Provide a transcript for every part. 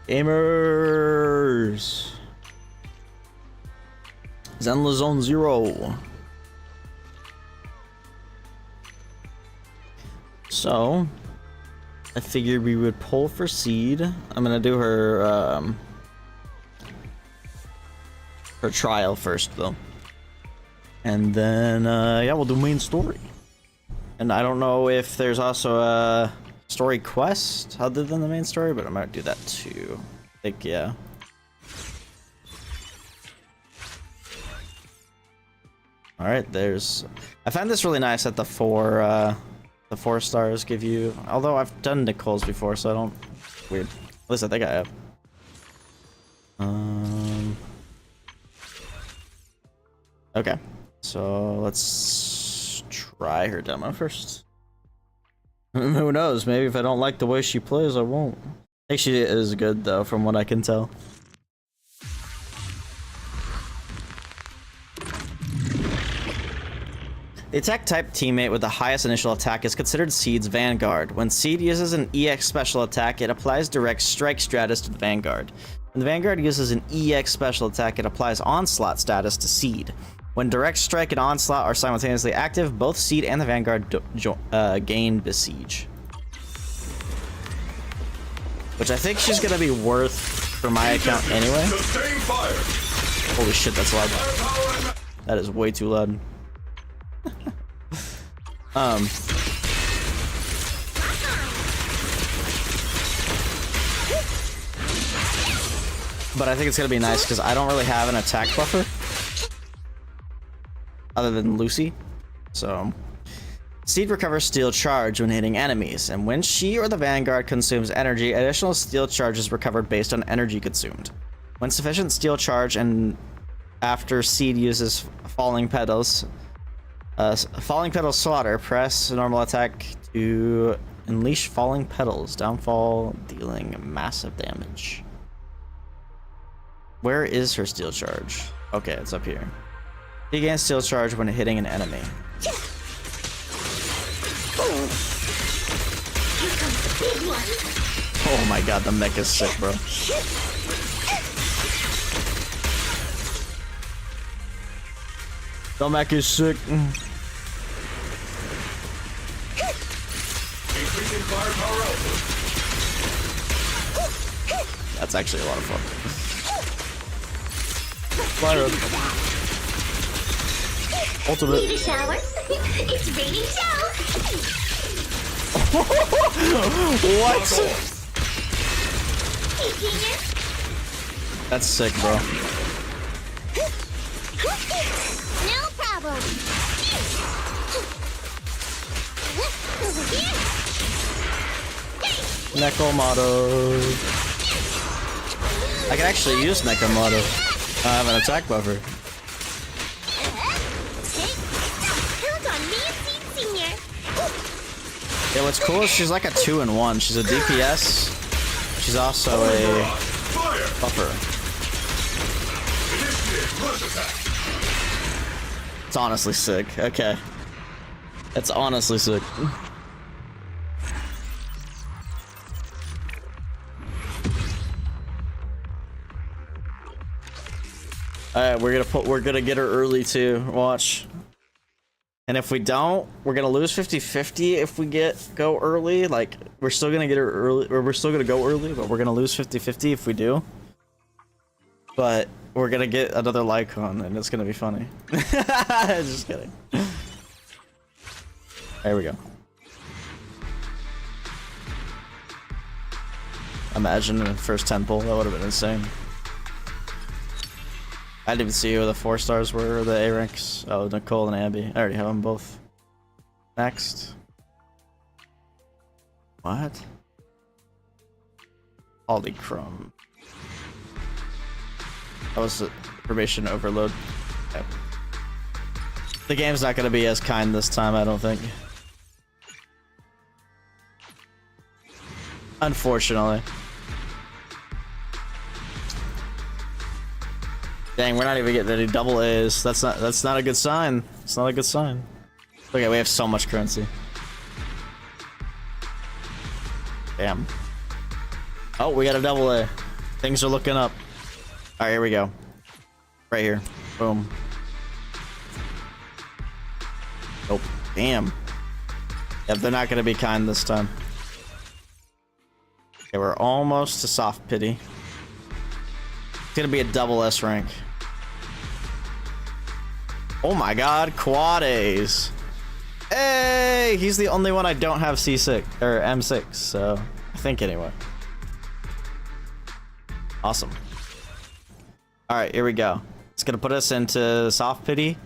Gamers. Zenless Zone 0. So, I figured we would pull for seed. I'm gonna do her trial first though. And then yeah, we'll do main story. And I don't know if there's also a story quest other than the main story, but I might do that too. I think, yeah. Alright, there's... I find this really nice that the four stars give you... Although I've done Nicole's before, so I don't... Weird. At least I think I have. Okay. So, let's try her demo first. Who knows? Maybe if I don't like the way she plays, I won't. I think she is good, though, from what I can tell. The attack type teammate with the highest initial attack is considered Seed's Vanguard. When Seed uses an EX special attack, it applies direct strike status to the Vanguard. When the Vanguard uses an EX special attack, it applies onslaught status to Seed. When direct strike and onslaught are simultaneously active, both Seed and the Vanguard gain Besiege. Which I think she's gonna be worth for my account anyway. Holy shit, that's loud. That is way too loud. But I think it's gonna be nice because I don't really have an attack buffer other than Lucy. So Seed recovers steel charge when hitting enemies, and when she or the Vanguard consumes energy, additional steel charge is recovered based on energy consumed. When sufficient steel charge and after Seed uses falling petals slaughter, press normal attack to unleash falling petals, downfall dealing massive damage. Where is her steel charge? Okay, it's up here. She gains steel charge when hitting an enemy. Oh my god, the mech is sick, bro. The mech is sick. That's actually a lot of fun. Fire. Ultimate. Need a shower? It's raining shower. What? That's sick, bro. No problem. Nekomato. I can actually use Nekomato. I have an attack buffer. Yeah, what's cool is she's like a 2-in-1. She's a DPS. She's also a buffer. It's honestly sick. Okay. It's honestly sick. Alright, we're gonna get her early too. Watch. And if we don't, we're gonna lose 50-50 if we go early. Like, we're still gonna get her early, or we're still gonna go early, but we're gonna lose 50-50 if we do. But we're gonna get another Lycon, and it's gonna be funny. Just kidding. There we go. Imagine the first 10 pull, that would have been insane. I didn't even see who the 4 stars were, or the A ranks. Oh, Nicole and Abby. I already have them both. Next. What? Holy crumb. That was a information overload. Okay. The game's not gonna be as kind this time, I don't think. Unfortunately. Dang, we're not even getting any double A's. That's not a good sign. It's not a good sign. Okay, we have so much currency. Damn. Oh, we got a double A. Things are looking up. All right, here we go. Right here. Boom. Oh, damn. Yep, they're not going to be kind this time. Okay, we're almost to soft pity. It's going to be a double S rank. Oh my god, quad A's. Hey, he's the only one I don't have C6 or M6, so I think anyway. Awesome. All right, here we go. It's gonna put us into soft pity,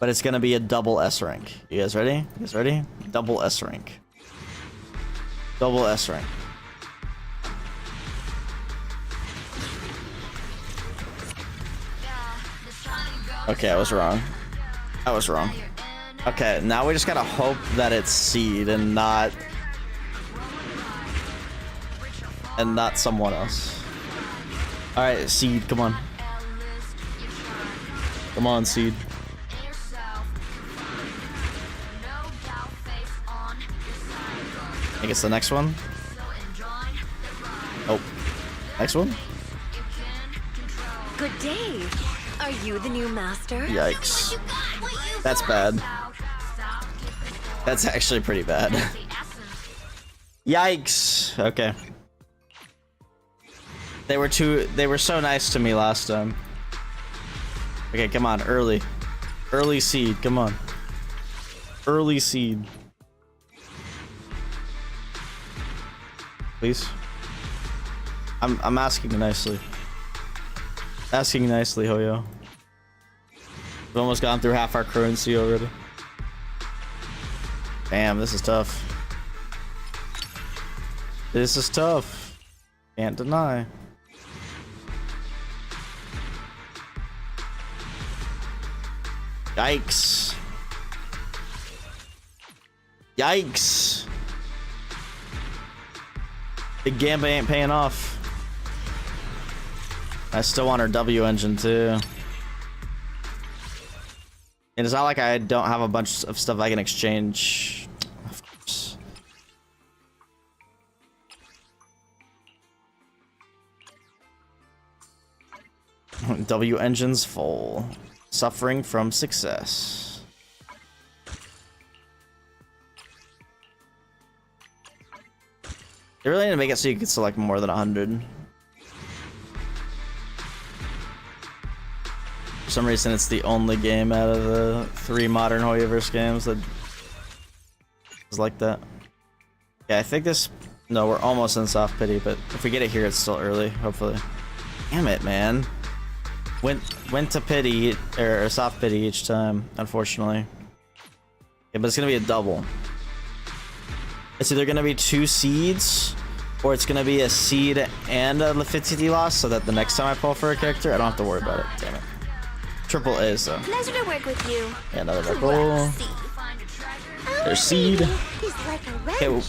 but it's gonna be a double S rank. You guys ready? You guys ready? Double S rank. Double S rank. Okay, I was wrong. I was wrong. Okay, now we just gotta hope that it's seed and not someone else. All right, seed, come on. Come on, seed. I guess the next one. Oh, next one. Good day. Are you the new master? Yikes. That's bad. That's actually pretty bad. Yikes. Okay. They were so nice to me last time. Okay, come on, early. Early seed, come on. Early seed. Please. I'm asking nicely. Asking nicely, Hoyo. We've almost gone through half our currency already. Damn, this is tough. This is tough. Can't deny. Yikes. Yikes. Big Gamba ain't paying off. I still want her W engine too. And it's not like I don't have a bunch of stuff I can exchange. Of course. W engine's full. Suffering from success. They really need to make it so you can select more than 100. For some reason, it's the only game out of the 3 modern Hoyoverse games that is like that. Yeah, I think this... No, we're almost in soft pity, but if we get it here, it's still early, hopefully. Damn it, man. Went to pity, or soft pity each time, unfortunately. Yeah, but it's gonna be a double. It's either gonna be 2 seeds, or it's gonna be a seed and a Lafitity loss, so that the next time I pull for a character, I don't have to worry about it. Damn it. Triple A's though. Pleasure to work with you. Yeah, another red bull. There's seed. Okay, we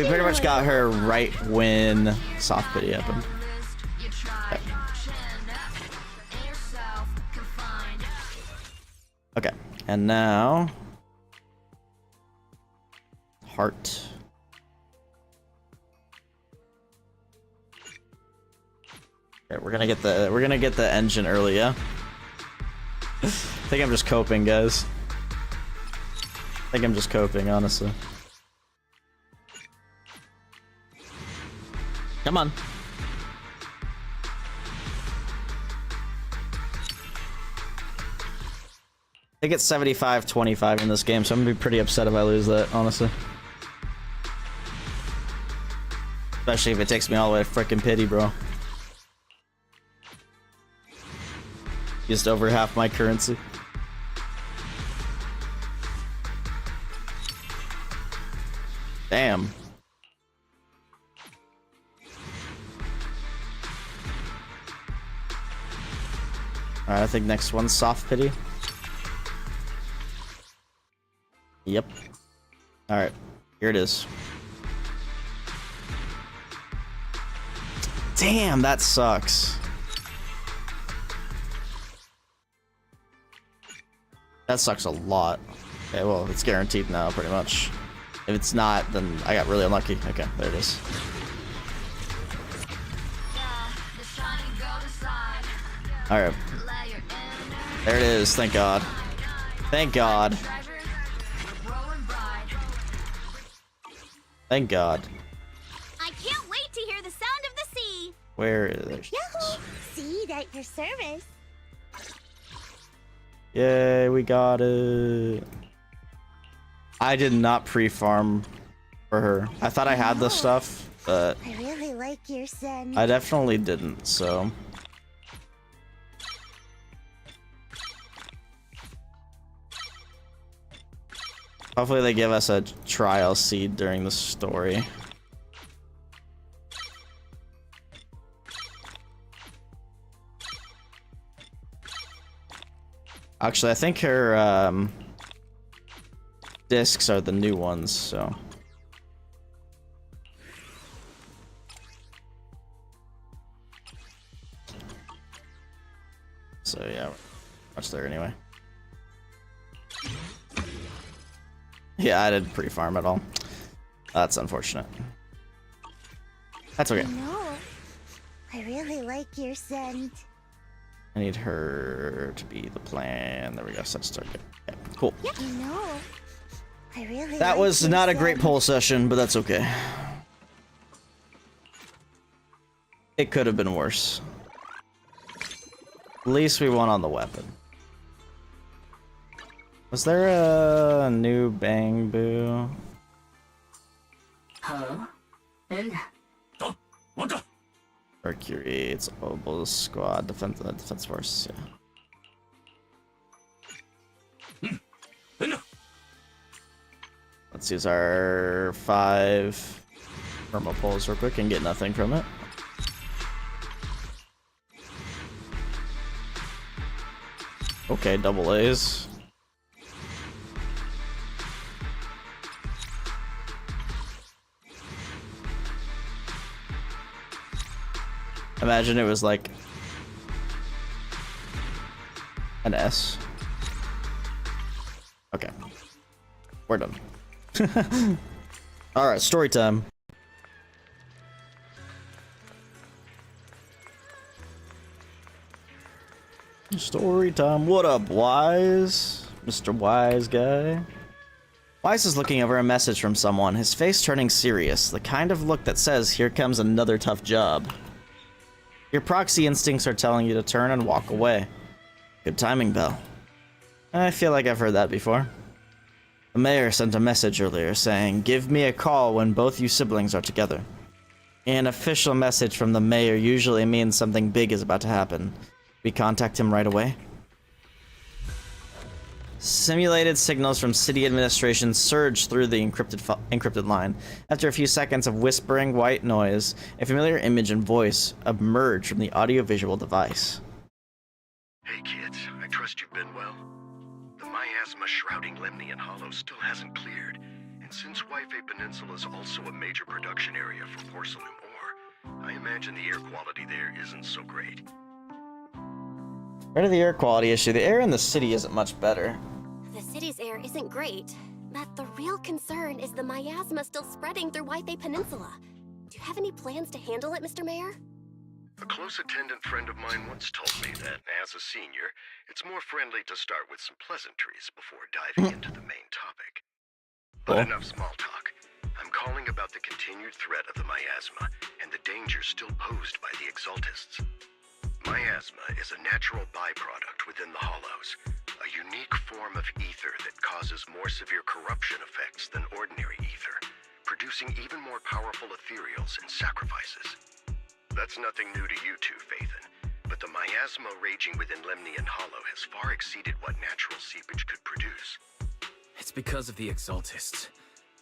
pretty much got her right when soft pity happened. Okay. Okay, and now heart. Okay, we're gonna get the engine early, yeah. I think I'm just coping, guys. I think I'm just coping, honestly. Come on. I think it's 75-25 in this game, so I'm gonna be pretty upset if I lose that, honestly. Especially if it takes me all the way to frickin' pity, bro. Used over half my currency. Damn. Alright, I think next one's soft pity. Yep. Alright, here it is. Damn, that sucks. That sucks a lot. Okay, well, it's guaranteed now, pretty much. If it's not, then I got really unlucky. Okay, there it is. All right. There it is. Thank God. Thank God. Thank God. I can't wait to hear the sound of the sea. Where is it? Yahoo! Seed at your service. Yay, we got it. I did not pre-farm for her. I thought I had the stuff, but I really like your scent. I definitely didn't, so. Hopefully they give us a trial seed during the story. Actually, I think her discs are the new ones, so. So yeah, much there anyway. Yeah, I didn't pre-farm at all. That's unfortunate. That's okay. No, I really like your scent. I need her to be the plan. There we go. Set start. Yeah, cool. You know, I really That like was your not a great scent. poll session, but that's okay. It could have been worse. At least we won on the weapon. Was there a new Bang Boo? Hello? And Mercury, it's Obel Squad, Defense Force, yeah. Let's use our 5 thermal poles real quick and get nothing from it. Okay, double A's. Imagine it was like an S. Okay. We're done. Alright, story time. Story time. What up, Wise? Mr. Wise guy. Wise is looking over a message from someone, his face turning serious, the kind of look that says, here comes another tough job. Your proxy instincts are telling you to turn and walk away. Good timing, Belle. I feel like I've heard that before. The mayor sent a message earlier saying, give me a call when both you siblings are together. An official message from the mayor usually means something big is about to happen. We contact him right away. Simulated signals from city administration surged through the encrypted line. After a few seconds of whispering white noise, a familiar image and voice emerged from the audiovisual device. Hey kids, I trust you've been well. The miasma shrouding Lemnian Hollow still hasn't cleared, and since Wi-Fi Peninsula is also a major production area for porcelain ore, I imagine the air quality there isn't so great. Right of the air quality issue, the air in the city isn't much better. The city's air isn't great, but the real concern is the miasma still spreading through Wi-Fi Peninsula. Do you have any plans to handle it, Mr. Mayor? A close attendant friend of mine once told me that, as a senior, it's more friendly to start with some pleasantries before diving into the main topic. But enough small talk. I'm calling about the continued threat of the miasma and the danger still posed by the Exaltists. Miasma is a natural byproduct within the Hollows, a unique form of ether that causes more severe corruption effects than ordinary ether, producing even more powerful ethereals and sacrifices. That's nothing new to you two, Phaethon, but the miasma raging within Lemnian Hollow has far exceeded what natural seepage could produce. It's because of the Exaltists.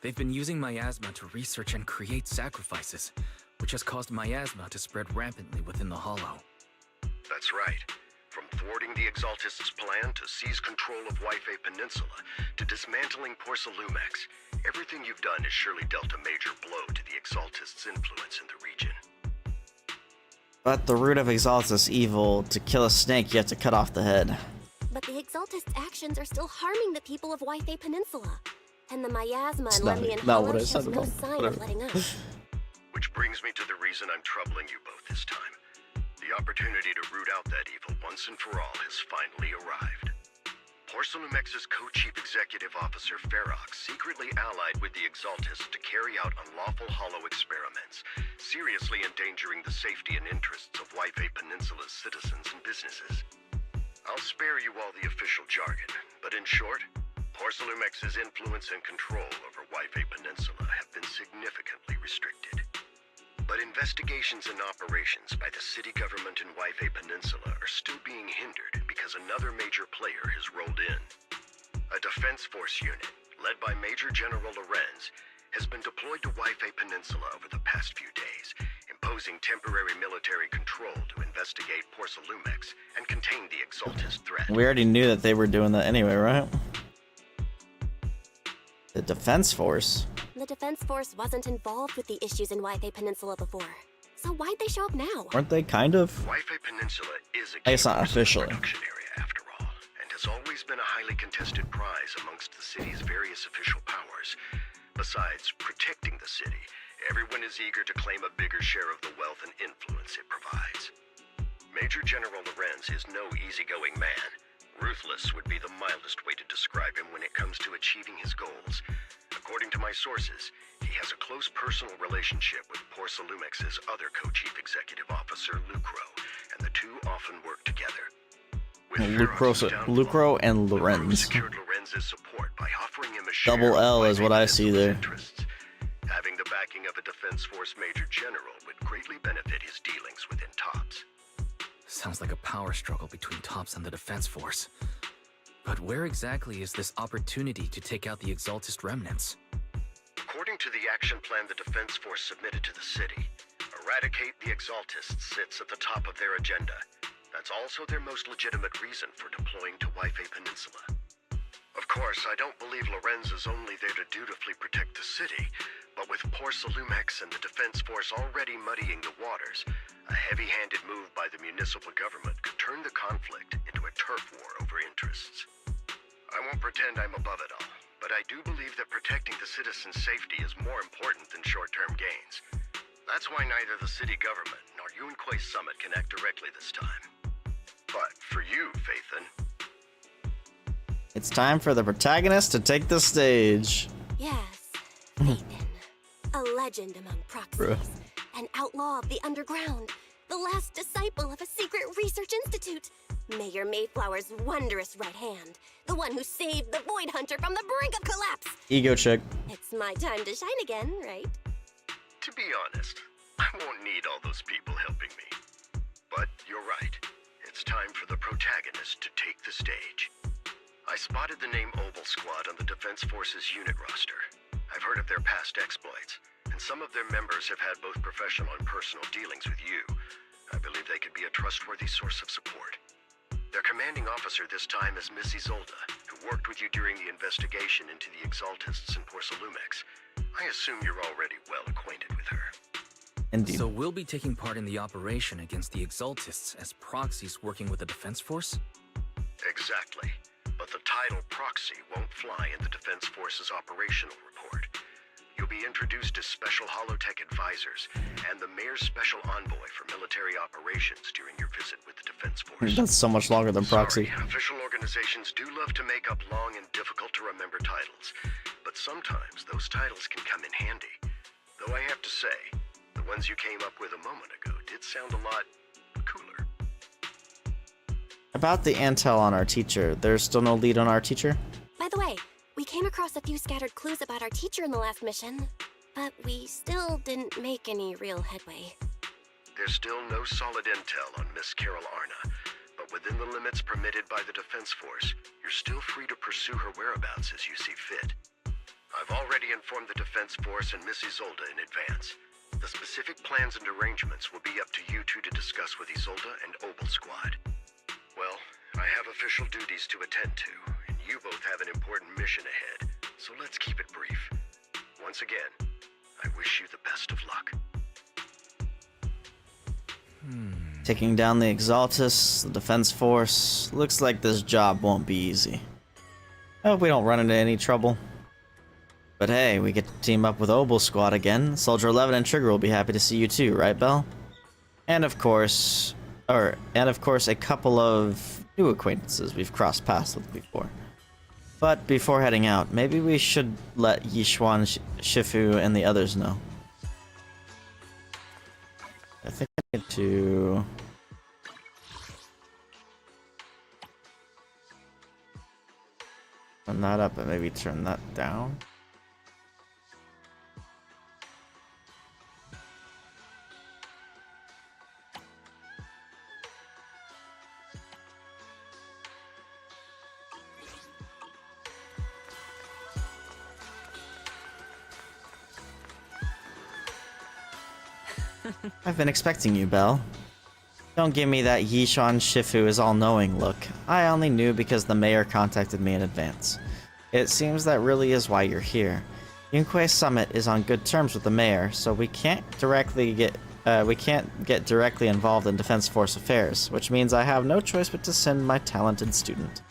They've been using miasma to research and create sacrifices, which has caused miasma to spread rampantly within the Hollow. That's right. From thwarting the Exaltists' plan to seize control of Wi-Fi Peninsula to dismantling Porcelumex, everything you've done has surely dealt a major blow to the Exaltists' influence in the region. But the root of Exaltus evil, to kill a snake you have to cut off the head. But the Exaltists' actions are still harming the people of Wi-Fi Peninsula. And the miasma It's in not- Lemnian not what Hollow I said shows at no all. sign Whatever. of letting up. Which brings me to the reason I'm troubling you both this time. The The opportunity to root out that evil once and for all has finally arrived. Porcelumex's co-chief executive officer Ferox secretly allied with the Exaltists to carry out unlawful hollow experiments, seriously endangering the safety and interests of Waifei Peninsula's citizens and businesses. I'll spare you all the official jargon, but in short, Porcelumex's influence and control over Waifei Peninsula have been significantly restricted. But investigations and operations by the city government in Waifei Peninsula are still being hindered because another major player has rolled in. A defense force unit, led by Major General Lorenz, has been deployed to Waifei Peninsula over the past few days, imposing temporary military control to investigate Porcelumex and contain the Exaltist threat. We already knew that they were doing that anyway, right? The defense force? The Defense Force wasn't involved with the issues in Waifei Peninsula before. So why'd they show up now? Weren't they kind of? Waifei Peninsula is a I guess not officially. production area after all, and has always been a highly contested prize amongst the city's various official powers. Besides protecting the city, everyone is eager to claim a bigger share of the wealth and influence it provides. Major General Lorenz is no easygoing man. Ruthless would be the mildest way to describe him when it comes to achieving his goals. According to my sources, he has a close personal relationship with Porcelumex's other co-chief executive officer, Lucro, and the two often work together. With Ferox's downfall, Lucro and Lucro Lorenz. secured Lorenz's support by offering him a share Double L of is what I see Peninsula's there. interests. Having the backing of a Defense Force Major General would greatly benefit his dealings within TOPS. Sounds like a power struggle between TOPS and the Defense Force. But where exactly is this opportunity to take out the Exaltist remnants? According to the action plan the Defense Force submitted to the city, eradicate the Exaltists sits at the top of their agenda. That's also their most legitimate reason for deploying to Waifei Peninsula. Of course, I don't believe Lorenz is only there to dutifully protect the city, but with Porcelumex and the Defense Force already muddying the waters, a heavy-handed move by the municipal government could turn the conflict into a turf war over interests. I won't pretend I'm above it all, but I do believe that protecting the citizens' safety is more important than short-term gains. That's why neither the city government nor Yunquei Summit can act directly this time. But for you, Phaethon, It's time for the protagonist to take the stage. Yes, Phaethon. A legend among proxies. Bruh. An outlaw of the underground. The last disciple of a secret research institute. Mayor Mayflower's wondrous right hand. The one who saved the Void Hunter from the brink of collapse. Ego check. It's my time to shine again, right? to be honest, I won't need all those people helping me. But you're right. It's time for the protagonist to take the stage. I spotted the name Oval Squad on the Defense Forces unit roster. I've heard of their past exploits, and some of their members have had both professional and personal dealings with you. I believe they could be a trustworthy source of support. Their commanding officer this time is Miss Isolda, who worked with you during the investigation into the Exaltists in Porcelumex. I assume you're already well acquainted with her. Indeed. So we'll be taking part in the operation against the Exaltists as proxies working with the Defense Force? Exactly. But the title proxy won't fly in the Defense Force's operational report. You'll be introduced as Special Holotech Advisors and the Mayor's Special Envoy for Military Operations during your visit with the Defense Force. That's so much longer than proxy. Sorry, official organizations do love to make up long and difficult-to-remember titles, but sometimes those titles can come in handy. Though I have to say, the ones you came up with a moment ago did sound a lot cooler. About the intel on our teacher, there's still no lead on our teacher? By the way, we came across a few scattered clues about our teacher in the last mission, but we still didn't make any real headway. There's still no solid intel on Miss Carol Arna, but within the limits permitted by the Defense Force, you're still free to pursue her whereabouts as you see fit. I've already informed the Defense Force and Miss Isolda in advance. The specific plans and arrangements will be up to you two to discuss with Isolda and Oval Squad. Well, I have official duties to attend to, and you both have an important mission ahead, so let's keep it brief. Once again, I wish you the best of luck. Taking down the Exaltists, the Defense Force. Looks like this job won't be easy. I hope we don't run into any trouble. But hey, we get to team up with Oval Squad again. Soldier 11 and Trigger will be happy to see you too, right, Belle? And of course, And of course, a couple of new acquaintances we've crossed paths with before. But before heading out, maybe we should let Yishuan, Shifu, and the others know. I think I need to... turn that up and maybe turn that down. I've been expecting you, Belle. Don't give me that Yishuan Shifu is all-knowing look. I only knew because the mayor contacted me in advance. It seems that really is why you're here. Yunquei Summit is on good terms with the mayor, so we can't get directly involved in Defense Force affairs, which means I have no choice but to send my talented student.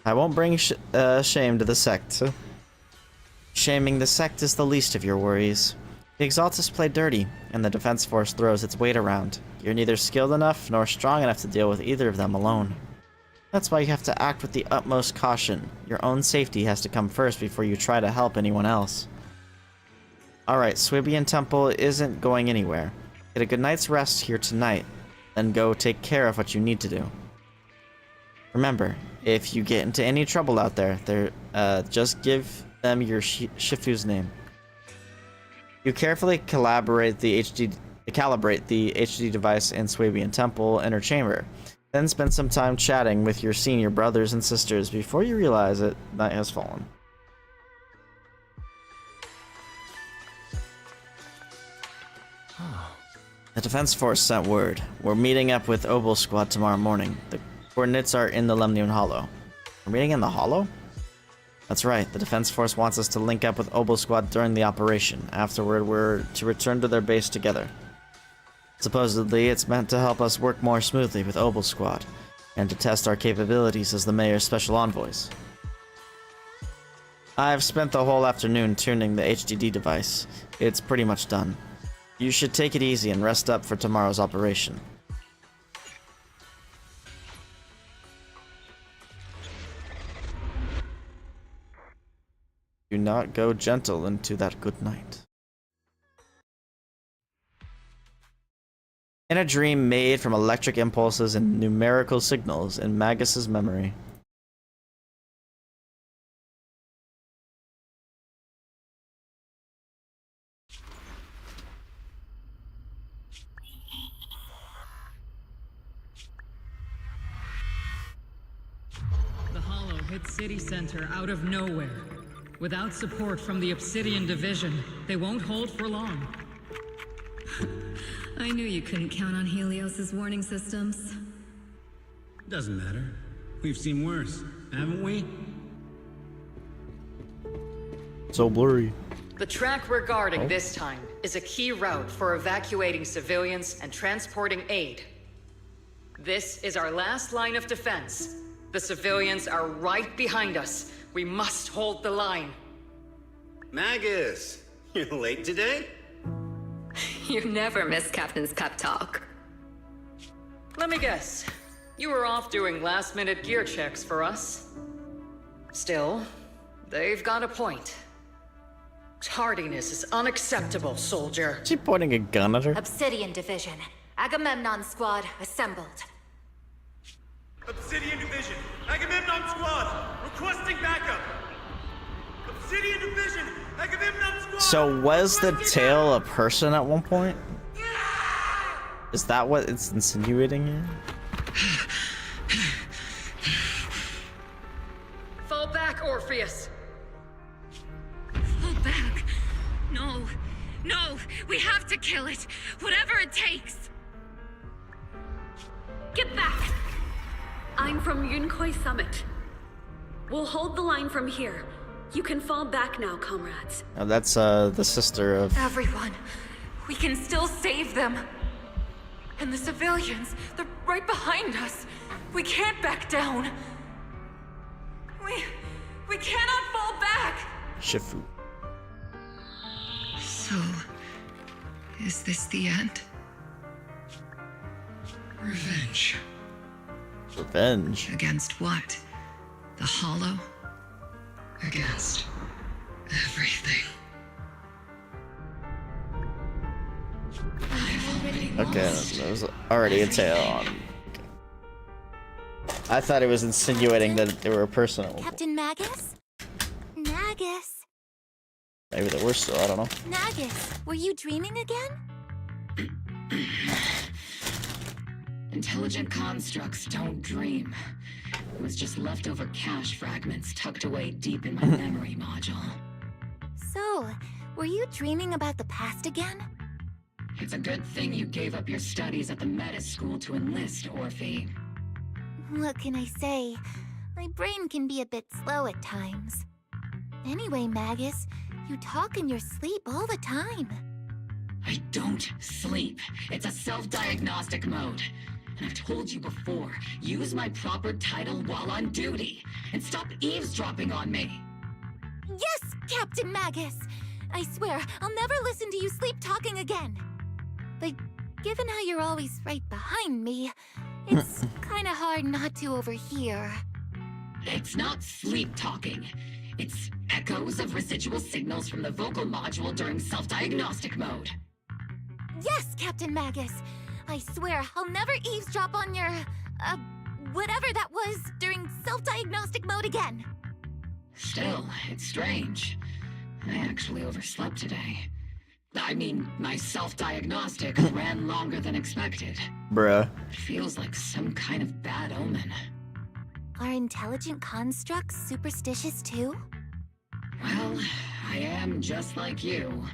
I won't bring shame to the sect. Shaming the sect is the least of your worries. The Exaltists play dirty, and the Defense Force throws its weight around. You're neither skilled enough nor strong enough to deal with either of them alone. That's why you have to act with the utmost caution. Your own safety has to come first before you try to help anyone else. Alright, Swibian Temple isn't going anywhere. Get a good night's rest here tonight, then go take care of what you need to do. Remember, if you get into any trouble out there, just give them your Shifu's name. You carefully calibrate the HD device in Swabian Temple inner chamber. Then spend some time chatting with your senior brothers and sisters before you realize it, night has fallen. The Defense Force sent word. We're meeting up with Obel Squad tomorrow morning. The coordinates are in the Lemnian Hollow. We're meeting in the Hollow? That's right, the Defense Force wants us to link up with Obel Squad during the operation. Afterward, we're to return to their base together. Supposedly, it's meant to help us work more smoothly with Obel Squad, and to test our capabilities as the Mayor's special envoys. I've spent the whole afternoon tuning the HDD device. It's pretty much done. You should take it easy and rest up for tomorrow's operation. Do not go gentle into that good night. In a dream made from electric impulses and numerical signals in Magus's memory. The Hollow hit City Center out of nowhere. Without support from the Obsidian Division, they won't hold for long. I knew you couldn't count on Helios's warning systems. Doesn't matter. We've seen worse, haven't we? So blurry. The track we're guarding this time is a key route for evacuating civilians and transporting aid. This is our last line of defense. The civilians are right behind us. We must hold the line. Magus, you're late today? You never miss Captain's pep talk. Let me guess. You were off doing last-minute gear checks for us. Still, they've got a point. Tardiness is unacceptable, soldier. Is she pointing a gun at her? Obsidian Division. Agamemnon Squad assembled. Obsidian Division, Agamemnon Squad, requesting backup. Obsidian Division, Agamemnon Squad. So was the tail a person at one point? Is that what it's insinuating here? Fall back, Orpheus. Fall back. No. No. We have to kill it. Whatever it takes. Get back! I'm from Yunquei Summit. We'll hold the line from here. You can fall back now, comrades. Oh, that's the sister of... Everyone. We can still save them. And the civilians, they're right behind us. We can't back down. We cannot fall back. Shifu. So, is this the end? Revenge. Revenge. Against what? The Hollow? Against everything. Okay, there was already a tail on. I thought it was insinuating that they were a person. Captain Magus? Magus? Maybe they were still, I don't know. Magus, were you dreaming again? Intelligent constructs don't dream. It was just leftover cache fragments tucked away deep in my memory module. So, were you dreaming about the past again? It's a good thing you gave up your studies at the Meta School to enlist, Orphe. What can I say? My brain can be a bit slow at times. Anyway, Magus, you talk in your sleep all the time. I don't sleep. It's a self-diagnostic mode. And I've told you before, use my proper title while on duty, and stop eavesdropping on me. Yes, Captain Magus! I swear, I'll never listen to you sleep talking again. But given how you're always right behind me, it's kinda hard not to overhear. It's not sleep talking. It's echoes of residual signals from the vocal module during self-diagnostic mode. Yes, Captain Magus! I swear, I'll never eavesdrop on your, whatever that was during self-diagnostic mode again. Still, it's strange. I actually overslept today. I mean, my self-diagnostic ran longer than expected. Bruh. Feels like some kind of bad omen. Are intelligent constructs superstitious too? Well, I am just like you.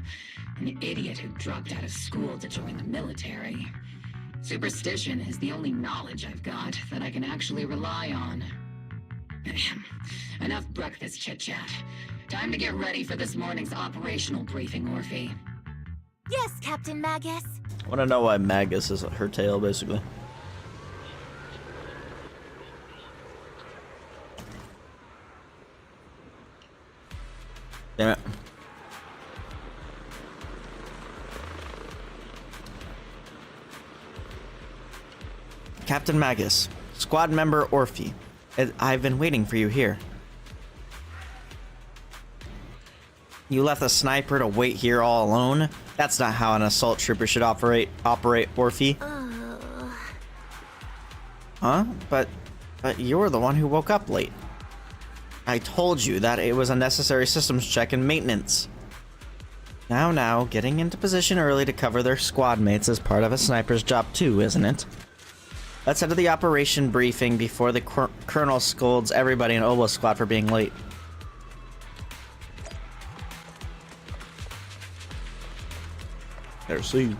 An idiot who dropped out of school to join the military. Superstition is the only knowledge I've got that I can actually rely on. Enough breakfast chit-chat. Time to get ready for this morning's operational briefing, Orphe. Yes, Captain Magus. I want to know why Magus is her tail, basically. Damn it. Captain Magus, squad member Orphe. I've been waiting for you here. You left a sniper to wait here all alone? That's not how an assault trooper should operate, Orphe. Huh? But you're the one who woke up late. I told you that it was a necessary systems check and maintenance. Now, getting into position early to cover their squad mates is part of a sniper's job too, isn't it? Let's head to the operation briefing before the Colonel scolds everybody in Obo Squad for being late. Merci.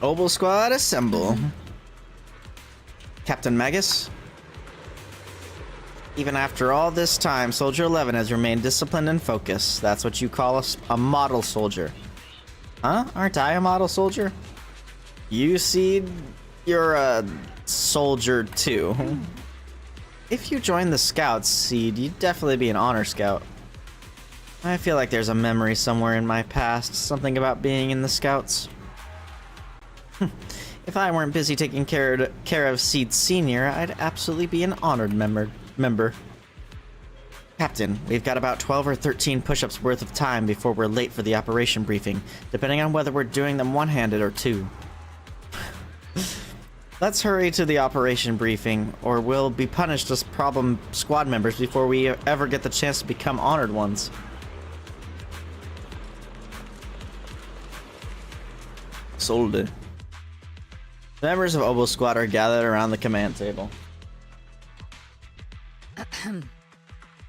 Obo Squad, assemble. Captain Magus? Even after all this time, Soldier 11 has remained disciplined and focused. That's what you call a model soldier. Huh? Aren't I a model soldier? You see, you're a soldier too. If you join the Scouts, Seed, you'd definitely be an honor scout. I feel like there's a memory somewhere in my past, something about being in the Scouts. If I weren't busy taking care of Seed Senior, I'd absolutely be an honored member. Captain, we've got about 12 or 13 push-ups worth of time before we're late for the operation briefing, depending on whether we're doing them one-handed or two. Let's hurry to the operation briefing, or we'll be punished as problem squad members before we ever get the chance to become honored ones. Solde. Members of Obo Squad are gathered around the command table.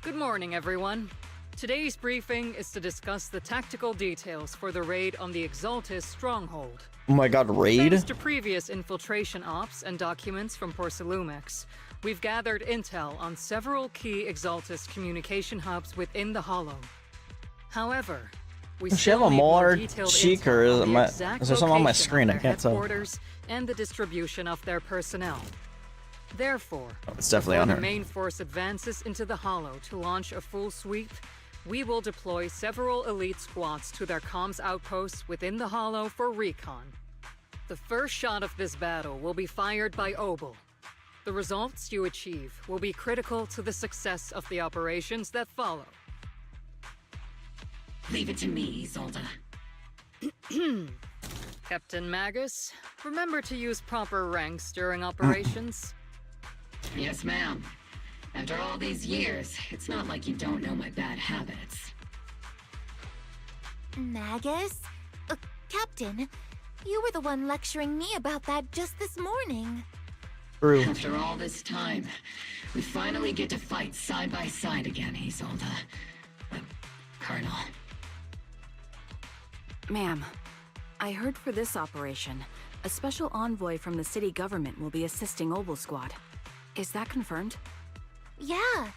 Good morning, everyone. Today's briefing is to discuss the tactical details for the raid on the Exaltis stronghold. Oh my god, raid? Thanks to previous infiltration ops and documents from Porcelumex, we've gathered intel on several key Exaltis communication hubs within the Hollow. However, we still need more detailed intel on the exact is there something on my location screen? of I their can't tell. headquarters and the distribution of their personnel. Therefore, It's definitely before on the her. main force advances into the Hollow to launch a full sweep, we will deploy several elite squads to their comms outposts within the Hollow for recon. The first shot of this battle will be fired by Obel. The results you achieve will be critical to the success of the operations that follow. Leave it to me, Isolde. Captain Magus, remember to use proper ranks during operations? Yes, ma'am. After all these years, it's not like you don't know my bad habits. Magus? Captain, you were the one lecturing me about that just this morning. True. After all this time, we finally get to fight side by side again, Isolde. Colonel. Ma'am, I heard for this operation, a special envoy from the city government will be assisting Obel Squad. Is that confirmed? Yeah,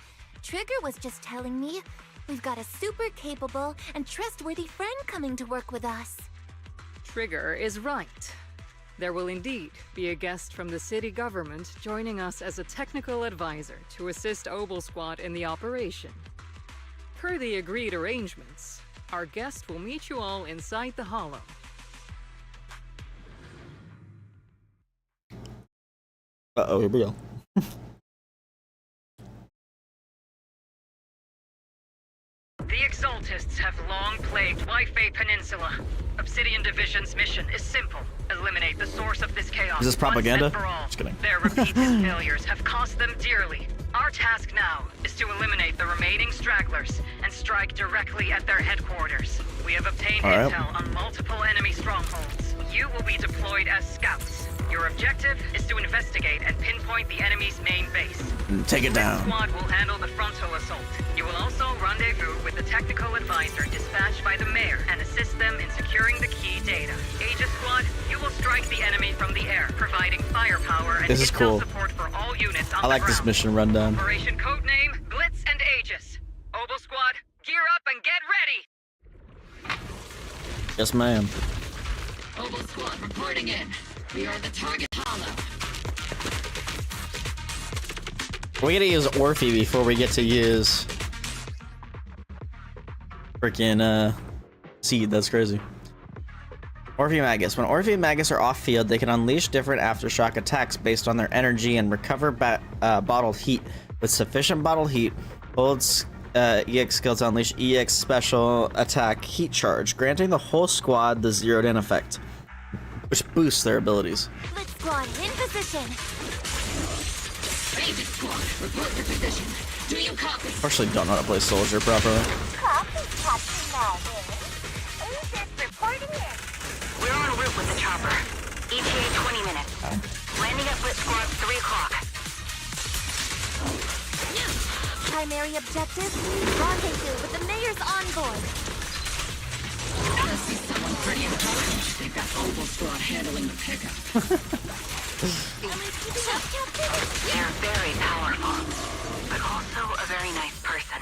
Trigger was just telling me we've got a super capable and trustworthy friend coming to work with us. Trigger is right. There will indeed be a guest from the city government joining us as a technical advisor to assist Obel Squad in the operation. Per the agreed arrangements, our guest will meet you all inside the Hollow. Uh-oh, here we go. The Exaltists have long plagued Waifei Peninsula. Obsidian Division's mission is simple. Eliminate the source of this chaos. Is this propaganda? Once and for all. Just kidding. Their repeated failures have cost them dearly. Our task now is to eliminate the remaining stragglers and strike directly at their headquarters. We have obtained intel on multiple enemy strongholds. You will be deployed as scouts. Your objective is to investigate and pinpoint the enemy's main base. Take it down. The squad will handle the frontal assault. You will also rendezvous with the technical advisor dispatched by the mayor and assist them in securing the key data. Aegis Squad, you will strike the enemy from the air, providing firepower and intel support for all units on the ground. I like this mission rundown. Operation codename Blitz and Aegis. Obel Squad, gear up and get ready! Yes, ma'am. Obel Squad reporting in. We are the target hollow. We gotta use Orphe before we get to use freaking Seed. That's crazy. Orphe and Magus. When Orphe and Magus are off field, they can unleash different aftershock attacks based on their energy and recover bottled heat. With sufficient bottled heat, holds EX skill to unleash EX special attack heat charge, granting the whole squad the zeroed in effect, which boosts their abilities. Blitz Squad in position. Aegis Squad, report your position. Do you copy? Unfortunately, don't know how to play soldier properly. Copy, Captain Magus. Aegis reporting in. We're en route with the chopper. ETA 20 minutes. Landing at Blitz Squad 3 o'clock. Primary objective, rendezvous with the mayor's envoy. I see someone pretty important. They've got Obel Squad handling the pickup. Am I keeping up, Captain? They're very powerful, but also a very nice person.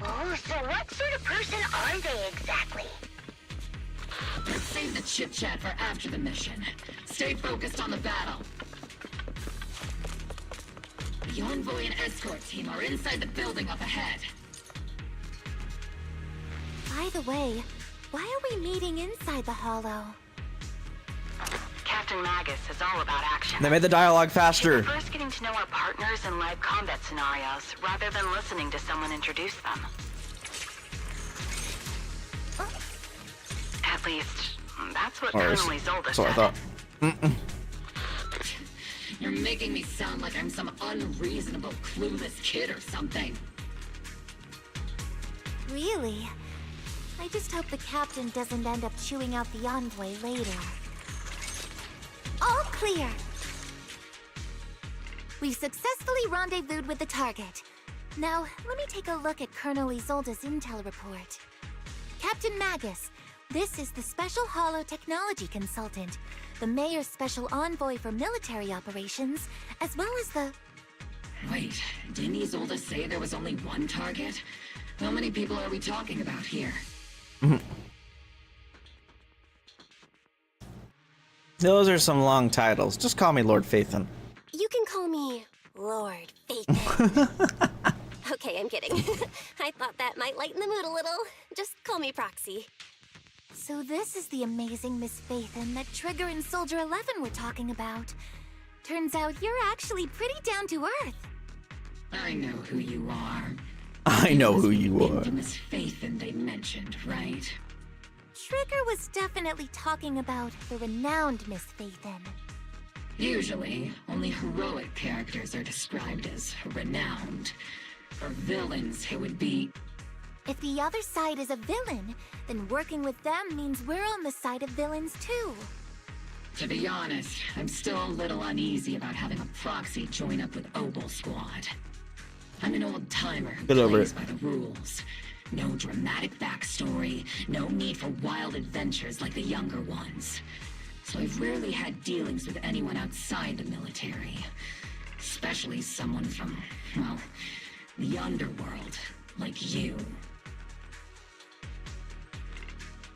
Oh, so what sort of person are they exactly? Let's save the chit-chat for after the mission. Stay focused on the battle. The envoy and escort team are inside the building up ahead. By the way, why are we meeting inside the Hollow? Captain Magus is all about action. They made the dialogue faster. We're first getting to know our partners in live combat scenarios, rather than listening to someone introduce them. At least, that's what Colonel Isolde That's what I said. thought. You're making me sound like I'm some unreasonable, clueless kid or something. Really? I just hope the captain doesn't end up chewing out the envoy later. All clear! We've successfully rendezvoused with the target. Now, let me take a look at Colonel Isolde's intel report. Captain Magus, this is the Special Hollow Technology Consultant, the Mayor's Special Envoy for Military Operations, as well as the... Wait, didn't Isolde say there was only one target? How many people are we talking about here? Those are some long titles. Just call me Lord Phaethon. You can call me Lord Phaethon. Okay, I'm kidding. I thought that might lighten the mood a little. Just call me Proxy. So this is the amazing Miss Phaethon that Trigger and Soldier 11 were talking about. Turns out you're actually pretty down to earth. I know who you are. I know who you are. Miss Phaethon they mentioned, right? Trigger was definitely talking about the renowned Miss Phaethon. Usually, only heroic characters are described as renowned. For villains, it would be... If the other side is a villain, then working with them means we're on the side of villains too. To be honest, I'm still a little uneasy about having a proxy join up with Obel Squad. I'm an old-timer who plays by the rules. No dramatic backstory, no need for wild adventures like the younger ones. So I've rarely had dealings with anyone outside the military. Especially someone from, well, the underworld, like you.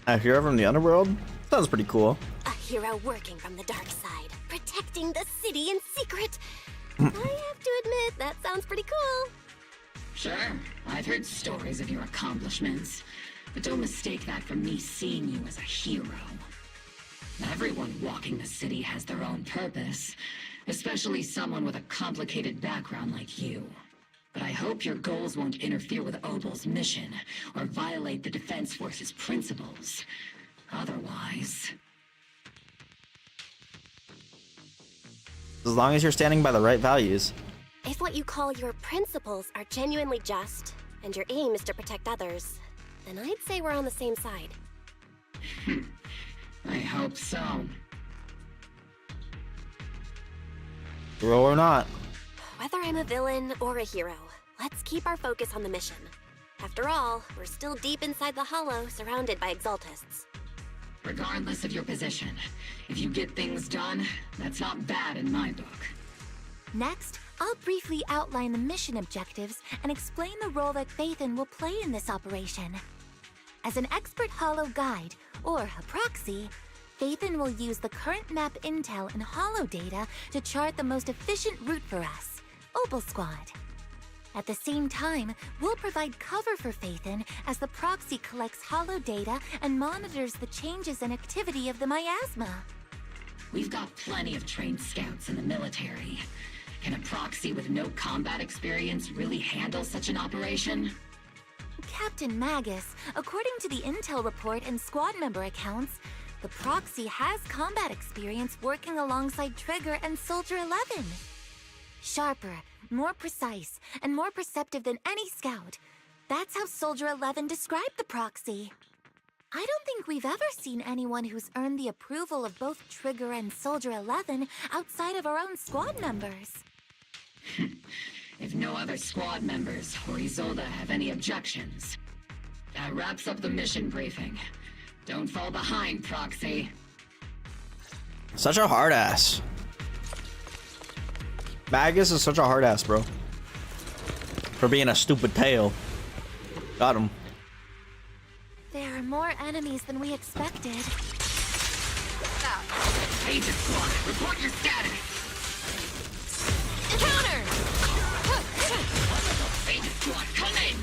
A hero from the underworld? Sounds pretty cool. A hero working from the dark side, protecting the city in secret. I have to admit, that sounds pretty cool. Sure, I've heard stories of your accomplishments, but don't mistake that for me seeing you as a hero. Everyone walking the city has their own purpose, especially someone with a complicated background like you. But I hope your goals won't interfere with Obel's mission, or violate the Defense Force's principles. Otherwise... As long as you're standing by the right values. If what you call your principles are genuinely just, and your aim is to protect others, then I'd say we're on the same side. I hope so. Hero or not. Whether I'm a villain or a hero, let's keep our focus on the mission. After all, we're still deep inside the Hollow, surrounded by Exaltists. Regardless of your position, if you get things done, that's not bad in my book. Next, I'll briefly outline the mission objectives and explain the role that Phaethon will play in this operation. As an expert Hollow guide, or a proxy, Phaethon will use the current map intel and Hollow data to chart the most efficient route for us, Obel Squad. At the same time, we'll provide cover for Phaethon as the proxy collects Hollow data and monitors the changes and activity of the miasma. We've got plenty of trained scouts in the military. Can a proxy with no combat experience really handle such an operation? Captain Magus, according to the intel report and squad member accounts, the proxy has combat experience working alongside Trigger and Soldier 11. Sharper, more precise, and more perceptive than any scout. That's how Soldier 11 described the proxy. I don't think we've ever seen anyone who's earned the approval of both Trigger and Soldier 11 outside of our own squad members. If no other squad members or Isolde have any objections, that wraps up the mission briefing. Don't fall behind, Proxy. Such a hard ass. Magus is such a hard ass, bro. For being a stupid tail. Got him. There are more enemies than we expected. Agent Squad, report your status! Counter! Agent Squad, come in!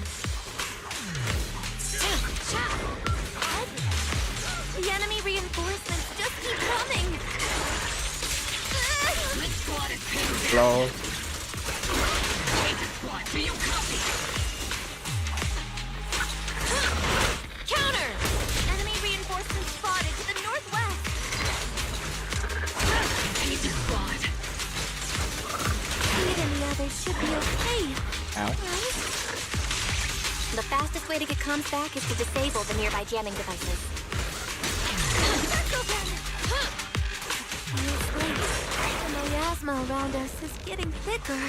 The enemy reinforcements just keep coming! Red Squad is pinned down! Hello. Agent Squad, do you copy? Counter! Enemy reinforcements spotted to the northwest! Agent Squad! Kate and the others should be okay. Ow. Right? The fastest way to get comms back is to disable the nearby jamming devices. The miasma around us is getting thicker.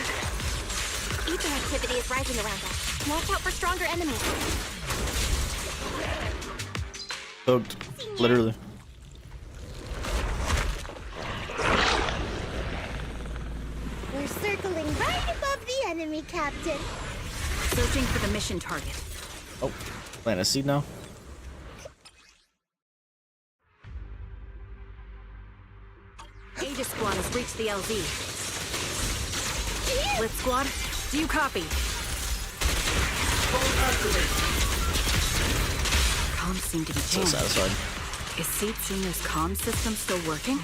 Ether activity is rising around us. Watch out for stronger enemies. Hooked. Literally. We're circling right above the enemy, Captain. Searching for the mission target. Oh, plant a seed now. Aegis Squad has reached the LZ. Blitz Squad, do you copy? Comms seem to be So jammed. satisfied. Is Seed Senior's comm system still working?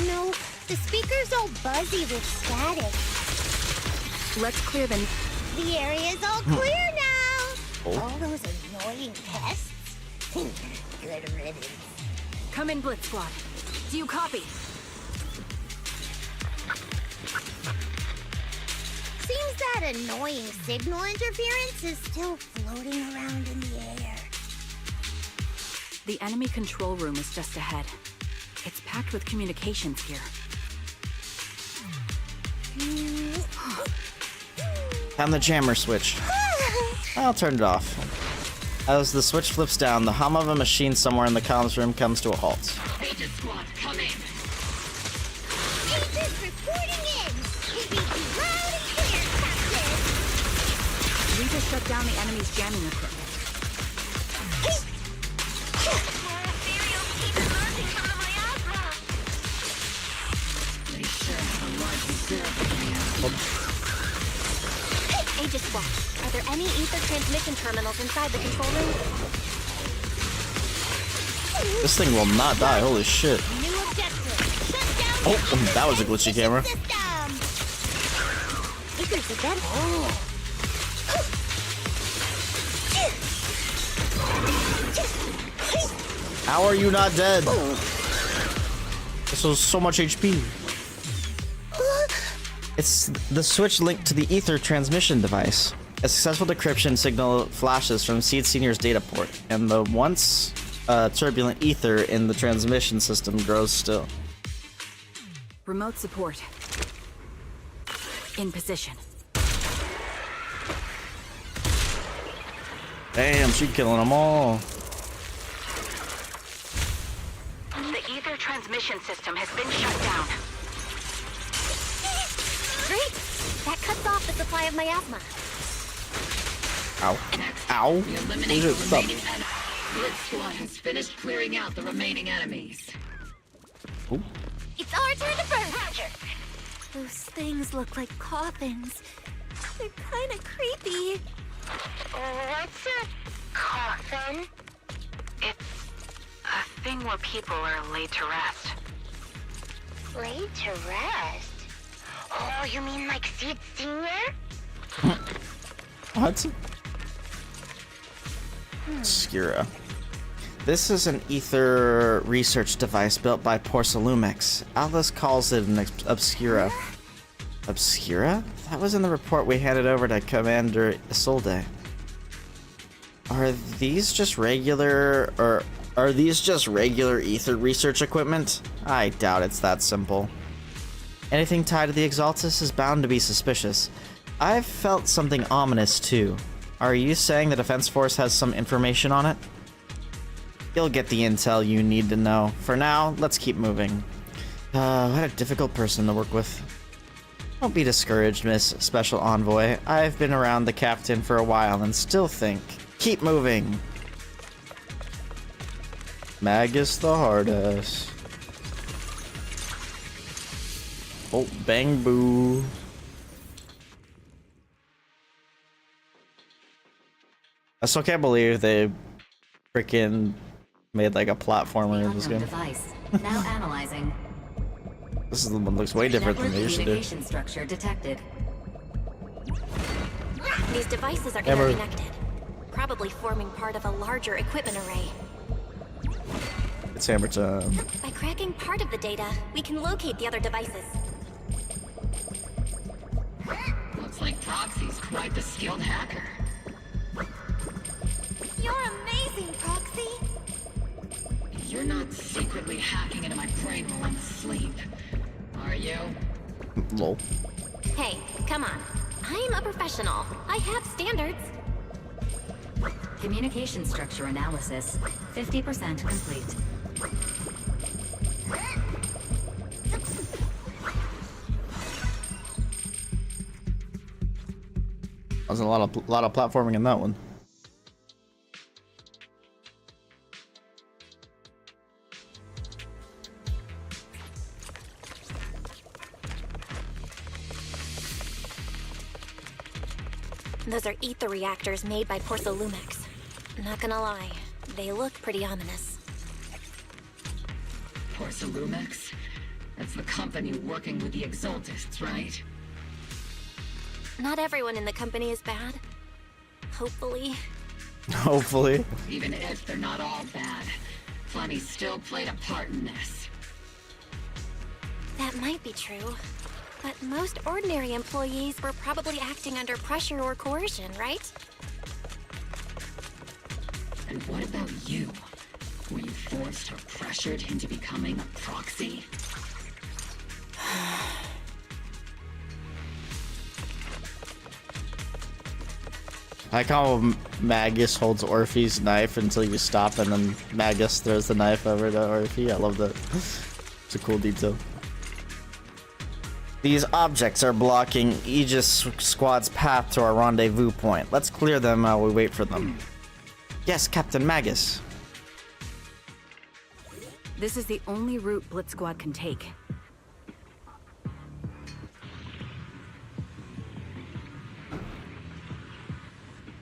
No, the speaker's all buzzy with static. Let's clear the... The area's all clear now! All those annoying pests? Good riddance. Come in, Blitz Squad. Do you copy? Seems that annoying signal interference is still floating around in the air. The enemy control room is just ahead. It's packed with communications gear. Found the jammer switch. I'll turn it off. As the switch flips down, the hum of a machine somewhere in the comms room comes to a halt. Agent Squad, come in. Agent reporting in! We beat you loud and clear, Captain! We just shut down the enemy's jamming equipment. Agent Squad, are there any ether transmission terminals inside the control room? This thing will not die, holy shit. New objective. Shut down Oh, that was a glitchy camera. Ether's a dead How are you not dead? This was so much HP. It's the switch linked to the ether transmission device. A successful decryption signal flashes from Seed Senior's data port, and the once turbulent ether in the transmission system grows still. Remote support. In position. Damn, she's killing them all. The ether transmission system has been shut down. Great! That cuts off the supply of miasma. Ow. Ow. We eliminate the remaining enemies. Blitz Squad has finished clearing out the remaining enemies. Ooh. It's our turn to burn, Roger! Those things look like coffins. They're kinda creepy. What's a coffin? It's a thing where people are laid to rest. Laid to rest? Oh, you mean like Seed Senior? What? Obscura. This is an ether research device built by Porcelumex. Atlas calls it an Obscura. Obscura? That was in the report we handed over to Commander Isolde. Are these just regular ether research equipment? I doubt it's that simple. Anything tied to the Exaltus is bound to be suspicious. I've felt something ominous too. Are you saying the Defense Force has some information on it? You'll get the intel you need to know. For now, let's keep moving. What a difficult person to work with. Don't be discouraged, Miss Special Envoy. I've been around the captain for a while and still think. Keep moving. Magus the hardest. Oh, bang boo. I still can't believe they freaking made like a platformer in this game. Device. Now analyzing. This is the one that looks way different than they used to do. Communication structure detected. These devices are Ever. interconnected, probably forming part of a larger equipment array. It's hammer time. By cracking part of the data, we can locate the other devices. Looks like Proxy's quite the skilled hacker. You're amazing, Proxy! You're not secretly hacking into my brain while I'm asleep, are you? Lol. Hey, come on. I'm a professional. I have standards. Communication structure analysis. 50% complete. There's a lot of platforming in that one. Those are ether reactors made by Porcelumex. Not gonna lie, They look pretty ominous. Porcelumex? That's the company working with the Exaltists, right? Not everyone in the company is bad. Hopefully. Hopefully. Even if they're not all bad, plenty still played a part in this. That might be true. But most ordinary employees were probably acting under pressure or coercion, right? And what about you? Were you forced or pressured into becoming a proxy? I like how Magus holds Orphe's knife until you stop, and then Magus throws the knife over to Orphe. I love that. It's a cool detail. These objects are blocking Aegis Squad's path to our rendezvous point. Let's clear them while we wait for them. Yes, Captain Magus. This is the only route Blitz Squad can take.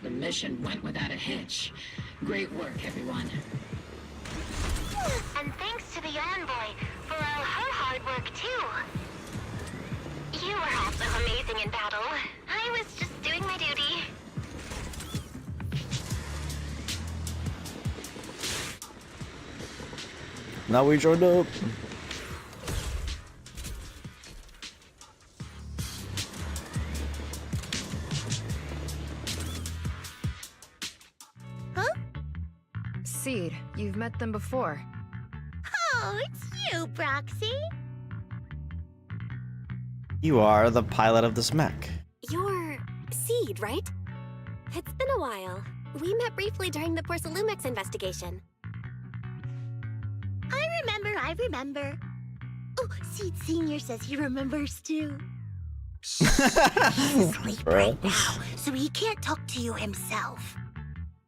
The mission went without a hitch. Great work, everyone. And thanks to the envoy for all her hard work, too. You were also amazing in battle. I was just doing my duty. Now we joined up. Huh? Seed, you've met them before. Oh, it's you, Proxy. You are the pilot of this mech. You're Seed, right? It's been a while. We met briefly during the Porcelumex investigation. I remember. Oh, Seed Senior says he remembers too. He's asleep right now, so he can't talk to you himself.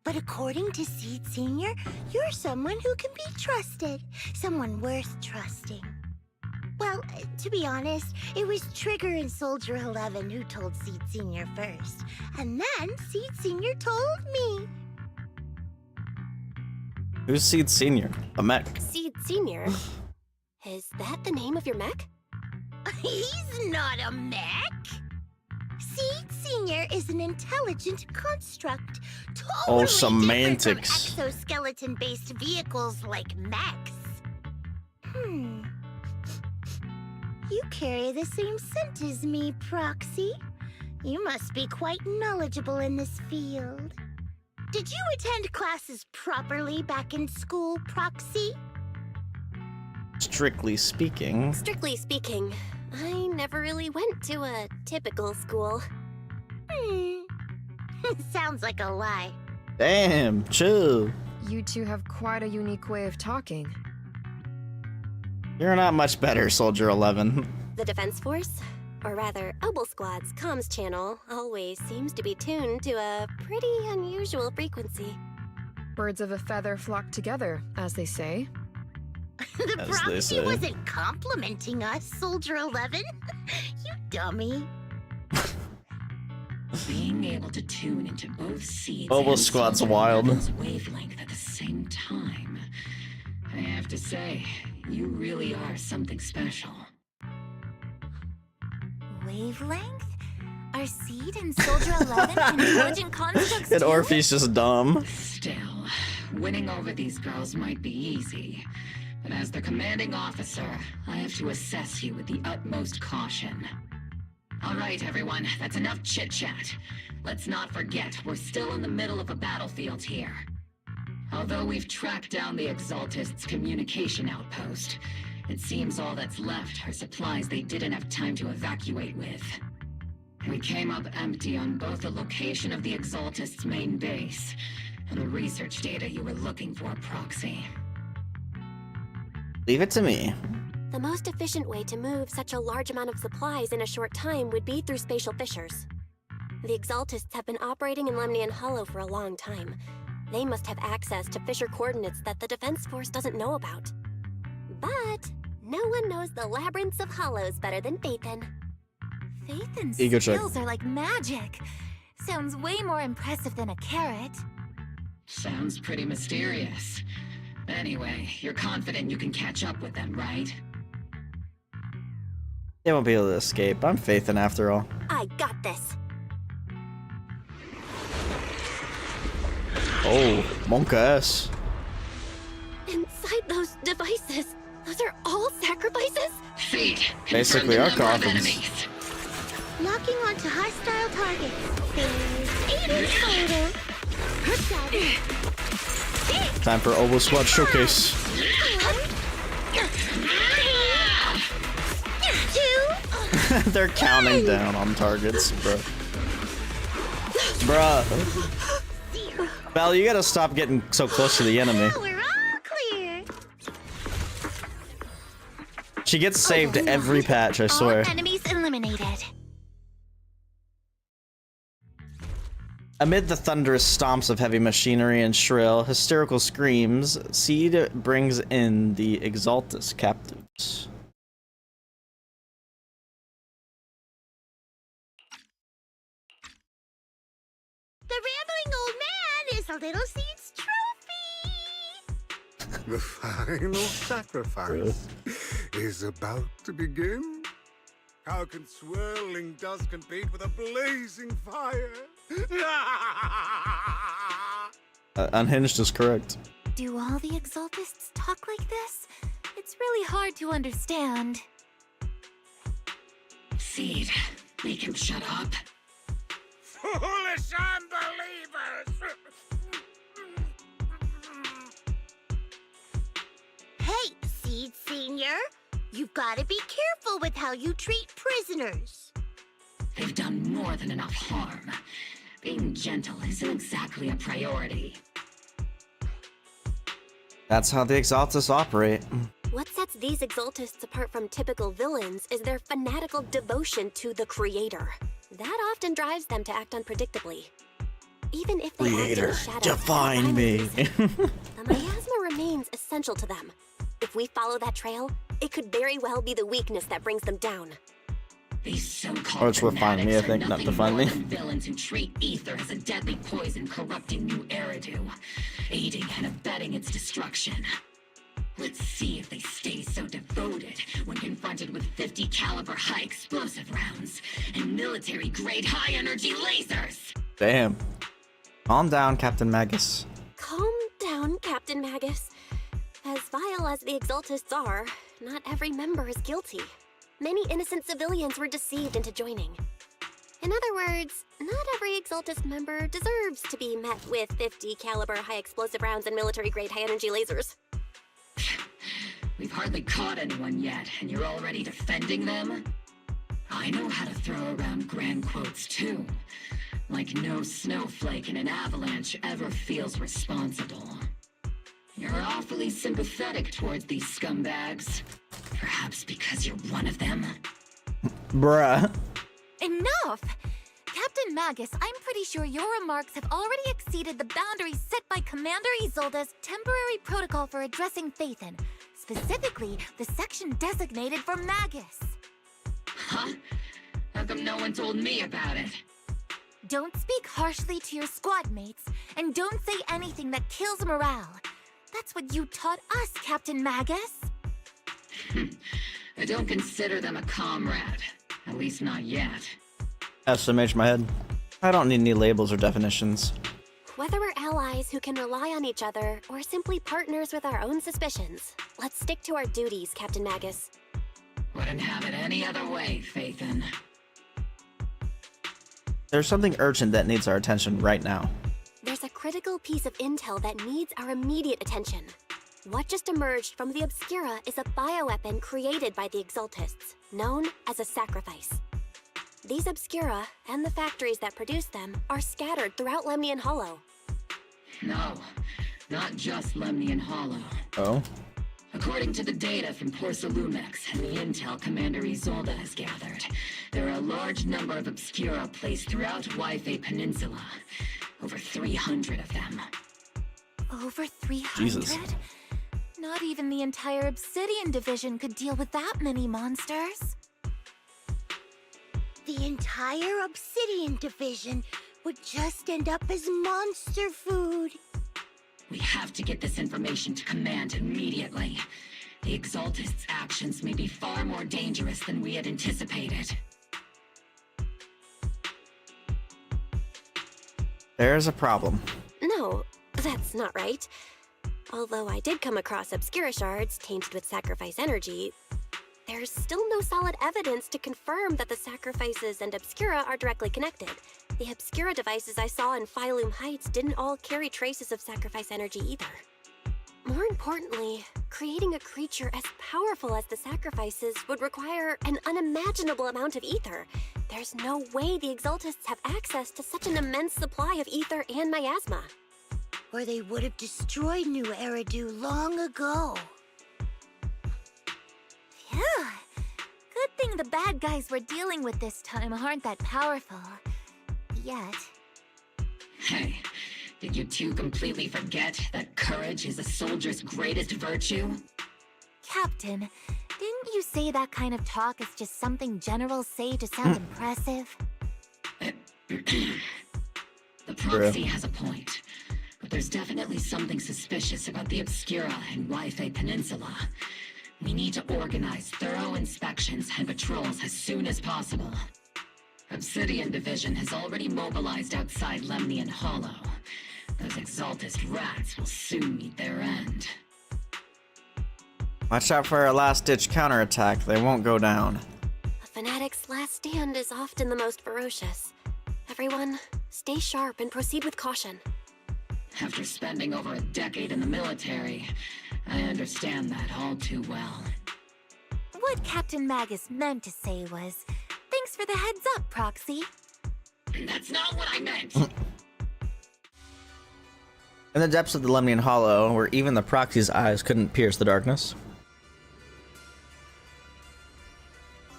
But according to Seed Senior, you're someone who can be trusted. Someone worth trusting. Well, to be honest, it was Trigger and Soldier 11 who told Seed Senior first. And then Seed Senior told me. Who's Seed Senior? A mech. Seed Senior? Is that the name of your mech? He's not a mech. Seed Senior is an intelligent construct. Totally semantics. different from exoskeleton-based vehicles like mechs. You carry the same scent as me, Proxy. You must be quite knowledgeable in this field. Did you attend classes properly back in school, Proxy? Strictly speaking. Strictly speaking, I never really went to a typical school. Sounds like a lie. Damn, chill. You two have quite a unique way of talking. You're not much better, Soldier 11. The Defense Force, or rather, Obel Squad's comms channel, always seems to be tuned to a pretty unusual frequency. Birds of a feather flock together, as they say. The Proxy wasn't complimenting us, Soldier 11. You dummy. Being able to tune into both Seeds Obel and Squad's Soldier wild. 11's wavelength at the same time. I have to say, you really are something special. Wavelength? Are Seed and Soldier 11 intelligent constructs And too? Orphe's just dumb. Still, winning over these girls might be easy. But as the commanding officer, I have to assess you with the utmost caution. All right, everyone, that's enough chit-chat. Let's not forget, we're still in the middle of a battlefield here. Although we've tracked down the Exaltists' communication outpost, it seems all that's left are supplies they didn't have time to evacuate with. We came up empty on both the location of the Exaltists' main base and the research data you were looking for, Proxy. Leave it to me. The most efficient way to move such a large amount of supplies in a short time would be through spatial fissures. The Exaltists have been operating in Lemnian Hollow for a long time. They must have access to fissure coordinates that the Defense Force doesn't know about. But no one knows the labyrinths of hollows better than Phaethon. Phaethon's Ego check. skills are like magic. Sounds way more impressive than a carrot. Sounds pretty mysterious. Anyway, you're confident you can catch up with them, right? They won't be able to escape. I'm Faithin after all. I got this. Oh, monk ass. Inside those devices, those are all sacrifices? Feed. Basically our coffins. Locking onto hostile targets. There's Aiden's photo. Time for Oboe Squad Showcase. 2. They're counting down on targets, bro. Bruh. Val, you gotta stop getting so close to the enemy. We're all clear. She gets saved every patch, I swear. All enemies eliminated. Amid the thunderous stomps of heavy machinery and shrill, hysterical screams, Seed brings in the Exaltus captives. The rambling old man is a little Seed's trophy. The final sacrifice is about to begin. How can swirling dust compete with a blazing fire? Unhinged is correct. Do all the Exaltists talk like this? It's really hard to understand. Seed, make him shut up. Foolish unbelievers! Hey, Seed Senior. You've got to be careful with how you treat prisoners. They've done more than enough harm. Being gentle isn't exactly a priority. That's how the Exaltus operate. What sets these Exaltists apart from typical villains is their fanatical devotion to the Creator. That often drives them to act unpredictably. Even if they act in Creator, the shadows, define me. the miasma remains essential to them. If we follow that trail, it could very well be the weakness that brings them down. These so-called Or it's refine me, I think, not define me. Villains who treat ether as a deadly poison corrupting new Eridu, aiding and abetting its destruction. Let's see if they stay so devoted when confronted with 50 caliber high explosive rounds and military-grade high-energy lasers. Damn. Calm down, Captain Magus. Calm down, Captain Magus. As vile as the Exaltists are, not every member is guilty. Many innocent civilians were deceived into joining. In other words, not every Exaltist member deserves to be met with 50 caliber high explosive rounds and military-grade high-energy lasers. We've hardly caught anyone yet, and you're already defending them? I know how to throw around grand quotes too. Like no snowflake in an avalanche ever feels responsible. You're awfully sympathetic towards these scumbags. Perhaps because you're one of them? Bruh. Enough! Captain Magus, I'm pretty sure your remarks have already exceeded the boundaries set by Commander Isolde's temporary protocol for addressing Faithin, specifically the section designated for Magus. Huh? How come no one told me about it? Don't speak harshly to your squad mates, and don't say anything that kills morale. That's what you taught us, Captain Magus. I don't consider them a comrade. At least not yet. SMH my head. I don't need any labels or definitions. Whether we're allies who can rely on each other, or simply partners with our own suspicions, let's stick to our duties, Captain Magus. Wouldn't have it any other way, Faithin. There's something urgent that needs our attention right now. There's a critical piece of intel that needs our immediate attention. What just emerged from the Obscura is a bioweapon created by the Exaltists, known as a sacrifice. These Obscura, and the factories that produce them, are scattered throughout Lemnian Hollow. No, not just Lemnian Hollow. Oh? According to the data from Porcelumex and the intel Commander Isolde has gathered, there are a large number of Obscura placed throughout Yfei Peninsula. Over 300 of them. Over 300? Jesus. Not even the entire Obsidian Division could deal with that many monsters. The entire Obsidian Division would just end up as monster food. We have to get this information to Command immediately. The Exaltist's actions may be far more dangerous than we had anticipated. There's a problem. No, that's not right. Although I did come across Obscura shards tainted with sacrifice energy, there's still no solid evidence to confirm that the sacrifices and Obscura are directly connected. The Obscura devices I saw in Phylum Heights didn't all carry traces of sacrifice energy either. More importantly, creating a creature as powerful as the sacrifices would require an unimaginable amount of ether. There's no way the Exaltists have access to such an immense supply of ether and miasma. Or they would have destroyed New Eridu long ago. Phew. Good thing the bad guys we're dealing with this time aren't that powerful. Yet. Hey, did you two completely forget that courage is a soldier's greatest virtue? Captain, didn't you say that kind of talk is just something generals say to sound impressive? The proxy has a point, but there's definitely something suspicious about the Obscura and Wi-Fi Peninsula. We need to organize thorough inspections and patrols as soon as possible. Obsidian Division has already mobilized outside Lemnian Hollow. Those Exaltist rats will soon meet their end. Watch out for our last-ditch counterattack. They won't go down. A fanatic's last stand is often the most ferocious. Everyone, stay sharp and proceed with caution. After spending over a decade in the military, I understand that all too well. What Captain Magus meant to say was, thanks for the heads up, Proxy. That's not what I meant! In the depths of the Lemnian Hollow, where even the proxy's eyes couldn't pierce the darkness,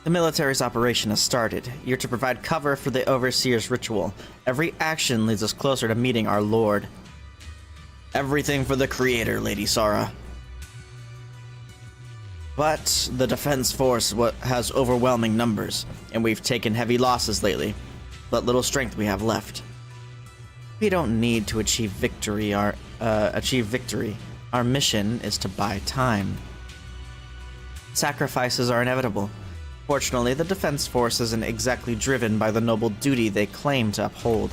the military's operation has started. You're to provide cover for the Overseer's ritual. Every action leads us closer to meeting our Lord. Everything for the Creator, Lady Sara. But the defense force has overwhelming numbers, and we've taken heavy losses lately. What little strength we have left. We don't need to achieve victory. Our mission is to buy time. Sacrifices are inevitable. Fortunately, the defense force isn't exactly driven by the noble duty they claim to uphold.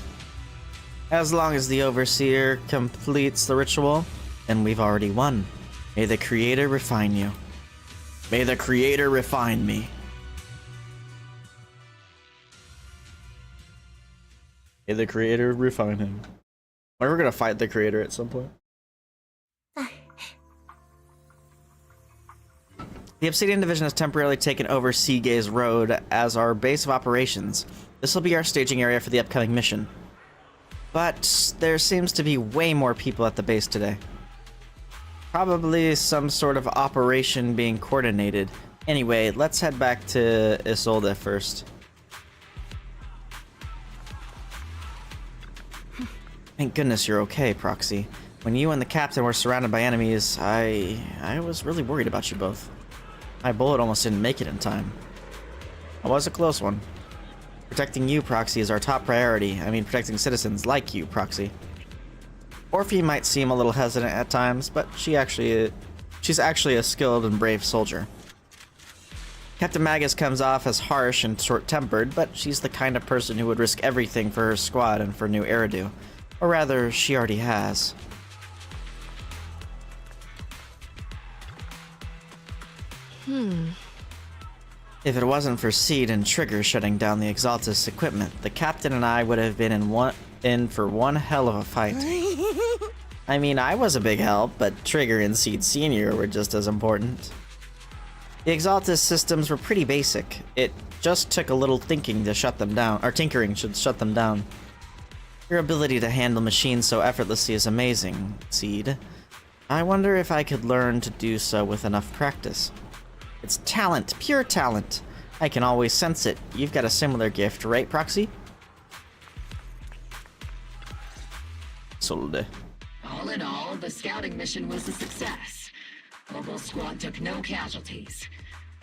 As long as the Overseer completes the ritual, then we've already won. May the Creator refine you. May the Creator refine me. May the Creator refine him. We're gonna fight the Creator at some point. The Obsidian Division has temporarily taken over Seagaze Road as our base of operations. This will be our staging area for the upcoming mission. But there seems to be way more people at the base today. Probably some sort of operation being coordinated. Anyway, let's head back to Isolde first. Thank goodness you're okay, Proxy. When you and the captain were surrounded by enemies, I was really worried about you both. My bullet almost didn't make it in time. It was a close one. Protecting you, Proxy, is our top priority. I mean, protecting citizens like you, Proxy. Orphe might seem a little hesitant at times, but she's actually a skilled and brave soldier. Captain Magus comes off as harsh and short-tempered, but she's the kind of person who would risk everything for her squad and for New Eridu. Or rather, she already has. If it wasn't for Seed and Trigger shutting down the Exaltist equipment, the captain and I would have been in for one hell of a fight. I mean, I was a big help, but Trigger and Seed Senior were just as important. The Exaltist systems were pretty basic. It just took a little thinking to shut them down, or tinkering should shut them down. Your ability to handle machines so effortlessly is amazing, Seed. I wonder if I could learn to do so with enough practice. It's talent, pure talent. I can always sense it. You've got a similar gift, right, Proxy? Solde. All in all, the scouting mission was a success. Opal Squad took no casualties.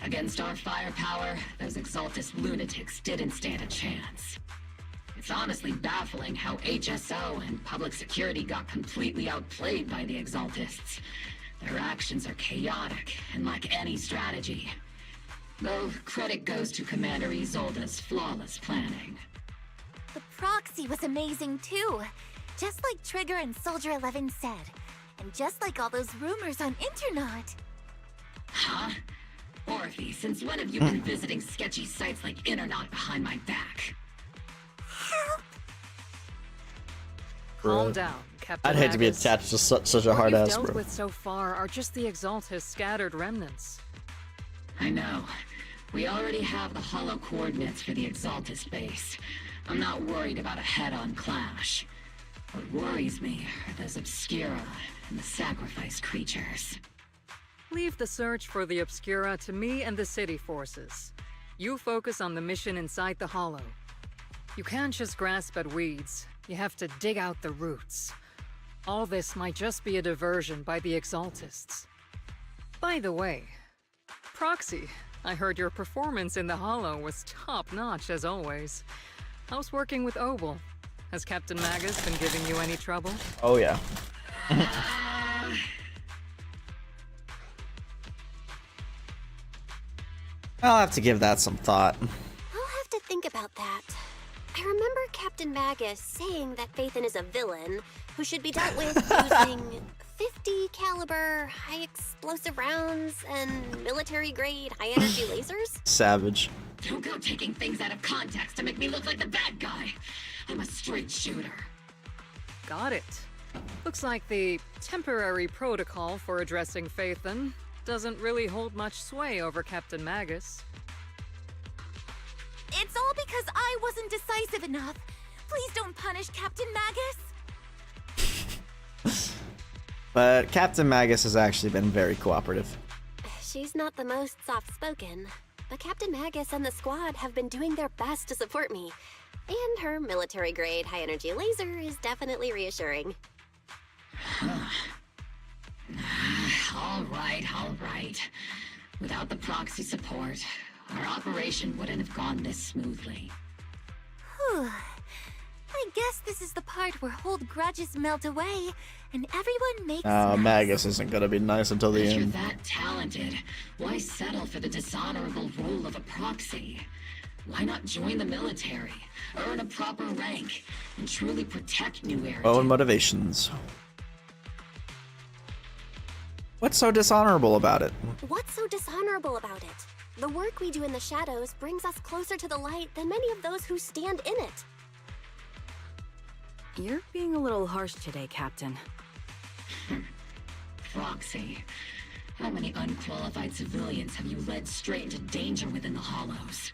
Against our firepower, those Exaltist lunatics didn't stand a chance. It's honestly baffling how HSO and public security got completely outplayed by the Exaltists. Their actions are chaotic and lack any strategy. Though credit goes to Commander Isolde's flawless planning. The proxy was amazing too. Just like Trigger and Soldier 11 said. And just like all those rumors on Internet. Huh? Orphe, since when have you been visiting sketchy sites like Internet behind my back? Help! Calm down, Captain. I'd hate to be Magus. attached to such a hard What ass, you've dealt bro. with so far are just the Exaltist scattered remnants. I know. We already have the hollow coordinates for the Exaltist base. I'm not worried about a head-on clash. What worries me are those Obscura and the sacrifice creatures. Leave the search for the Obscura to me and the city forces. You focus on the mission inside the Hollow. You can't just grasp at weeds. You have to dig out the roots. All this might just be a diversion by the Exaltists. By the way, Proxy, I heard your performance in the Hollow was top-notch as always. How's working with Obel? Has Captain Magus been giving you any trouble? Oh yeah. I'll have to give that some thought. I'll have to think about that. I remember Captain Magus saying that Phaethon is a villain who should be dealt with using 50 caliber high explosive rounds and military grade high energy lasers. Savage. Don't go taking things out of context to make me look like the bad guy. I'm a straight shooter. Got it. Looks like the temporary protocol for addressing Phaethon doesn't really hold much sway over Captain Magus. It's all because I wasn't decisive enough. Please don't punish Captain Magus. But Captain Magus has actually been very cooperative. She's not the most soft-spoken, but Captain Magus and the squad have been doing their best to support me. And her military-grade high-energy laser is definitely reassuring. All right. Without the proxy support, our operation wouldn't have gone this smoothly. Whew. I guess this is the part where old grudges melt away, and everyone makes Magus isn't gonna be nice until the If you're end. that talented, why settle for the dishonorable role of a proxy? Why not join the military, earn a proper rank, and truly protect New Era? Oh, and motivations. What's so dishonorable about it? What's so dishonorable about it? The work we do in the shadows brings us closer to the light than many of those who stand in it. You're being a little harsh today, Captain. Proxy, how many unqualified civilians have you led straight into danger within the Hollows?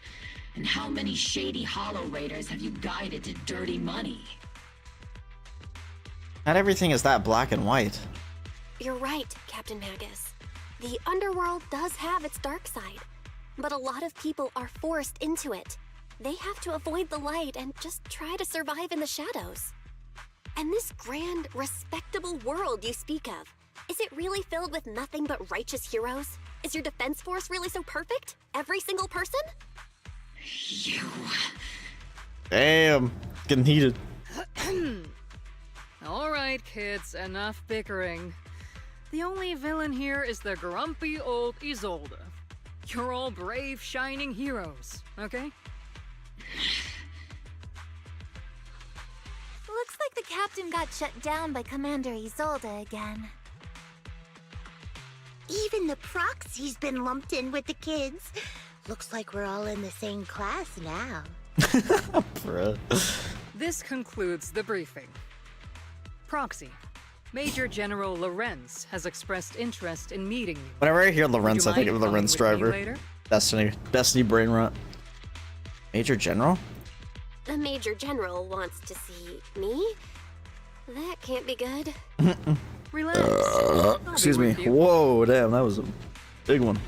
And how many shady Hollow Raiders have you guided to dirty money? Not everything is that black and white. You're right, Captain Magus. The underworld does have its dark side, but a lot of people are forced into it. They have to avoid the light and just try to survive in the shadows. And this grand, respectable world you speak of, is it really filled with nothing but righteous heroes? Is your defense force really so perfect? Every single person? You... Damn. Getting heated. All right, kids, enough bickering. The only villain here is the grumpy old Isolde. You're all brave, shining heroes, okay? Looks like the captain got shut down by Commander Isolde again. Even the proxy's been lumped in with the kids. Looks like we're all in the same class now. Bruh. This concludes the briefing. Proxy, Major General Lorenz has expressed interest in meeting you. Whenever I hear Lorenz, Would you I think of mind Lorenz coming with me Driver. later? Destiny brain rot. Major General? The Major General wants to see me? That can't be good. Relax. Excuse me. Whoa, damn, that was a big one.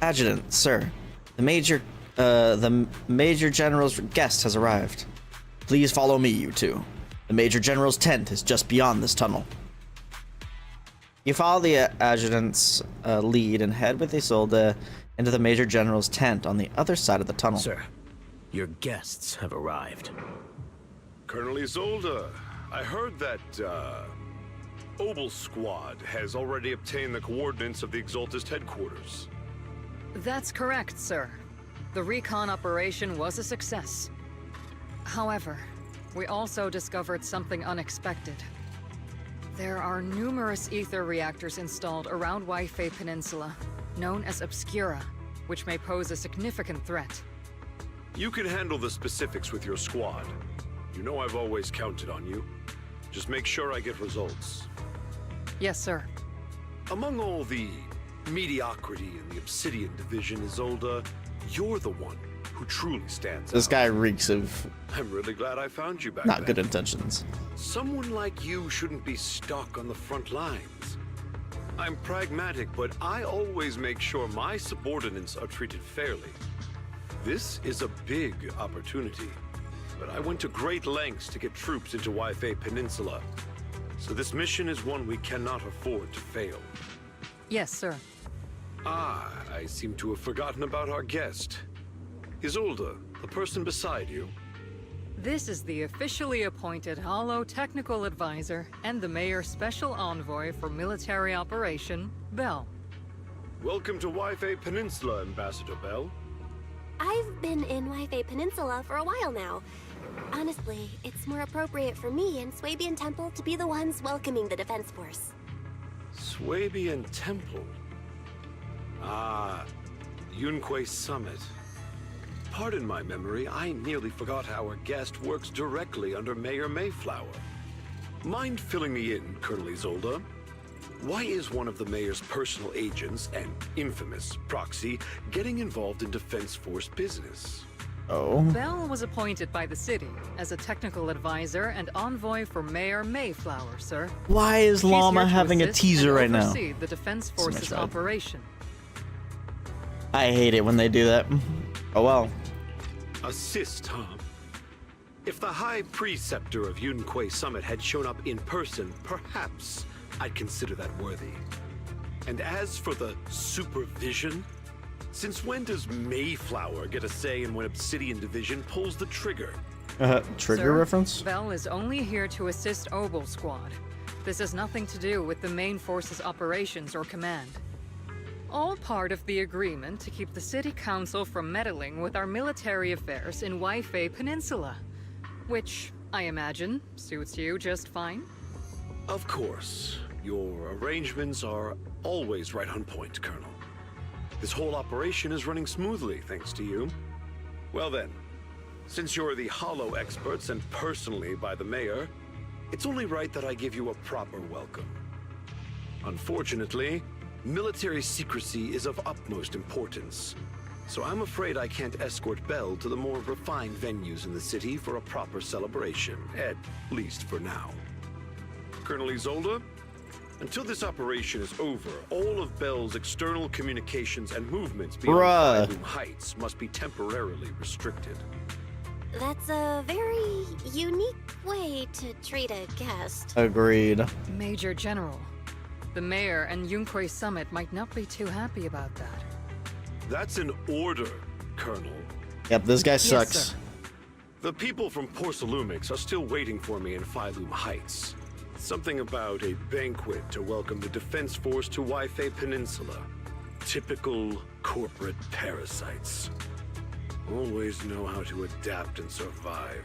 Adjutant, sir. The Major General's guest has arrived. Please follow me, you two. The Major General's tent is just beyond this tunnel. You follow the adjutant's lead and head with Isolde into the Major General's tent on the other side of the tunnel. Sir, your guests have arrived. Colonel Isolde, I heard that, Obel Squad has already obtained the coordinates of the Exaltist headquarters. That's correct, sir. The recon operation was a success. However, we also discovered something unexpected. There are numerous ether reactors installed around Wi-Fi Peninsula, known as Obscura, which may pose a significant threat. You can handle the specifics with your squad. You know I've always counted on you. Just make sure I get results. Yes, sir. Among all the mediocrity in the Obsidian division, Isolde, you're the one who truly stands This out. guy reeks of I'm really glad I found you back not then. good intentions. Someone like you shouldn't be stuck on the front lines. I'm pragmatic, but I always make sure my subordinates are treated fairly. This is a big opportunity, but I went to great lengths to get troops into Wi-Fi Peninsula. So this mission is one we cannot afford to fail. Yes, sir. Ah, I seem to have forgotten about our guest. Isolde, the person beside you. This is the officially appointed Hollow Technical Advisor and the Mayor's Special Envoy for Military Operation, Bell. Welcome to Wi-Fi Peninsula, Ambassador Bell. I've been in Wi-Fi Peninsula for a while now. Honestly, it's more appropriate for me and Swabian Temple to be the ones welcoming the Defense Force. Swabian Temple. Ah, Yunque Summit. Pardon my memory, I nearly forgot our guest works directly under Mayor Mayflower. Mind filling me in, Colonel Isolde? Why is one of the mayor's personal agents, an infamous proxy, getting involved in Defense Force business? Oh. Bell was appointed by the city as a technical advisor and envoy for Mayor Mayflower, sir. Why is He's Llama here to having a assist teaser and right now? oversee the Defense Force's bad. operation. I hate it when they do that. Oh well. Assist, huh? If the High Preceptor of Yunque Summit had shown up in person, perhaps I'd consider that worthy. And as for the supervision, since when does Mayflower get a say in when Obsidian Division pulls the trigger? Trigger Sir, reference? Bell is only here to assist Obel Squad. This has nothing to do with the main force's operations or command. All part of the agreement to keep the City Council from meddling with our military affairs in Wi-Fi Peninsula. Which, I imagine, suits you just fine? Of course. Your arrangements are always right on point, Colonel. This whole operation is running smoothly, thanks to you. Well then, since you're the Hollow experts and personally by the Mayor, it's only right that I give you a proper welcome. Unfortunately, military secrecy is of utmost importance, so I'm afraid I can't escort Bell to the more refined venues in the city for a proper celebration, at least for now. Colonel Isolde, until this operation is over, all of Bell's external communications and movements beyond Five Heights must be temporarily restricted. That's a very unique way to treat a guest. Agreed. Major General, the Mayor and Yunque Summit might not be too happy about that. That's an order, Colonel. Yep, this guy sucks. Yes, sir. The people from Porcelumix are still waiting for me in Phylum Heights. Something about a banquet to welcome the Defense Force to Wi-Fi Peninsula. Typical corporate parasites. Always know how to adapt and survive.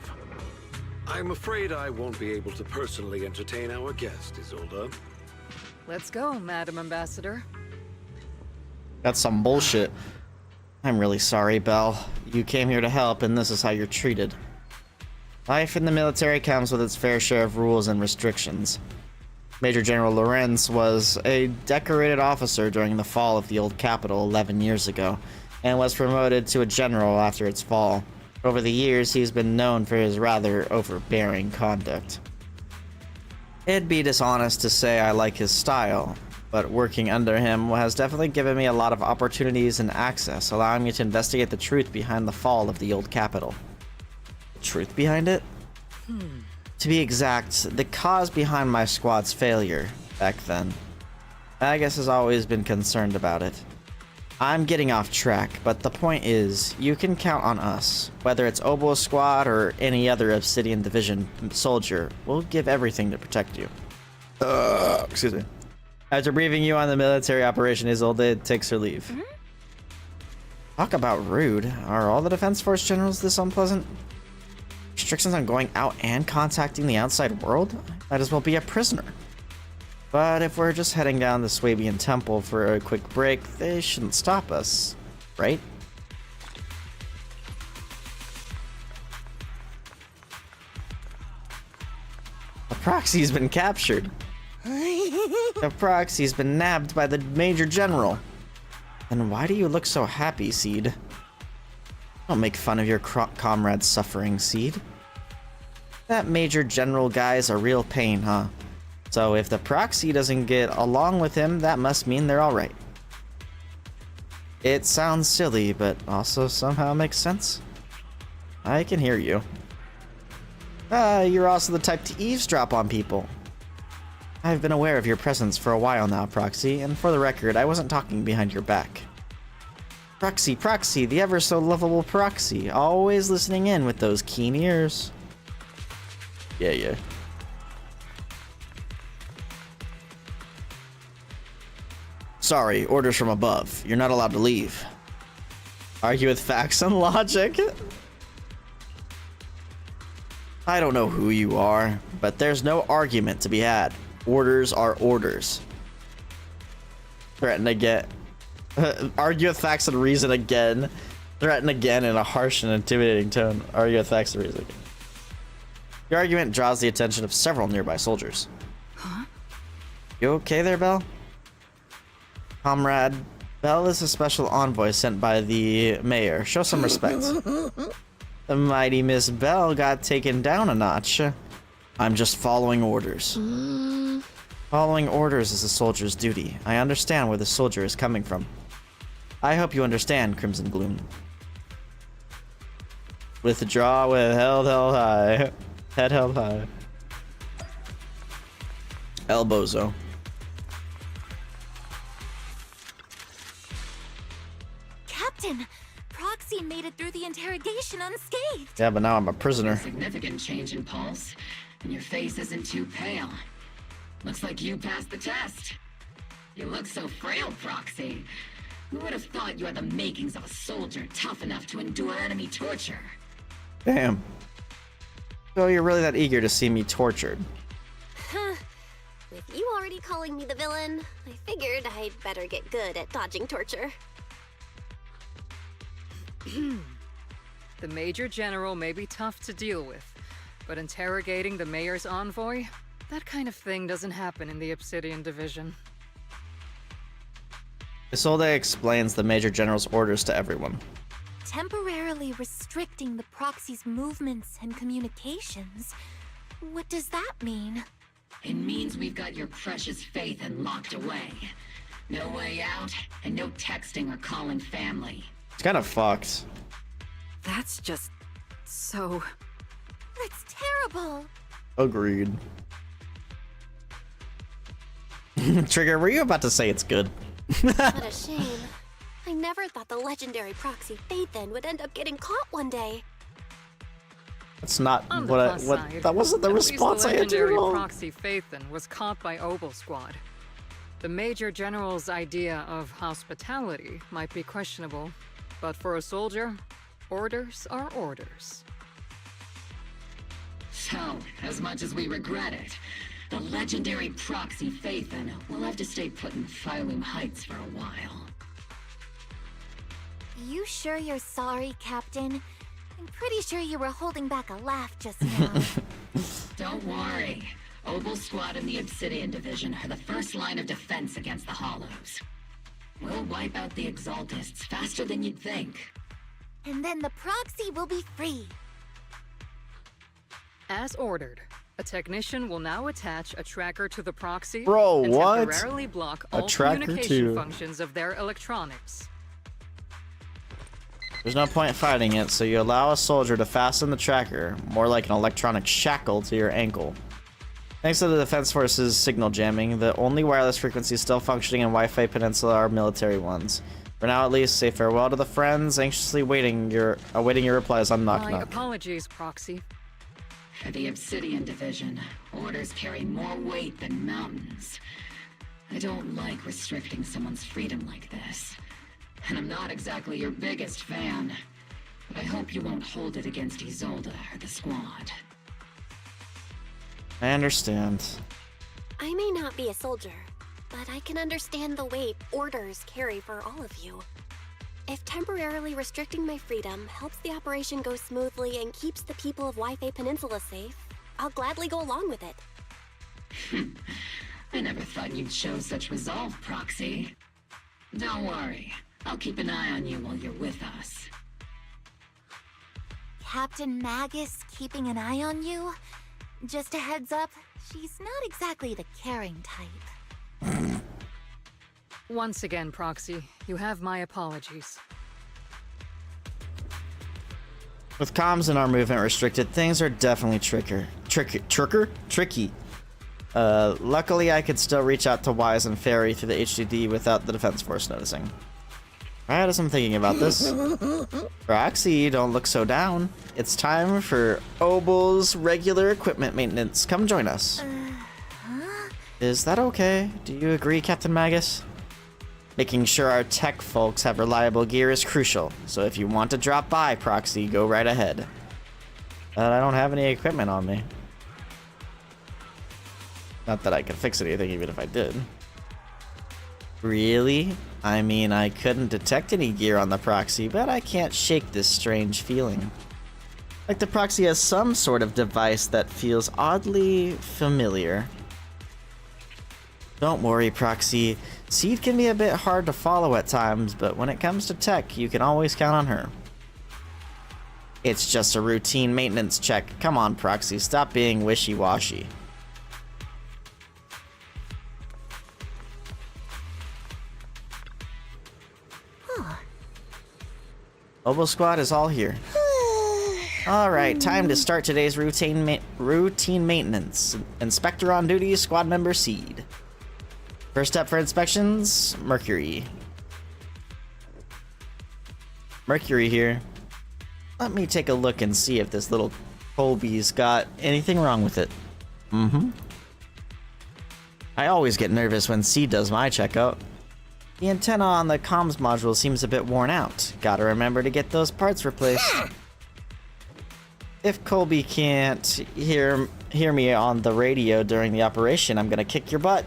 I'm afraid I won't be able to personally entertain our guest, Isolde. Let's go, Madam Ambassador. That's some bullshit. I'm really sorry, Bell. You came here to help, and this is how you're treated. Life in the military comes with its fair share of rules and restrictions. Major General Lorenz was a decorated officer during the fall of the old capital 11 years ago, and was promoted to a general after its fall. Over the years, he's been known for his rather overbearing conduct. It'd be dishonest to say I like his style, but working under him has definitely given me a lot of opportunities and access, allowing me to investigate the truth behind the fall of the old capital. The truth behind it? To be exact, the cause behind my squad's failure back then. Magus has always been concerned about it. I'm getting off track, but the point is, you can count on us. Whether it's Oboe Squad or any other Obsidian Division soldier, we'll give everything to protect you. Excuse me. After briefing you on the military operation, Isolde takes her leave. Talk about rude. Are all the Defense Force generals this unpleasant? Restrictions on going out and contacting the outside world? Might as well be a prisoner. But if we're just heading down the Swabian Temple for a quick break, they shouldn't stop us, right? A proxy's been captured. The proxy's been nabbed by the Major General. Then why do you look so happy, Seed? Don't make fun of your comrade's suffering, Seed. That Major General guy's a real pain, huh? So if the proxy doesn't get along with him, that must mean they're alright. It sounds silly, but also somehow makes sense. I can hear you. You're also the type to eavesdrop on people. I've been aware of your presence for a while now, Proxy, and for the record, I wasn't talking behind your back. Proxy, the ever so lovable Proxy, always listening in with those keen ears. Yeah. Sorry, orders from above. You're not allowed to leave. Argue with facts and logic? I don't know who you are, but there's no argument to be had. Orders are orders. Threaten again. Argue with facts and reason again. Threaten again in a harsh and intimidating tone. Argue with facts and reason again. Your argument draws the attention of several nearby soldiers. Huh? You okay there, Belle? Comrade, Belle is a special envoy sent by the mayor. Show some respect. The mighty Miss Belle got taken down a notch. I'm just following orders. Following orders is a soldier's duty. I understand where the soldier is coming from. I hope you understand, Crimson Gloom. Withdraw with head held high. Head held high. Elbozo. Captain, Proxy made it through the interrogation unscathed. Yeah, but now I'm a prisoner. Significant change in pulse, and your face isn't too pale. Looks like you passed the test. You look so frail, Proxy. Who would have thought you had the makings of a soldier tough enough to endure enemy torture? Damn. So you're really that eager to see me tortured? With you already calling me the villain, I figured I'd better get good at dodging torture. The Major General may be tough to deal with, but interrogating the Mayor's envoy? That kind of thing doesn't happen in the Obsidian Division. Isolde explains the Major General's orders to everyone. Temporarily restricting the Proxy's movements and communications. What does that mean? It means we've got your precious Faithen locked away. No way out, and no texting or calling family. It's kind of fucked. That's just so... That's terrible. Agreed. Trigger, were you about to say it's good? What a shame. I never thought the legendary Proxy Faithen would end up getting caught one day. That's not On what the I... plus What, side, that wasn't the at least response the I had to legendary roll. Proxy Faithen was caught by Oboe Squad. The Major General's idea of hospitality might be questionable, but for a soldier, orders are orders. So, as much as we regret it, the legendary Proxy Faithen will have to stay put in Phylum Heights for a while. You sure you're sorry, Captain? I'm pretty sure you were holding back a laugh just now. Don't worry. Oboe Squad and the Obsidian Division are the first line of defense against the Hollows. We'll wipe out the Exaltists faster than you'd think. And then the Proxy will be free. As ordered, a technician will now attach a tracker to the Proxy Bro, and what? temporarily block A all tracker communication too. functions of their electronics. There's no point fighting it, so you allow a soldier to fasten the tracker, more like an electronic shackle, to your ankle. Thanks to the Defense Force's signal jamming, the only wireless frequencies still functioning in Wi-Fi Peninsula are military ones. For now, at least, say farewell to the friends, anxiously awaiting your replies on Knock My Knock. apologies, Proxy. For the Obsidian Division, orders carry more weight than mountains. I don't like restricting someone's freedom like this. And I'm not exactly your biggest fan. But I hope you won't hold it against Isolde or the squad. I understand. I may not be a soldier, but I can understand the weight orders carry for all of you. If temporarily restricting my freedom helps the operation go smoothly and keeps the people of Wi-Fi Peninsula safe, I'll gladly go along with it. I never thought you'd show such resolve, Proxy. Don't worry, I'll keep an eye on you while you're with us. Captain Magus keeping an eye on you? Just a heads up, she's not exactly the caring type. Once again, Proxy, you have my apologies. With comms and our movement restricted, things are definitely tricky. Luckily, I could still reach out to Wise and Fairy through the HDD without the Defense Force noticing. Right as I'm thinking about this, Proxy, don't look so down. It's time for Obel's regular equipment maintenance. Come join us. Is that okay? Do you agree, Captain Magus? Making sure our tech folks have reliable gear is crucial, so if you want to drop by, Proxy, go right ahead. But I don't have any equipment on me. Not that I could fix anything even if I did. Really? I mean, I couldn't detect any gear on the Proxy, but I can't shake this strange feeling. Like the Proxy has some sort of device that feels oddly familiar. Don't worry, Proxy. Seed can be a bit hard to follow at times, but when it comes to tech, you can always count on her. It's just a routine maintenance check. Come on, Proxy, stop being wishy-washy. Obel Squad is all here. Alright, time to start today's routine maintenance. Inspector on duty, squad member Seed. First up for inspections, Mercury. Mercury here. Let me take a look and see if this little Colby's got anything wrong with it. I always get nervous when Seed does my checkup. The antenna on the comms module seems a bit worn out. Gotta remember to get those parts replaced. If Colby can't hear me on the radio during the operation, I'm gonna kick your butt.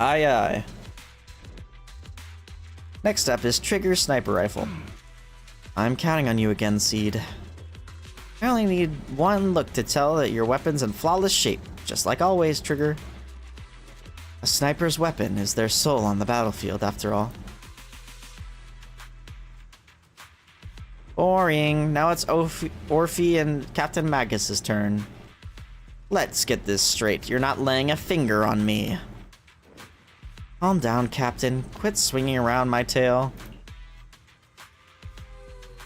Aye aye. Next up is Trigger Sniper Rifle. I'm counting on you again, Seed. I only need one look to tell that your weapon's in flawless shape, just like always, Trigger. A sniper's weapon is their soul on the battlefield, after all. Boring. Now it's Orphe and Captain Magus's turn. Let's get this straight. You're not laying a finger on me. Calm down, Captain. Quit swinging around my tail.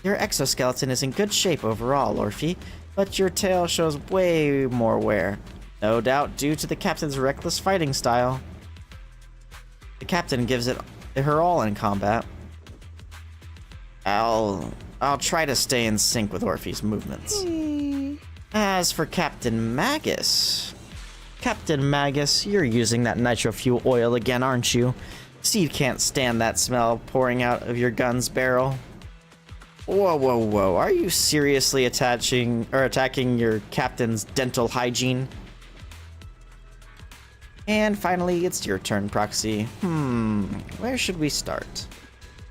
Your exoskeleton is in good shape overall, Orphe, but your tail shows way more wear. No doubt due to the Captain's reckless fighting style. The Captain gives it her all in combat. I'll try to stay in sync with Orphe's movements. As for Captain Magus... Captain Magus, you're using that nitro fuel oil again, aren't you? Seed can't stand that smell pouring out of your gun's barrel. Whoa, whoa, whoa. Are you seriously attacking your captain's dental hygiene? And finally, it's your turn, Proxy. Where should we start?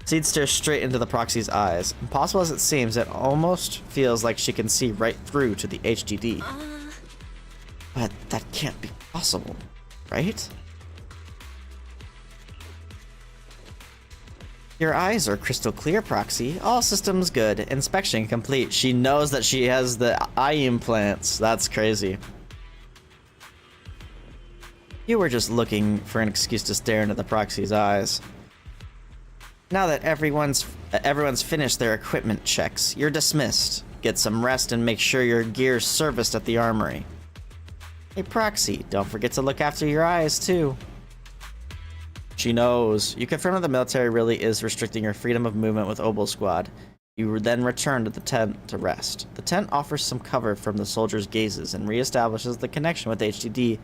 Seed stares straight into the Proxy's eyes. Impossible as it seems, it almost feels like she can see right through to the HDD. But that can't be possible, right? Your eyes are crystal clear, Proxy. All systems good. Inspection complete. She knows that she has the eye implants. That's crazy. You were just looking for an excuse to stare into the Proxy's eyes. Now that everyone's finished their equipment checks, you're dismissed. Get some rest and make sure your gear's serviced at the armory. Hey, Proxy, don't forget to look after your eyes, too. She knows. You confirm that the military really is restricting your freedom of movement with Obel Squad. You then return to the tent to rest. The tent offers some cover from the soldiers' gazes and reestablishes the connection with HDD.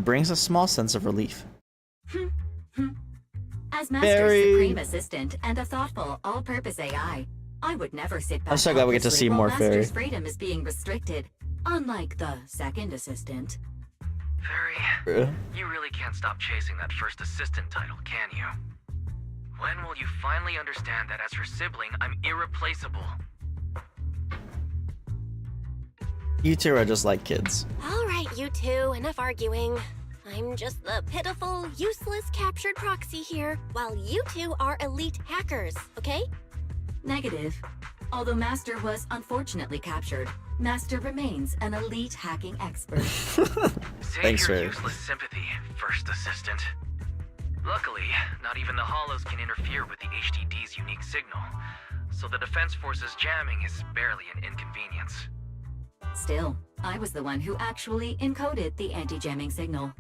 Brings a small sense of relief. As Master's Supreme Assistant and a thoughtful, all-purpose AI, I would never sit back. I'm so glad we get to see more Fairy. Master's freedom is being restricted, unlike the second assistant. Fairy, you really can't stop chasing that first assistant title, can you? When will you finally understand that as her sibling, I'm irreplaceable? You two are just like kids. All right, you two, enough arguing. I'm just the pitiful, useless captured proxy here, while you two are elite hackers, okay? Negative. Although Master was unfortunately captured, Master remains an elite hacking expert. Save your useless sympathy, first assistant. Luckily, not even the Hollows can interfere with the HDD's unique signal, so the Defense Force's jamming is barely an inconvenience. Still, I was the one who actually encoded the anti-jamming signal.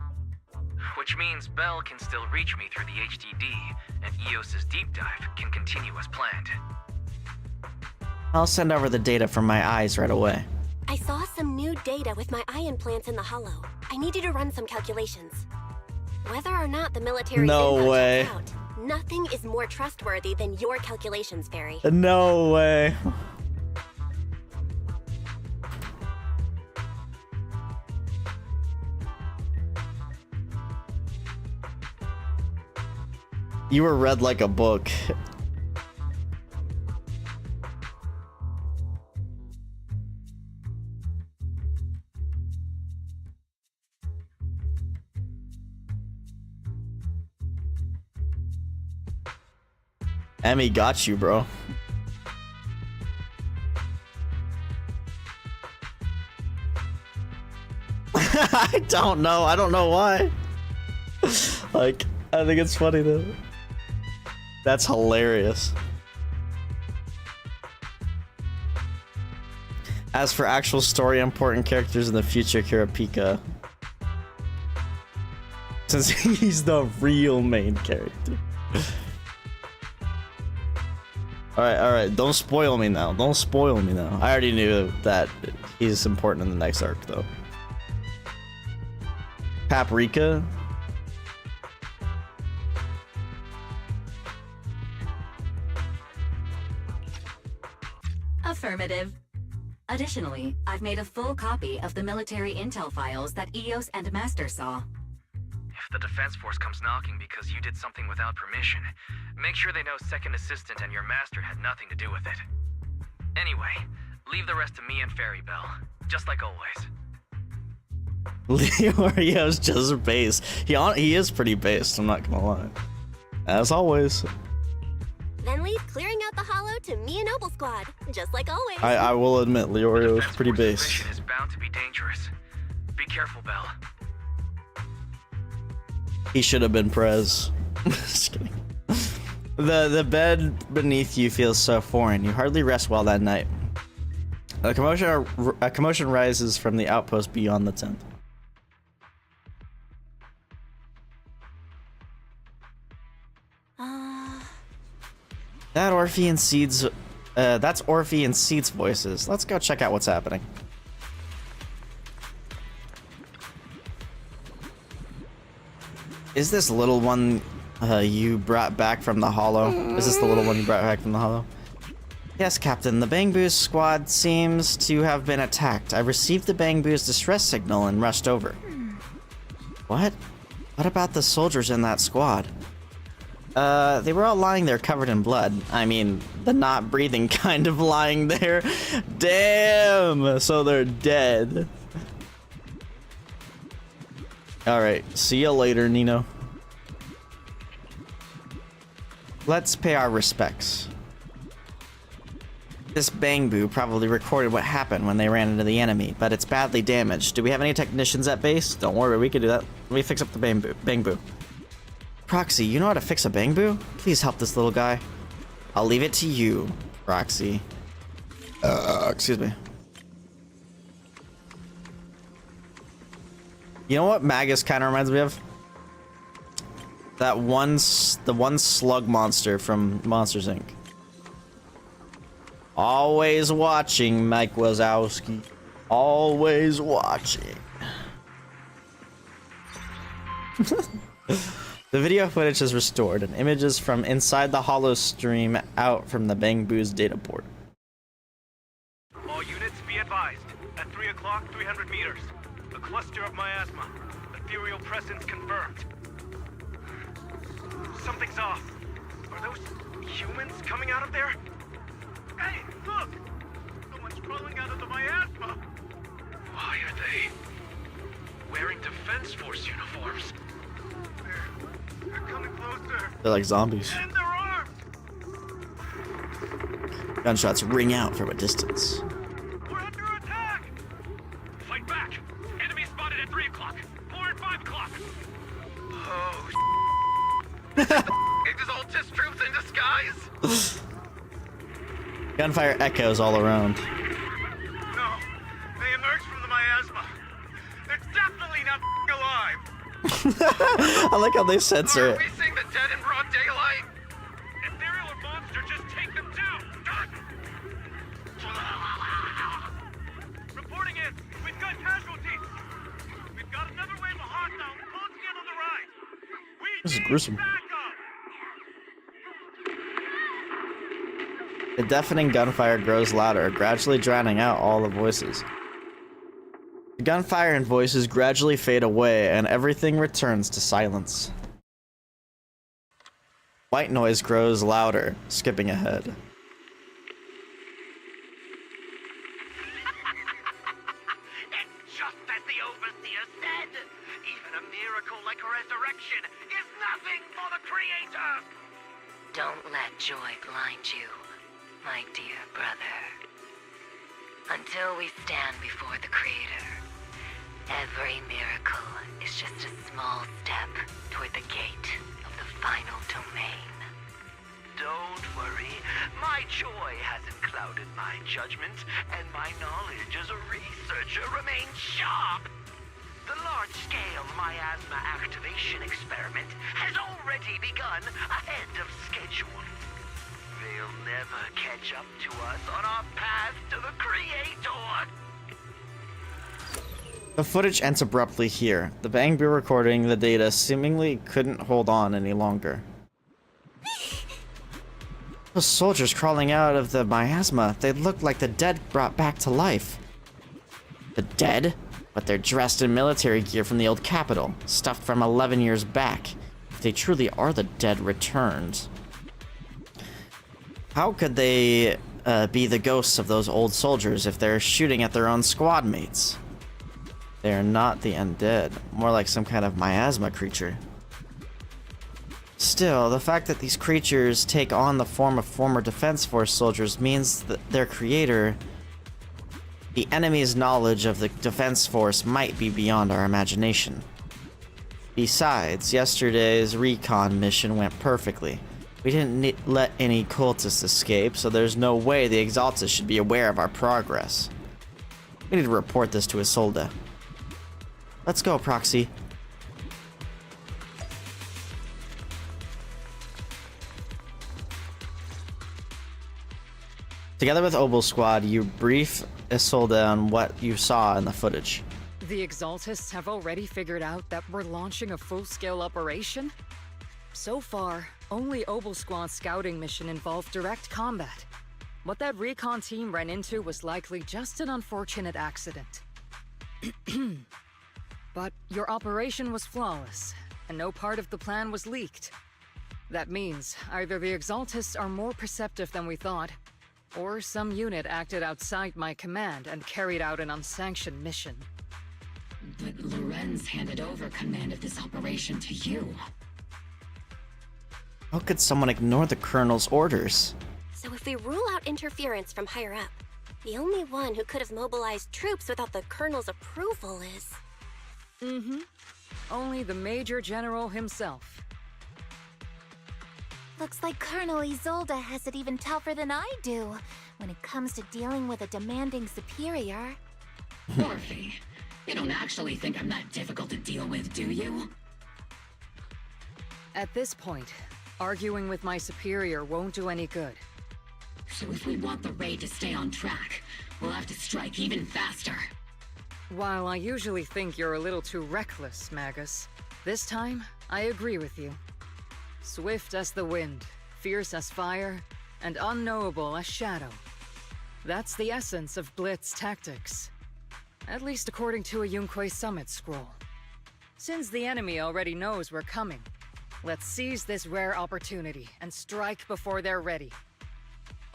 Which means Bell can still reach me through the HDD, and EOS's deep dive can continue as planned. I'll send over the data from my eyes right away. I saw some new data with my eye implants in the Hollow. I need you to run some calculations. Whether or not the military No way. Out, nothing is more trustworthy than your calculations, Fairy. No way. You were read like a book. Emmy got you, bro. I don't know. I don't know why. Like, I think it's funny though. That's hilarious. As for actual story important characters in the future, Kurapika. Since he's the real main character. Alright, don't spoil me now. Don't spoil me now. I already knew that he's important in the next arc, though. Paprika? Affirmative. Additionally, I've made a full copy of the military intel files that EOS and Master saw. If the Defense Force comes knocking because you did something without permission, make sure they know Second Assistant and your Master had nothing to do with it. Anyway, leave the rest to me and Fairy Bell, just like always. Leorio's just based. He is pretty based, I'm not gonna lie. As always. Then leave clearing out the Hollow to me and Obel Squad, just like always. I will admit, Leorio is pretty based. Mission is bound to be dangerous. Be careful, Bell. He should have been Prez. Just kidding. The bed beneath you feels so foreign. You hardly rest well that night. A commotion rises from the outpost beyond the tent. That's Orphe and Seed's voices. Let's go check out what's happening. Is this little one you brought back from the Hollow? Is this the little one you brought back from the Hollow? Yes, Captain. The Bangboos squad seems to have been attacked. I received the Bangboos distress signal and rushed over. What? What about the soldiers in that squad? They were all lying there covered in blood. I mean, the not breathing kind of lying there. Damn! So they're dead. Alright, see you later, Nino. Let's pay our respects. This Bangboo probably recorded what happened when they ran into the enemy, but it's badly damaged. Do we have any technicians at base? Don't worry, we can do that. Let me fix up the Bangboo. Proxy, you know how to fix a Bangboo? Please help this little guy. I'll leave it to you, Proxy. Excuse me. You know what Magus kind of reminds me of? The one slug monster from Monsters Inc. Always watching, Mike Wazowski. Always watching. The video footage is restored and images from inside the hollow stream out from the Bang Boo's data port. All units be advised. At 3 o'clock, 300 meters. A cluster of miasma. Ethereal presence confirmed. Something's off. Are those humans coming out of there? Hey, look! Someone's crawling out of the miasma! Why are they wearing Defense Force uniforms? They're coming closer. They're like zombies. And they're armed! Gunshots ring out from a distance. We're under attack! Fight back! Enemy spotted at 3 o'clock. 4 and 5 o'clock. Oh, Exaltus troops in disguise? Gunfire echoes all around. No, they emerged from the miasma. They're definitely not alive. I like how they censor Are it. we seeing the dead in broad daylight? Ethereal or monster, just take them down. Reporting in. We've got casualties. We've got another wave of hostiles closing in on the right. This is gruesome. The deafening gunfire grows louder, gradually drowning out all the voices. The gunfire and voices gradually fade away, and everything returns to silence. White noise grows louder, skipping ahead. Just as the Overseer said, even a miracle like resurrection is nothing for the Creator. Don't let joy blind you, my dear brother. Until we stand before the Creator, every miracle is just a small step toward the gate of the final domain. Don't worry, my joy hasn't clouded my judgment, and my knowledge as a researcher remains sharp. The large-scale miasma activation experiment has already begun ahead of schedule. They'll never catch up to us on our path to the Creator. The footage ends abruptly here. The Bang Boo recording the data seemingly couldn't hold on any longer. Those soldiers crawling out of the miasma, they looked like the dead brought back to life. The dead? But they're dressed in military gear from the old capital, stuff from 11 years back. If they truly are the dead returned. How could they be the ghosts of those old soldiers if they're shooting at their own squad mates? They are not the undead, more like some kind of miasma creature. Still, the fact that these creatures take on the form of former Defense Force soldiers means that their creator, the enemy's knowledge of the Defense Force, might be beyond our imagination. Besides, yesterday's recon mission went perfectly. We didn't let any cultists escape, so there's no way the Exaltus should be aware of our progress. We need to report this to Isolde. Let's go, Proxy. Together with Obel Squad, you brief Isolde on what you saw in the footage. The Exaltists have already figured out that we're launching a full-scale operation? So far, only Obel Squad's scouting mission involved direct combat. What that recon team ran into was likely just an unfortunate accident. But your operation was flawless, and no part of the plan was leaked. That means either the Exaltists are more perceptive than we thought, or some unit acted outside my command and carried out an unsanctioned mission. But Lorenz handed over command of this operation to you. How could someone ignore the Colonel's orders? So if we rule out interference from higher up, the only one who could have mobilized troops without the Colonel's approval is... Only the Major General himself. Looks like Colonel Isolde has it even tougher than I do when it comes to dealing with a demanding superior. Morphe, you don't actually think I'm that difficult to deal with, do you? At this point, arguing with my superior won't do any good. So if we want the raid to stay on track, we'll have to strike even faster. While I usually think you're a little too reckless, Magus, this time, I agree with you. Swift as the wind, fierce as fire, and unknowable as shadow. That's the essence of Blitz tactics. At least according to a Yunquay Summit scroll. Since the enemy already knows we're coming, let's seize this rare opportunity and strike before they're ready.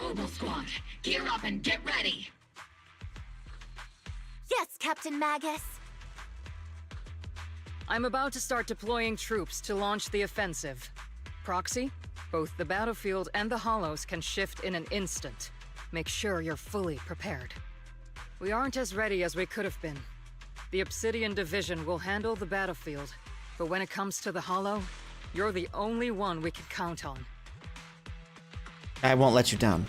Obel Squad, gear up and get ready! Yes, Captain Magus. I'm about to start deploying troops to launch the offensive. Proxy, both the battlefield and the hollows can shift in an instant. Make sure you're fully prepared. We aren't as ready as we could have been. The Obsidian Division will handle the battlefield, but when it comes to the hollow, you're the only one we can count on. I won't let you down.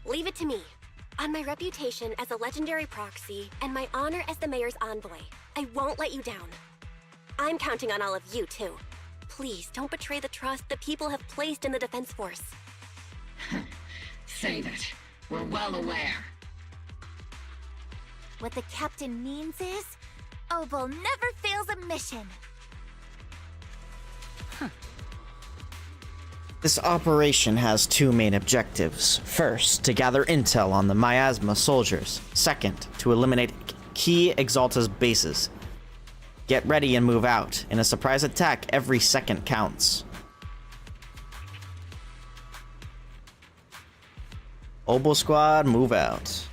Leave it to me. On my reputation as a legendary proxy and my honor as the mayor's envoy, I won't let you down. I'm counting on all of you, too. Please don't betray the trust the people have placed in the Defense Force. Save it. We're well aware. What the captain means is, Obel never fails a mission. This operation has two main objectives. First, to gather intel on the Miasma soldiers. Second, to eliminate key Exalta's bases. Get ready and move out. In a surprise attack, every second counts. Obel Squad, move out.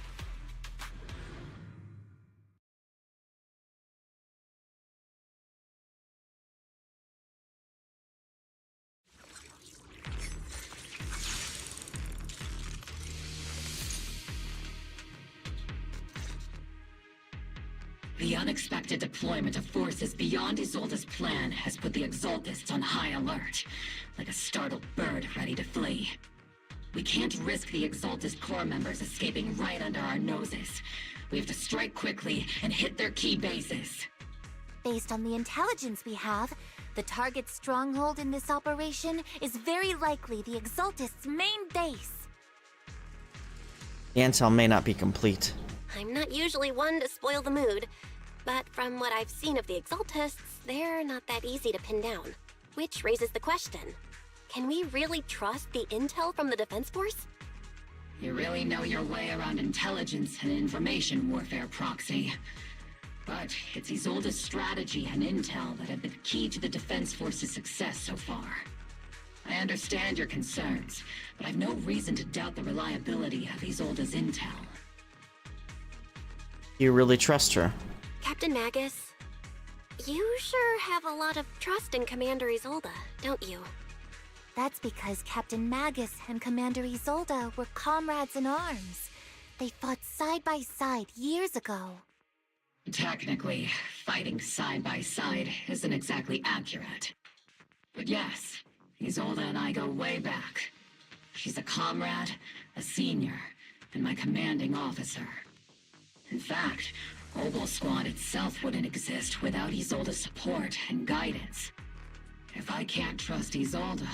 The unexpected deployment of forces beyond Isolde's plan has put the Exaltists on high alert, like a startled bird ready to flee. We can't risk the Exaltist core members escaping right under our noses. We have to strike quickly and hit their key bases. Based on the intelligence we have, the target's stronghold in this operation is very likely the Exaltist's main base. The intel may not be complete. I'm not usually one to spoil the mood, but from what I've seen of the Exaltists, they're not that easy to pin down. Which raises the question, can we really trust the intel from the Defense Force? You really know your way around intelligence and information warfare, Proxy. But it's Isolde's strategy and intel that have been key to the Defense Force's success so far. I understand your concerns, but I've no reason to doubt the reliability of Isolde's intel. You really trust her? Captain Magus, you sure have a lot of trust in Commander Isolde, don't you? That's because Captain Magus and Commander Isolde were comrades in arms. They fought side by side years ago. Technically, fighting side by side isn't exactly accurate. But yes, Isolde and I go way back. She's a comrade, a senior, and my commanding officer. In fact, Obel Squad itself wouldn't exist without Isolde's support and guidance. If I can't trust Isolde,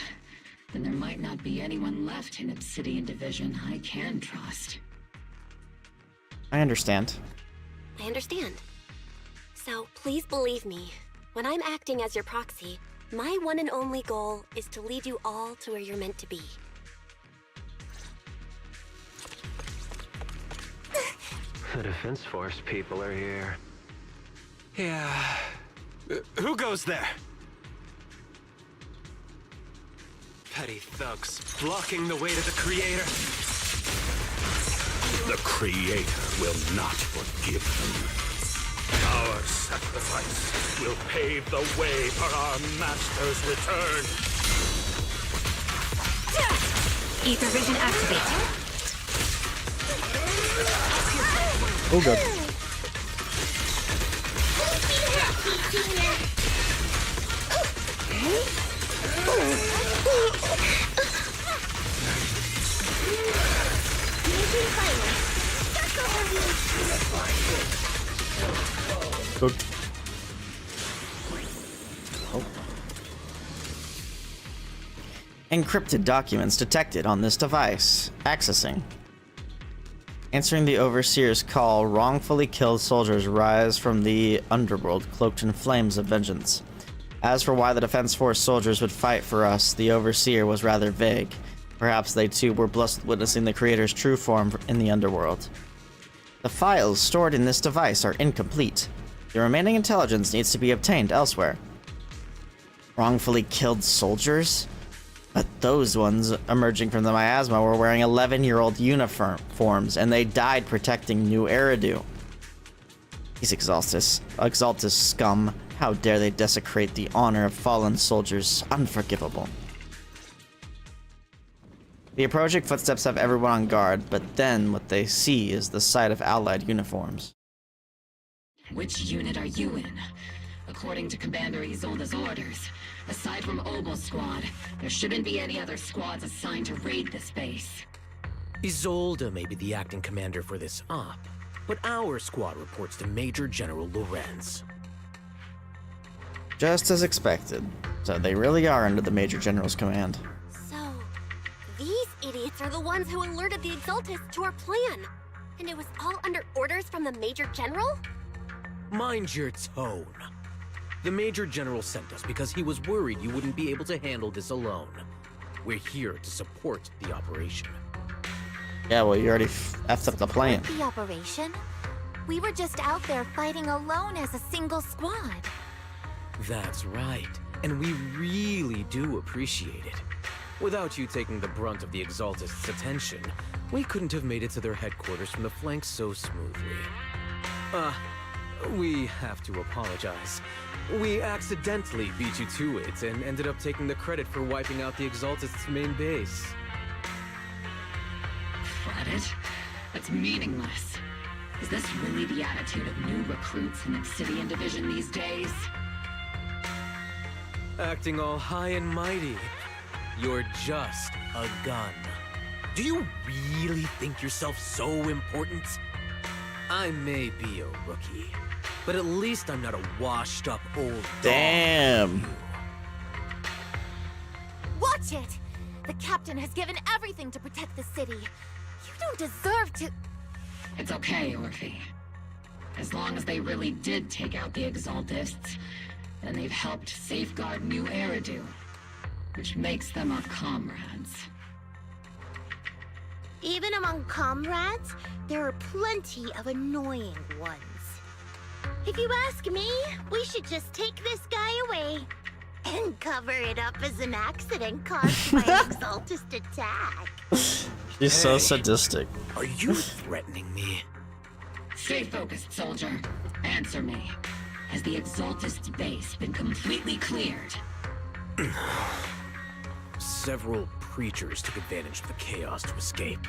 then there might not be anyone left in Obsidian Division I can trust. I understand. I understand. So please believe me, when I'm acting as your proxy, my one and only goal is to lead you all to where you're meant to be. The Defense Force people are here. Yeah. Who goes there? Petty thugs blocking the way to the Creator. The Creator will not forgive them. Our sacrifice will pave the way for our Master's return. Ether vision activate. Oh god. Good. Encrypted documents detected on this device. Accessing. Answering the Overseer's call, wrongfully killed soldiers rise from the underworld cloaked in flames of vengeance. As for why the Defense Force soldiers would fight for us, the Overseer was rather vague. Perhaps they too were blessed with witnessing the Creator's true form in the underworld. The files stored in this device are incomplete. The remaining intelligence needs to be obtained elsewhere. Wrongfully killed soldiers? But those ones emerging from the miasma were wearing 11-year-old uniforms, and they died protecting New Eridu. These Exaltus scum. How dare they desecrate the honor of fallen soldiers? Unforgivable. The approaching footsteps have everyone on guard, but then what they see is the sight of Allied uniforms. Which unit are you in? According to Commander Isolde's orders, aside from Obel Squad, there shouldn't be any other squads assigned to raid this base. Isolde may be the acting commander for this op, but our squad reports to Major General Lorenz. Just as expected. So they really are under the Major General's command. So, these idiots are the ones who alerted the Exaltus to our plan. And it was all under orders from the Major General? Mind your tone. The Major General sent us because he was worried you wouldn't be able to handle this alone. We're here to support the operation. Yeah, well, you already effed up the plan. The operation? We were just out there fighting alone as a single squad. That's right, and we really do appreciate it. Without you taking the brunt of the Exaltists' attention, we couldn't have made it to their headquarters from the flank so smoothly. We have to apologize. We accidentally beat you to it and ended up taking the credit for wiping out the Exaltists' main base. Credit? That's meaningless. Is this really the attitude of new recruits in Obsidian Division these days? Acting all high and mighty. You're just a gun. Do you really think yourself so important? I may be a rookie, but at least I'm not a washed-up old dog. Damn. Watch it! The captain has given everything to protect the city. You don't deserve to... It's okay, Orphe. As long as they really did take out the Exaltists, then they've helped safeguard New Eridu, which makes them our comrades. Even among comrades, there are plenty of annoying ones. If you ask me, we should just take this guy away and cover it up as an accident caused by an Exaltist attack. She's so sadistic. Are you threatening me? Stay focused, soldier. Answer me. Has the Exaltist base been completely cleared? Several preachers took advantage of the chaos to escape.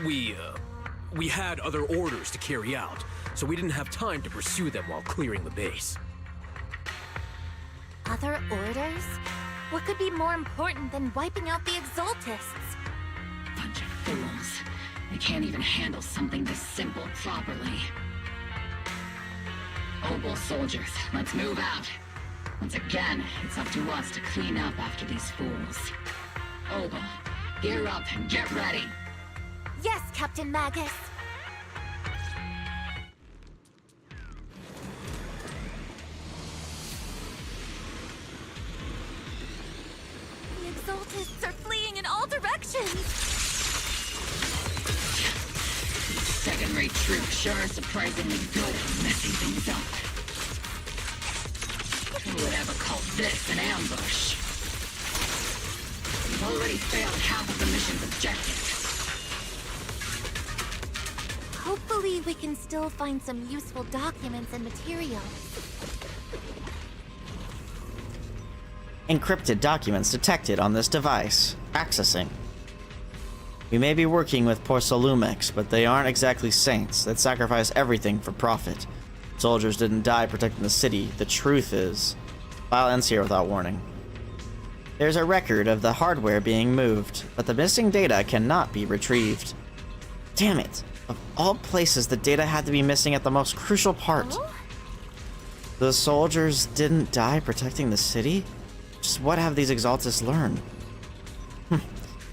We had other orders to carry out, so we didn't have time to pursue them while clearing the base. Other orders? What could be more important than wiping out the Exaltists? Bunch of fools. They can't even handle something this simple properly. Obel soldiers, let's move out. Once again, it's up to us to clean up after these fools. Obel, gear up and get ready. Yes, Captain Magus. The Exaltists are fleeing in all directions. Second-rate troops sure are surprisingly good at messing things up. Who would ever call this an ambush? We've already failed half of the mission's objectives. Hopefully we can still find some useful documents and materials. Encrypted documents detected on this device. Accessing. We may be working with Porcelumex, but they aren't exactly saints that sacrifice everything for profit. Soldiers didn't die protecting the city. The truth is... File ends here without warning. There's a record of the hardware being moved, but the missing data cannot be retrieved. Damn it. Of all places, the data had to be missing at the most crucial part. Oh? The soldiers didn't die protecting the city? Just what have these Exaltists learned?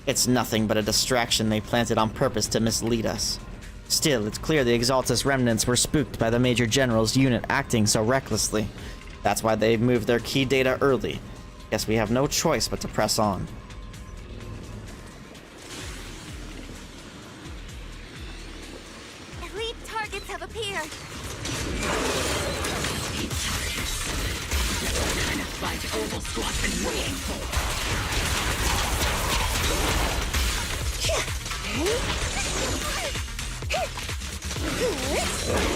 It's nothing but a distraction they planted on purpose to mislead us. Still, it's clear the Exaltus remnants were spooked by the Major General's unit acting so recklessly. That's why they moved their key data early. Guess we have no choice but to press on. Elite targets have appeared. That's the kind of fight Oval Squad's been waiting for.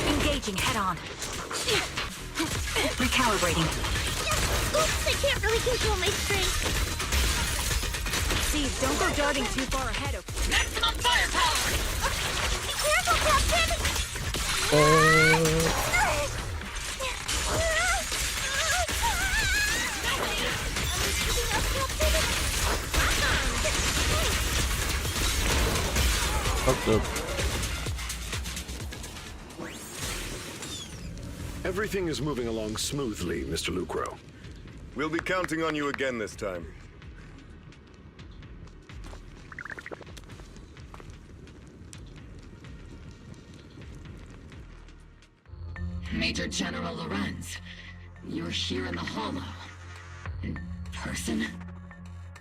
Engaging head-on. Recalibrating. Oops, I can't really control my strength. See, don't go darting too far ahead of... Maximum firepower! Be careful, Captain! Everything is moving along smoothly, Mr. Lucro. We'll be counting on you again this time. Major General Lorenz, you're here in the Hollow. In person?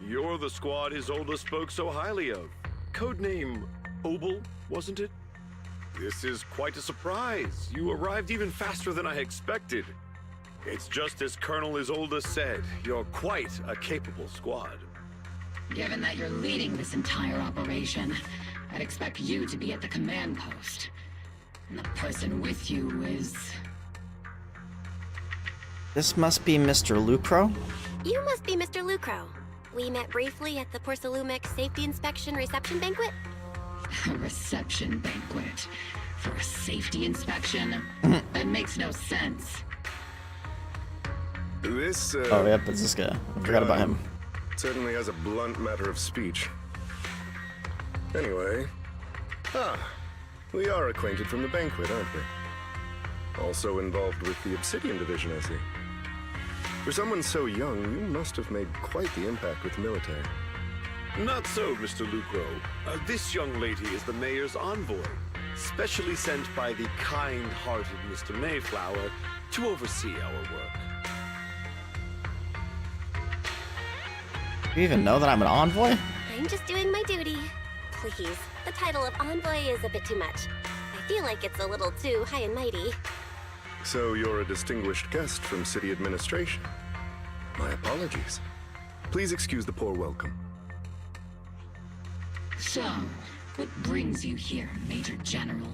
You're the squad Isolde spoke so highly of. Codename Obel, wasn't it? This is quite a surprise. You arrived even faster than I expected. It's just as Colonel Isolde said, you're quite a capable squad. Given that you're leading this entire operation, I'd expect you to be at the command post. And the person with you is... This must be Mr. Lucro? You must be Mr. Lucro. We met briefly at the Porcelumex Safety Inspection Reception Banquet. A reception banquet for a safety inspection? That makes no sense. This, oh, yep, it's this guy. I forgot about him. Certainly has a blunt matter of speech. Anyway. We are acquainted from the banquet, aren't we? Also involved with the Obsidian Division, I see. For someone so young, you must have made quite the impact with the military. Not so, Mr. Lucro. This young lady is the mayor's envoy, specially sent by the kind-hearted Mr. Mayflower to oversee our work. You even know that I'm an envoy? I'm just doing my duty. Please, the title of envoy is a bit too much. I feel like it's a little too high and mighty. So you're a distinguished guest from city administration. My apologies. Please excuse the poor welcome. So, what brings you here, Major General,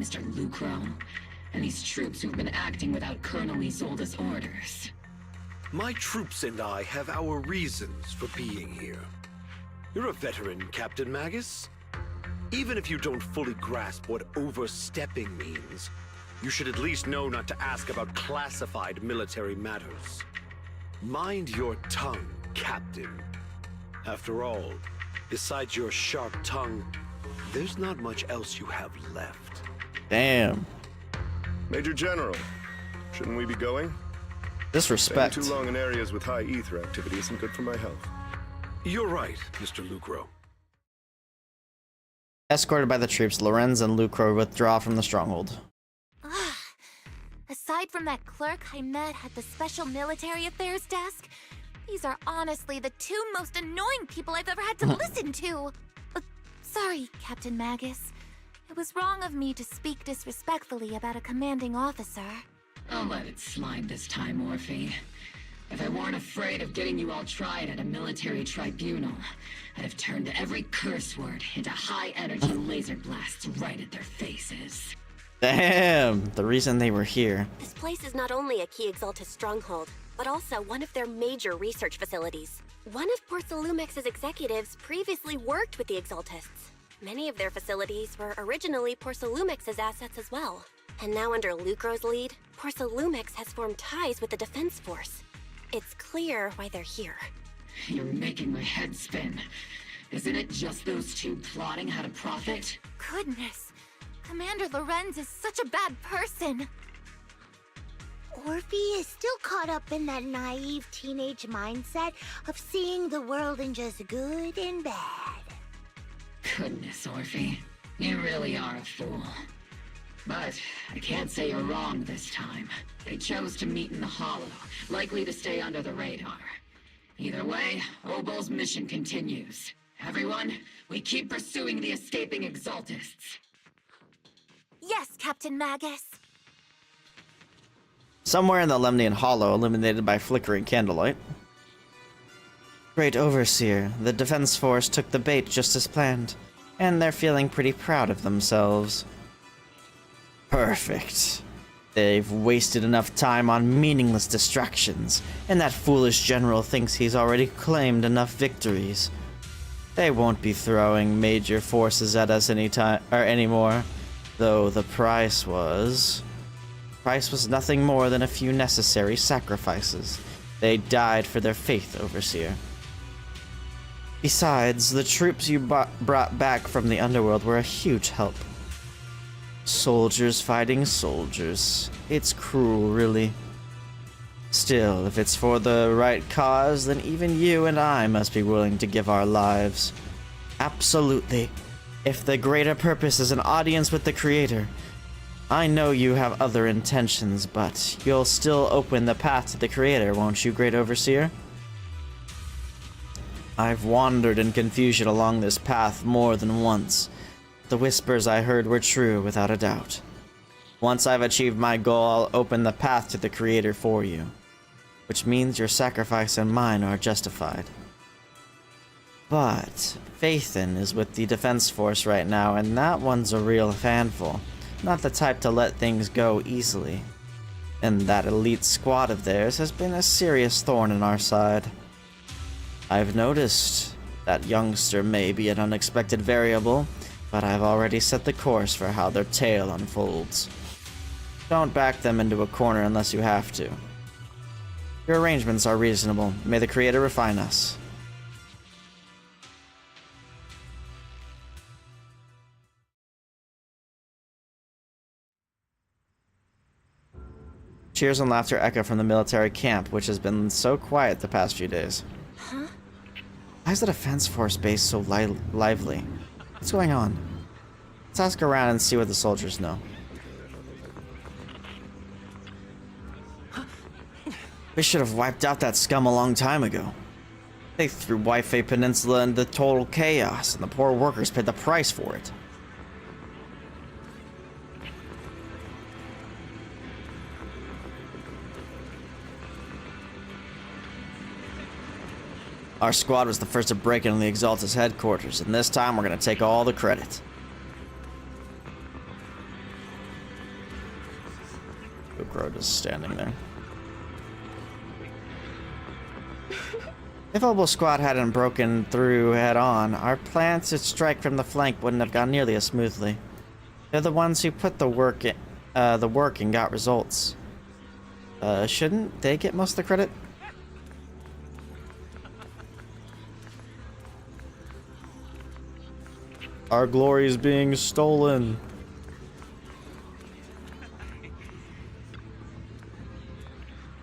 Mr. Lucro, and these troops who've been acting without Colonel Isolde's orders? My troops and I have our reasons for being here. You're a veteran, Captain Magus. Even if you don't fully grasp what overstepping means, you should at least know not to ask about classified military matters. Mind your tongue, Captain. After all, besides your sharp tongue, there's not much else you have left. Damn. Major General, shouldn't we be going? Disrespect. Staying too long in areas with high ether activity isn't good for my health. You're right, Mr. Lucro. Escorted by the troops, Lorenz and Lucro withdraw from the stronghold. Aside from that clerk I met at the Special Military Affairs desk, these are honestly the two most annoying people I've ever had to listen to. Sorry, Captain Magus. It was wrong of me to speak disrespectfully about a commanding officer. I'll let it slide this time, Morphe. If I weren't afraid of getting you all tried at a military tribunal, I'd have turned every curse word into high-energy laser blasts right at their faces. Damn, the reason they were here. This place is not only a key Exaltus stronghold, but also one of their major research facilities. One of Porcelumex's executives previously worked with the Exaltists. Many of their facilities were originally Porcelumex's assets as well. And now under Lucro's lead, Porcelumex has formed ties with the Defense Force. It's clear why they're here. You're making my head spin. Isn't it just those two plotting how to profit? Goodness, Commander Lorenz is such a bad person. Orphe is still caught up in that naive teenage mindset of seeing the world in just good and bad. Goodness, Orphe. You really are a fool. But I can't say you're wrong this time. They chose to meet in the Hollow, likely to stay under the radar. Either way, Obol's mission continues. Everyone, we keep pursuing the escaping Exaltists. Yes, Captain Magus. Somewhere in the Lemnian Hollow, illuminated by flickering candlelight. Great Overseer, the Defense Force took the bait just as planned, and they're feeling pretty proud of themselves. Perfect. They've wasted enough time on meaningless distractions, and that foolish general thinks he's already claimed enough victories. They won't be throwing major forces at us anymore, though the price was nothing more than a few necessary sacrifices. They died for their faith, Overseer. Besides, the troops you brought back from the underworld were a huge help. Soldiers fighting soldiers. It's cruel, really. Still, if it's for the right cause, then even you and I must be willing to give our lives. Absolutely. If the greater purpose is an audience with the Creator. I know you have other intentions, but you'll still open the path to the Creator, won't you, Great Overseer? I've wandered in confusion along this path more than once. The whispers I heard were true, without a doubt. Once I've achieved my goal, I'll open the path to the Creator for you. Which means your sacrifice and mine are justified. But Faithin is with the Defense Force right now, and that one's a real handful. Not the type to let things go easily. And that elite squad of theirs has been a serious thorn in our side. I've noticed that youngster may be an unexpected variable, but I've already set the course for how their tale unfolds. Don't back them into a corner unless you have to. Your arrangements are reasonable. May the Creator refine us. Cheers and laughter echo from the military camp, which has been so quiet the past few days. Huh? Why is the Defense Force base so lively? What's going on? Let's ask around and see what the soldiers know. We should have wiped out that scum a long time ago. They threw Wi-Fi Peninsula into total chaos, and the poor workers paid the price for it. Our squad was the first to break into the Exaltus headquarters, and this time we're gonna take all the credit. Grow just standing there. If Obel Squad hadn't broken through head-on, our plan to strike from the flank wouldn't have gone nearly as smoothly. They're the ones who put the work and got results. Shouldn't they get most of the credit? Our glory is being stolen.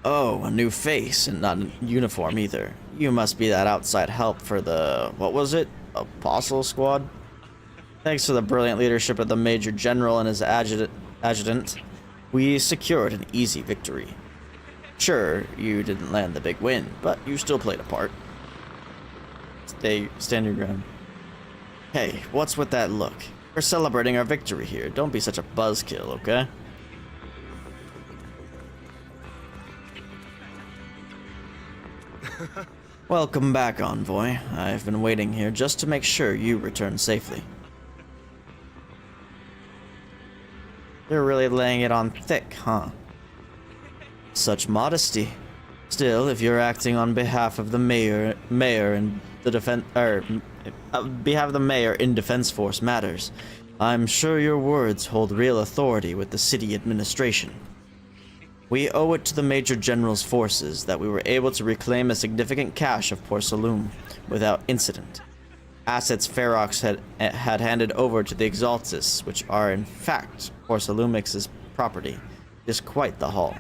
Oh, a new face, and not a uniform either. You must be that outside help for the, what was it? Apostle Squad? Thanks to the brilliant leadership of the Major General and his adjutant, we secured an easy victory. Sure, you didn't land the big win, but you still played a part. Stand your ground. Hey, what's with that look? We're celebrating our victory here. Don't be such a buzzkill, okay? Welcome back, Envoy. I've been waiting here just to make sure you return safely. They're really laying it on thick, huh? Such modesty. Still, if you're acting on behalf of the mayor and the behalf of the mayor in Defense Force matters, I'm sure your words hold real authority with the city administration. We owe it to the Major General's forces that we were able to reclaim a significant cache of Porcelain without incident. Assets Ferox had handed over to the Exaltus, which are in fact Porcelumix's property, is quite the haul.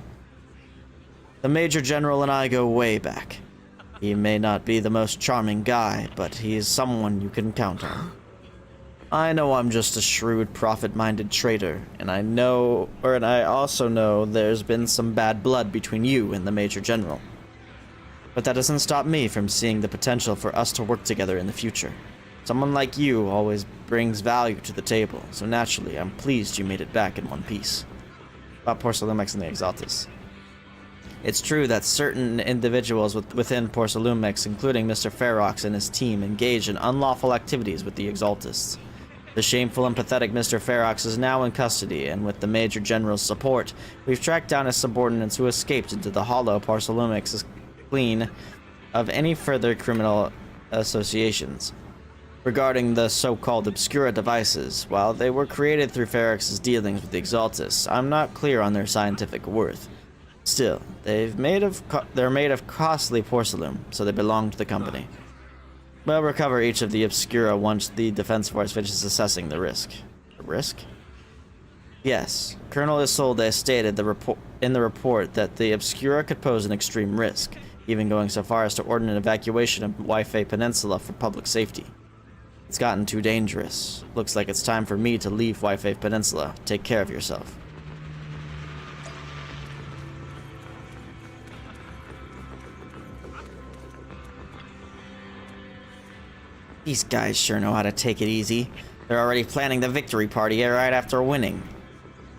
The Major General and I go way back. He may not be the most charming guy, but he is someone you can count on. I know I'm just a shrewd, profit-minded trader, and I also know there's been some bad blood between you and the Major General. But that doesn't stop me from seeing the potential for us to work together in the future. Someone like you always brings value to the table, so naturally I'm pleased you made it back in one piece. About Porcelumex and the Exaltus. It's true that certain individuals within Porcelumex, including Mr. Ferox and his team, engage in unlawful activities with the Exaltists. The shameful and pathetic Mr. Ferox is now in custody, and with the Major General's support, we've tracked down his subordinates who escaped into the hollow. Porcelumex is clean of any further criminal associations. Regarding the so-called Obscura devices, while they were created through Ferox's dealings with the Exaltists, I'm not clear on their scientific worth. Still, they're made of costly porcelain, so they belong to the company. We'll recover each of the Obscura once the Defense Force finishes assessing the risk. The risk? Yes. Colonel Isolde stated in the report that the Obscura could pose an extreme risk, even going so far as to order an evacuation of Waifei Peninsula for public safety. It's gotten too dangerous. Looks like it's time for me to leave Waifei Peninsula. Take care of yourself. These guys sure know how to take it easy. They're already planning the victory party right after winning.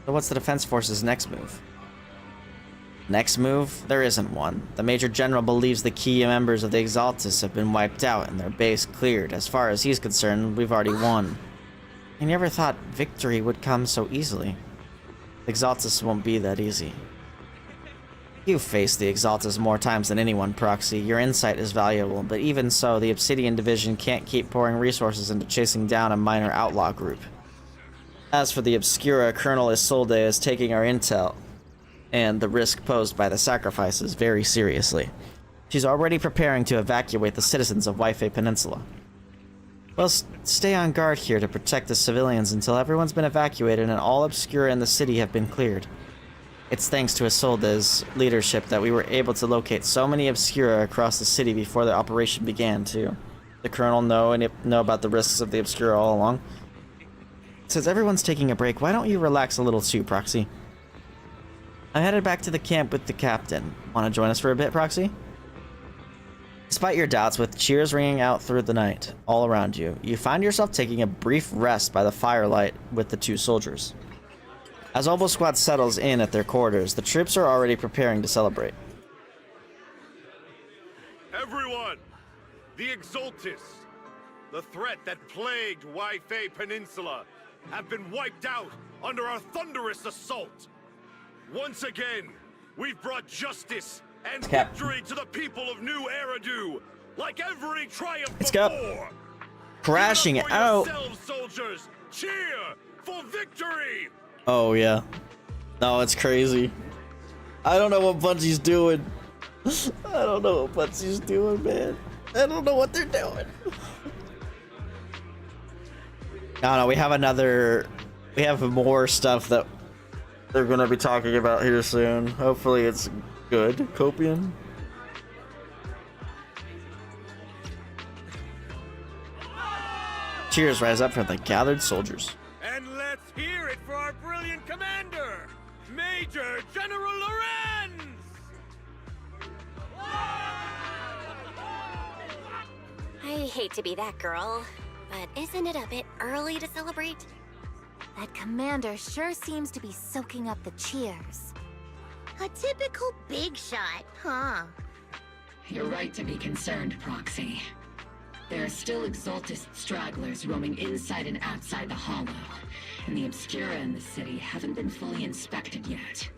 So what's the Defense Force's next move? Next move? There isn't one. The Major General believes the key members of the Exaltists have been wiped out and their base cleared. As far as he's concerned, we've already won. I never thought victory would come so easily. The Exaltists won't be that easy. You've faced the Exaltists more times than anyone, Proxy. Your insight is valuable, but even so, the Obsidian Division can't keep pouring resources into chasing down a minor outlaw group. As for the Obscura, Colonel Isolde is taking our intel and the risk posed by the sacrifices very seriously. She's already preparing to evacuate the citizens of Waifei Peninsula. We'll stay on guard here to protect the civilians until everyone's been evacuated and all Obscura in the city have been cleared. It's thanks to Isolde's leadership that we were able to locate so many Obscura across the city before the operation began, too. The Colonel know about the risks of the Obscura all along. Since everyone's taking a break, why don't you relax a little too, Proxy? I'm headed back to the camp with the captain. Want to join us for a bit, Proxy? Despite your doubts, with cheers ringing out through the night all around you, you find yourself taking a brief rest by the firelight with the two soldiers. As Obel Squad settles in at their quarters, the troops are already preparing to celebrate. Everyone! The Exaltists, the threat that plagued Waifei Peninsula, have been wiped out under our thunderous assault. Once again, we've brought justice and victory to the people of New Eridu, like every triumph before. Crashing out. Soldiers, cheer for victory! Oh yeah. No, it's crazy. I don't know what Bungie's doing. I don't know what Bungie's doing, man. I don't know what they're doing. No, we have more stuff that they're gonna be talking about here soon. Hopefully it's good. Copian. Cheers rise up from the gathered soldiers. And let's hear it for our brilliant commander, Major General Lorenz! I hate to be that girl, but isn't it a bit early to celebrate? That commander sure seems to be soaking up the cheers. A typical big shot, huh? You're right to be concerned, Proxy. There are still Exaltist stragglers roaming inside and outside the Hollow, and the Obscura in the city haven't been fully inspected yet.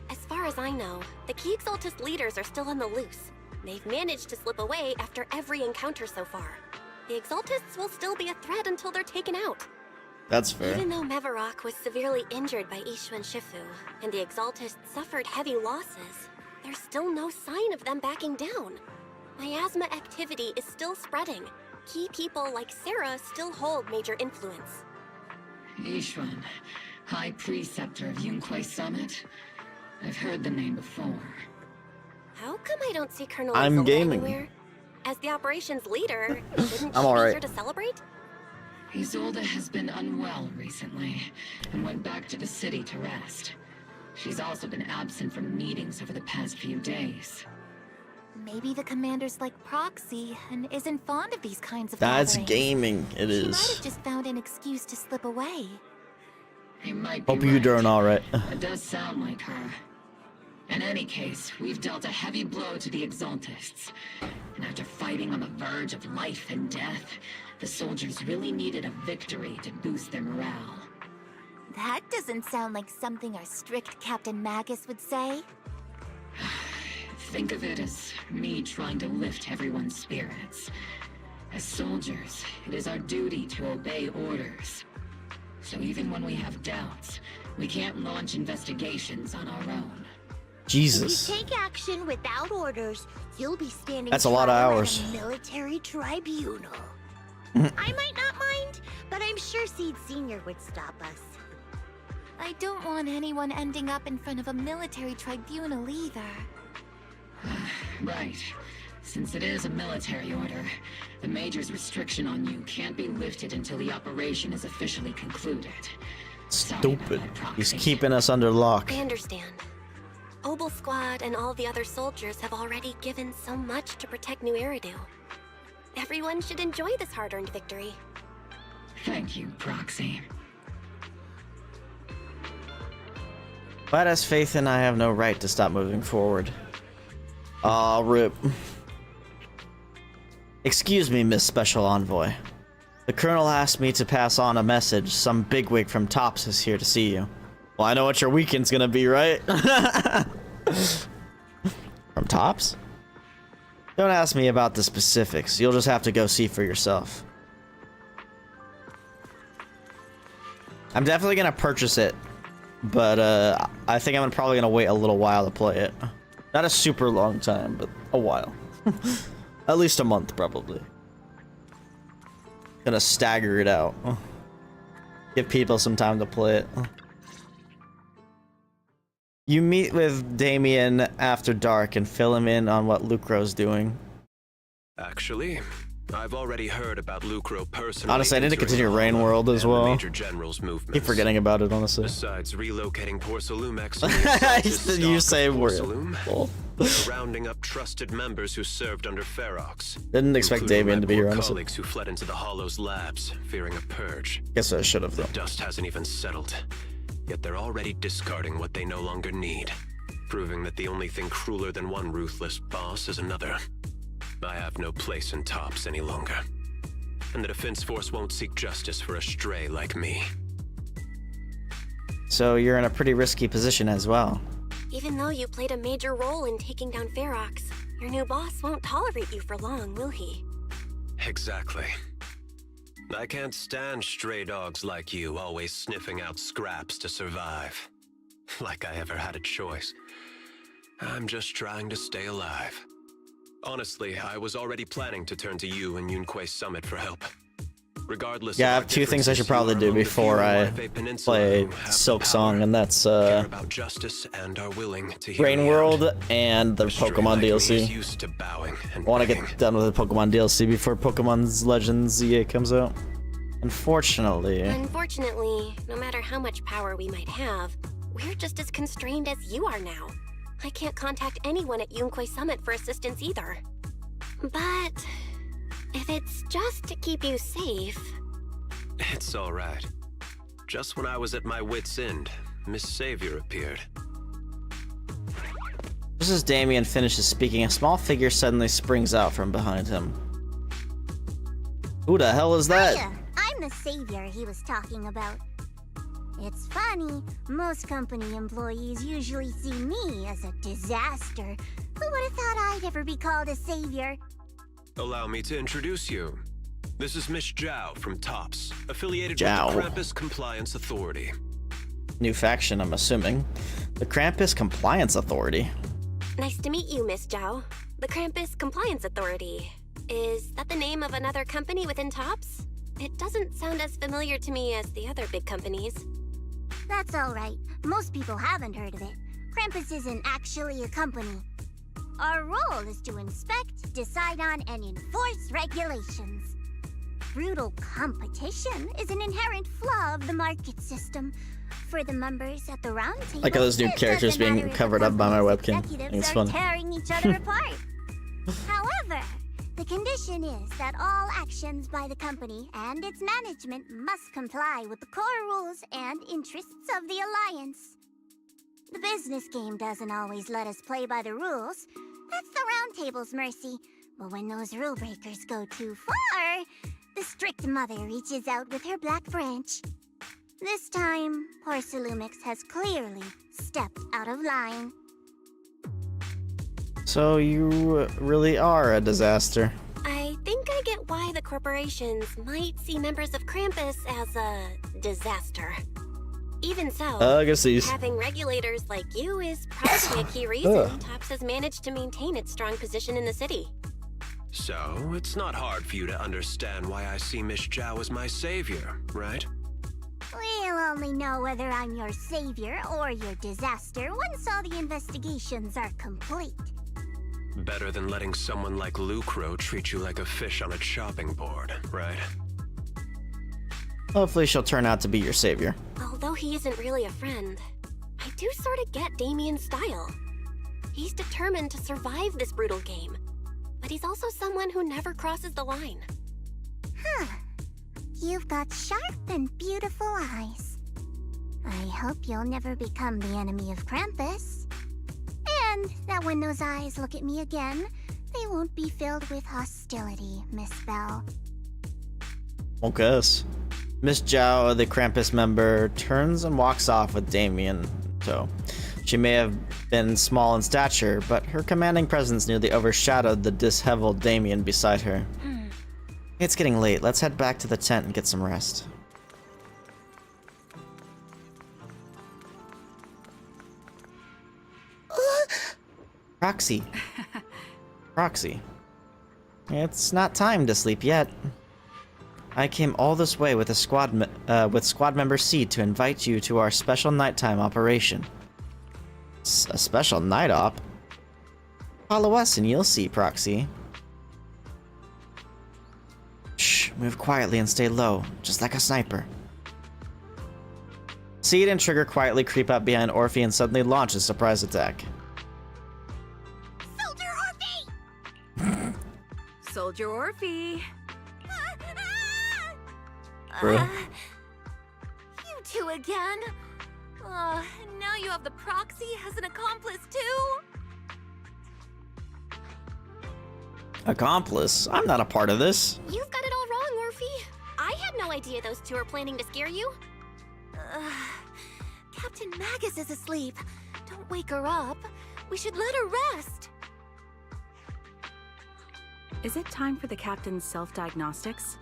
As far as I know, the key Exaltist leaders are still on the loose. They've managed to slip away after every encounter so far. The Exaltists will still be a threat until they're taken out. That's fair. Even though Mevarok was severely injured by Ishu and Shifu, and the Exaltists suffered heavy losses, there's still no sign of them backing down. Miasma activity is still spreading. Key people like Sarah still hold major influence. Ishwan, High Preceptor of Yunquai Summit? I've heard the name before. How come I don't see Colonel I'm Isolde gaming. anywhere? As the operations leader, shouldn't I'm she alright. be here to celebrate? Isolde has been unwell recently and went back to the city to rest. She's also been absent from meetings over the past few days. Maybe the commander's like Proxy and isn't fond of these kinds of That's gatherings. gaming. It She might is. have just found an excuse to slip away. You might be Hope you're doing alright. It does sound like her. In any case, we've dealt a heavy blow to the Exaltists. And after fighting on the verge of life and death, the soldiers really needed a victory to boost their morale. That doesn't sound like something our strict Captain Magus would say. Think of it as me trying to lift everyone's spirits. As soldiers, it is our duty to obey orders. So even when we have doubts, we can't launch investigations on our own. Jesus. If you take action without orders, you'll be standing That's a lot of trial at hours. a military tribunal. Mm. I might not mind, but I'm sure Seed Senior would stop us. I don't want anyone ending up in front of a military tribunal either. Right. Since it is a military order, the Major's restriction on you can't be lifted until the operation is officially concluded. Stupid. He's keeping us under lock. I understand. Obel Squad and all the other soldiers have already given so much to protect New Eridu. Everyone should enjoy this hard-earned victory. Thank you, Proxy. Badass Faith and I have no right to stop moving forward. Aw, rip. Excuse me, Miss Special Envoy. The Colonel asked me to pass on a message. Some bigwig from TOPS is here to see you. Well, I know what your weekend's gonna be, right? From TOPS? Don't ask me about the specifics. You'll just have to go see for yourself. I'm definitely gonna purchase it, but I think I'm probably gonna wait a little while to play it. Not a super long time, but a while. At least a month, probably. Gonna stagger it out. Give people some time to play it. You meet with Damien after dark and fill him in on what Lucro's doing. Actually, I've already heard about Lucro personally. Honestly, I need to continue Rain World as well. Keep forgetting about it, honestly. Besides relocating Porcelumex, You say word. rounding up trusted members who served under Ferox. Didn't expect Damien to be here, honestly. Colleagues who fled into the Hollow's labs, fearing a purge. Guess I should have, though. The dust hasn't even settled, yet they're already discarding what they no longer need, proving that the only thing crueler than one ruthless boss is another. I have no place in TOPS any longer, and the Defense Force won't seek justice for a stray like me. So you're in a pretty risky position as well. Even though you played a major role in taking down Ferox, your new boss won't tolerate you for long, will he? Exactly. I can't stand stray dogs like you always sniffing out scraps to survive. Like I ever had a choice. I'm just trying to stay alive. Honestly, I was already planning to turn to you and Yunquay Summit for help. Regardless, Yeah, I have two things I should probably do before I play Silk Song, and that's about justice and are willing to hear Rain me World out. and the Pokemon DLC. Used to bowing and I want to get done with the Pokemon DLC before Pokemon's Legends ZA comes out. Unfortunately. Unfortunately, no matter how much power we might have, we're just as constrained as you are now. I can't contact anyone at Yunquay Summit for assistance either. But if it's just to keep you safe... It's alright. Just when I was at my wit's end, Miss Savior appeared. Just as Damien finishes speaking, a small figure suddenly springs out from behind him. Who the hell is that? Hiya, I'm the savior he was talking about. It's funny, most company employees usually see me as a disaster. Who would have thought I'd ever be called a savior? Allow me to introduce you. This is Miss Zhao from TOPS, affiliated Zhao. with the Krampus Compliance Authority. New faction, I'm assuming. The Krampus Compliance Authority. Nice to meet you, Miss Zhao. The Krampus Compliance Authority. Is that the name of another company within TOPS? It doesn't sound as familiar to me as the other big companies. That's alright. Most people haven't heard of it. Krampus isn't actually a company. Our role is to inspect, decide on, and enforce regulations. Brutal competition is an inherent flaw of the market system. For the members at the round table, Like how those new it characters doesn't matter being if covered the up by my company's webcam. I think executives it's are fun. tearing each other apart. However, the condition is that all actions by the company and its management must comply with the core rules and interests of the Alliance. The business game doesn't always let us play by the rules. That's the round table's mercy. But when those rule breakers go too far, the strict mother reaches out with her black branch. This time, Porcelumix has clearly stepped out of line. So you really are a disaster. I think I get why the corporations might see members of Krampus as a disaster. Even so, I guess these. having regulators like you is probably a key reason Tops has managed to maintain its strong position in the city. So, it's not hard for you to understand why I see Miss Zhao as my savior, right? We'll only know whether I'm your savior or your disaster once all the investigations are complete. Better than letting someone like Lucro treat you like a fish on a chopping board, right? Hopefully she'll turn out to be your savior. Although he isn't really a friend, I do sort of get Damien's style. He's determined to survive this brutal game, but he's also someone who never crosses the line. Huh. You've got sharp and beautiful eyes. I hope you'll never become the enemy of Krampus. And that when those eyes look at me again, they won't be filled with hostility, Miss Bell. Okay. Miss Zhao, the Krampus member, turns and walks off with Damien. So, she may have been small in stature, but her commanding presence nearly overshadowed the disheveled Damien beside her. It's getting late. Let's head back to the tent and get some rest. Proxy. Proxy. It's not time to sleep yet. I came all this way with squad member Seed to invite you to our special nighttime operation. A special night op? Follow us and you'll see, Proxy. Shh, move quietly and stay low, just like a sniper. Seed and Trigger quietly creep up behind Orphe and suddenly launch a surprise attack. Soldier Orphe! Bro. You two again? Now you have the proxy as an accomplice too? Accomplice? I'm not a part of this. You've got it all wrong, Orphe. I had no idea those two are planning to scare you. Captain Magus is asleep. Don't wake her up. We should let her rest. Is it time for the captain's self-diagnostics?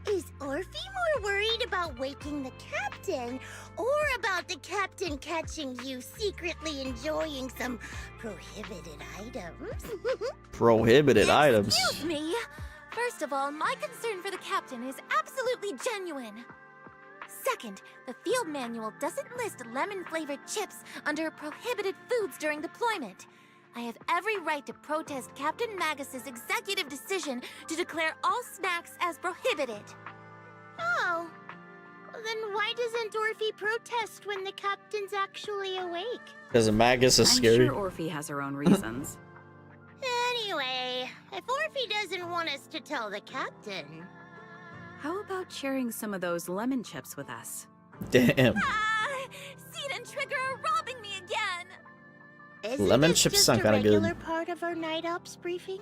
Is Orphe more worried about waking the captain or about the captain catching you secretly enjoying some prohibited items? Prohibited items? Excuse me! First of all, my concern for the captain is absolutely genuine. Second, the field manual doesn't list lemon-flavored chips under prohibited foods during deployment. I have every right to protest Captain Magus's executive decision to declare all snacks as prohibited. Oh, then why doesn't Orphe protest when the captain's actually awake? Because Magus is scary. I'm sure Orphe has her own reasons. Anyway, if Orphe doesn't want us to tell the captain... How about sharing some of those lemon chips with us? Damn. Seed and Trigger are robbing me again! Isn't Lemon this chips just sound a kinda good. regular part of our night ops briefing?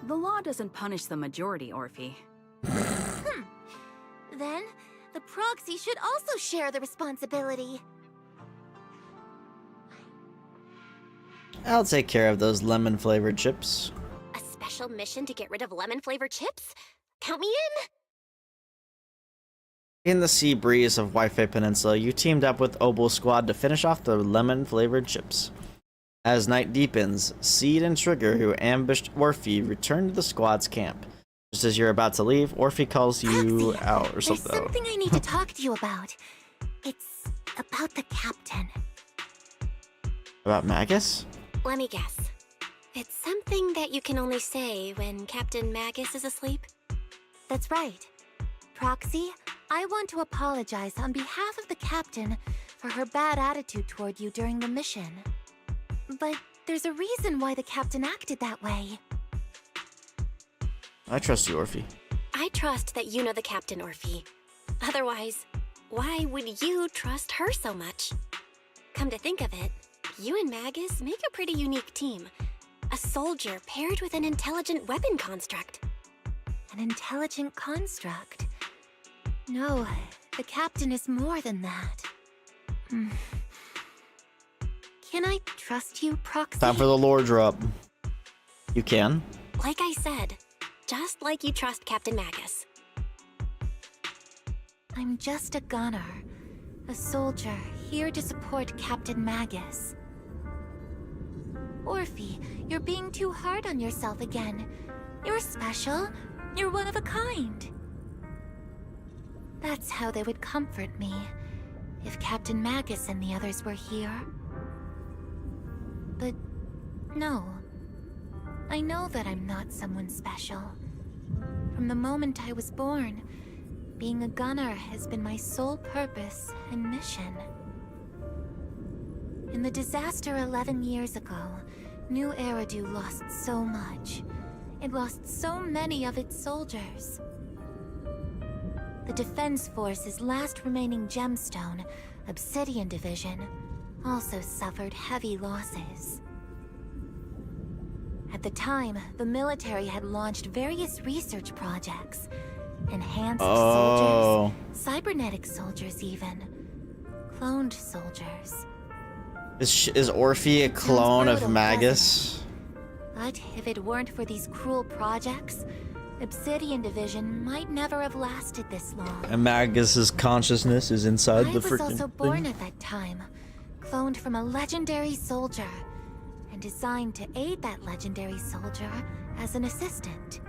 The law doesn't punish the majority, Orphe. Then, the proxy should also share the responsibility. I'll take care of those lemon-flavored chips. A special mission to get rid of lemon-flavored chips? Count me in! In the sea breeze of Wi-Fi Peninsula, you teamed up with Obel Squad to finish off the lemon-flavored chips. As night deepens, Seed and Trigger, who ambushed Orphe, return to the squad's camp. Just as you're about to leave, Orphe calls you out or something. There's something I need to talk to you about. It's about the captain. About Magus? Let me guess. It's something that you can only say when Captain Magus is asleep? That's right. Proxy, I want to apologize on behalf of the captain for her bad attitude toward you during the mission. But there's a reason why the captain acted that way. I trust you, Orphe. I trust that you know the captain, Orphe. Otherwise, why would you trust her so much? Come to think of it, you and Magus make a pretty unique team. A soldier paired with an intelligent weapon construct. An intelligent construct? No, the captain is more than that. Can I trust you, Proxy? Time for the lore drop. You can. Like I said, just like you trust Captain Magus. I'm just a gunner. A soldier, here to support Captain Magus. Orphe, you're being too hard on yourself again. You're special. You're one of a kind. That's how they would comfort me, if Captain Magus and the others were here. But no. I know that I'm not someone special. From the moment I was born, being a gunner has been my sole purpose and mission. In the disaster 11 years ago, New Eridu lost so much. It lost so many of its soldiers. The Defense Force's last remaining gemstone, Obsidian Division, also suffered heavy losses. At the time, the military had launched various research projects. Enhanced soldiers, cybernetic soldiers even. Cloned soldiers. Is Orphe a clone of Magus? But if it weren't for these cruel projects, Obsidian Division might never have lasted this long. And Magus's consciousness is inside the freaking I was also born at that time, cloned from a legendary soldier, and designed to aid that legendary soldier as an assistant.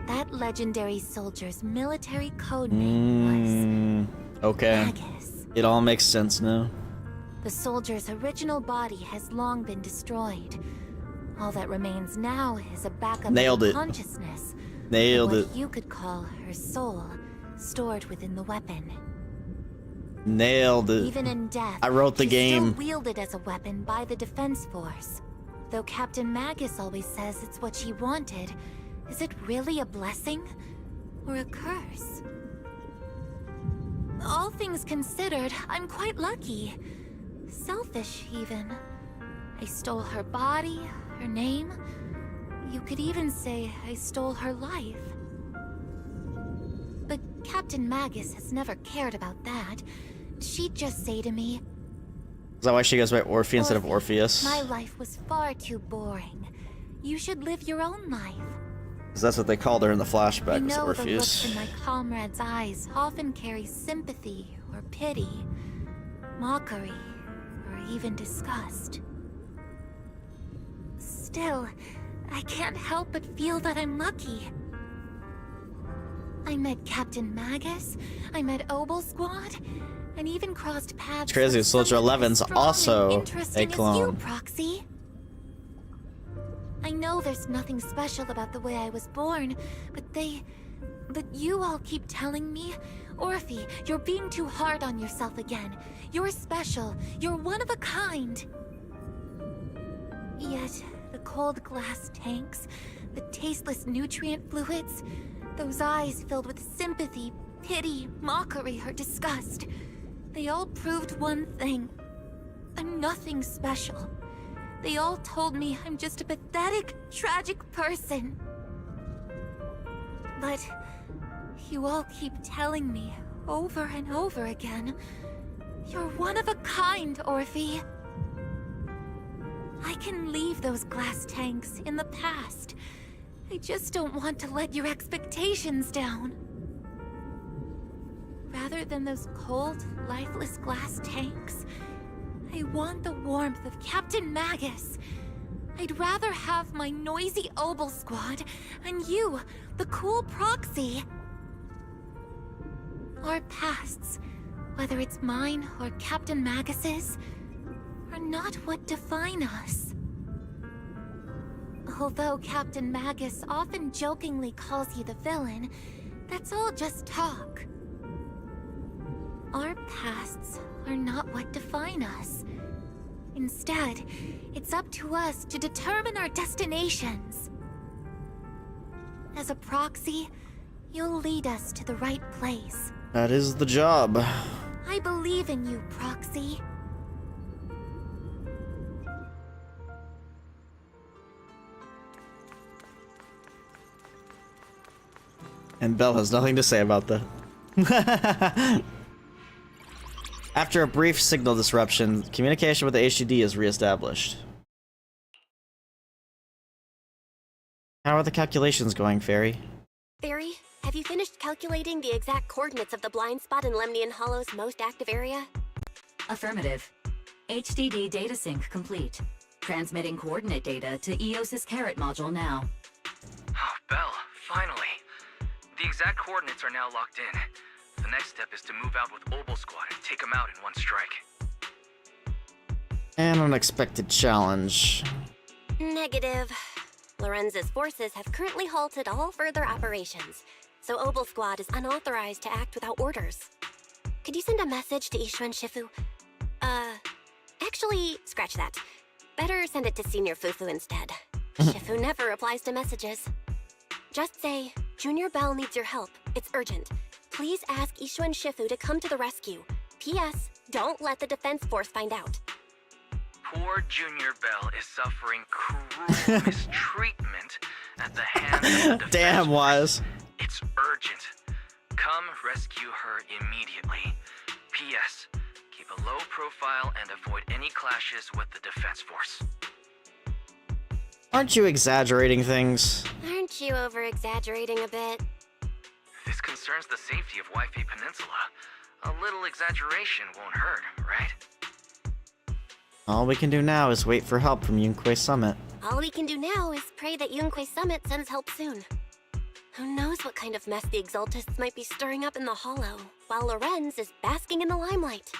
That legendary soldier's military code name was okay. Magus. It all makes sense now. The soldier's original body has long been destroyed. All that remains now is a backup Nailed of it. consciousness. Nailed what it. you could call her soul, stored within the weapon. Nailed it. Even in death, I wrote the she's game. still wielded as a weapon by the Defense Force. Though Captain Magus always says it's what she wanted, is it really a blessing or a curse? All things considered, I'm quite lucky. Selfish, even. I stole her body, her name. You could even say I stole her life. But Captain Magus has never cared about that. She'd just say to me, Is that why she goes by Orphe instead of Orpheus? my life was far too boring. You should live your own life. Because that's what they called her in the I flashback, was know the Orpheus. looks in my comrades' eyes often carry sympathy or pity, mockery, or even disgust. Still, I can't help but feel that I'm lucky. I met Captain Magus, I met Obel Squad, and even crossed paths. It's crazy, with Soldier someone as 11's strong and also a interesting as you, clone. Proxy. I know there's nothing special about the way I was born, but you all keep telling me, Orphe, you're being too hard on yourself again. You're special. You're one of a kind. Yet, the cold glass tanks, the tasteless nutrient fluids, those eyes filled with sympathy, pity, mockery, or disgust, they all proved one thing. I'm nothing special. They all told me I'm just a pathetic, tragic person. But you all keep telling me over and over again, you're one of a kind, Orphe. I can leave those glass tanks in the past. I just don't want to let your expectations down. Rather than those cold, lifeless glass tanks, I want the warmth of Captain Magus. I'd rather have my noisy Obel Squad and you, the cool Proxy. Our pasts, whether it's mine or Captain Magus's, are not what define us. Although Captain Magus often jokingly calls you the villain, that's all just talk. Our pasts are not what define us. Instead, it's up to us to determine our destinations. As a proxy, you'll lead us to the right place. That is the job. I believe in you, Proxy. And Belle has nothing to say about that. After a brief signal disruption, communication with the HDD is reestablished. How are the calculations going, Fairy? Fairy, have you finished calculating the exact coordinates of the blind spot in Lemnian Hollow's most active area? Affirmative. HDD data sync complete. Transmitting coordinate data to EOS's Carrot module now. Oh, Belle, finally. The exact coordinates are now locked in. The next step is to move out with Obel Squad and take them out in one strike. An unexpected challenge. Negative. Lorenz's forces have currently halted all further operations, so Obel Squad is unauthorized to act without orders. Could you send a message to Ishwan Shifu? Actually, scratch that. Better send it to Senior Fufu instead. Shifu never replies to messages. Just say, Junior Bell needs your help. It's urgent. Please ask Ishwan Shifu to come to the rescue. P.S. Don't let the defense force find out. Poor Junior Bell is suffering cruel mistreatment at the hands of the defense. Damn, Wise. It's urgent. Come rescue her immediately. P.S. Keep a low profile and avoid any clashes with the defense force. Aren't you exaggerating things? Aren't you over-exaggerating a bit? This concerns the safety of Wi-Fi Peninsula. A little exaggeration won't hurt, right? All we can do now is wait for help from Yunquay Summit. All we can do now is pray that Yunquay Summit sends help soon. Who knows what kind of mess the Exaltists might be stirring up in the Hollow, while Lorenz is basking in the limelight.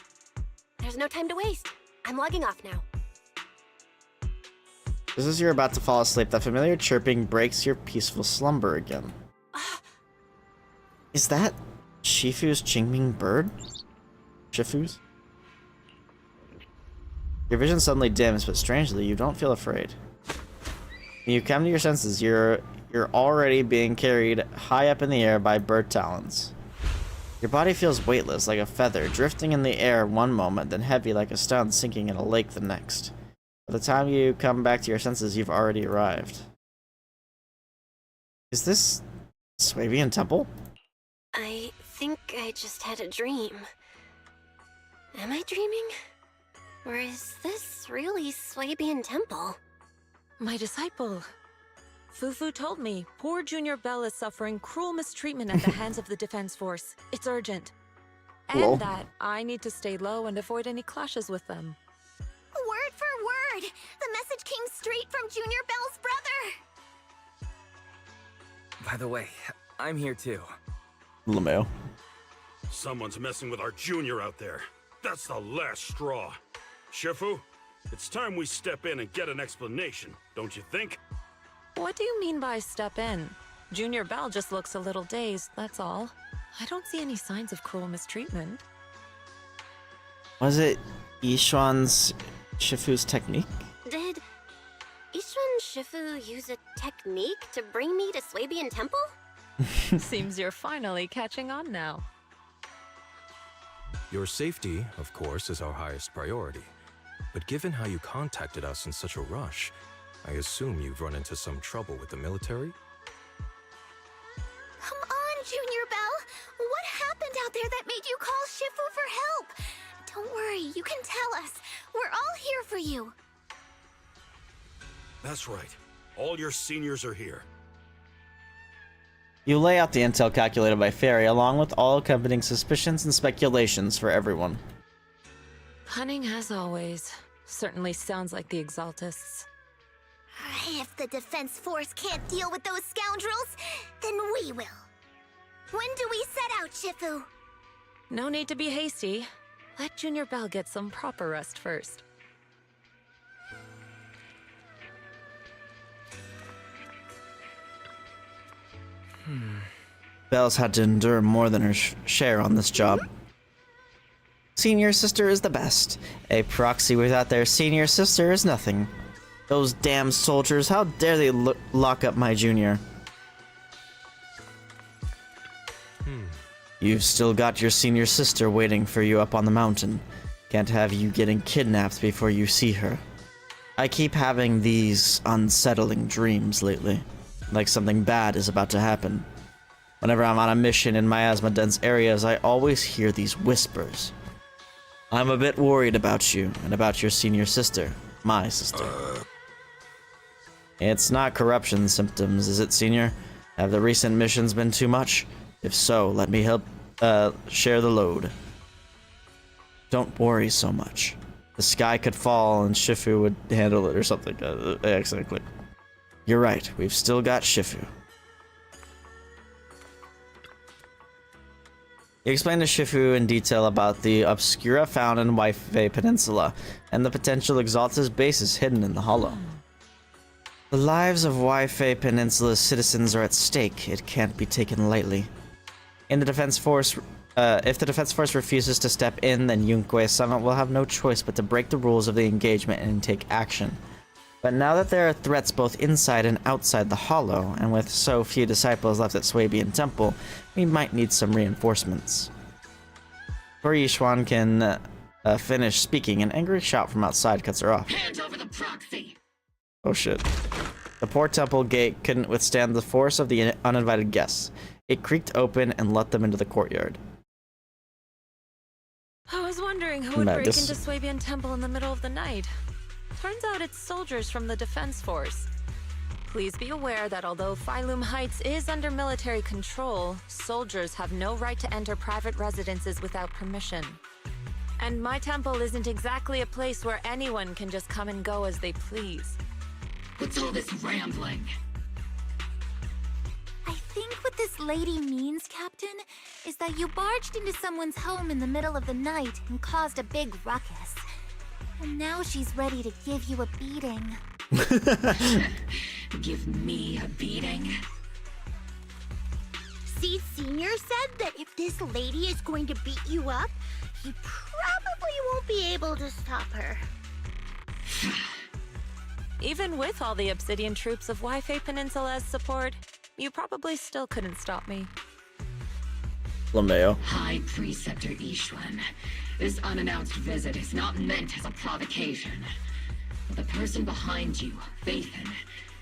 There's no time to waste. I'm logging off now. Just as you're about to fall asleep, that familiar chirping breaks your peaceful slumber again. Is that Shifu's Qingming bird? Shifu's? Your vision suddenly dims, but strangely, you don't feel afraid. When you come to your senses, you're already being carried high up in the air by bird talons. Your body feels weightless, like a feather, drifting in the air one moment, then heavy like a stone sinking in a lake the next. By the time you come back to your senses, you've already arrived. Is this Swabian Temple? I think I just had a dream. Am I dreaming? Or is this really Swabian Temple? My disciple. Fufu told me poor Junior Bell is suffering cruel mistreatment at the hands of the defense force. It's urgent. Lol. And that I need to stay low and avoid any clashes with them. Word for word! The message came straight from Junior Bell's brother! By the way, I'm here too. LeMayo. Someone's messing with our junior out there. That's the last straw. Shifu, it's time we step in and get an explanation, don't you think? What do you mean by step in? Junior Bell just looks a little dazed, that's all. I don't see any signs of cruel mistreatment. Was it Ishwan's Shifu's technique? Did Ishwan Shifu use a technique to bring me to Swabian Temple? Seems you're finally catching on now. Your safety, of course, is our highest priority. But given how you contacted us in such a rush, I assume you've run into some trouble with the military? Come on, Junior Bell! What happened out there that made you call Shifu for help? Don't worry, you can tell us. We're all here for you. That's right. All your seniors are here. You lay out the intel calculated by Fairy, along with all accompanying suspicions and speculations for everyone. Cunning as always. Certainly sounds like the Exaltists. If the defense force can't deal with those scoundrels, then we will. When do we set out, Shifu? No need to be hasty. Let Junior Bell get some proper rest first. Belle's had to endure more than her share on this job. Senior sister is the best. A proxy without their senior sister is nothing. Those damn soldiers, how dare they lock up my junior? You've still got your senior sister waiting for you up on the mountain. Can't have you getting kidnapped before you see her. I keep having these unsettling dreams lately, like something bad is about to happen. Whenever I'm on a mission in miasma-dense areas, I always hear these whispers. I'm a bit worried about you and about your senior sister, my sister. It's not corruption symptoms, is it, Senior? Have the recent missions been too much? If so, let me help share the load. Don't worry so much. The sky could fall and Shifu would handle it or something. I accidentally clicked. You're right, we've still got Shifu. He explained to Shifu in detail about the Obscura found in Waifei Peninsula and the potential Exaltus bases hidden in the Hollow. The lives of Waifei Peninsula's citizens are at stake. It can't be taken lightly. In the Defense Force, if the Defense Force refuses to step in, then Yunque Summit will have no choice but to break the rules of the engagement and take action. But now that there are threats both inside and outside the Hollow, and with so few disciples left at Swabian Temple, we might need some reinforcements. Before Yishuan can finish speaking, an angry shout from outside cuts her off. Hand over the proxy! Oh shit. The poor temple gate couldn't withstand the force of the uninvited guests. It creaked open and let them into the courtyard. I was wondering who would break into Swabian Temple in the middle of the night. Turns out it's soldiers from the Defense Force. Please be aware that although Phylum Heights is under military control, soldiers have no right to enter private residences without permission. And my temple isn't exactly a place where anyone can just come and go as they please. What's all this rambling? I think what this lady means, Captain, is that you barged into someone's home in the middle of the night and caused a big ruckus. And now she's ready to give you a beating. Give me a beating? See, Senior said that if this lady is going to beat you up, he probably won't be able to stop her. Even with all the Obsidian troops of Waifei Peninsula as support, you probably still couldn't stop me. LeMayo. High Preceptor Yishuan, this unannounced visit is not meant as a provocation. The person behind you, Faithin,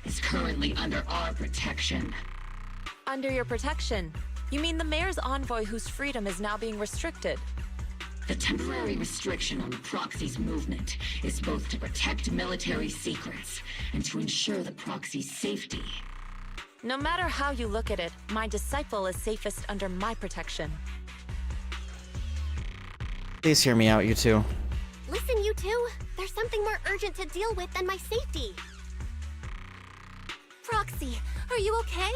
is currently under our protection. Under your protection? You mean the mayor's envoy whose freedom is now being restricted? The temporary restriction on the proxy's movement is both to protect military secrets and to ensure the proxy's safety. No matter how you look at it, my disciple is safest under my protection. Please hear me out, you two. Listen, you two. There's something more urgent to deal with than my safety. Proxy, are you okay?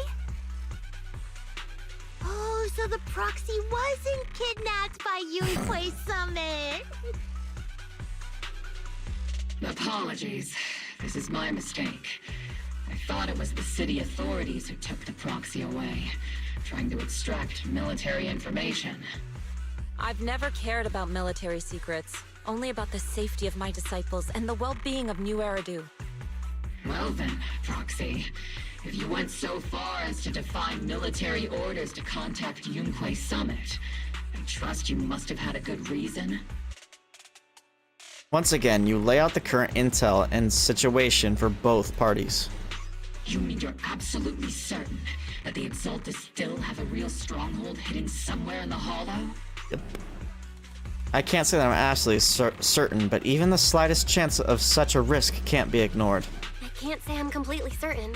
Oh, so the proxy wasn't kidnapped by Yunque Summit. Apologies. This is my mistake. I thought it was the city authorities who took the proxy away, trying to extract military information. I've never cared about military secrets, only about the safety of my disciples and the well-being of New Eridu. Well then, Proxy, if you went so far as to defy military orders to contact Yunque Summit, I trust you must have had a good reason. Once again, you lay out the current intel and situation for both parties. You mean you're absolutely certain that the Exaltus still have a real stronghold hidden somewhere in the Hollow? Yep. I can't say that I'm absolutely certain, but even the slightest chance of such a risk can't be ignored. I can't say I'm completely certain.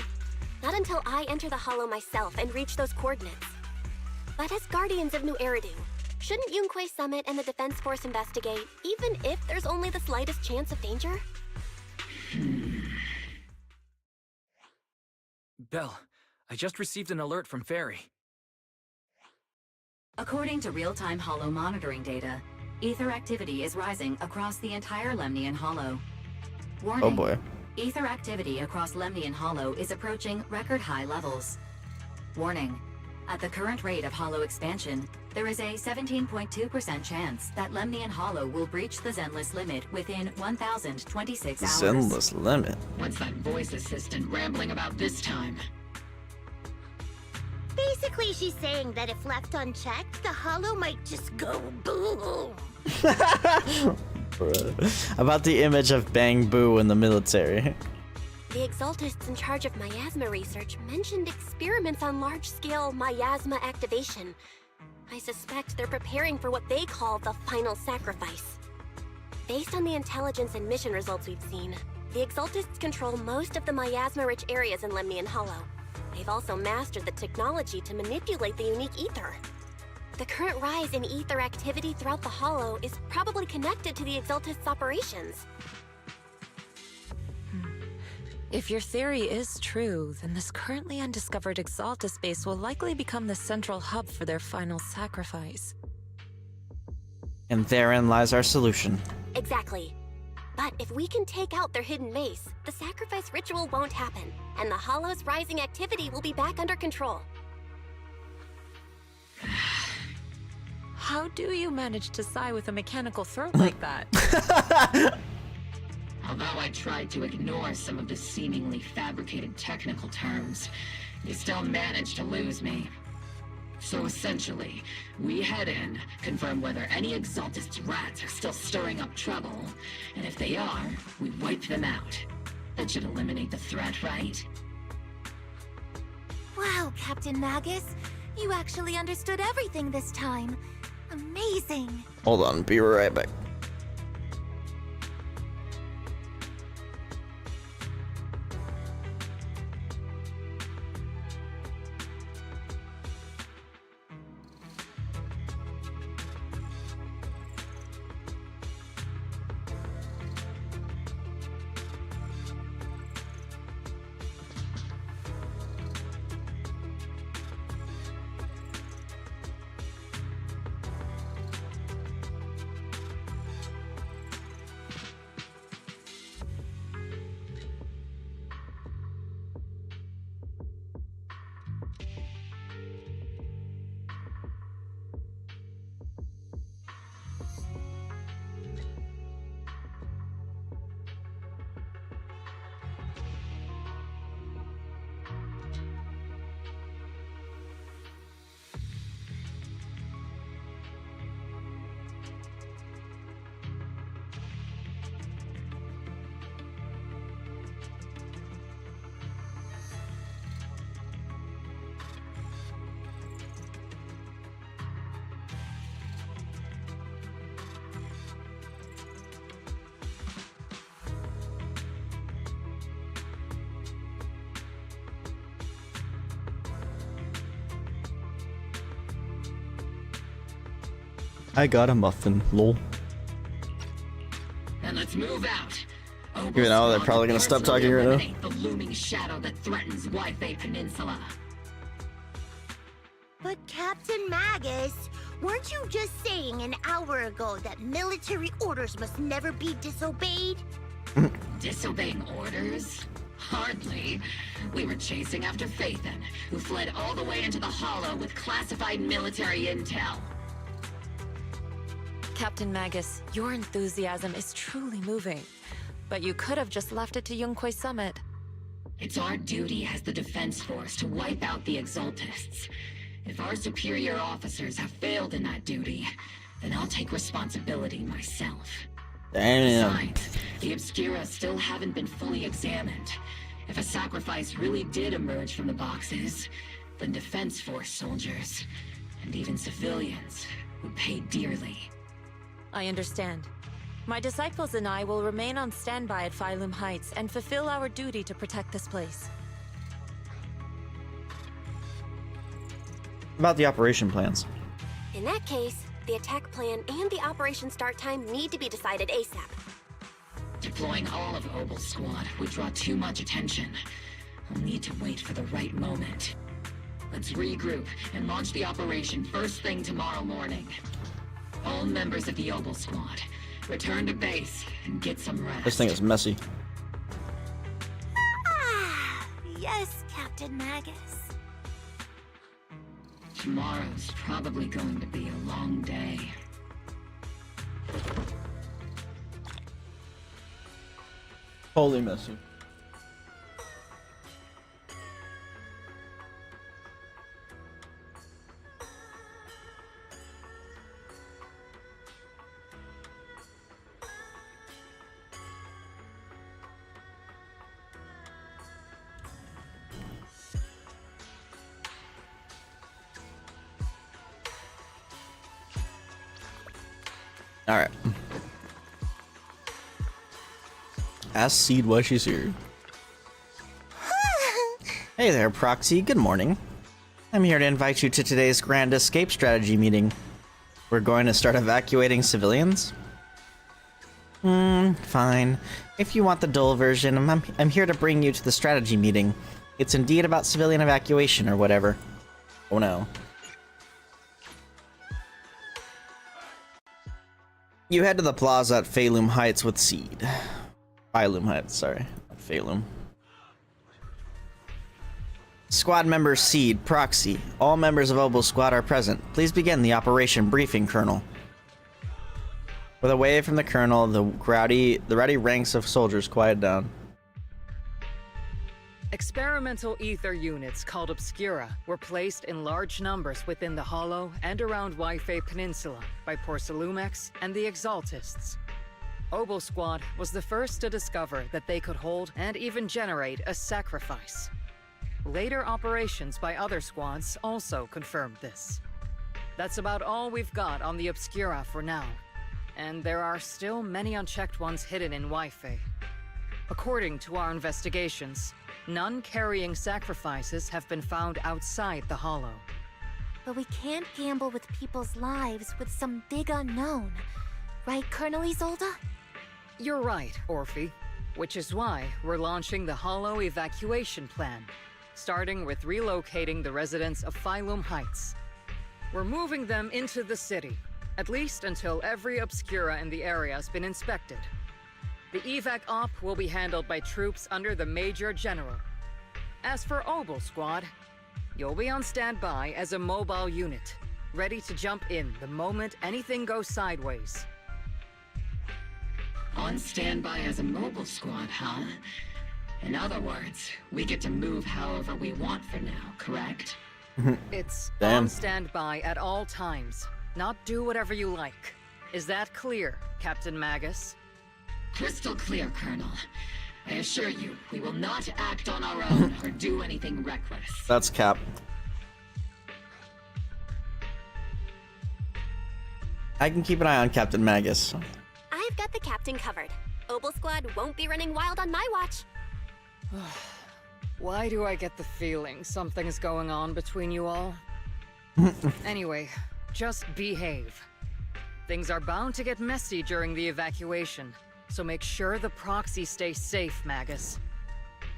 Not until I enter the Hollow myself and reach those coordinates. But as Guardians of New Eridu, shouldn't Yunque Summit and the Defense Force investigate, even if there's only the slightest chance of danger? Belle, I just received an alert from Fairy. According to real-time Hollow monitoring data, ether activity is rising across the entire Lemnian Hollow. Warning. Oh boy. Ether activity across Lemnian Hollow is approaching record-high levels. Warning. At the current rate of Hollow expansion, there is a 17.2% chance that Lemnian Hollow will breach the Zenless limit within 1,026 hours. Zenless limit? What's that voice assistant rambling about this time? Basically, she's saying that if left unchecked, the Hollow might just go boom. About the image of Bang Boo in the military. The Exaltists in charge of miasma research mentioned experiments on large-scale miasma activation. I suspect they're preparing for what they call the final sacrifice. Based on the intelligence and mission results we've seen, the Exaltists control most of the miasma-rich areas in Lemnian Hollow. They've also mastered the technology to manipulate the unique ether. The current rise in ether activity throughout the Hollow is probably connected to the Exaltists' operations. If your theory is true, then this currently undiscovered Exaltus base will likely become the central hub for their final sacrifice. And therein lies our solution. Exactly. But if we can take out their hidden base, the sacrifice ritual won't happen, and the Hollow's rising activity will be back under control. How do you manage to sigh with a mechanical throat like that? Although I tried to ignore some of the seemingly fabricated technical terms, you still managed to lose me. So essentially, we head in, confirm whether any Exaltist rats are still stirring up trouble, and if they are, we wipe them out. That should eliminate the threat, right? Wow, Captain Magus. You actually understood everything this time. Amazing. Hold on, be right back. I got a muffin, lol. And let's move out. Even though they're probably gonna stop talking right now. The looming shadow that threatens Wi-Fi Peninsula. But Captain Magus, weren't you just saying an hour ago that military orders must never be disobeyed? Disobeying orders? Hardly. We were chasing after Phaethon, who fled all the way into the Hollow with classified military intel. Captain Magus, your enthusiasm is truly moving. But you could have just left it to Yunquay Summit. It's our duty as the Defense Force to wipe out the Exaltists. If our superior officers have failed in that duty, then I'll take responsibility myself. Damn. Besides, the Obscura still haven't been fully examined. If a sacrifice really did emerge from the boxes, then Defense Force soldiers, and even civilians, would pay dearly. I understand. My disciples and I will remain on standby at Phylum Heights and fulfill our duty to protect this place. About the operation plans. In that case, the attack plan and the operation start time need to be decided ASAP. Deploying all of Obel's squad would draw too much attention. We'll need to wait for the right moment. Let's regroup and launch the operation first thing tomorrow morning. All members of the Obel squad, return to base and get some rest. This thing is messy. Yes, Captain Magus. Tomorrow's probably going to be a long day. Holy messy. All right. Ask Seed why she's here. Hey there, Proxy. Good morning. I'm here to invite you to today's grand escape strategy meeting. We're going to start evacuating civilians? Fine. If you want the dull version, I'm here to bring you to the strategy meeting. It's indeed about civilian evacuation or whatever. Oh no. You head to the plaza at Phalum Heights with Seed. Phalum Heights, sorry. Not Phalum. Squad members Seed, Proxy. All members of Obel Squad are present. Please begin the operation briefing, Colonel. With a wave from the Colonel, the rowdy ranks of soldiers quiet down. Experimental ether units called Obscura were placed in large numbers within the Hollow and around Waifei Peninsula by Porcelumex and the Exaltists. Obel Squad was the first to discover that they could hold and even generate a sacrifice. Later operations by other squads also confirmed this. That's about all we've got on the Obscura for now, and there are still many unchecked ones hidden in Waifei. According to our investigations, none carrying sacrifices have been found outside the Hollow. But we can't gamble with people's lives with some big unknown. Right, Colonel Isolde? You're right, Orphe. Which is why we're launching the Hollow evacuation plan, starting with relocating the residents of Phalum Heights. We're moving them into the city, at least until every Obscura in the area has been inspected. The evac op will be handled by troops under the Major General. As for Obel Squad, you'll be on standby as a mobile unit, ready to jump in the moment anything goes sideways. On standby as a mobile squad, huh? In other words, we get to move however we want for now, correct? It's Damn. on standby at all times, not do whatever you like. Is that clear, Captain Magus? Crystal clear, Colonel. I assure you, we will not act on our own or do anything reckless. That's Cap. I can keep an eye on Captain Magus. I've got the captain covered. Obel Squad won't be running wild on my watch. Why do I get the feeling something's going on between you all? Anyway, just behave. Things are bound to get messy during the evacuation, so make sure the proxies stay safe, Magus.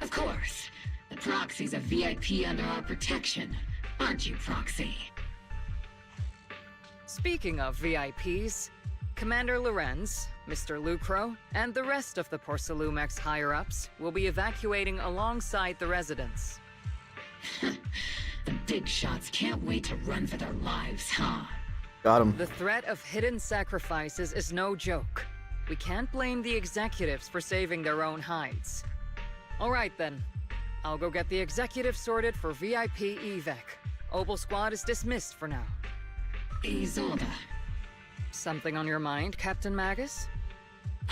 Of course. The proxy's a VIP under our protection. Aren't you, Proxy? Speaking of VIPs, Commander Lorenz, Mr. Lucro, and the rest of the Porcelumex higher-ups will be evacuating alongside the residents. The big shots can't wait to run for their lives, huh? Got him. The threat of hidden sacrifices is no joke. We can't blame the executives for saving their own hides. All right then. I'll go get the executives sorted for VIP evac. Obel Squad is dismissed for now. Isolde. Something on your mind, Captain Magus?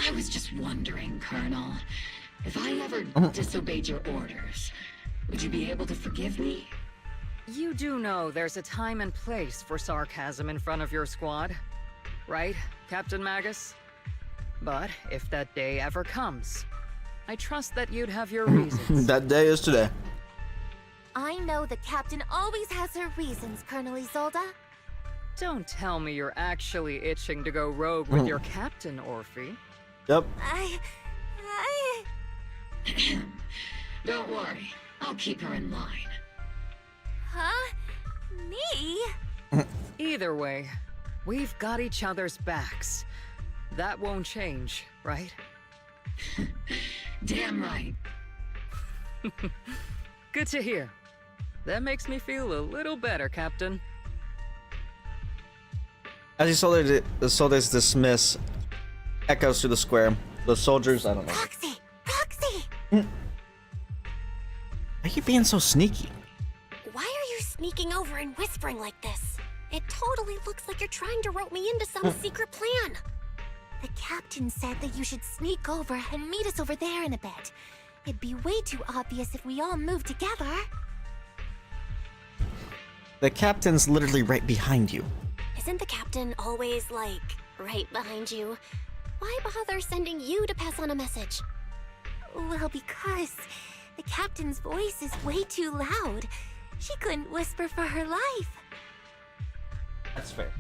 I was just wondering, Colonel. If I ever disobeyed your orders, would you be able to forgive me? You do know there's a time and place for sarcasm in front of your squad, right, Captain Magus? But if that day ever comes, I trust that you'd have your reasons. That day is today. I know the captain always has her reasons, Colonel Isolde. Don't tell me you're actually itching to go rogue with your captain, Orphe. Yep. Don't worry, I'll keep her in line. Huh? Me? Either way, we've got each other's backs. That won't change, right? Damn right. Good to hear. That makes me feel a little better, Captain. As the soldiers dismiss, echoes through the square. The soldiers, I don't know. Proxy! Why are you being so sneaky? Why are you sneaking over and whispering like this? It totally looks like you're trying to rope me into some secret plan. The captain said that you should sneak over and meet us over there in a bit. It'd be way too obvious if we all moved together. The captain's literally right behind you. Isn't the captain always, like, right behind you? Why bother sending you to pass on a message? Well, because the captain's voice is way too loud. She couldn't whisper for her life. That's fair.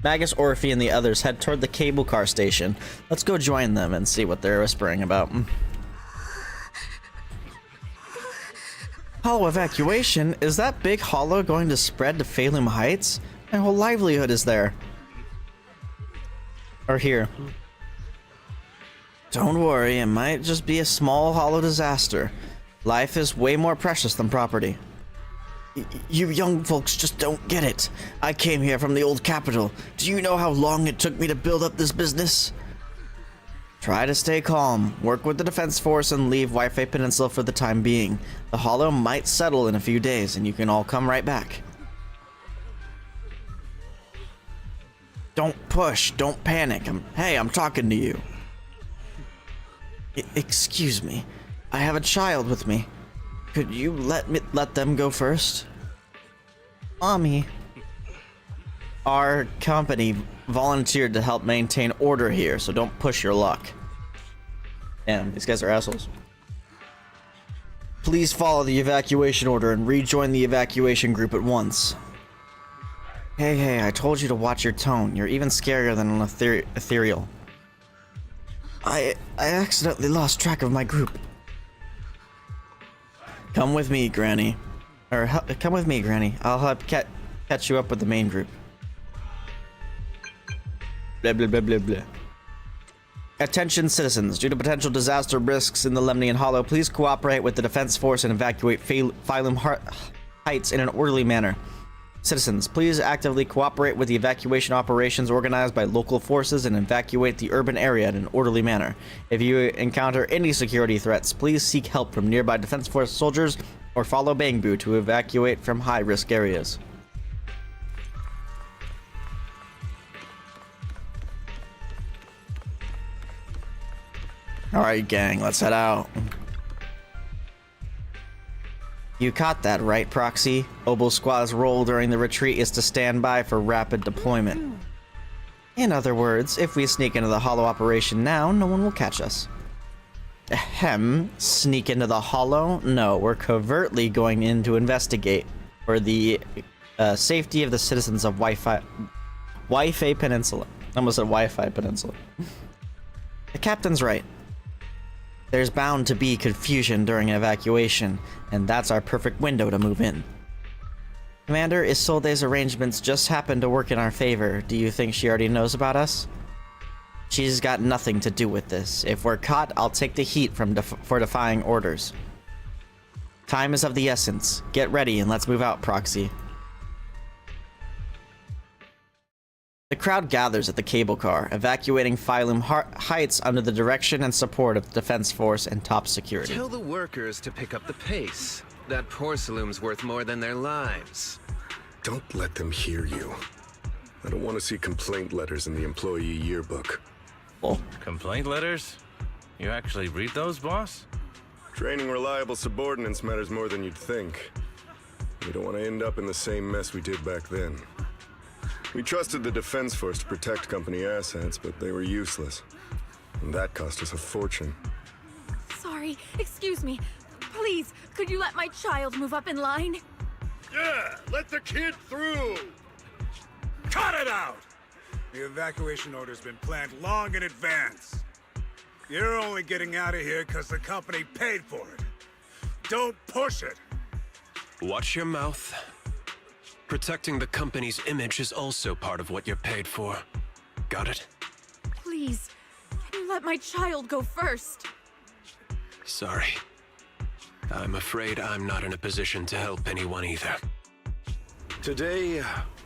Magus, Orphe, and the others head toward the cable car station. Let's go join them and see what they're whispering about. Hollow evacuation? Is that big hollow going to spread to Phalum Heights? My whole livelihood is there. Or here. Don't worry, it might just be a small hollow disaster. Life is way more precious than property. You young folks just don't get it. I came here from the old capital. Do you know how long it took me to build up this business? Try to stay calm, work with the defense force, and leave Wi-Fi Peninsula for the time being. The hollow might settle in a few days, and you can all come right back. Don't push, don't panic. I'm talking to you. Excuse me. I have a child with me. Could you let them go first? Mommy. Our company volunteered to help maintain order here, so don't push your luck. Damn, these guys are assholes. Please follow the evacuation order and rejoin the evacuation group at once. Hey, I told you to watch your tone. You're even scarier than an ethereal. I accidentally lost track of my group. Come with me, Granny. Come with me, Granny. I'll help catch you up with the main group. Blah, blah, blah, blah, blah. Attention citizens, due to potential disaster risks in the Lemnian Hollow, please cooperate with the defense force and evacuate Phalum Heights in an orderly manner. Citizens, please actively cooperate with the evacuation operations organized by local forces and evacuate the urban area in an orderly manner. If you encounter any security threats, please seek help from nearby defense force soldiers or follow Bangbu to evacuate from high-risk areas. Alright, gang, let's head out. You caught that, right, Proxy? Obel Squad's role during the retreat is to stand by for rapid deployment. In other words, if we sneak into the Hollow operation now, no one will catch us. Ahem, sneak into the Hollow? No, we're covertly going in to investigate for the safety of the citizens of Wi-Fi Peninsula. I almost said Wi-Fi Peninsula. The captain's right. There's bound to be confusion during an evacuation, and that's our perfect window to move in. Commander, Isolde's arrangements just happen to work in our favor. Do you think she already knows about us? She's got nothing to do with this. If we're caught, I'll take the heat for defying orders. Time is of the essence. Get ready and let's move out, Proxy. The crowd gathers at the cable car, evacuating Phalum Heights under the direction and support of the Defense Force and top security. Tell the workers to pick up the pace. That porcelain's worth more than their lives. Don't let them hear you. I don't want to see complaint letters in the employee yearbook. Oh. Complaint letters? You actually read those, boss? Training reliable subordinates matters more than you'd think. We don't want to end up in the same mess we did back then. We trusted the Defense Force to protect company assets, but they were useless. And that cost us a fortune. Sorry, excuse me. Please, could you let my child move up in line? Yeah, let the kid through! Cut it out! The evacuation order's been planned long in advance. You're only getting out of here because the company paid for it. Don't push it! Watch your mouth. Protecting the company's image is also part of what you're paid for. Got it? Please, can you let my child go first? Sorry. I'm afraid I'm not in a position to help anyone either. Today,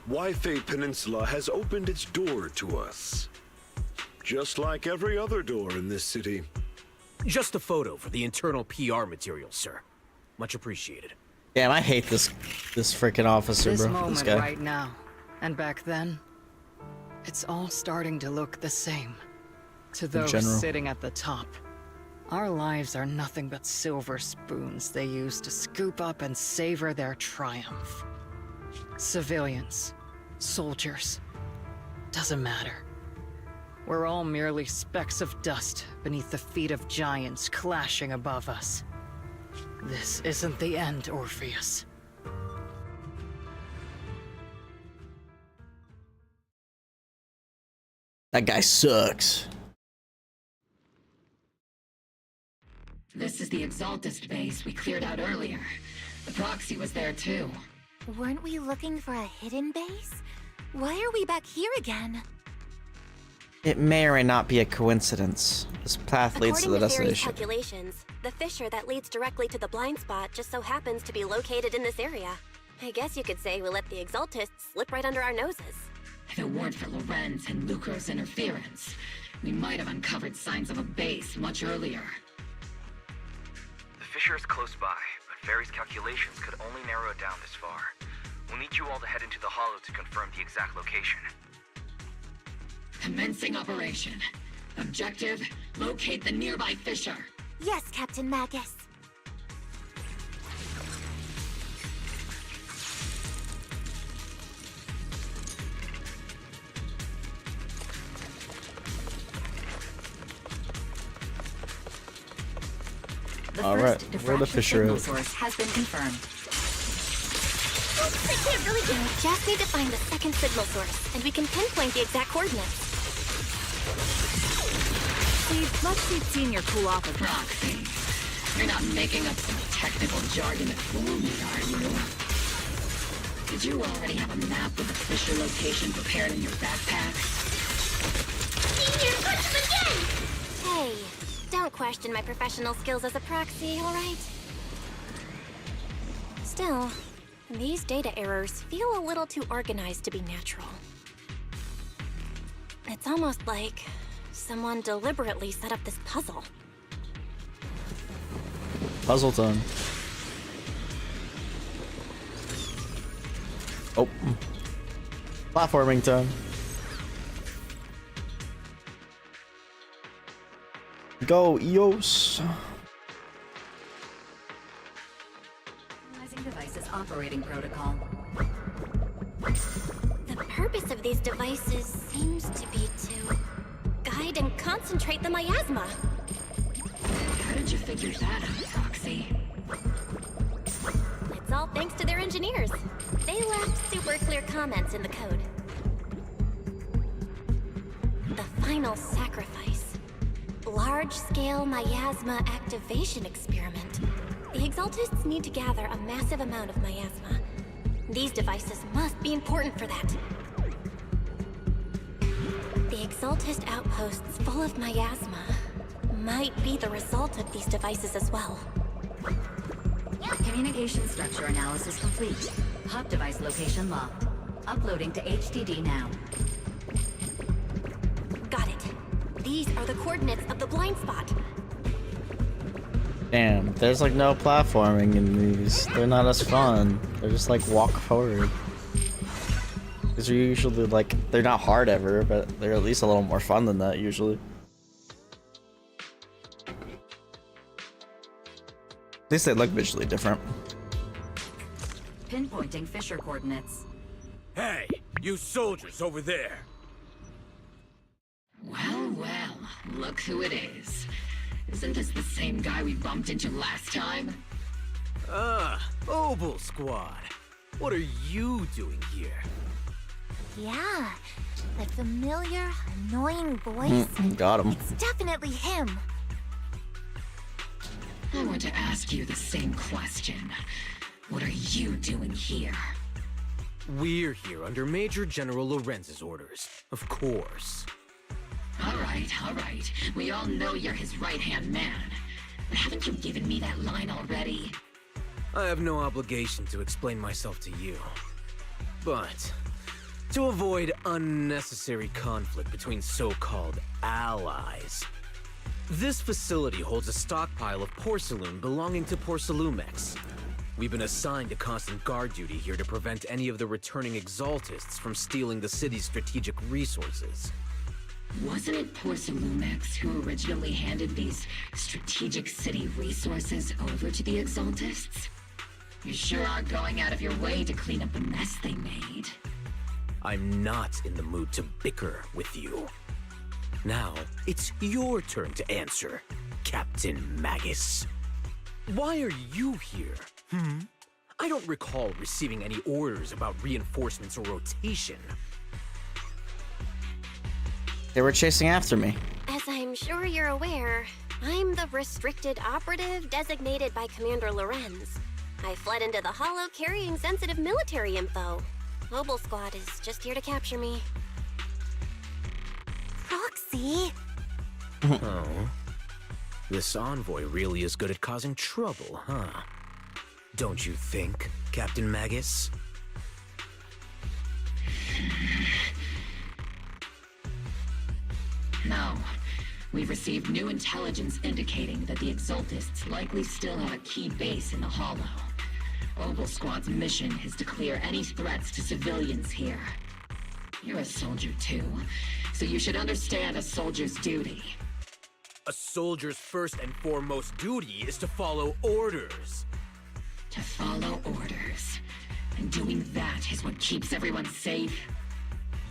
Waifei Peninsula has opened its door to us. Just like every other door in this city. Just a photo for the internal PR material, sir. Much appreciated. Damn, I hate this freaking officer, This bro. moment This guy. right now, and back then, it's all starting to look the same. To those general. sitting at the top, our lives are nothing but silver spoons they use to scoop up and savor their triumph. Civilians, soldiers, doesn't matter. We're all merely specks of dust beneath the feet of giants clashing above us. This isn't the end, Orpheus. That guy sucks. This is the Exaltist base we cleared out earlier. The proxy was there too. Weren't we looking for a hidden base? Why are we back here again? It may or may not be a coincidence. This path leads to the According to Fairy's destination. calculations, the fissure that leads directly to the blind spot just so happens to be located in this area. I guess you could say we let the Exaltists slip right under our noses. If it weren't for Lorenz and Lucro's interference, we might have uncovered signs of a base much earlier. The fissure is close by, but Fairy's calculations could only narrow it down this far. We'll need you all to head into the hollow to confirm the exact location. Commencing operation. Objective, locate the nearby fissure. Yes, Captain Magus. Alright, where the fissure is. Source has been confirmed. Oops, I can't really do it. Just need to find the second signal source, and we can pinpoint the exact coordinates. See, Luxie'd seen your cool off with proxy. You're not making up some technical jargon to fool me, are you? Did you already have a map with the fissure location prepared in your backpack? Senior, push him again! Hey, don't question my professional skills as a proxy, alright? Still, these data errors feel a little too organized to be natural. It's almost like someone deliberately set up this puzzle. Puzzle time. Oh. Platforming time. Go, EOS. Analyzing devices operating protocol. The purpose of these devices seems to be to guide and concentrate the miasma. How did you figure that out, Proxy? It's all thanks to their engineers. They left super clear comments in the code. The final sacrifice. Large-scale miasma activation experiment. The Exaltists need to gather a massive amount of miasma. These devices must be important for that. The Exaltist outposts full of miasma might be the result of these devices as well. Communication structure analysis complete. Hub device location locked. Uploading to HDD now. Got it. These are the coordinates of the blind spot. Damn, there's like no platforming in these. They're not as fun. They're just like walk forward. These are usually like, they're not hard ever, but they're at least a little more fun than that usually. At least they look visually different. Pinpointing fissure coordinates. Hey, you soldiers over there. Well, well, look who it is. Isn't this the same guy we bumped into last time? Obel Squad. What are you doing here? Yeah, that familiar, annoying voice. Got him. It's definitely him. I want to ask you the same question. What are you doing here? We're here under Major General Lorenz's orders, of course. All right. We all know you're his right-hand man. But haven't you given me that line already? I have no obligation to explain myself to you. But To avoid unnecessary conflict between so-called allies, this facility holds a stockpile of porcelain belonging to Porcelumex. We've been assigned a constant guard duty here to prevent any of the returning exaltists from stealing the city's strategic resources. Wasn't it Porcelumex who originally handed these strategic city resources over to the exaltists? You sure are going out of your way to clean up the mess they made. I'm not in the mood to bicker with you. Now, it's your turn to answer, Captain Magus. Why are you here? I don't recall receiving any orders about reinforcements or rotation. They were chasing after me. As I'm sure you're aware, I'm the restricted operative designated by Commander Lorenz. I fled into the Hollow carrying sensitive military info. Mobile Squad is just here to capture me. Proxy? Oh. This envoy really is good at causing trouble, huh? Don't you think, Captain Magus? No. We've received new intelligence indicating that the Exaltists likely still have a key base in the Hollow. Oval Squad's mission is to clear any threats to civilians here. You're a soldier too, so you should understand a soldier's duty. A soldier's first and foremost duty is to follow orders. To follow orders. And doing that is what keeps everyone safe.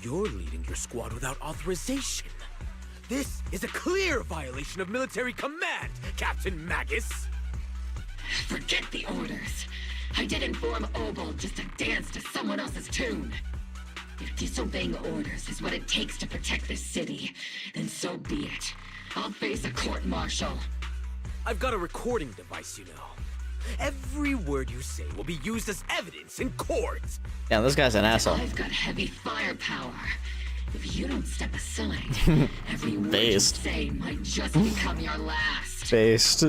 You're leading your squad without authorization. This is a clear violation of military command, Captain Magus! Forget the orders. I didn't form Obel just to dance to someone else's tune. If disobeying orders is what it takes to protect this city, then so be it. I'll face a court-martial. I've got a recording device, you know. Every word you say will be used as evidence in court. Yeah, this guy's an asshole. I've got heavy firepower. If you don't step aside, every word you say might just become your last. Based.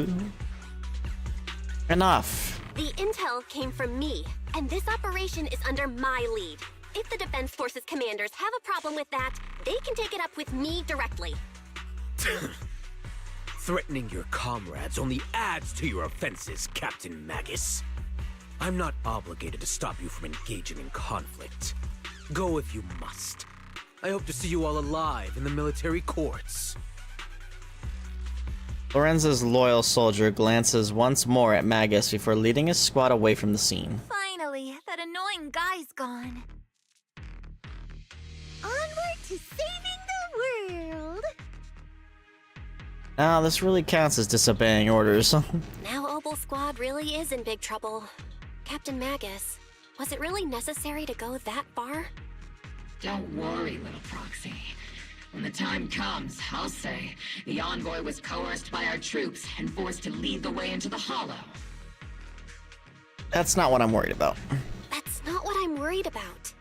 Enough. The intel came from me, and this operation is under my lead. If the Defense Forces commanders have a problem with that, they can take it up with me directly. Threatening your comrades only adds to your offenses, Captain Magus. I'm not obligated to stop you from engaging in conflict. Go if you must. I hope to see you all alive in the military courts. Lorenz's loyal soldier glances once more at Magus before leading his squad away from the scene. Finally, that annoying guy's gone. Onward to saving the world! Now, this really counts as disobeying orders. Now Obel Squad really is in big trouble. Captain Magus, was it really necessary to go that far? Don't worry, little proxy. When the time comes, I'll say the envoy was coerced by our troops and forced to lead the way into the Hollow. That's not what I'm worried about. That's not what I'm worried about.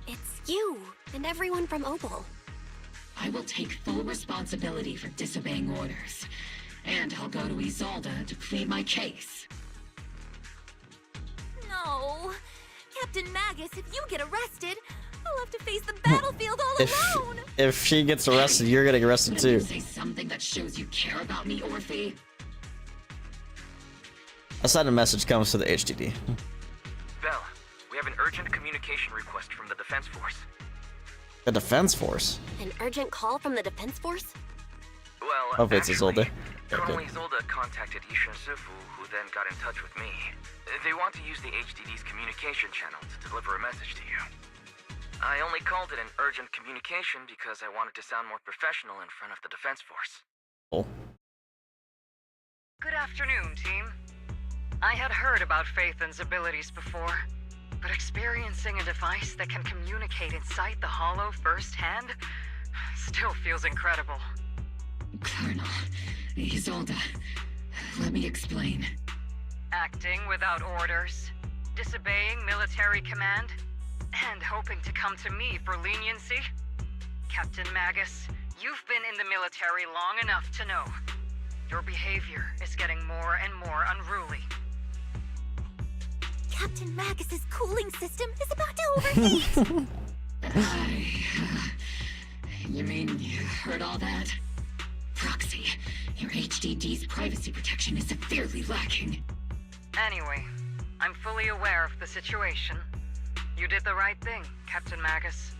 It's you and everyone from Obel. I will take full responsibility for disobeying orders, and I'll go to Isolde to plead my case. No. Captain Magus, if you get arrested, I'll have to face the battlefield all alone. If she gets arrested, you're getting arrested too. Say something that shows you care about me, Orphe. A sudden message comes to the HDD. Bell, we have an urgent communication request from the Defense Force. The Defense Force? An urgent call from the Defense Force? Well, oh, it's Isolde. Colonel Isolde contacted Ishin Sifu, who then got in touch with me. They want to use the HDD's communication channel to deliver a message to you. I only called it an urgent communication because I wanted to sound more professional in front of the Defense Force. Oh. Good afternoon, team. I had heard about Phaethon's abilities before, but experiencing a device that can communicate inside the Hollow firsthand still feels incredible. Colonel, Isolde, let me explain. Acting without orders, disobeying military command, and hoping to come to me for leniency? Captain Magus, you've been in the military long enough to know. Your behavior is getting more and more unruly. Captain Magus's cooling system is about to overheat! You mean you heard all that? Proxy, your HDD's privacy protection is severely lacking. Anyway, I'm fully aware of the situation. You did the right thing, Captain Magus.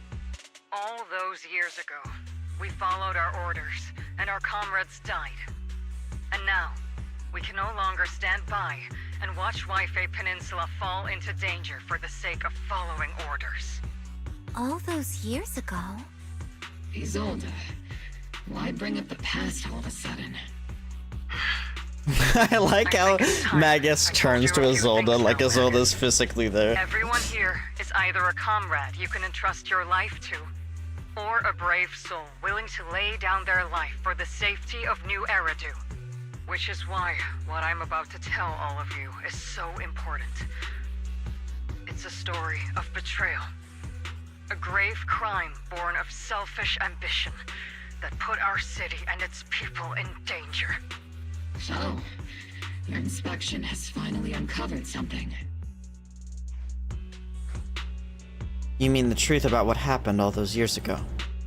All those years ago, we followed our orders, and our comrades died. And now, we can no longer stand by and watch Wi-Fi Peninsula fall into danger for the sake of following orders. All those years ago? Isolde, why bring up the past all of a sudden? I like how Magus turns to Isolde like Isolde's physically there. Everyone here is either a comrade you can entrust your life to, or a brave soul willing to lay down their life for the safety of New Eridu. Which is why what I'm about to tell all of you is so important. It's a story of betrayal. A grave crime born of selfish ambition that put our city and its people in danger. So, your inspection has finally uncovered something. You mean the truth about what happened all those years ago?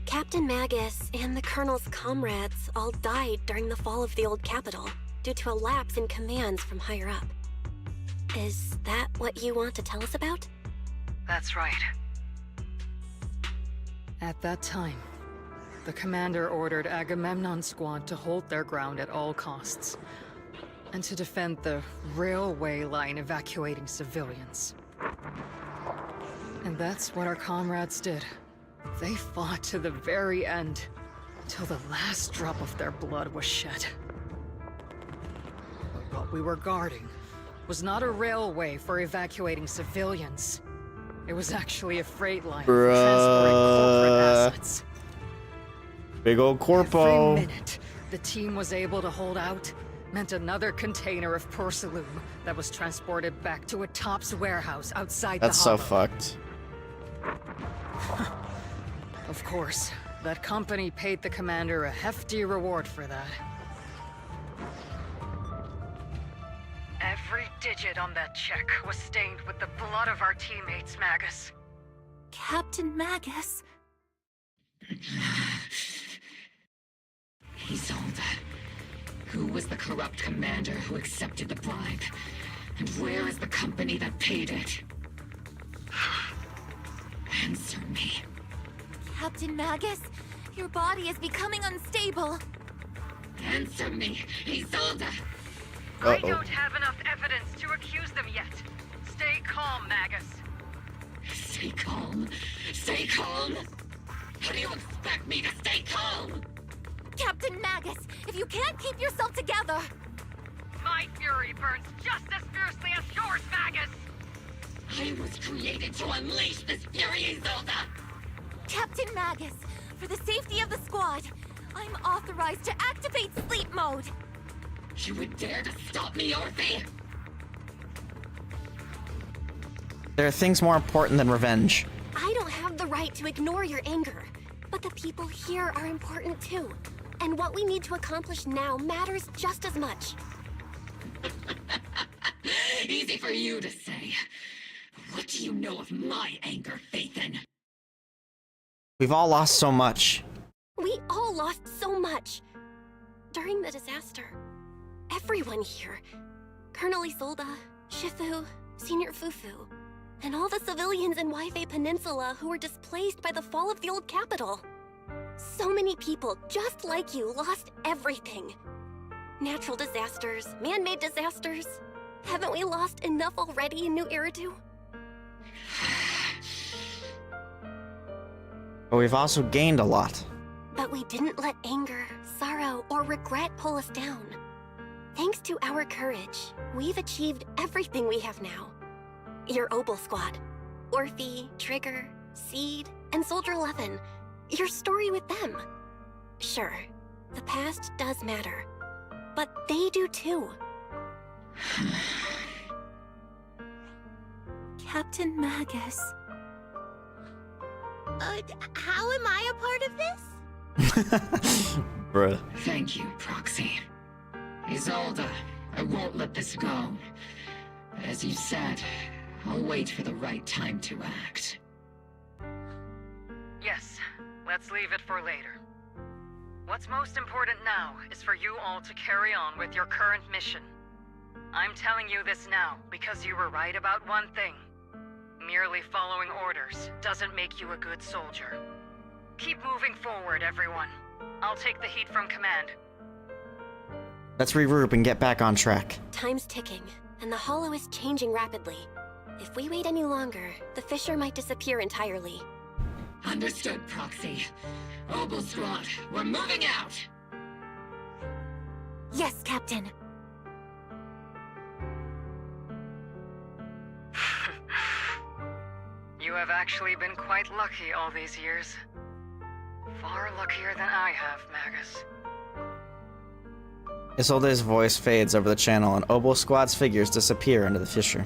Captain Magus and the Colonel's comrades all died during the fall of the old capital due to a lapse in commands from higher up. Is that what you want to tell us about? That's right. At that time, the commander ordered Agamemnon's squad to hold their ground at all costs, and to defend the railway line evacuating civilians. And that's what our comrades did. They fought to the very end, till the last drop of their blood was shed. But what we were guarding was not a railway for evacuating civilians. It was actually a freight line for transporting corporate assets. Big old corpo. Every minute the team was able to hold out meant another container of porcelain that was transported back to a Top's warehouse outside That's the so hollow. fucked. Of course, that company paid the commander a hefty reward for that. Every digit on that check was stained with the blood of our teammates, Magus. Captain Magus? Isolde, who was the corrupt commander who accepted the bribe? And where is the company that paid it? Answer me. Captain Magus, your body is becoming unstable. Answer me, Isolde! I don't have enough evidence to accuse them yet. Stay calm, Magus. Stay calm? Stay calm? How do you expect me to stay calm? Captain Magus, if you can't keep yourself together... My fury burns just as fiercely as yours, Magus! I was created to unleash this fury, Isolde! Captain Magus, for the safety of the squad, I'm authorized to activate sleep mode. You would dare to stop me, Orphe? There are things more important than revenge. I don't have the right to ignore your anger, but the people here are important too. And what we need to accomplish now matters just as much. Easy for you to say. What do you know of my anger, Phaethon? We've all lost so much. We all lost so much. During the disaster, everyone here, Colonel Isolde, Shifu, Senior Fufu, and all the civilians in Wi-Fi Peninsula who were displaced by the fall of the old capital. So many people, just like you, lost everything. Natural disasters, man-made disasters. Haven't we lost enough already in New Eridu? But we've also gained a lot. But we didn't let anger, sorrow, or regret pull us down. Thanks to our courage, we've achieved everything we have now. Your Obel squad, Orphe, Trigger, Seed, and Soldier 11. Your story with them. Sure, the past does matter, but they do too. Captain Magus. How am I a part of this? Bruh. Thank you, Proxy. Isolde, I won't let this go. As you said, I'll wait for the right time to act. Yes, let's leave it for later. What's most important now is for you all to carry on with your current mission. I'm telling you this now because you were right about one thing. Merely following orders doesn't make you a good soldier. Keep moving forward, everyone. I'll take the heat from command. Let's regroup and get back on track. Time's ticking, and the hollow is changing rapidly. If we wait any longer, the fissure might disappear entirely. Understood, Proxy. Obel Squad, we're moving out! Yes, Captain. You have actually been quite lucky all these years. Far luckier than I have, Magus. Isolde's voice fades over the channel and Obel Squad's figures disappear into the fissure.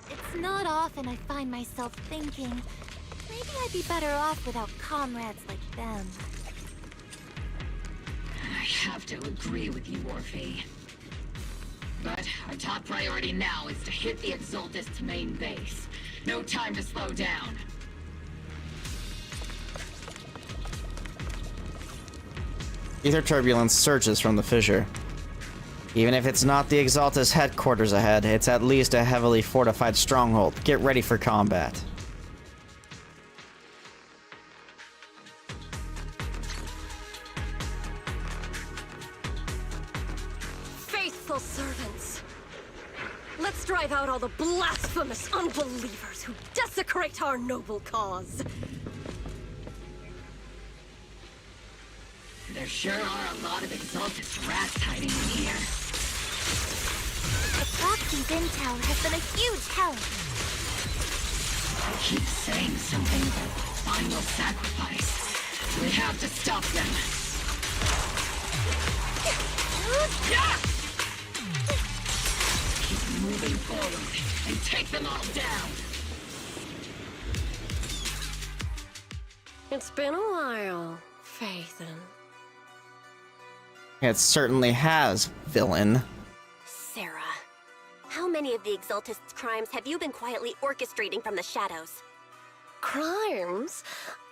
It's not often I find myself thinking, maybe I'd be better off without comrades like them. I have to agree with you, Orphe. But our top priority now is to hit the Exaltist's main base. No time to slow down. Ether turbulence surges from the fissure. Even if it's not the Exaltist headquarters ahead, it's at least a heavily fortified stronghold. Get ready for combat. Faithful servants. Let's drive out all the blasphemous unbelievers who desecrate our noble cause. There sure are a lot of Exaltist rats hiding in here. The proxies intel has been a huge help. I keep saying something about final sacrifice. We have to stop them. Keep moving forward and take them all down. It's been a while, Phaethon. It certainly has, villain. Sarah, how many of the Exaltist's crimes have you been quietly orchestrating from the shadows? Crimes?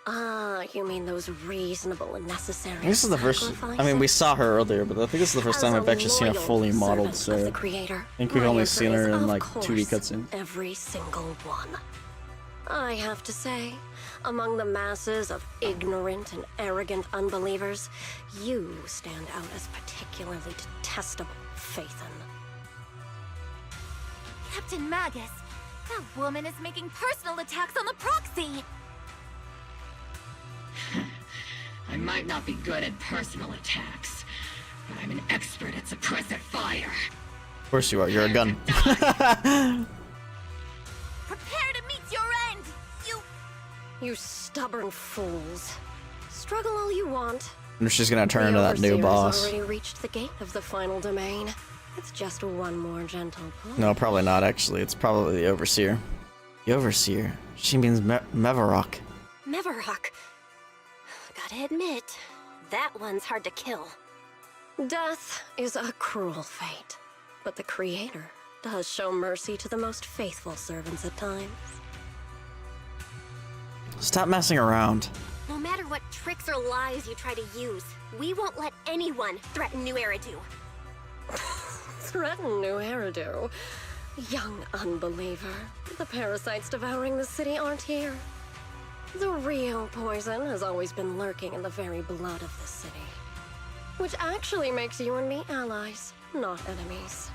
Ah, you mean those reasonable and necessary This is the first. I mean, we saw her earlier, but I think this is the first time I've actually seen a fully modeled Sarah. I think we've only seen her in like 2D cutscenes. Every single one. I have to say, among the masses of ignorant and arrogant unbelievers, you stand out as particularly detestable, Phaethon. Captain Magus, that woman is making personal attacks on the proxy! I might not be good at personal attacks, but I'm an expert at suppressive fire. Of course you are, you're a gun. Prepare to meet your end, You stubborn fools. Struggle all you want. And she's gonna turn into that new boss. Already reached the gate of the final domain. It's just one more gentle pull. No, probably not actually. It's probably the Overseer. The Overseer? She means Mevarok. Mevarok. Gotta admit, that one's hard to kill. Death is a cruel fate, but the Creator does show mercy to the most faithful servants at times. Stop messing around. No matter what tricks or lies you try to use, we won't let anyone threaten New Eridu. Threaten New Eridu? Young unbeliever. The parasites devouring the city aren't here. The real poison has always been lurking in the very blood of the city. Which actually makes you and me allies, not enemies.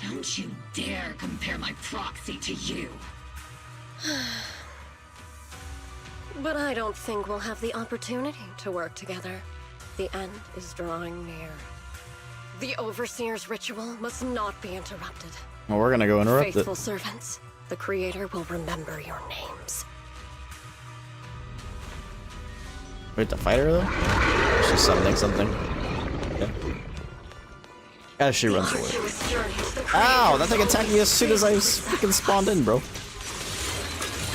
Don't you dare compare my proxy to you. But I don't think we'll have the opportunity to work together. The end is drawing near. The Overseer's ritual must not be interrupted. Well, we're gonna go interrupt Faithful it. servants, the Creator will remember your names. Wait, to fight her though? She's summoning something. Okay. As she runs away. Ow! That thing attacked me as soon as I freaking spawned in, bro.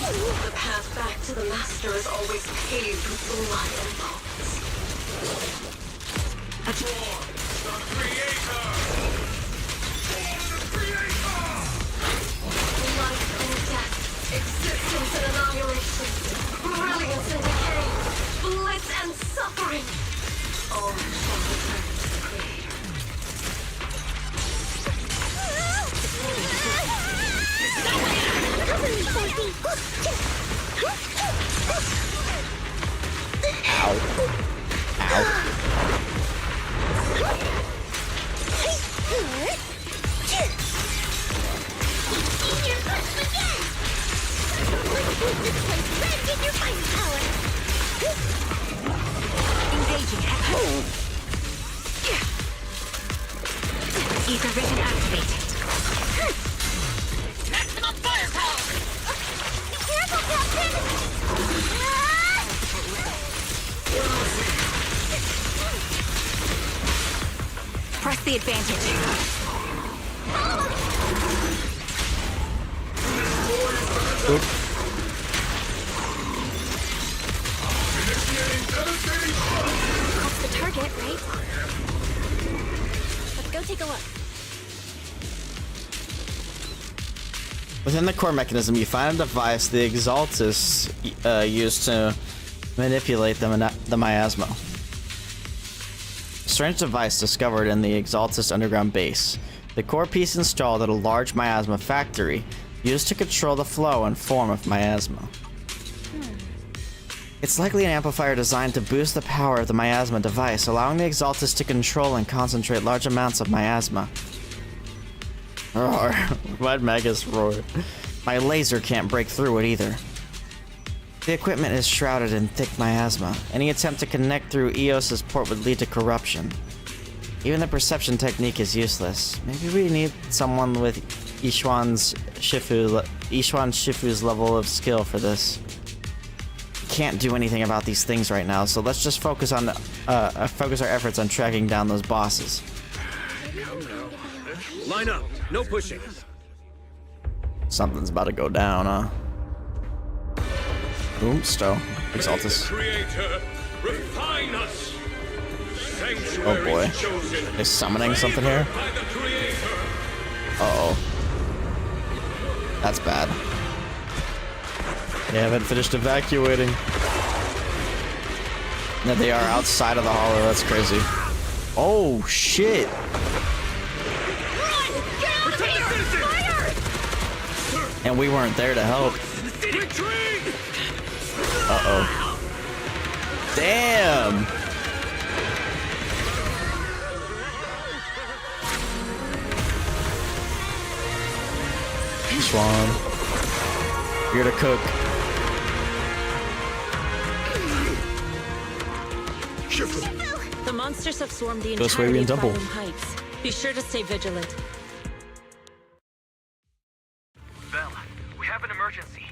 The path back to the Master is always paved with blood and bones. Life and death, existence and annihilation. Engaging head. Ether vision activated. Maximum firepower! Be careful, Captain! Press the advantage. That's the target, right? Let's go take a look. Within the core mechanism, you find a device the Exaltus used to manipulate the miasma. A strange device discovered in the Exaltus underground base. The core piece installed at a large miasma factory used to control the flow and form of miasma. It's likely an amplifier designed to boost the power of the miasma device, allowing the Exaltus to control and concentrate large amounts of miasma. Roar. Why'd Magus roar? My laser can't break through it either. The equipment is shrouded in thick miasma. Any attempt to connect through EOS's port would lead to corruption. Even the perception technique is useless. Maybe we need someone with Ishwan Shifu's level of skill for this. Can't do anything about these things right now, so let's just focus our efforts on tracking down those bosses. Line up, no pushing. Something's about to go down, huh? Boom, Stow. Exaltus. Creator, refine us. Oh boy. Is summoning something here? Uh-oh. That's bad. They haven't finished evacuating. No, they are outside of the hollow. That's crazy. Oh, shit. And we weren't there to help. Uh-oh. Damn. Swan. You're to cook. The monsters have swarmed the Go entirety of Temple. Phylum Heights. Be sure to stay vigilant. Bell, we have an emergency.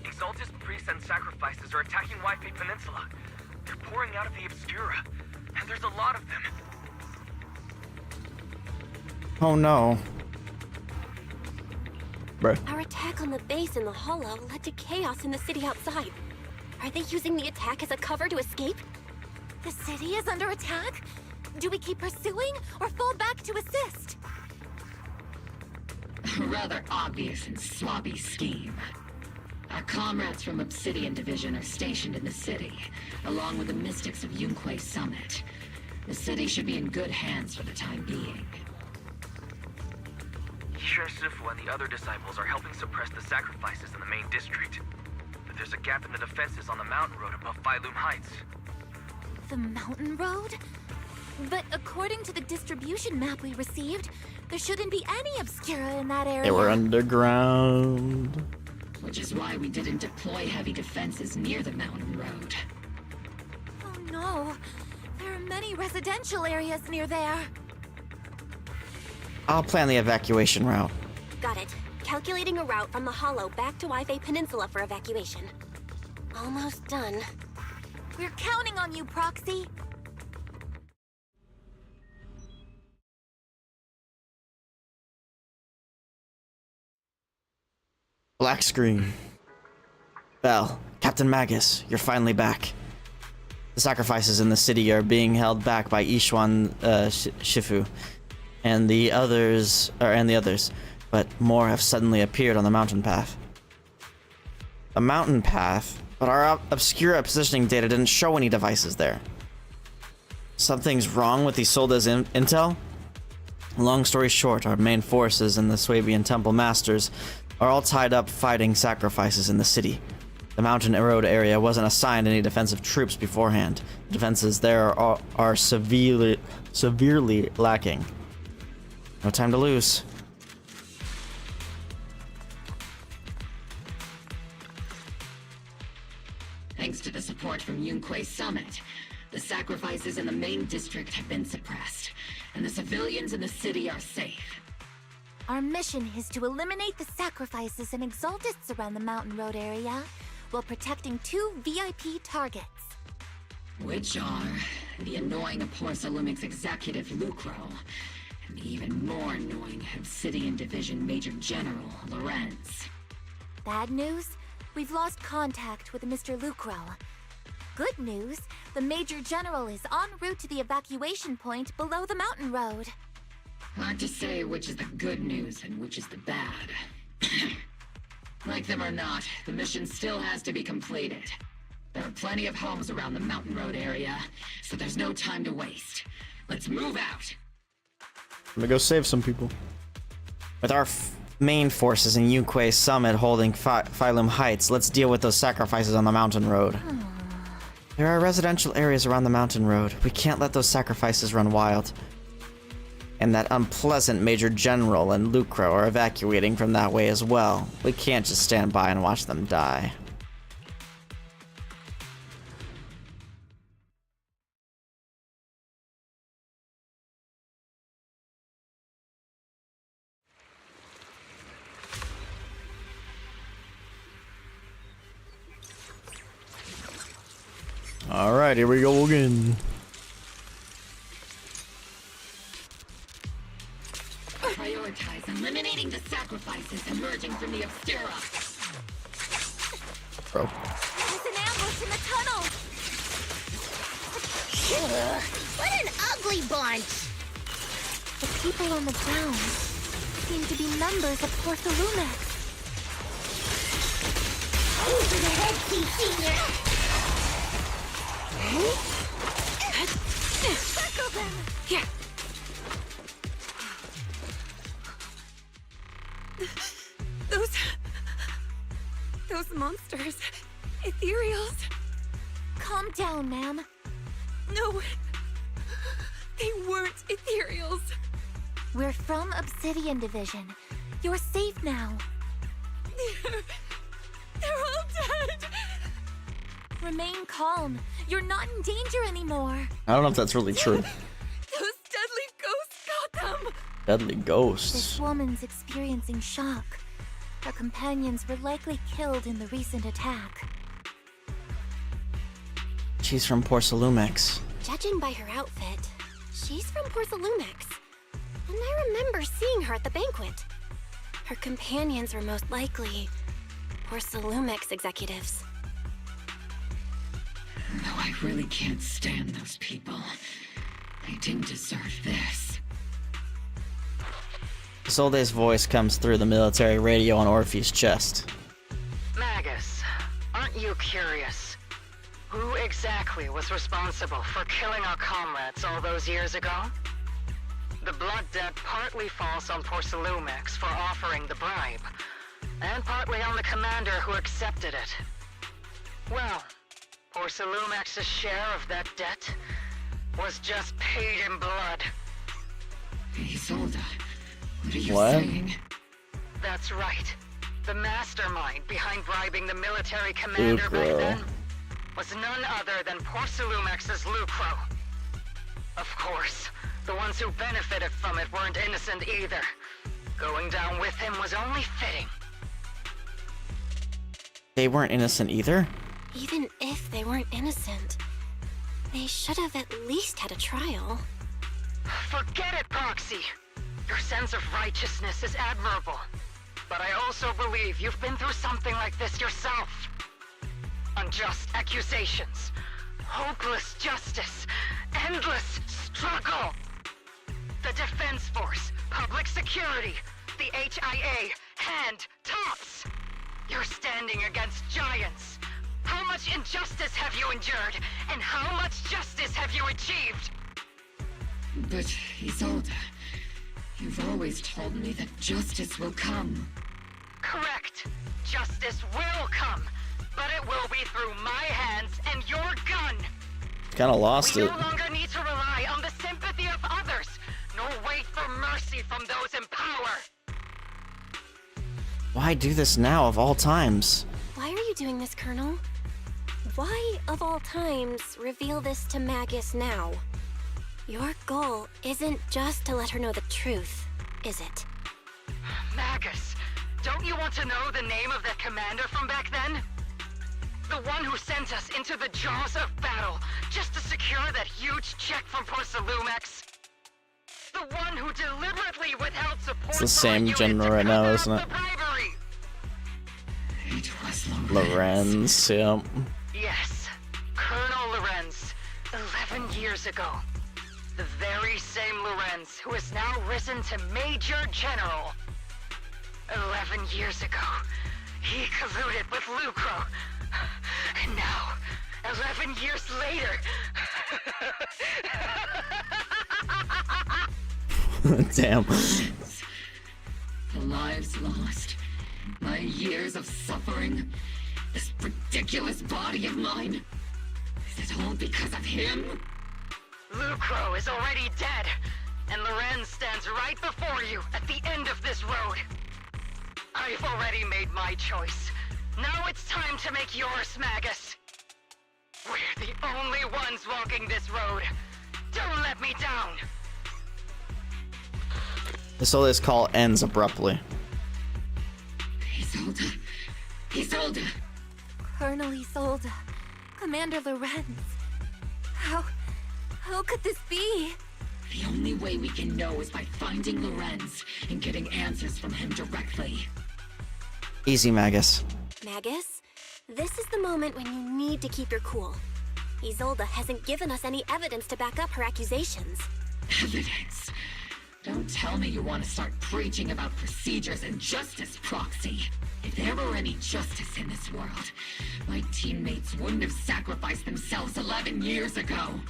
Exaltus priests and sacrifices are attacking Wi-Fi Peninsula. They're pouring out of the Obscura, and there's a lot of them. Oh no. Bruh. Our attack on the base in the hollow led to chaos in the city outside. Are they using the attack as a cover to escape? The city is under attack? Do we keep pursuing or fall back to assist? Rather obvious and sloppy scheme. Our comrades from Obsidian Division are stationed in the city, along with the mystics of Yunquay Summit. The city should be in good hands for the time being. Yishar Sifu and the other disciples are helping suppress the sacrifices in the main district. But there's a gap in the defenses on the mountain road above Phylum Heights. The mountain road? But according to the distribution map we received, there shouldn't be any Obscura in that area. They were underground. Which is why we didn't deploy heavy defenses near the mountain road. Oh no, there are many residential areas near there. I'll plan the evacuation route. Got it. Calculating a route from the hollow back to Wi-Fi Peninsula for evacuation. Almost done. We're counting on you, Proxy. Black screen. Bell, Captain Magus, you're finally back. The sacrifices in the city are being held back by Ishwan Shifu and the others, but more have suddenly appeared on the mountain path. A mountain path, but our obscure positioning data didn't show any devices there. Something's wrong with these sold as intel? Long story short, our main forces and the Swabian Temple Masters are all tied up fighting sacrifices in the city. The mountain road area wasn't assigned any defensive troops beforehand. The defenses there are severely lacking. No time to lose. Thanks to the support from Yunquei Summit, the sacrifices in the main district have been suppressed, and the civilians in the city are safe. Our mission is to eliminate the sacrifices and exaltists around the mountain road area while protecting 2 VIP targets. Which are the annoying Porcelumix executive Lucro, and the even more annoying Obsidian Division Major General Lorenz. Bad news? We've lost contact with Mr. Lucro. Good news, the Major General is en route to the evacuation point below the mountain road. Hard to say which is the good news and which is the bad. Like them or not, the mission still has to be completed. There are plenty of homes around the mountain road area, so there's no time to waste. Let's move out! I'm gonna go save some people. With our main forces in Yunquei Summit holding Phylum Heights, let's deal with those sacrifices on the mountain road. There are residential areas around the mountain road. We can't let those sacrifices run wild. And that unpleasant Major General and Lucro are evacuating from that way as well. We can't just stand by and watch them die. Alright, here we go again. Prioritize eliminating the sacrifices emerging from the Obscura. Bro. There's an ambush in the tunnel! What an ugly bunch! The people on the ground seem to be members of Porcelumix. Over the head, Senior! Circle them! Here! Those monsters. Ethereals. Calm down, ma'am. No. They weren't Ethereals. We're from Obsidian Division. You're safe now. They're all dead. Remain calm. You're not in danger anymore. I don't know if that's really true. Those deadly ghosts got them. Deadly ghosts. This woman's experiencing shock. Her companions were likely killed in the recent attack. She's from Porcelumix. Judging by her outfit, she's from Porcelumix. And I remember seeing her at the banquet. Her companions were most likely Porcelumix executives. No, I really can't stand those people. They didn't deserve this. Isolde's voice comes through the military radio on Orpheus' chest. Magus, aren't you curious? Who exactly was responsible for killing our comrades all those years ago? The blood debt partly falls on Porcelumix for offering the bribe, and partly on the commander who accepted it. Well, Porcelumix's share of that debt was just paid in blood. Isolde, what are you What? saying? That's right. The mastermind behind bribing the military commander back then was none other than Porcelumix's Lucro. Of course, the ones who benefited from it weren't innocent either. Going down with him was only fitting. They weren't innocent either? Even if they weren't innocent, they should have at least had a trial. Forget it, Proxy! Your sense of righteousness is admirable. But I also believe you've been through something like this yourself. Unjust accusations, hopeless justice, endless struggle. The Defense Force, public security, the HIA, and tops. You're standing against giants. How much injustice have you endured, and how much justice have you achieved? But, Isolde, You've always told me that justice will come. Correct. Justice will come, but it will be through my hands and your gun. Kind of lost it. We no longer need to rely on the sympathy of others, nor wait for mercy from those in power. Why do this now of all times? Why are you doing this, Colonel? Why, of all times, reveal this to Magus now? Your goal isn't just to let her know the truth, is it? Magus, don't you want to know the name of that commander from back then? The one who sent us into the jaws of battle just to secure that huge check from Porsalumex? The one who deliberately withheld support. It's the same general right now, isn't it? It was Lorenz, yeah. Yes, Colonel Lorenz, 11 years ago. The very same Lorenz who has now risen to Major General. 11 years ago, he colluded with Lucro. And now, 11 years later... Damn. The lives lost, my years of suffering, this ridiculous body of mine. Is it all because of him? Lucro is already dead, and Lorenz stands right before you at the end of this road. I've already made my choice. Now it's time to make yours, Magus. We're the only ones walking this road. Don't let me down. So this call ends abruptly. Isolde. Isolde. Colonel Isolde. Commander Lorenz. How could this be? The only way we can know is by finding Lorenz and getting answers from him directly. Easy, Magus. Magus, this is the moment when you need to keep your cool. Isolde hasn't given us any evidence to back up her accusations. Evidence? Don't tell me you want to start preaching about procedures and justice, Proxy. If there were any justice in this world, my teammates wouldn't have sacrificed themselves 11 years ago.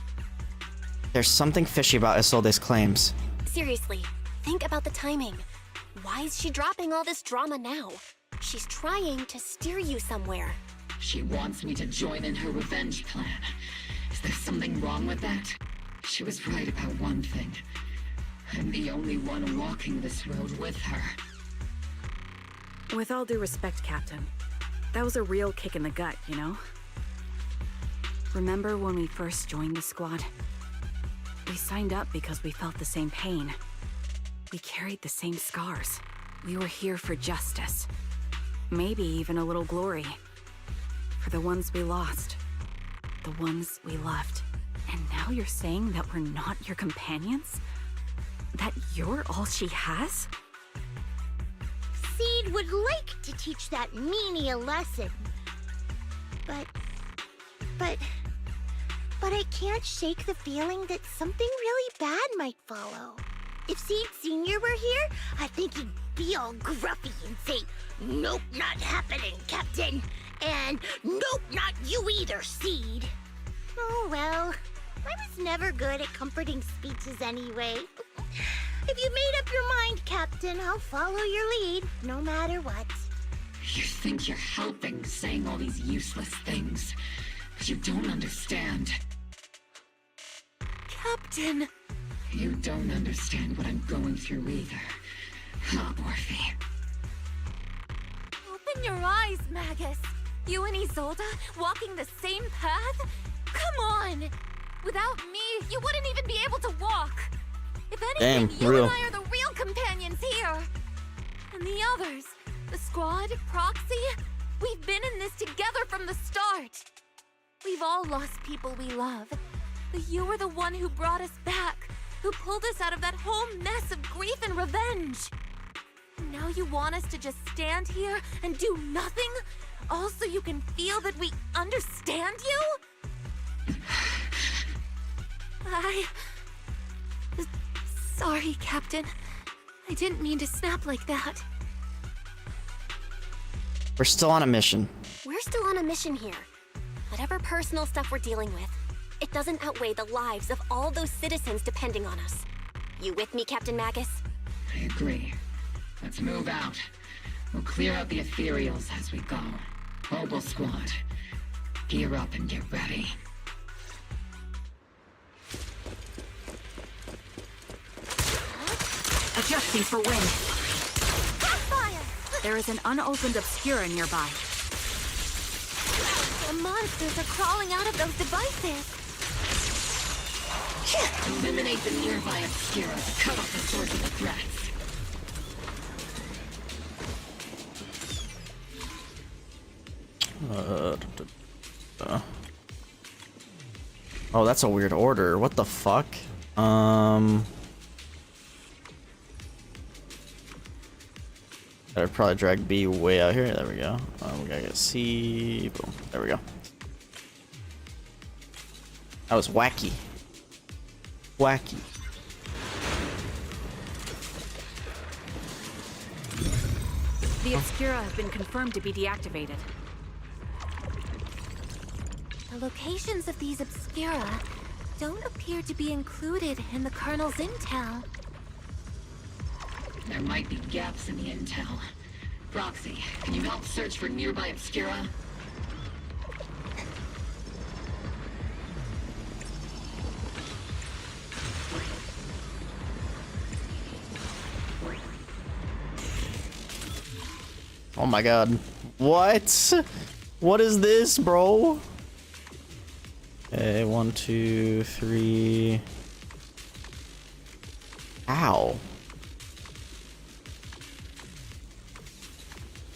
There's something fishy about Isolde's claims. Seriously, think about the timing. Why is she dropping all this drama now? She's trying to steer you somewhere. She wants me to join in her revenge plan. Is there something wrong with that? She was right about one thing. I'm the only one walking this road with her. With all due respect, Captain, that was a real kick in the gut, you know? Remember when we first joined the squad? We signed up because we felt the same pain. We carried the same scars. We were here for justice. Maybe even a little glory. For the ones we lost. The ones we loved. And now you're saying that we're not your companions? That you're all she has? Seed would like to teach that meanie a lesson. But I can't shake the feeling that something really bad might follow. If Seed Sr. were here, I think he'd be all gruffy and say, "Nope, not happening, Captain." And "Nope, not you either, Seed." Oh well, I was never good at comforting speeches anyway. If you made up your mind, Captain, I'll follow your lead, no matter what. You think you're helping, saying all these useless things, but you don't understand. Captain! You don't understand what I'm going through either, huh, Morphe? Open your eyes, Magus. You and Isolde walking the same path? Come on! Without me, you wouldn't even be able to walk. If anything, Damn, you real. and I are the real companions here. And the others, the squad, Proxy, we've been in this together from the start. We've all lost people we love. But you were the one who brought us back, who pulled us out of that whole mess of grief and revenge. And now you want us to just stand here and do nothing? All so you can feel that we understand you? Sorry, Captain. I didn't mean to snap like that. We're still on a mission. We're still on a mission here. Whatever personal stuff we're dealing with, it doesn't outweigh the lives of all those citizens depending on us. You with me, Captain Magus? I agree. Let's move out. We'll clear out the ethereals as we go. Mobile squad, gear up and get ready. Adjusting for wind. There is an unopened obscura nearby. The monsters are crawling out of those devices. Eliminate the nearby obscura to cut off the source of the threats. Oh, that's a weird order. What the fuck? I'd probably drag B way out here. There we go. We gotta get C. Boom. There we go. That was wacky. Wacky. The obscura have been confirmed to be deactivated. The locations of these obscura don't appear to be included in the Colonel's intel. There might be gaps in the intel. Proxy, can you help search for nearby obscura? Oh my god. What? What is this, bro? Okay, 1, 2, 3. Ow.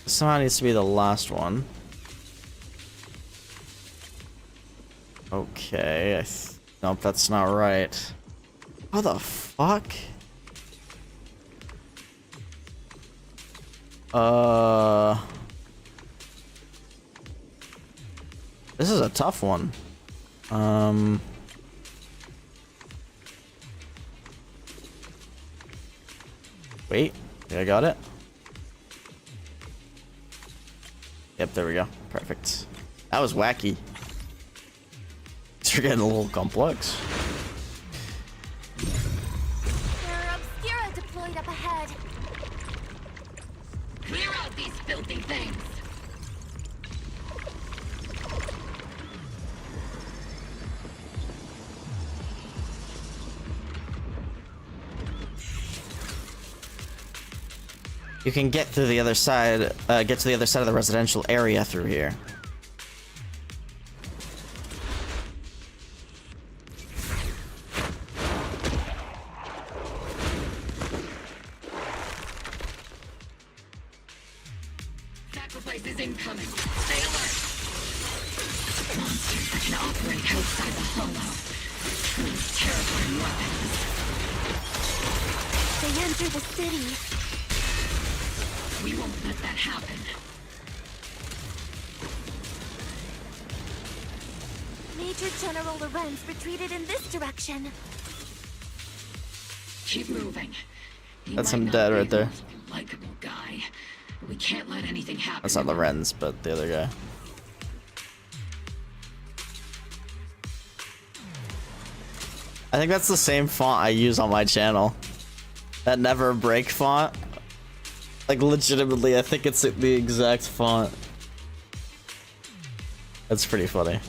Somehow needs to be the last one. Okay, nope, that's not right. How the fuck? This is a tough one. Wait, I got it. Yep, there we go. Perfect. That was wacky. You're getting a little complex. There are obscura deployed up ahead. Clear out these filthy things! You can get through the other side, get to the other side of the residential area through here. Sacrifice is incoming. Stay alert! Monsters that can operate outside the hollow. Truly terrifying weapons. They enter the city. We won't let that happen. Major General Lorenz retreated in this direction. Keep moving. That's him dead right there. Likeable guy. We can't let anything happen. That's not Lorenz, but the other guy. I think that's the same font I use on my channel. That never break font. Like, legitimately, I think it's the exact font. That's pretty funny.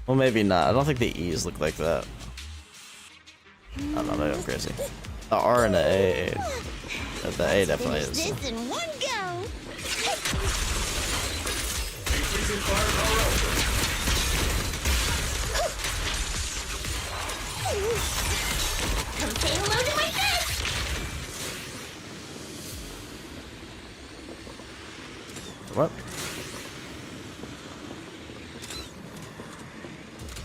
Well, maybe not. I don't think the E's look like that. I don't know, maybe I'm crazy. The R and the A. The A definitely is. This in one go. Come say hello to my friends. What?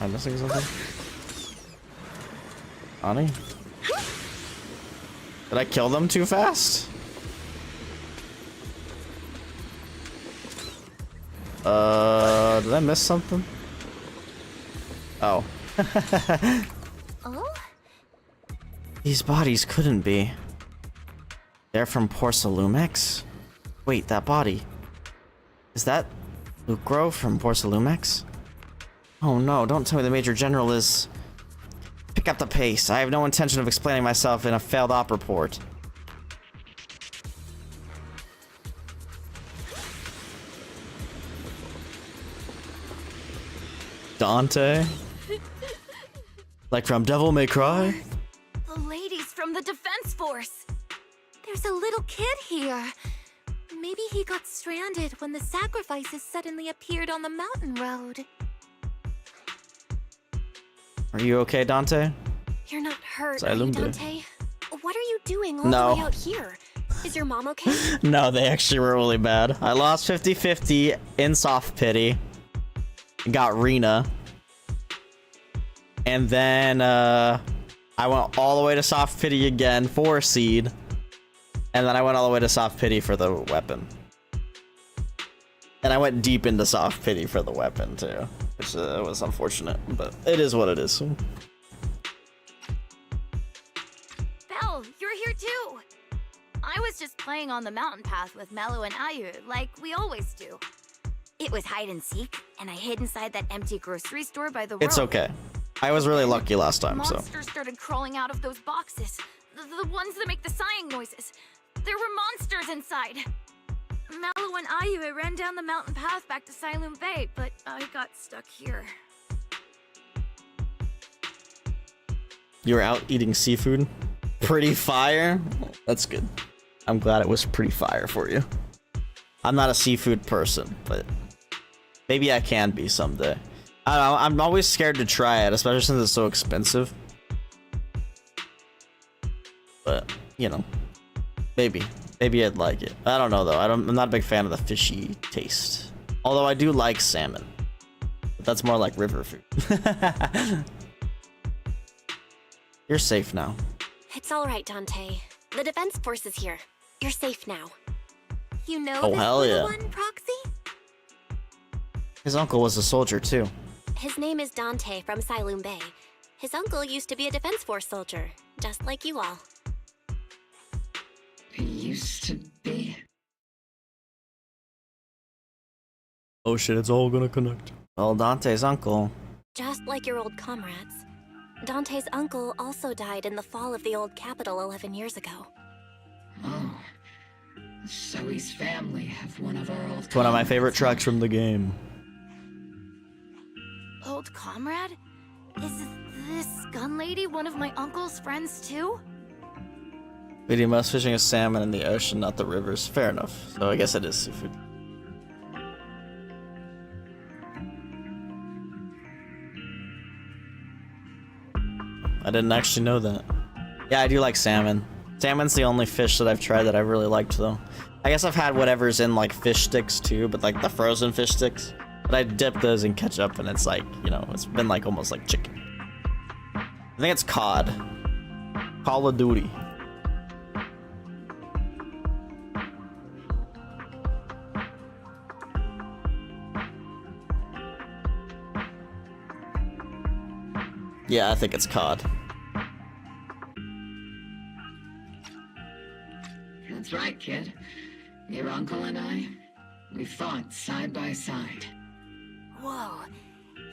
Am I missing something? Ani? Did I kill them too fast? Did I miss something? Oh. Oh? These bodies couldn't be. They're from Porcelumex? Wait, that body. Is that Lucro from Porcelumex? Oh no, don't tell me the Major General is... Pick up the pace. I have no intention of explaining myself in a failed op report. Dante? Like from Devil May Cry? The ladies from the Defense Force. There's a little kid here. Maybe he got stranded when the sacrifices suddenly appeared on the mountain road. Are you okay, Dante? You're not hurt, are you, Dante? What are you doing all No. the way out here? Is your mom okay? No, they actually were really bad. I lost 50-50 in soft pity. Got Rena. And then I went all the way to soft pity again for seed. And then I went all the way to soft pity for the weapon. And I went deep into soft pity for the weapon too. Which was unfortunate, but it is what it is. Belle, you're here too. I was just playing on the mountain path with Mello and Ayu, like we always do. It was hide and seek, and I hid inside that empty grocery store by the road. It's okay. I was really lucky last time, so. Monsters started crawling out of those boxes. The ones that make the sighing noises. There were monsters inside. Mello and Ayu ran down the mountain path back to Siloam Bay, but I got stuck here. You were out eating seafood? Pretty fire? That's good. I'm glad it was pretty fire for you. I'm not a seafood person, but maybe I can be someday. I don't know, I'm always scared to try it, especially since it's so expensive. But, you know, maybe I'd like it. I don't know though. I'm not a big fan of the fishy taste. Although I do like salmon. But that's more like river food. You're safe now. It's all right, Dante. The Defense Force is here. You're safe now. You know Oh, this hell little yeah. one, Proxy? His uncle was a soldier too. His name is Dante from Siloam Bay. His uncle used to be a Defense Force soldier, just like you all. He used to be. Oh shit, it's all gonna connect. Well, Dante's uncle. Just like your old comrades. Dante's uncle also died in the fall of the old capital 11 years ago. Oh. So his family have one of our old It's one of my favorite tracks from the game. Old comrade? Is this gun lady one of my uncle's friends too? We do most fishing is salmon in the ocean, not the rivers. Fair enough. So I guess it is seafood. I didn't actually know that. Yeah, I do like salmon. Salmon's the only fish that I've tried that I really liked though. I guess I've had whatever's in like fish sticks too, but like the frozen fish sticks. But I dip those in ketchup and it's like, you know, it's been like almost like chicken. I think it's cod. Call of Duty. Yeah, I think it's cod. That's right, kid. Your uncle and I, we fought side by side. Whoa,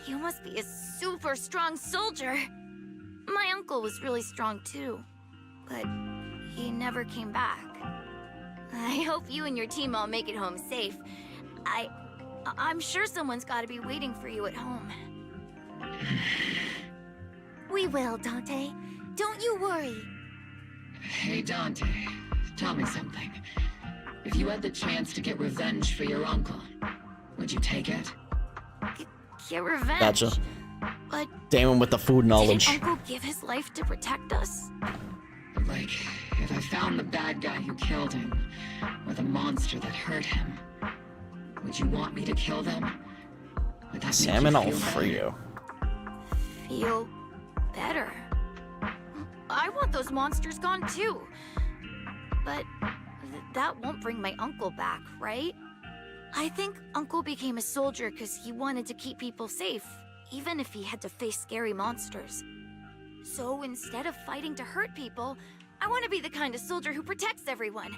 you must be a super strong soldier. My uncle was really strong too, but he never came back. I hope you and your team all make it home safe. I'm sure someone's got to be waiting for you at home. We will, Dante. Don't you worry. Hey, Dante, tell me something. If you had the chance to get revenge for your uncle, would you take it? Get revenge. Gotcha. But Damon with the food knowledge. didn't Uncle give his life to protect us? Like, if I found the bad guy who killed him, or the monster that hurt him, would you want me to kill them? Would that make Salmon you all feel for better? you. Feel better. I want those monsters gone too. But that won't bring my uncle back, right? I think Uncle became a soldier because he wanted to keep people safe, even if he had to face scary monsters. So instead of fighting to hurt people, I want to be the kind of soldier who protects everyone.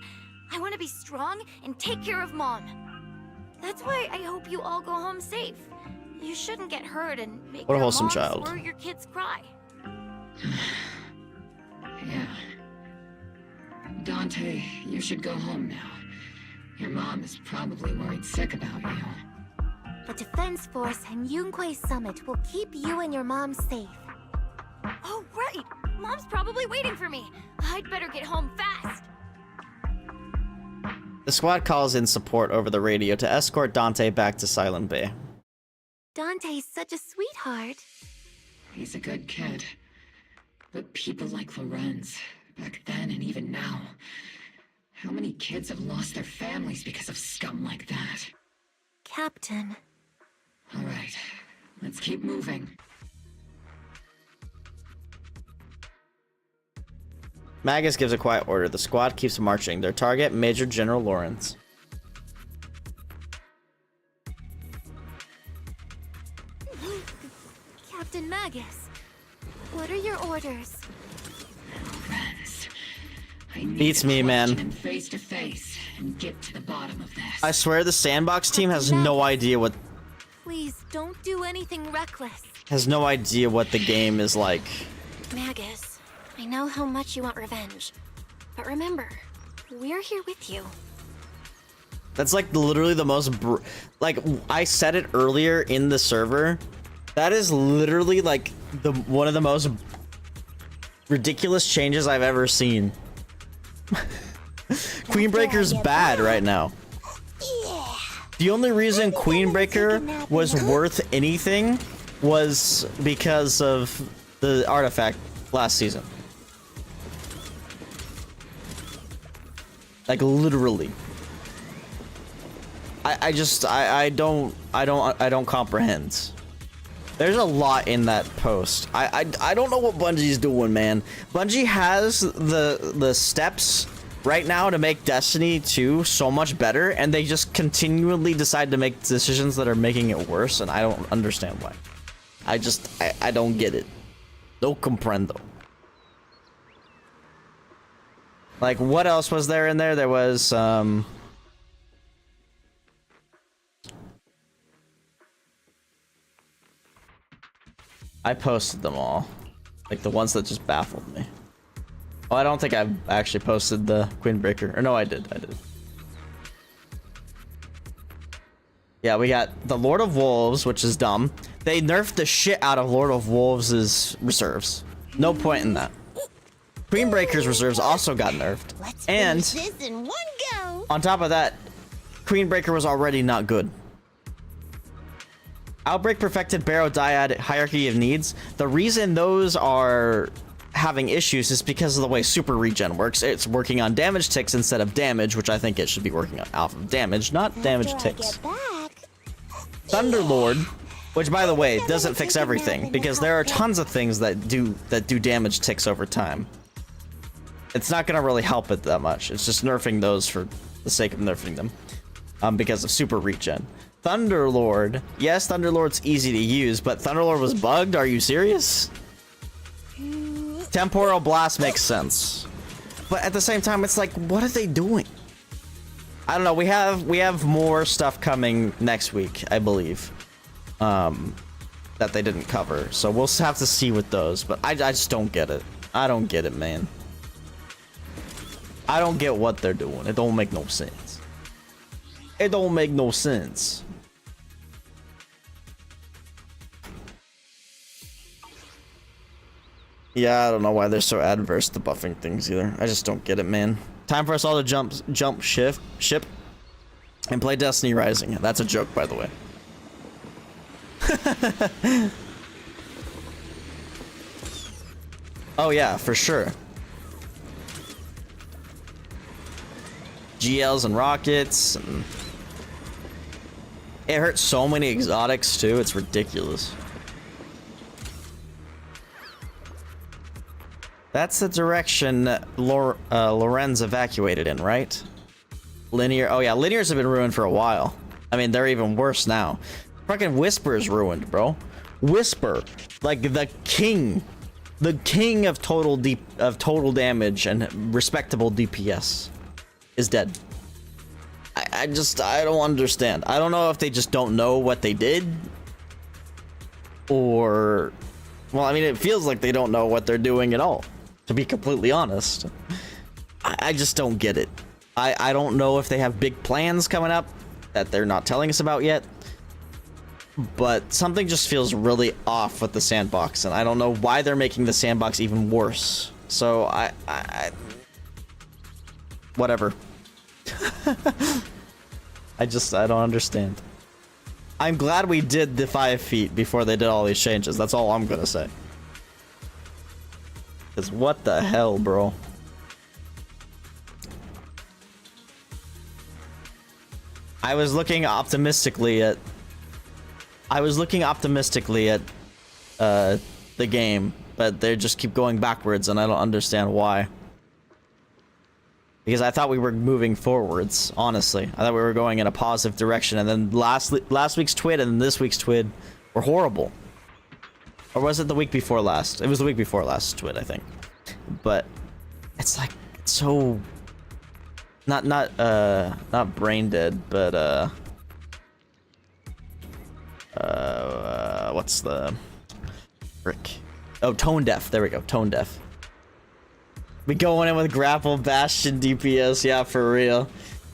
I want to be strong and take care of Mom. That's why I hope you all go home safe. You shouldn't get hurt and make What a your wholesome moms child. or your kids cry. Yeah. Dante, you should go home now. Your mom is probably worried sick about you. The Defense Force and Yunquay Summit will keep you and your mom safe. Oh, right! Mom's probably waiting for me. I'd better get home fast. The squad calls in support over the radio to escort Dante back to Silent Bay. Dante's such a sweetheart. He's a good kid. But people like Lorenz, back then and even now, how many kids have lost their families because of scum like that? Captain. All right, let's keep moving. Magus gives a quiet order. The squad keeps marching. Their target, Major General Lawrence. Captain Magus, what are your orders? Lorenz, I need Beats me, man. him face to face and get to the bottom of this. I swear the Sandbox team has no idea what Please don't do anything reckless. the game is like. Magus, I know how much you want revenge. But remember, we're here with you. That's like literally the most like I said it earlier in the server. That is literally like one of the most ridiculous changes I've ever seen. Queenbreaker's bad right now. The only reason Queenbreaker was worth anything was because of the artifact last season. Like literally. I don't comprehend. There's a lot in that post. I don't know what Bungie's doing, man. Bungie has the steps right now to make Destiny 2 so much better, and they just continually decide to make decisions that are making it worse, and I don't understand why. I don't get it. No comprendo. Like, what else was there in there? There was, I posted them all. Like, the ones that just baffled me. Oh, I don't think I've actually posted the Queenbreaker. Or no, I did. Yeah, we got the Lord of Wolves, which is dumb. They nerfed the shit out of Lord of Wolves' reserves. No point in that. Queenbreaker's reserves also got nerfed. And This in one go. on top of that, Queenbreaker was already not good. Outbreak perfected Barrow-Dyad hierarchy of needs. The reason those are having issues is because of the way super regen works. It's working on damage ticks instead of damage, which I think it should be working on alpha damage, not damage ticks. Thunderlord, which by the way doesn't fix everything, because there are tons of things that do damage ticks over time. It's not gonna really help it that much. It's just nerfing those for the sake of nerfing them, because of super regen. Thunderlord, yes, Thunderlord's easy to use, but Thunderlord was bugged. Are you serious? Temporal Blast makes sense, but at the same time, it's like, what are they doing? I don't know. We have more stuff coming next week, I believe, that they didn't cover. So we'll have to see with those. But I just don't get it. I don't get it, man. I don't get what they're doing. It don't make no sense. It don't make no sense. Yeah, I don't know why they're so adverse to buffing things either. I just don't get it, man. Time for us all to jump ship and play Destiny Rising. That's a joke, by the way. Oh yeah, for sure. GLs and rockets, and it hurts so many exotics too. It's ridiculous. That's the direction Lorenz evacuated in, right? Linear. Oh yeah, Linears have been ruined for a while. I mean, they're even worse now. Fucking Whisper is ruined, bro. Whisper, like the king of total damage and respectable DPS, is dead. I don't understand. I don't know if they just don't know what they did, or, well, I mean, it feels like they don't know what they're doing at all, to be completely honest. I just don't get it. I don't know if they have big plans coming up that they're not telling us about yet. but something just feels really off with the sandbox, and I don't know why they're making the sandbox even worse. So I whatever. I don't understand. I'm glad we did the 5 feet before they did all these changes. That's all I'm gonna say. Because what the hell, bro? I was looking optimistically at the game, but they just keep going backwards, and I don't understand why. Because I thought we were moving forwards, honestly. I thought we were going in a positive direction, and then last week's TWID and this week's TWID were horrible. Or was it the week before last? It was the week before last TWID, I think. But it's like, it's so not brain dead, but what's the frick? Oh, tone deaf. There we go, tone deaf. We going in with grapple, bastion, DPS, yeah, for real.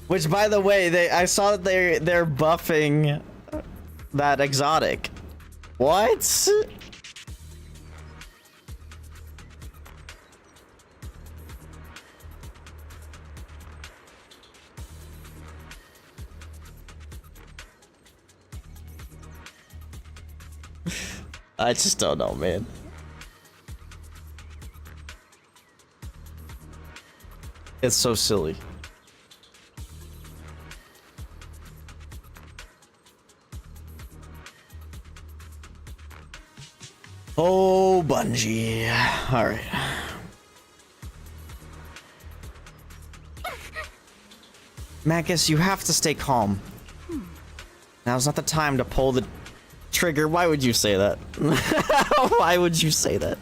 Which, by the way, I saw that they're buffing that exotic. What? I just don't know, man. It's so silly. Oh, Bungie. All right. Magus, you have to stay calm. Now's not the time to pull the trigger. Why would you say that? Why would you say that?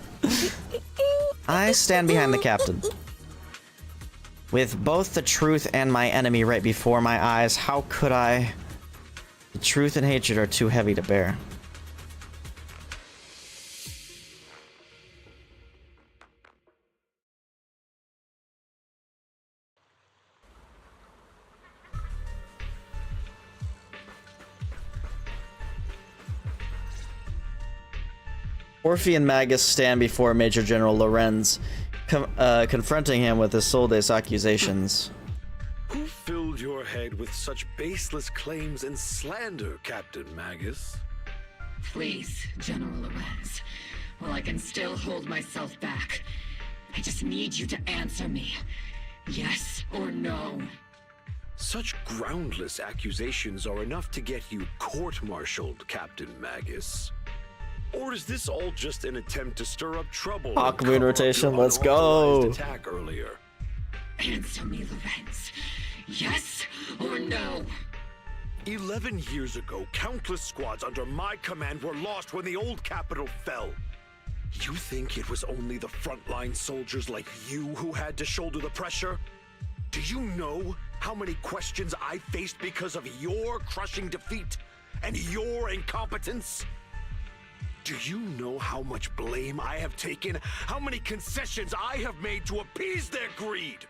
I stand behind the captain. With both the truth and my enemy right before my eyes, how could I? The truth and hatred are too heavy to bear. Orphe and Magus stand before Major General Lorenz, confronting him with his Soldes accusations. Who filled your head with such baseless claims and slander, Captain Magus? Please, General Lorenz. While I can still hold myself back, I just need you to answer me. Yes or no? Such groundless accusations are enough to get you court-martialed, Captain Magus. Or is this all just an attempt to stir up trouble? Aquamoon rotation, let's go. Attack earlier. Answer me, Lorenz. Yes or no? 11 years ago, countless squads under my command were lost when the old capital fell. You think it was only the frontline soldiers like you who had to shoulder the pressure? Do you know how many questions I faced because of your crushing defeat and your incompetence? Do you know how much blame I have taken? How many concessions I have made to appease their greed?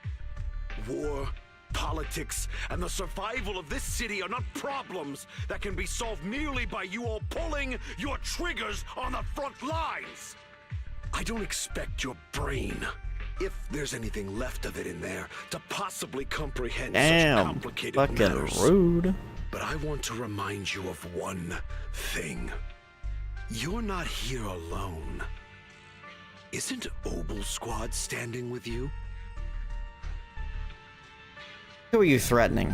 War, politics, and the survival of this city are not problems that can be solved merely by you all pulling your triggers on the front lines. I don't expect your brain, if there's anything left of it in there, to possibly comprehend such complicated matters. Rude. But I want to remind you of one thing. You're not here alone. Isn't Obel Squad standing with you? Who are you threatening?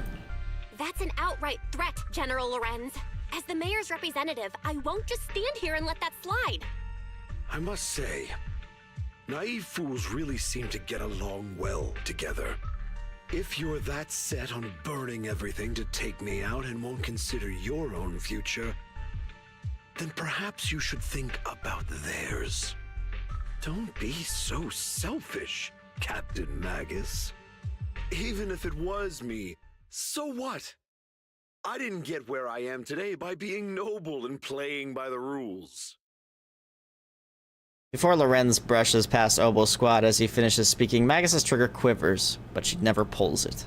That's an outright threat, General Lorenz. As the mayor's representative, I won't just stand here and let that slide. I must say, naive fools really seem to get along well together. If you're that set on burning everything to take me out and won't consider your own future, then perhaps you should think about theirs. Don't be so selfish, Captain Magus. Even if it was me, so what? I didn't get where I am today by being noble and playing by the rules. Before Lorenz brushes past Obel Squad as he finishes speaking, Magus's trigger quivers, but she never pulls it.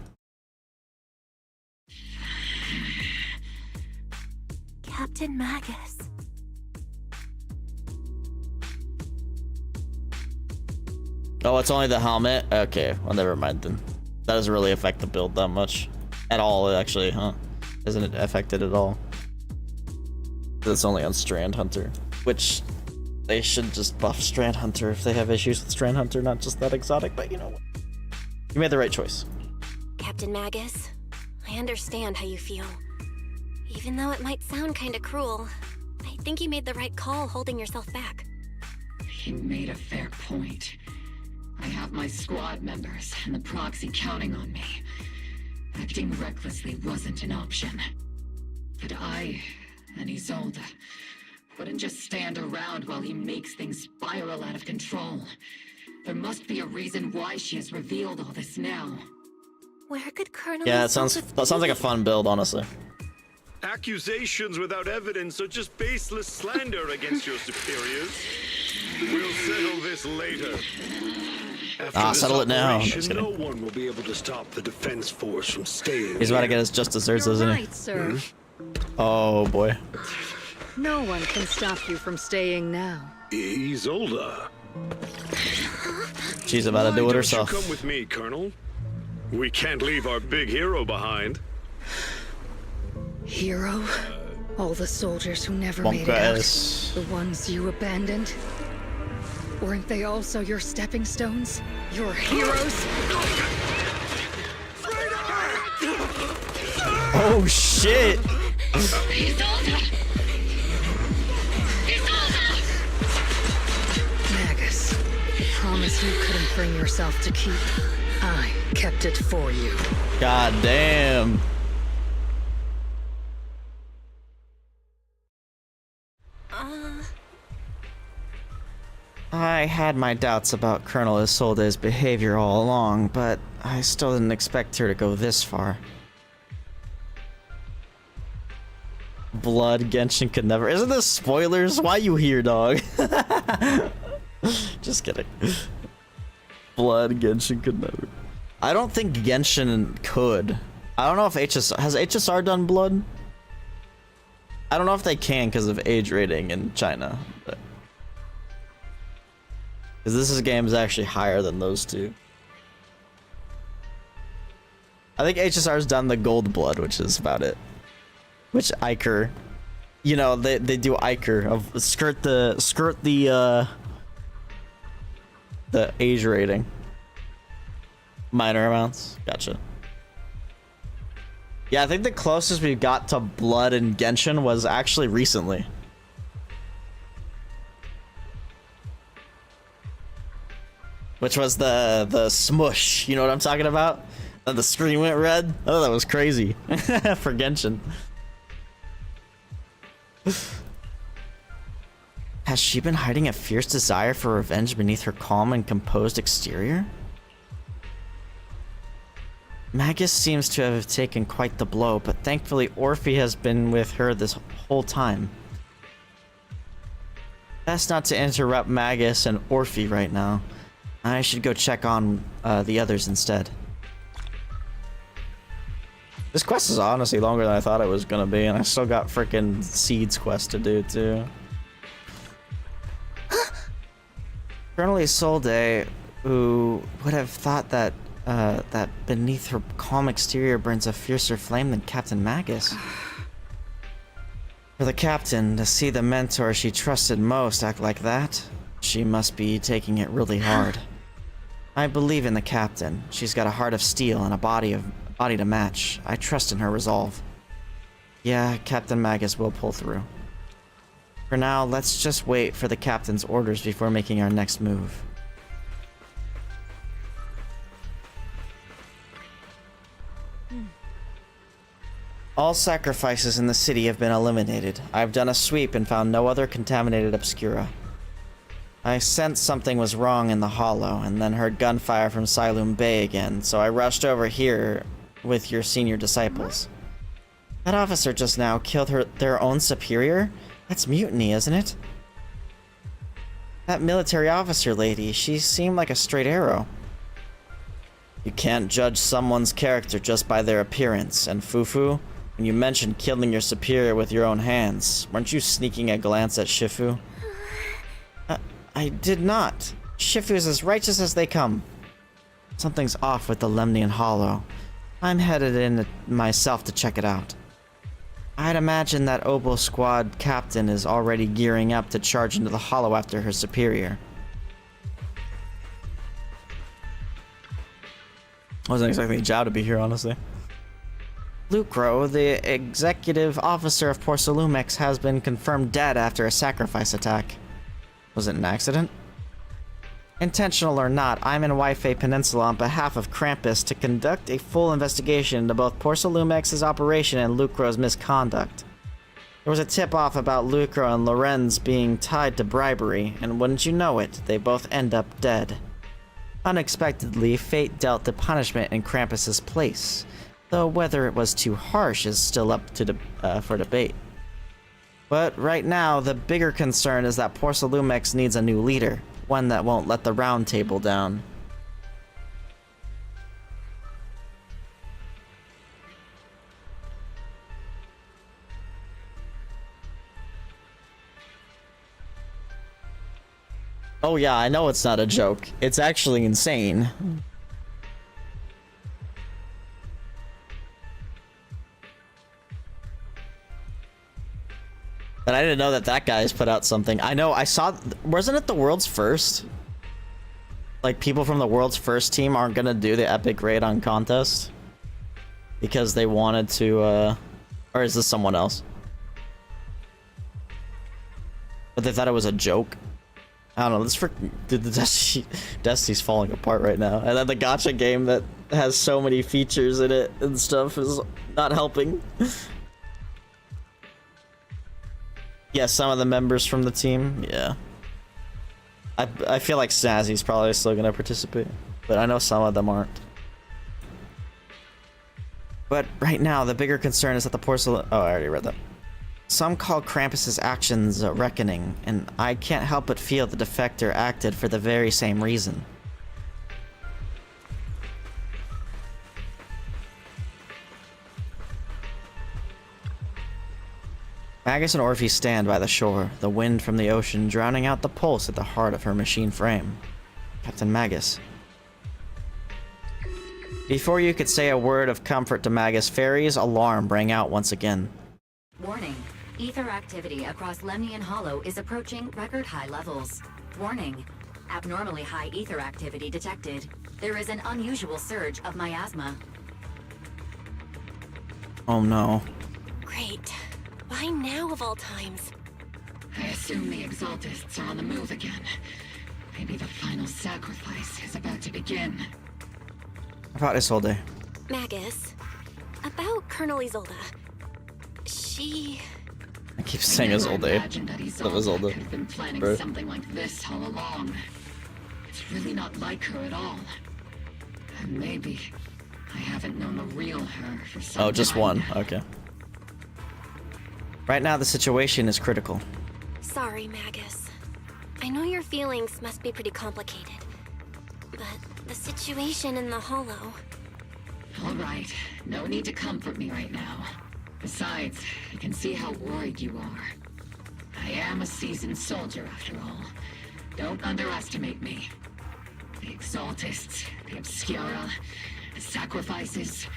Captain Magus. Oh, it's only the helmet? Okay, well, never mind then. That doesn't really affect the build that much. At all, actually, huh? Isn't it affected at all? It's only on Strand Hunter. Which, they should just buff Strand Hunter if they have issues with Strand Hunter, not just that exotic, but you know what? You made the right choice. Captain Magus, I understand how you feel. Even though it might sound kinda cruel, I think you made the right call holding yourself back. You made a fair point. I have my squad members and the proxy counting on me. Acting recklessly wasn't an option. But I and Isolde wouldn't just stand around while he makes things spiral out of control. There must be a reason why she has revealed all this now. Where could Colonel? Yeah, that sounds like a fun build, honestly. Accusations without evidence are just baseless slander against your superiors. We'll settle this later. Settle it now. I'm just No kidding. one will be able to stop the defense force from staying. He's about to get his just desserts, isn't he? Right, sir. Oh boy. No one can stop you from staying now. Isolde. She's about to do it herself. Come with me, Colonel. We can't leave our big hero behind. Hero? All the soldiers who never Bonka made it out. is- The ones you abandoned? Weren't they also your stepping stones? Your heroes? Oh shit! Magus, promise you couldn't bring yourself to keep. I kept it for you. God damn. I had my doubts about Colonel Isolde's behavior all along, but I still didn't expect her to go this far. Blood Genshin could never. Isn't this spoilers? Why you here, dog? Just kidding. Blood Genshin could never. I don't think Genshin could. I don't know if has HSR done Blood? I don't know if they can because of age rating in China. But because this game is actually higher than those two. I think HSR's done the Gold Blood, which is about it. Which Iker, you know, they do Iker of skirt the age rating. Minor amounts. Gotcha. Yeah, I think the closest we got to Blood in Genshin was actually recently. Which was the smush, you know what I'm talking about? And the screen went red. Oh, that was crazy for Genshin. Has she been hiding a fierce desire for revenge beneath her calm and composed exterior? Magus seems to have taken quite the blow, but thankfully Orphe has been with her this whole time. Best not to interrupt Magus and Orphe right now. I should go check on the others instead. This quest is honestly longer than I thought it was gonna be, and I still got freaking Seeds quest to do too. Colonel Isolde, who would have thought that that beneath her calm exterior burns a fiercer flame than Captain Magus? For the captain to see the mentor she trusted most act like that, she must be taking it really hard. I believe in the captain. She's got a heart of steel and a body to match. I trust in her resolve. Yeah, Captain Magus will pull through. For now, let's just wait for the captain's orders before making our next move. All sacrifices in the city have been eliminated. I've done a sweep and found no other contaminated obscura. I sensed something was wrong in the hollow, and then heard gunfire from Silum Bay again, so I rushed over here with your senior disciples. That officer just now killed their own superior? That's mutiny, isn't it? That military officer lady, she seemed like a straight arrow. You can't judge someone's character just by their appearance, and Fufu, You mentioned killing your superior with your own hands. Weren't you sneaking a glance at Shifu? I did not. Shifu is as righteous as they come. Something's off with the Lemnian Hollow. I'm headed in myself to check it out. I'd imagine that Oboe Squad captain is already gearing up to charge into the Hollow after her superior. Wasn't expecting Zhao to be here, honestly. Lucro, the executive officer of Porcelumex, has been confirmed dead after a sacrifice attack. Was it an accident? Intentional or not, I'm in Waifei Peninsula on behalf of Krampus to conduct a full investigation into both Porcelumex's operation and Lucro's misconduct. There was a tip-off about Lucro and Lorenz being tied to bribery, and wouldn't you know it, they both end up dead. Unexpectedly, fate dealt the punishment in Krampus's place, though whether it was too harsh is still up to for debate. But right now, the bigger concern is that Porcelumex needs a new leader, one that won't let the round table down. Oh yeah, I know it's not a joke. It's actually insane. But I didn't know that that guy's put out something. I know, I saw... Wasn't it the world's first? Like, people from the world's first team aren't gonna do the epic raid on contest? Because they wanted to, Or is this someone else? But they thought it was a joke? I don't know, this the Destiny's falling apart right now. And then the gacha game that has so many features in it and stuff is not helping. Yeah, some of the members from the team, yeah. I feel like Snazzy's probably still gonna participate, but I know some of them aren't. But right now, the bigger concern is that the porcelain... Oh, I already read that. Some call Krampus's actions a reckoning, and I can't help but feel the defector acted for the very same reason. Magus and Orphe stand by the shore, the wind from the ocean drowning out the pulse at the heart of her machine frame. Captain Magus. Before you could say a word of comfort to Magus, Fairy's alarm rang out once again. Warning. Ether activity across Lemnian Hollow is approaching record high levels. Warning. Abnormally high ether activity detected. There is an unusual surge of miasma. Oh no. Great. Why now of all times? I assume the Exaltists are on the move again. Maybe the final sacrifice is about to begin. About Isolde. Magus, about Colonel Isolde. She... I keep saying Isolde. Love Isolde. Could have been planning something like this all along. It's really not like her at all. And maybe I haven't known the real her for some time. Oh, just one. Okay. Right now, the situation is critical. Sorry, Magus. I know your feelings must be pretty complicated, but the situation in the Hollow... All right, no need to comfort me right now. Besides, I can see how worried you are. I am a seasoned soldier, after all. Don't underestimate me. The Exaltists, the Obscura, the sacrifices...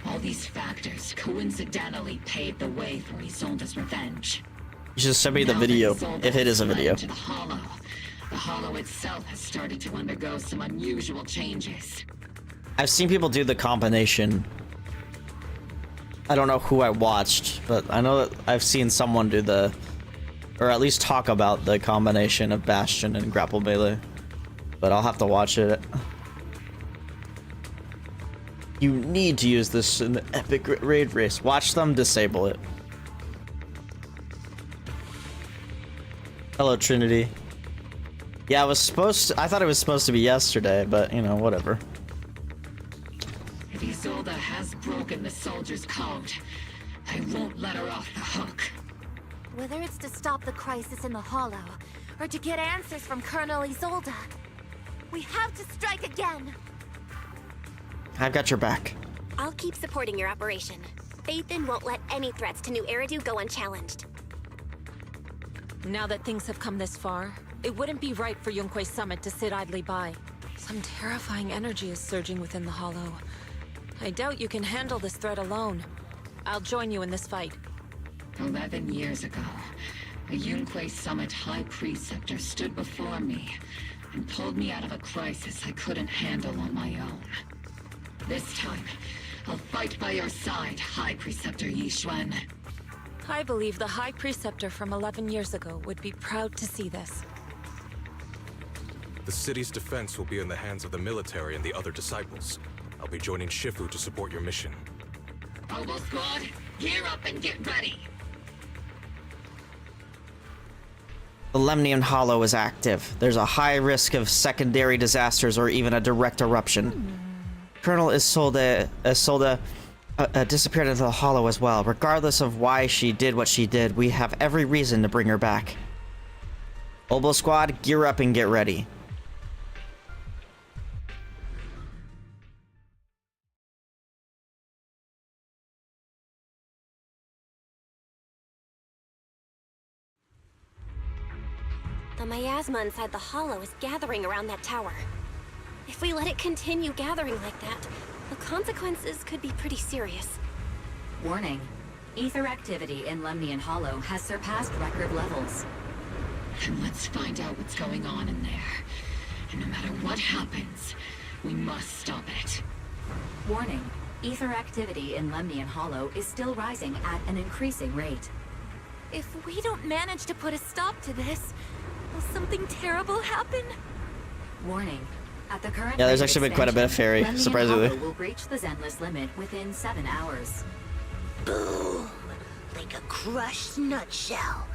All these factors coincidentally paved the way for Isolde's revenge. You should send me the video, if it is a video. The Hollow itself has started to undergo some unusual changes. I've seen people do the combination. I don't know who I watched, but I know that I've seen someone do the... Or at least talk about the combination of Bastion and Grapple Melee. But I'll have to watch it. You need to use this in the epic raid race. Watch them disable it. Hello, Trinity. Yeah, I thought it was supposed to be yesterday, but, you know, whatever. If Isolde has broken the soldier's code, I won't let her off the hook. Whether it's to stop the crisis in the Hollow, or to get answers from Colonel Isolde, we have to strike again! I've got your back. I'll keep supporting your operation. faith in won't let any threats to New Eridu go unchallenged. Now that things have come this far, it wouldn't be right for Yunque's summit to sit idly by. Some terrifying energy is surging within the Hollow. I doubt you can handle this threat alone. I'll join you in this fight. 11 years ago, a Yunque Summit High Preceptor stood before me and pulled me out of a crisis I couldn't handle on my own. This time, I'll fight by your side, High Preceptor Yixuan. I believe the High Preceptor from 11 years ago would be proud to see this. The city's defense will be in the hands of the military and the other disciples. I'll be joining Shifu to support your mission. Oboe Squad, gear up and get ready! The Lemnian Hollow is active. There's a high risk of secondary disasters or even a direct eruption. Colonel Isolde disappeared into the Hollow as well. Regardless of why she did what she did, we have every reason to bring her back. Oboe Squad, gear up and get ready. The miasma inside the Hollow is gathering around that tower. If we let it continue gathering like that, the consequences could be pretty serious. Warning. Ether activity in Lemnian Hollow has surpassed record levels. Then let's find out what's going on in there. And no matter what happens, we must stop it. Warning. Ether activity in Lemnian Hollow is still rising at an increasing rate. If we don't manage to put a stop to this, will something terrible happen? Warning. At the current Yeah, there's actually been quite a bit of fairy, Lemnian surprisingly. Hollow will breach the Zenless limit within 7 hours. Boom! Like a crushed nutshell.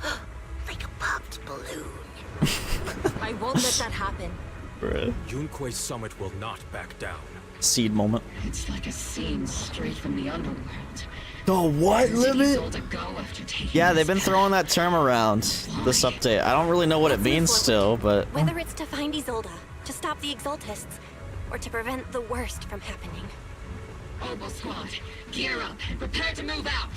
Like a popped balloon. I won't let that happen. Bruh. Yunque's summit will not back down. Seed moment. It's like a scene straight from the underworld. The what limit? Yeah, they've been this throwing that term around this update. I don't really know what it means still, but Whether it's to find Isolde, to stop the Exaltists, or to prevent the worst from happening. Oboe Squad, gear up and prepare to move out!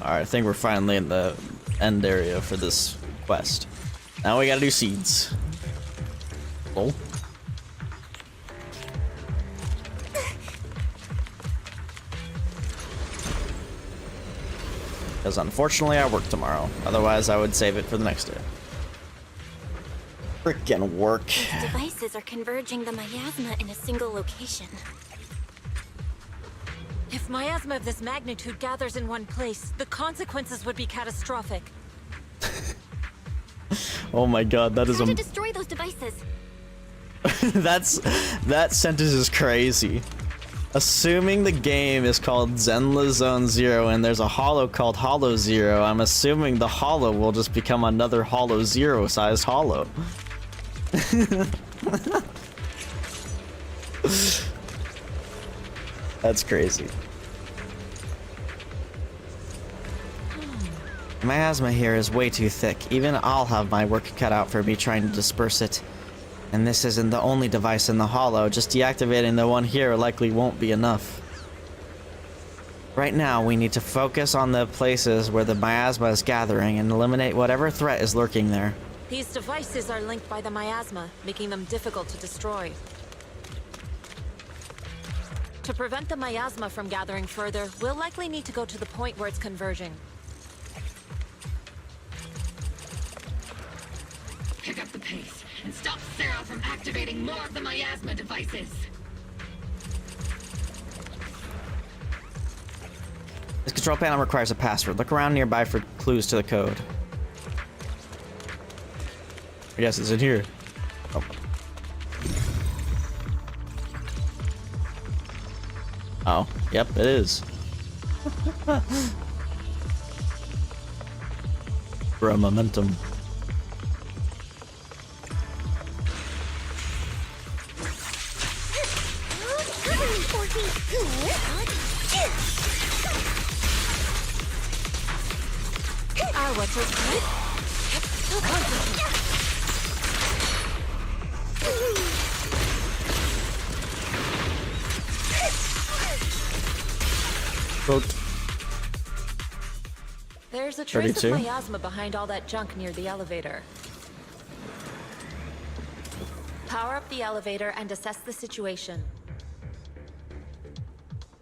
alright, I think we're finally in the end area for this quest. Now we gotta do seeds. Oh. Because unfortunately I work tomorrow. Otherwise I would save it for the next day. Frickin' work. These devices are converging the miasma in a single location. If miasma of this magnitude gathers in one place, the consequences would be catastrophic. Oh my god, that is How to destroy those devices? that sentence is crazy. Assuming the game is called Zenless Zone Zero and there's a hollow called Hollow Zero, I'm assuming the hollow will just become another Hollow Zero sized hollow. That's crazy. Miasma here is way too thick. Even I'll have my work cut out for me trying to disperse it. And this isn't the only device in the hollow. Just deactivating the one here likely won't be enough. Right now, we need to focus on the places where the miasma is gathering and eliminate whatever threat is lurking there. These devices are linked by the miasma, making them difficult to destroy. To prevent the miasma from gathering further, we'll likely need to go to the point where it's converging. Pick up the pace and stop Sarah from activating more of the miasma devices. This control panel requires a password. Look around nearby for clues to the code. I guess it's in here. Oh. Oh, yep, it is. For a momentum. There's a trace 32. of miasma behind all that junk near the elevator. Power up the elevator and assess the situation.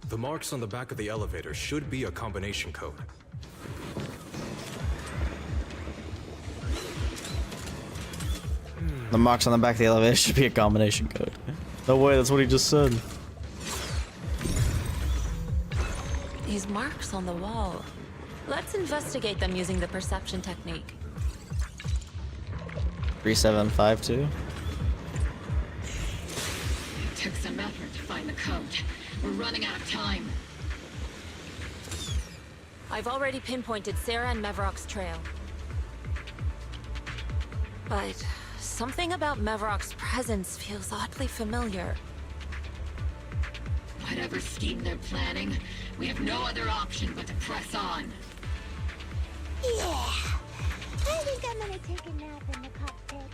The marks on the back of the elevator should be a combination code. The marks on the back of the elevator should be a combination code. No way, that's what he just said. These marks on the wall. Let's investigate them using the perception technique. 3752. It took some effort to find the code. We're running out of time. I've already pinpointed Sarah and Mevarok's trail. But something about Mevarok's presence feels oddly familiar. Whatever scheme they're planning, we have no other option but to press on. Yeah. I think I'm gonna take a nap in the cockpit.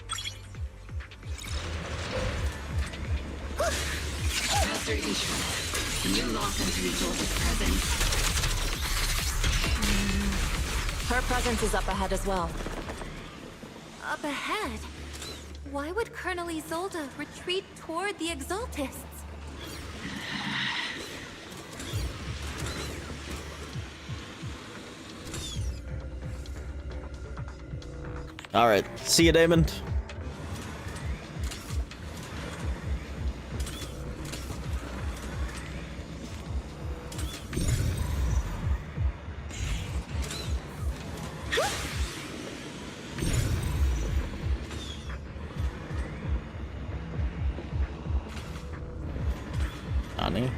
Master Ishra, can you lock into Exalted presence? Her presence is up ahead as well. Up ahead? Why would Colonel Isolde retreat toward the Exaltists? Alright, see you, Damon. Nani?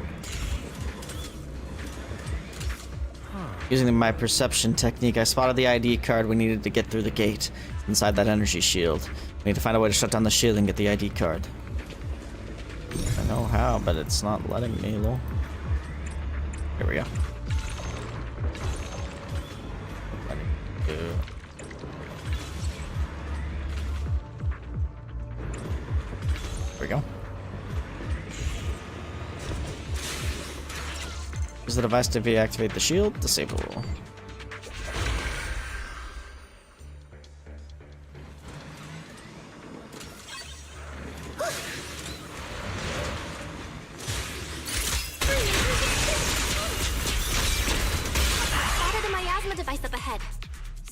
Using my perception technique, I spotted the ID card we needed to get through the gate inside that energy shield. We need to find a way to shut down the shield and get the ID card. I know how, but it's not letting me, lol. Here we go. Here we go. Use the device to deactivate the shield. Disable. Spotted a miasma device up ahead.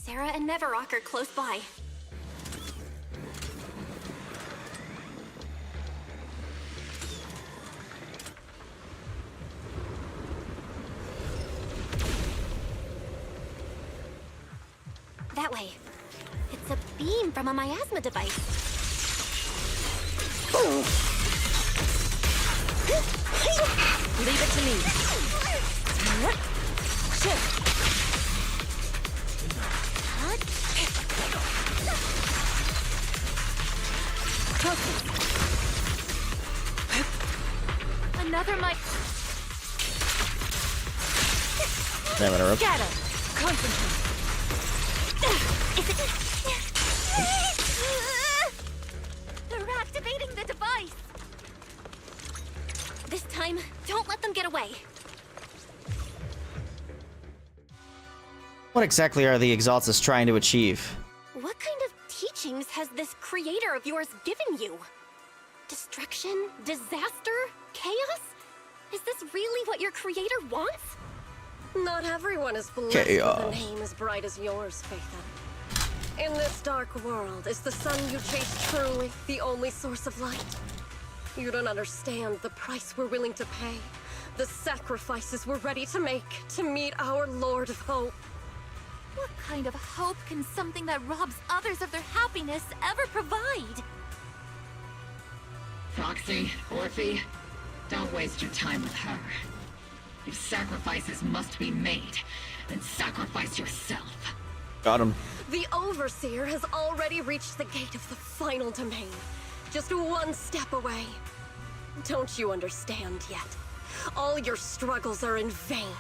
Sarah and Mevarok are close by. That way. It's a beam from a miasma device. Leave it to me. Shift. Another mic. Damn it, interrupt. Get him. Concentrate. They're activating the device. This time, don't let them get away. What exactly are the Exaltists trying to achieve? What kind of teachings has this creator of yours given you? Destruction? Disaster? Chaos? Is this really what your creator wants? Not everyone is blessed with a name as bright as yours, Phaethon. In this dark world, is the sun you chase truly the only source of light? You don't understand the price we're willing to pay, the sacrifices we're ready to make to meet our Lord of Hope. What kind of hope can something that robs others of their happiness ever provide? Proxy, Orphe, don't waste your time with her. If sacrifices must be made, then sacrifice yourself. Got him. The Overseer has already reached the gate of the final domain. Just one step away. Don't you understand yet? All your struggles are in vain.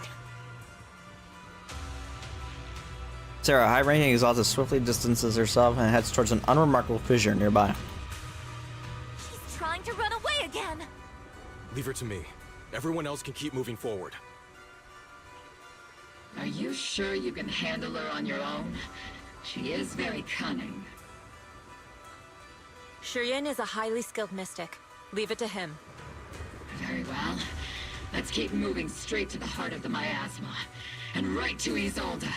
Sarah, high-ranking Exaltist swiftly distances herself and heads towards an unremarkable fissure nearby. She's trying to run away again. Leave her to me. Everyone else can keep moving forward. Are you sure you can handle her on your own? She is very cunning. Shiryen is a highly skilled mystic. Leave it to him. Very well. Let's keep moving straight to the heart of the miasma. And right to Isolde.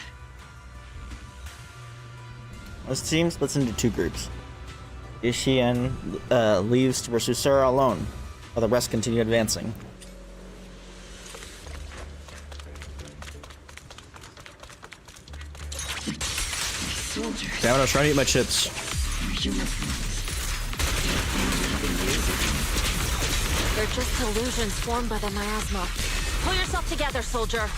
This team splits into two groups. Ishien leaves to pursue Sarah alone, while the rest continue advancing. Damn it, I was trying to eat my chips. They're just illusions formed by the miasma. Pull yourself together, soldier.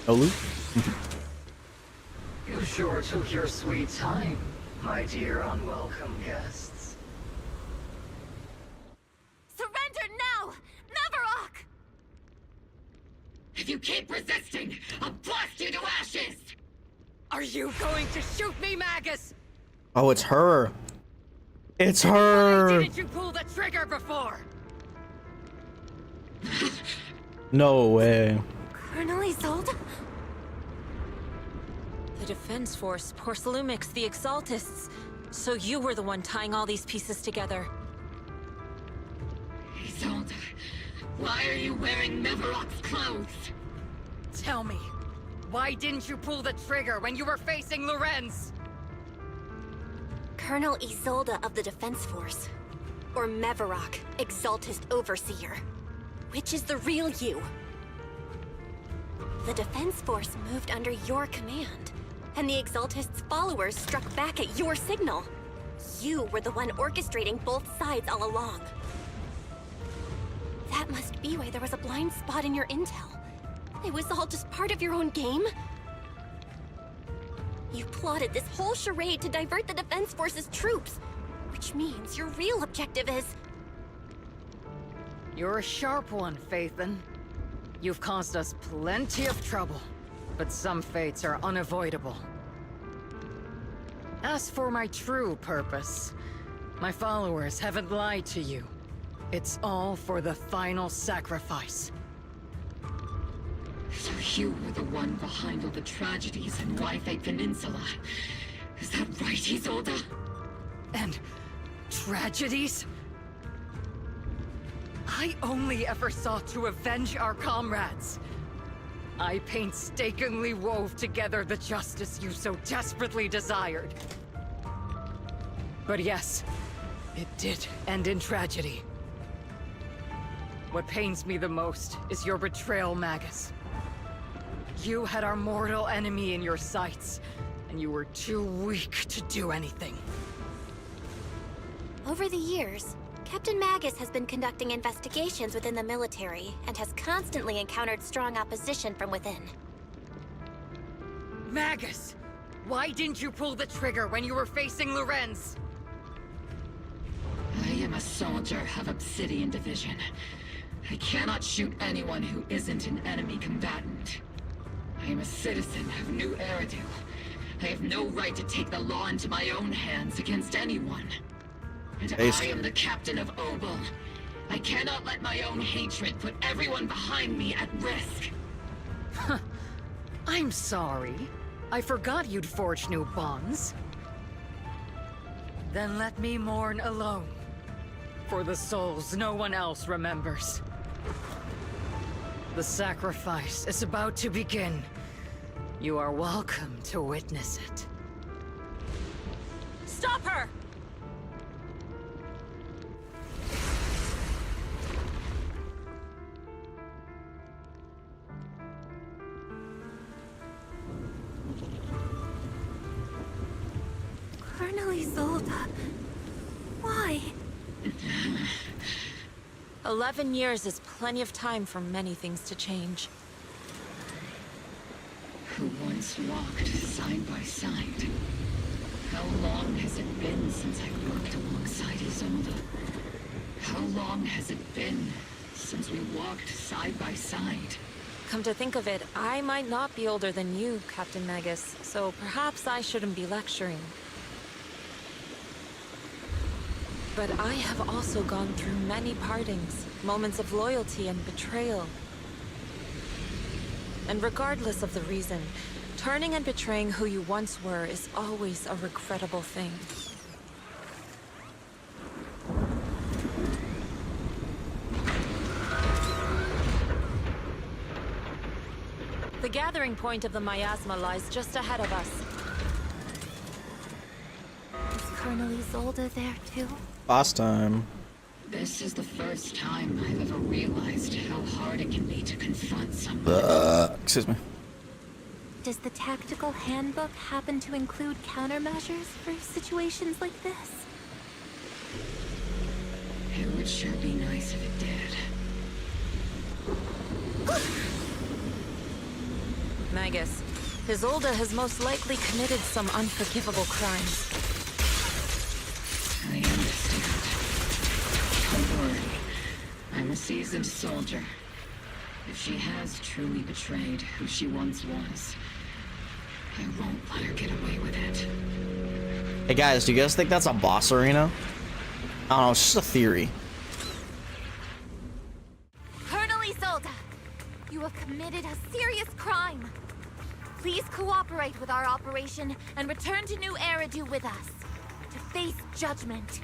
Olu? You sure took your sweet time, my dear unwelcome guests. Surrender now! Navarok! If you keep resisting, I'll blast you to ashes! Are you going to shoot me, Magus? Oh, it's her. It's her. Why didn't you pull the trigger before? No way. Colonel Isolde? The Defense Force, Porcelumix, the Exaltists. So you were the one tying all these pieces together. Isolde, why are you wearing Navarok's clothes? Tell me, why didn't you pull the trigger when you were facing Lorenz? Colonel Isolde of the Defense Force. Or Mevarok, Exaltist Overseer. Which is the real you? The Defense Force moved under your command, and the Exaltist's followers struck back at your signal. You were the one orchestrating both sides all along. That must be why there was a blind spot in your intel. It was all just part of your own game? You plotted this whole charade to divert the Defense Force's troops, which means your real objective is... You're a sharp one, Phaethon. You've caused us plenty of trouble, but some fates are unavoidable. As for my true purpose, my followers haven't lied to you. It's all for the final sacrifice. So you were the one behind all the tragedies in Wi-Fi Peninsula. Is that right, Isolde? And tragedies? I only ever sought to avenge our comrades. I painstakingly wove together the justice you so desperately desired. But yes, it did end in tragedy. What pains me the most is your betrayal, Magus. You had our mortal enemy in your sights, and you were too weak to do anything. Over the years, Captain Magus has been conducting investigations within the military and has constantly encountered strong opposition from within. Magus! Why didn't you pull the trigger when you were facing Lorenz? I am a soldier of Obsidian Division. I cannot shoot anyone who isn't an enemy combatant. I am a citizen of New Eridu. I have no right to take the law into my own hands against anyone. And I am the captain of Obel. I cannot let my own hatred put everyone behind me at risk. I'm sorry. I forgot you'd forged new bonds. Then let me mourn alone. For the souls no one else remembers. The sacrifice is about to begin. You are welcome to witness it. Stop her! Colonel Isolde. Why? 11 years is plenty of time for many things to change. Who once walked side by side. How long has it been since I worked alongside Isolde? How long has it been since we walked side by side? Come to think of it, I might not be older than you, Captain Magus, so perhaps I shouldn't be lecturing. But I have also gone through many partings, moments of loyalty and betrayal. And regardless of the reason, turning and betraying who you once were is always a regrettable thing. The gathering point of the miasma lies just ahead of us. Is Colonel Isolde there too? Last time. This is the first time I've ever realized how hard it can be to confront someone. Excuse me. Does the tactical handbook happen to include countermeasures for situations like this? It would sure be nice if it did. Magus, Isolde has most likely committed some unforgivable crimes. I understand. Don't worry. I'm a seasoned soldier. If she has truly betrayed who she once was, I won't let her get away with it. Hey guys, do you guys think that's a boss arena? I don't know, it's just a theory. Colonel Isolde, you have committed a serious crime. Please cooperate with our operation and return to New Eridu with us to face judgment.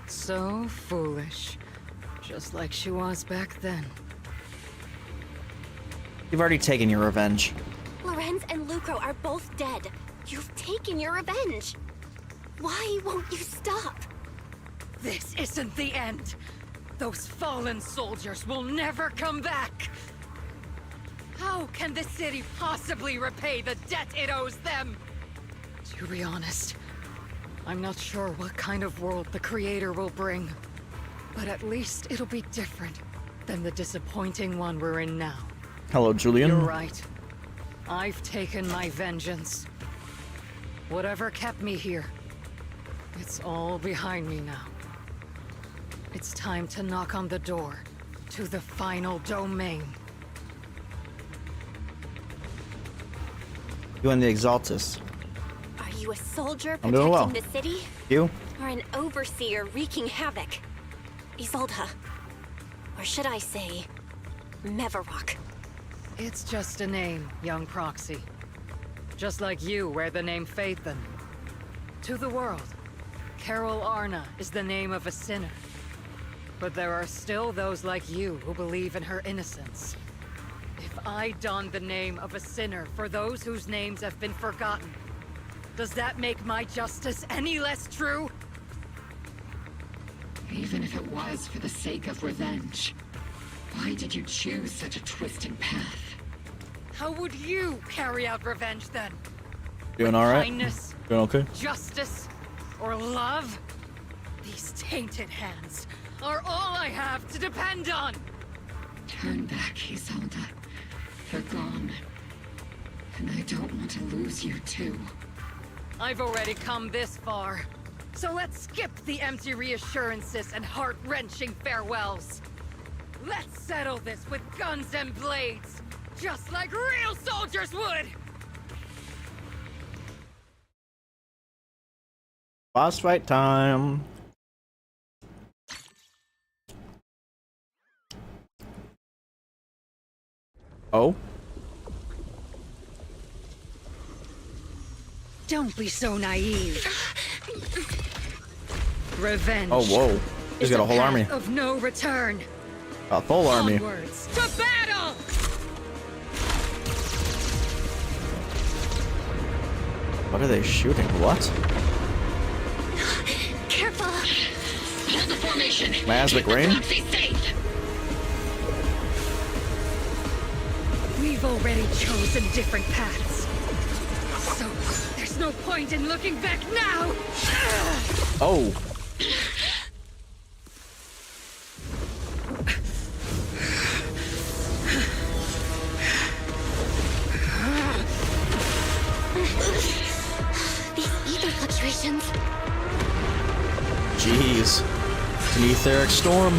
So foolish. Just like she was back then. You've already taken your revenge. Lorenz and Lucro are both dead. You've taken your revenge. Why won't you stop? This isn't the end. Those fallen soldiers will never come back. How can the city possibly repay the debt it owes them? To be honest, I'm not sure what kind of world the Creator will bring. But at least it'll be different than the disappointing one we're in now. Hello, Julian. You're right. I've taken my vengeance. Whatever kept me here, it's all behind me now. It's time to knock on the door to the final domain. You and the Exaltus. Are you a soldier I'm doing well. protecting the city? You? Or an overseer wreaking havoc? Isolde. Or should I say, Mevarok? It's just a name, young proxy. Just like you wear the name Phaethon. To the world, Carol Arna is the name of a sinner. But there are still those like you who believe in her innocence. If I don the name of a sinner for those whose names have been forgotten, does that make my justice any less true? Even if it was for the sake of revenge, why did you choose such a twisted path? How would you carry out revenge then? Doing alright? Kindness, Doing okay? justice, or love? These tainted hands are all I have to depend on! Turn back, Isolde. They're gone. And I don't want to lose you too. I've already come this far. So let's skip the empty reassurances and heart-wrenching farewells. Let's settle this with guns and blades, just like real soldiers would! Boss fight time. Oh? Don't be so naive. Revenge. Oh, whoa. He's got a whole army. Of no return. A full army. Onwards to battle! What are they shooting? What? Careful. Hold the formation. Miasmic rain? We've already chosen different paths. So, there's no point in looking back now! Oh. These ether fluctuations. Jeez. It's an etheric storm.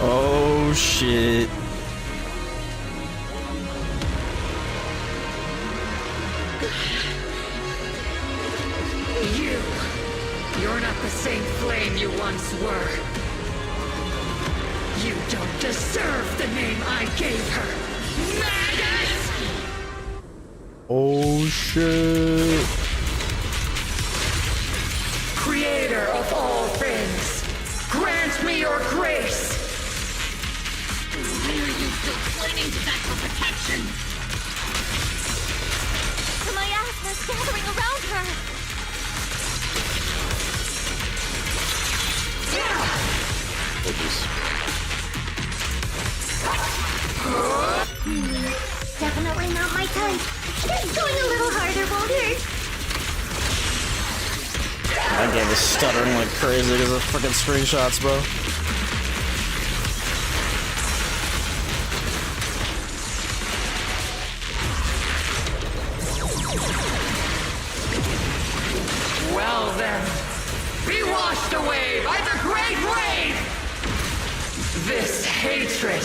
Oh shit. You're not the same flame you once were. You don't deserve the name I gave her. Magus! Oh shit. Creator of all things, grant me your grace. Why are you still clinging to that for protection? The miasma's gathering around her. Definitely not my type. Just going a little harder won't hurt. That game is stuttering like crazy because of freaking screenshots, bro. Well then, be washed away by the great rain! This hatred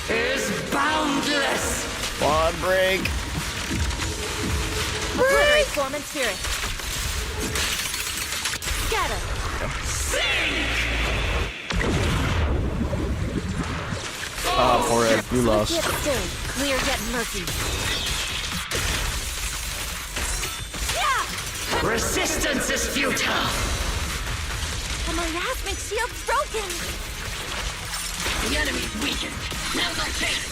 is boundless! Quad break! Obliterate form and spirit. Scatter. Ah, forehead, you lost. Yet still, clear yet murky. Resistance is futile! The miasmic shield's broken. The enemy's weakened. Now's our chance!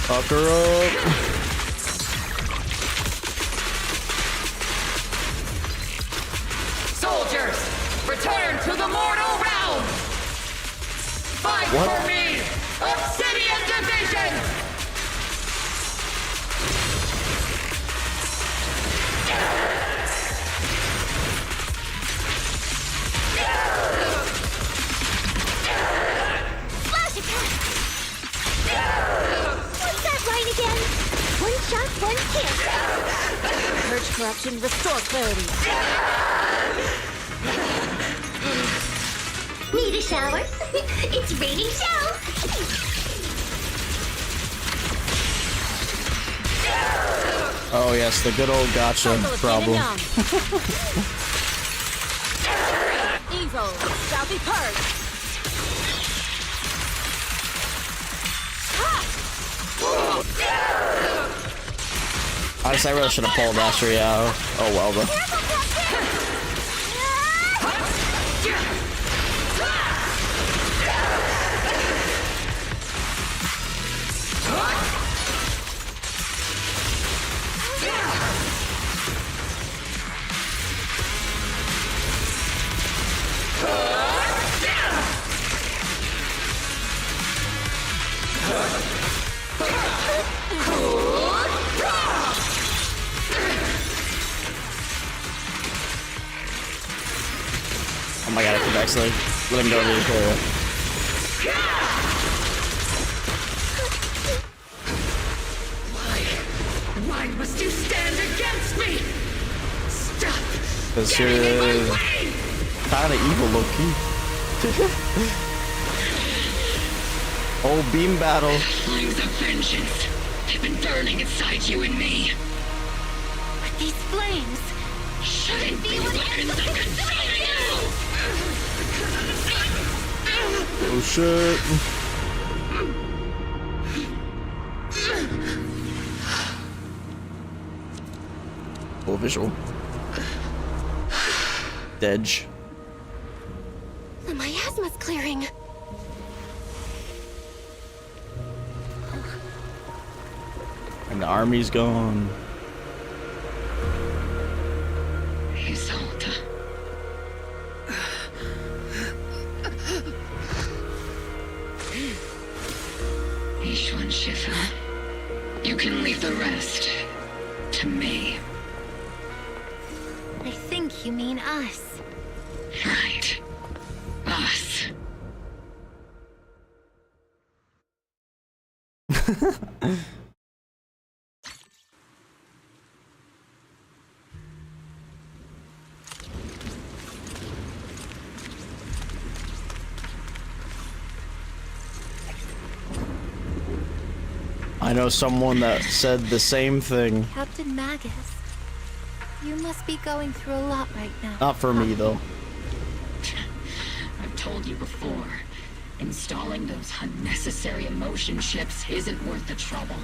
Fuck her up. Soldiers, return to the mortal realm! Fight What? for me! Obsidian Division! Flash attack! What's that line again? One shot, one kiss. Purge corruption, restore clarity. Need a shower? It's raining shells. Oh yes, the good old gotcha problem. Evil shall be purged. Honestly, I really should have pulled Astri out. Oh well though. Oh my god, I could actually let him go really clear. Why must you stand against me? Stop! Because you're kind of evil, low-key. Oh, beam battle. Flames of vengeance have been burning inside you and me. But these flames Shouldn't be weapons that control you! Oh shit. Full visual. Dedge. The miasma's clearing. And the army's gone. Isolde. Ishwan Shifu. You can leave the rest. to me. I think you mean us. Right. Us. I know someone that said the same thing. Captain Magus, you must be going through a lot right now. Not for me, though. I've told you before, installing those unnecessary emotion chips isn't worth the trouble.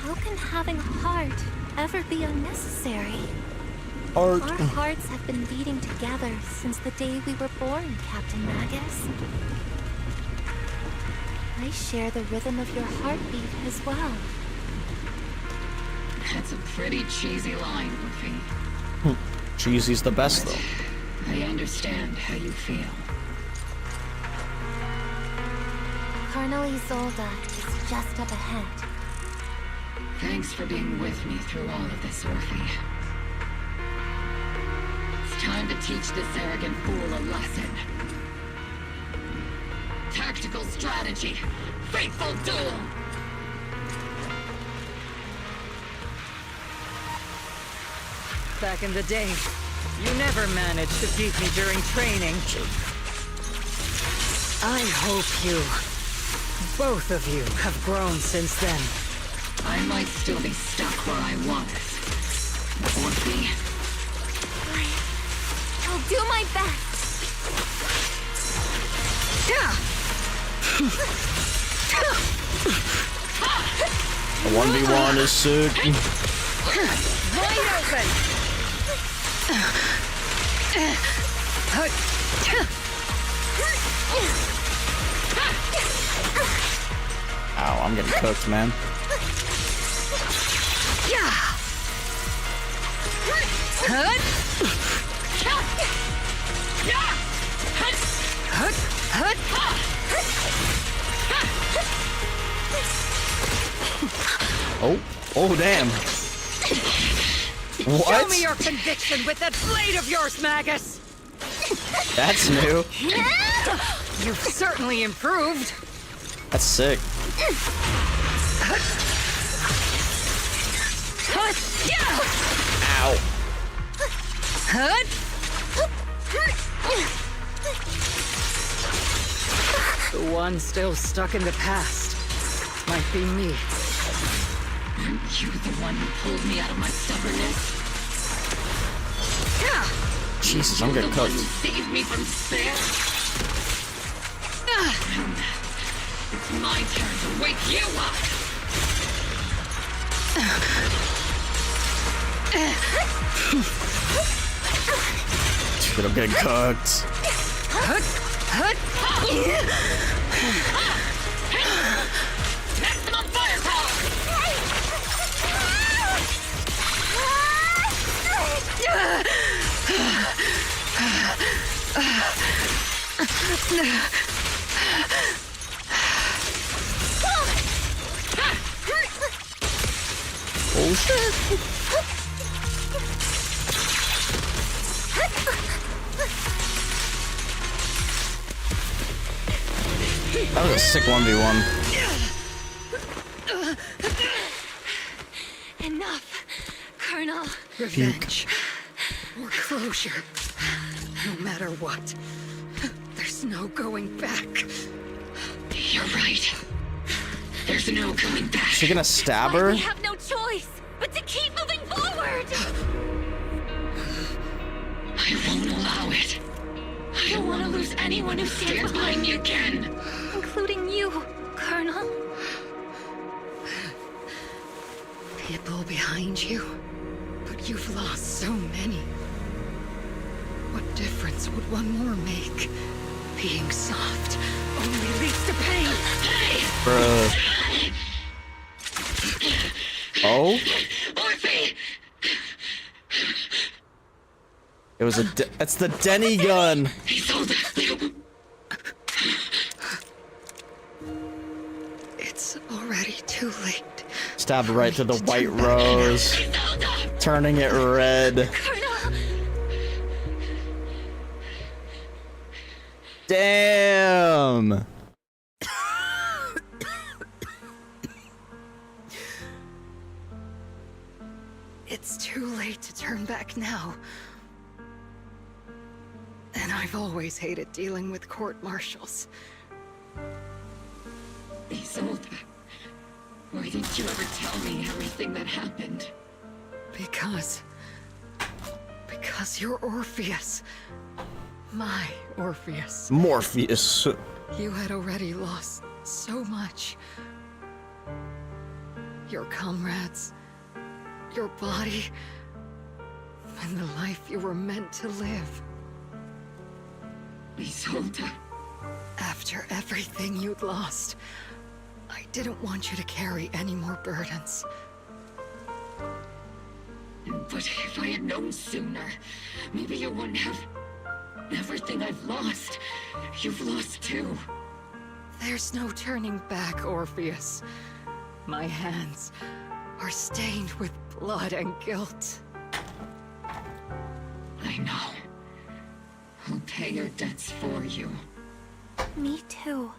How can having a heart ever be unnecessary? Heart. Our hearts have been beating together since the day we were born, Captain Magus. I share the rhythm of your heartbeat as well. That's a pretty cheesy line, Luffy. Cheesy's the best, though. I understand how you feel. Colonel Isolde is just up ahead. Thanks for being with me through all of this, Orphe. It's time to teach this arrogant fool a lesson. Tactical strategy. Fateful duel. Back in the day, you never managed to beat me during training. I hope you, both of you, have grown since then. I might still be stuck where I was. Orphe. I'll do my best. The 1v1 is sick. Wide open! Ow, I'm getting cooked, man. Oh damn. What? Show me your conviction with that blade of yours, Magus! That's new. You've certainly improved. That's sick. Ow. The one still stuck in the past might be me. Aren't you the one who pulled me out of my stubbornness? Jesus, I'm getting cooked. Saved me from despair. It's my turn to wake you up. Dude, I'm getting cooked. Maximum firepower. Oh shit. That was a sick 1v1. Enough, Colonel. Revenge. Or closure. No matter what. There's no going back. You're right. There's no going back. Is she gonna stab her? We have no choice but to keep moving forward. I won't allow it. I don't want to lose anyone who stands behind me again. Including you, Colonel. People behind you, but you've lost so many. What difference would one more make? Being soft only leads to pain. Bruh. Oh? Orphe! It was it's the Denny gun. It's already too late. Stab right to the white rose, turning it red. Damn! It's too late to turn back now. And I've always hated dealing with court-martials. Isolde, why didn't you ever tell me everything that happened? Because you're Orpheus. My Orpheus. Morpheus. You had already lost so much. Your comrades, your body, and the life you were meant to live. Isolde. After everything you'd lost, I didn't want you to carry any more burdens. But if I had known sooner, maybe you wouldn't have... Everything I've lost, you've lost too. There's no turning back, Orpheus. My hands are stained with blood and guilt. I know. I'll pay your debts for you. Me too.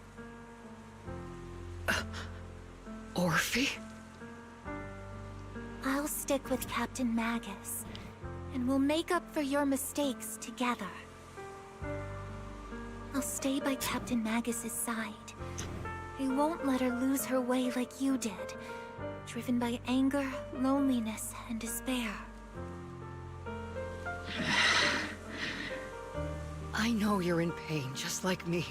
Orphe? I'll stick with Captain Magus, and we'll make up for your mistakes together. I'll stay by Captain Magus's side. I won't let her lose her way like you did, driven by anger, loneliness, and despair. I know you're in pain, just like me.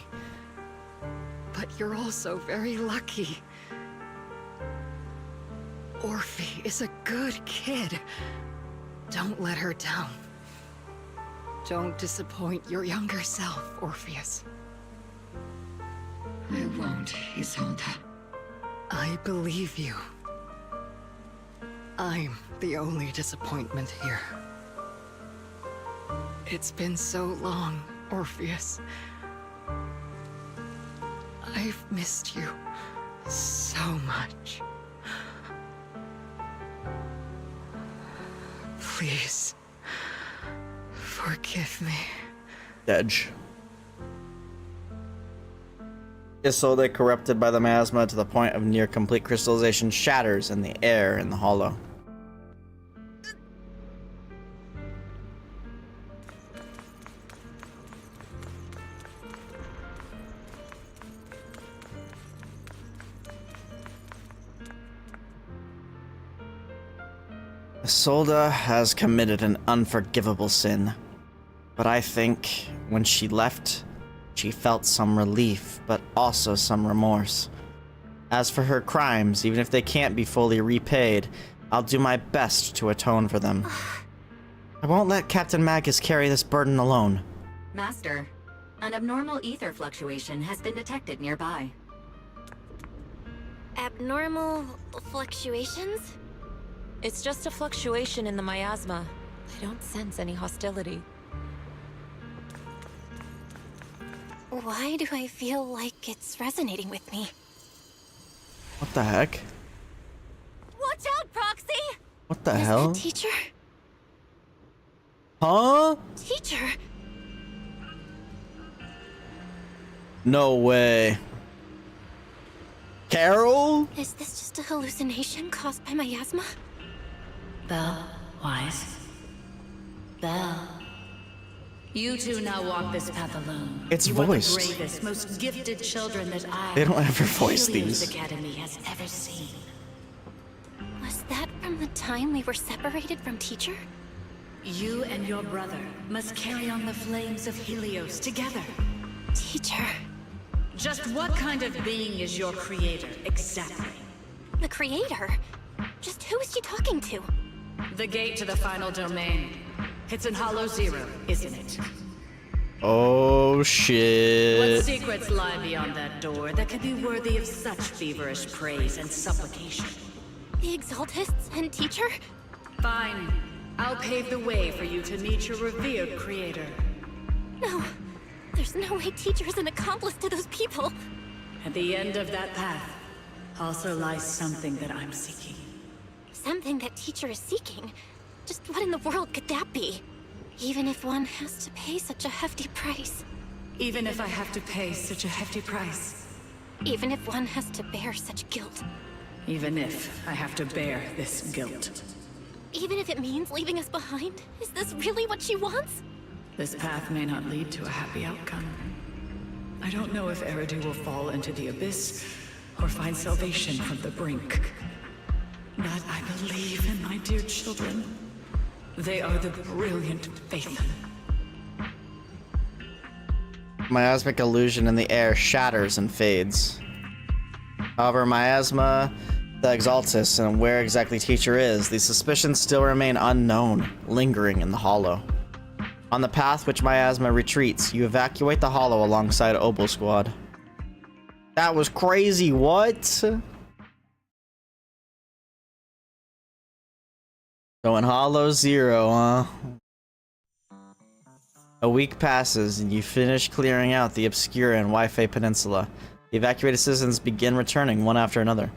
But you're also very lucky. Orphe is a good kid. Don't let her down. Don't disappoint your younger self, Orpheus. I won't, Isolde. I believe you. I'm the only disappointment here. It's been so long, Orpheus. I've missed you so much. Please, forgive me. Edge. Isolde, corrupted by the miasma to the point of near complete crystallization, shatters in the air in the hollow. Isolde has committed an unforgivable sin, but I think when she left, she felt some relief, but also some remorse. As for her crimes, even if they can't be fully repaid, I'll do my best to atone for them. I won't let Captain Magus carry this burden alone. Master, an abnormal ether fluctuation has been detected nearby. Abnormal fluctuations? It's just a fluctuation in the miasma. I don't sense any hostility. Why do I feel like it's resonating with me? What the heck? Watch out, Proxy! What the Is hell? that teacher? Huh? Teacher? No way. Carol? Is this just a hallucination caused by miasma? Belle, Wise. Belle. You two now walk this path alone. It's you voiced. Are the bravest, most gifted children that They don't ever voice Helios these. Academy has ever seen. Was that from the time we were separated from teacher? You and your brother must carry on the flames of Helios together. Teacher. Just what kind of being is your creator, exactly? The creator? Just who is she talking to? The gate to the final domain. It's in Hollow Zero, isn't it? Oh shit. What secrets lie beyond that door that could be worthy of such feverish praise and supplication? The Exaltists and teacher? Fine. I'll pave the way for you to meet your revered creator. No. There's no way teacher is an accomplice to those people. At the end of that path also lies something that I'm seeking. something that teacher is seeking. Just what in the world could that be? Even if one has to pay such a hefty price. Even if I have to pay such a hefty price. Even if one has to bear such guilt. Even if I have to bear this guilt. Even if it means leaving us behind? Is this really what she wants? This path may not lead to a happy outcome. I don't know if Eridu will fall into the abyss or find salvation from the brink. But I believe in my dear children. They are the brilliant Phaethon. Miasmic illusion in the air shatters and fades. However, miasma, the Exaltus, and where exactly Teacher is, the suspicions still remain unknown, lingering in the hollow. On the path which miasma retreats, you evacuate the hollow alongside Obel Squad. That was crazy, what? Going hollow 0, huh? A week passes, and you finish clearing out the Obscura and Wi-Fi Peninsula. The evacuated citizens begin returning one after another.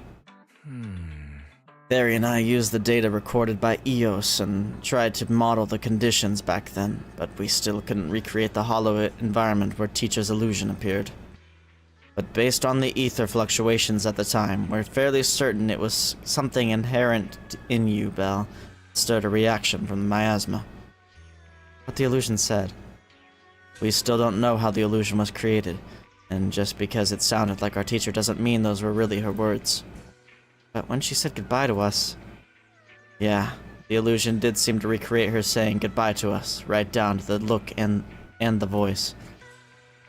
Barry and I used the data recorded by EOS and tried to model the conditions back then, but we still couldn't recreate the hollow environment where Teacher's illusion appeared. But based on the ether fluctuations at the time, we're fairly certain it was something inherent in you, Belle, that stirred a reaction from the miasma. What the illusion said. We still don't know how the illusion was created, and just because it sounded like our teacher doesn't mean those were really her words. But when she said goodbye to us... Yeah, the illusion did seem to recreate her saying goodbye to us, right down to the look and the voice.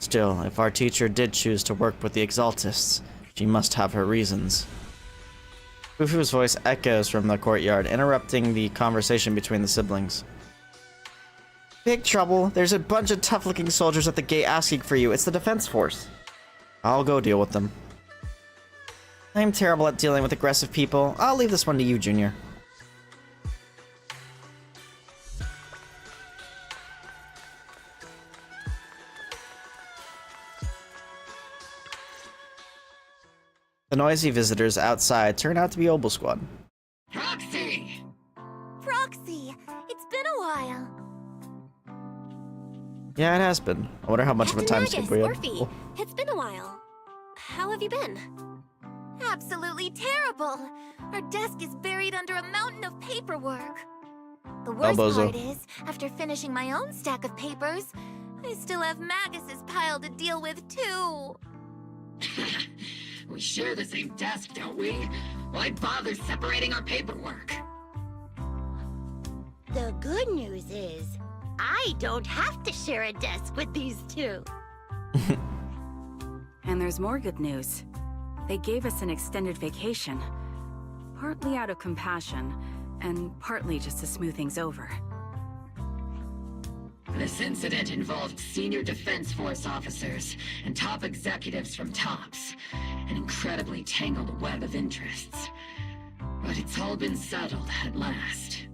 Still, if our teacher did choose to work with the Exaltists, she must have her reasons. Fufu's voice echoes from the courtyard, interrupting the conversation between the siblings. Big trouble. There's a bunch of tough-looking soldiers at the gate asking for you. It's the defense force. I'll go deal with them. I'm terrible at dealing with aggressive people. I'll leave this one to you, Junior. The noisy visitors outside turn out to be Obel Squad. Proxy! Proxy! It's been a while. Yeah, it has been. I wonder how much of a time skip we had. Orphe, it's been a while. How have you been? Absolutely terrible. Our desk is buried under a mountain of paperwork. The worst part is, after finishing my own stack of papers, I still have Magus's pile to deal with too. We share the same desk, don't we? Why bother separating our paperwork? The good news is, I don't have to share a desk with these two. And there's more good news. They gave us an extended vacation. Partly out of compassion, and partly just to smooth things over. This incident involved senior Defense Force officers and top executives from TOPS. An incredibly tangled web of interests. But it's all been settled at last.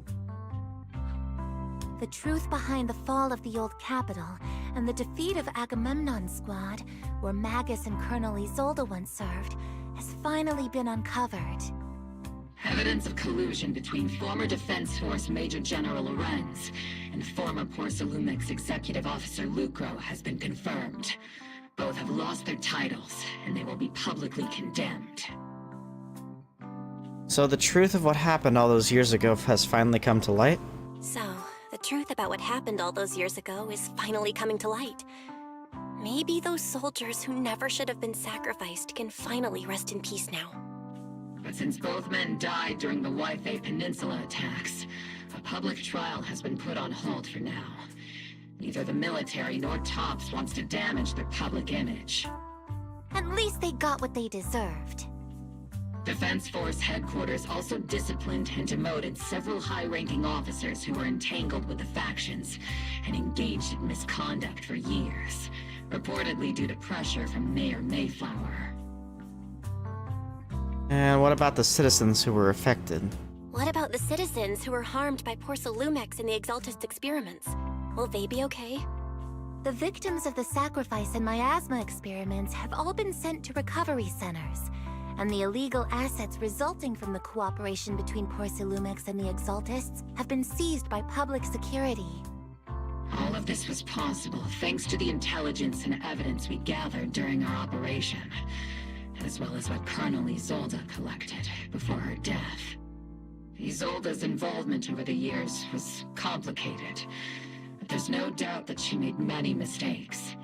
The truth behind the fall of the old capital and the defeat of Agamemnon's squad, where Magus and Colonel Isolde once served, has finally been uncovered. Evidence of collusion between former Defense Force Major General Lorenz and former Porcelumix Executive Officer Lucro has been confirmed. Both have lost their titles, and they will be publicly condemned. So the truth of what happened all those years ago has finally come to light? So, the truth about what happened all those years ago is finally coming to light. Maybe those soldiers who never should have been sacrificed can finally rest in peace now. But since both men died during the Wi-Fi Peninsula attacks, a public trial has been put on hold for now. Neither the military nor TOPS wants to damage their public image. At least they got what they deserved. Defense Force headquarters also disciplined and demoted several high-ranking officers who were entangled with the factions and engaged in misconduct for years, reportedly due to pressure from Mayor Mayflower. And what about the citizens who were affected? What about the citizens who were harmed by Porcelumix and the Exaltist experiments? Will they be okay? The victims of the sacrifice and miasma experiments have all been sent to recovery centers, and the illegal assets resulting from the cooperation between Porcelumix and the Exaltists have been seized by public security. All of this was possible thanks to the intelligence and evidence we gathered during our operation, as well as what Colonel Isolde collected before her death. Isolde's involvement over the years was complicated, but there's no doubt that she made many mistakes,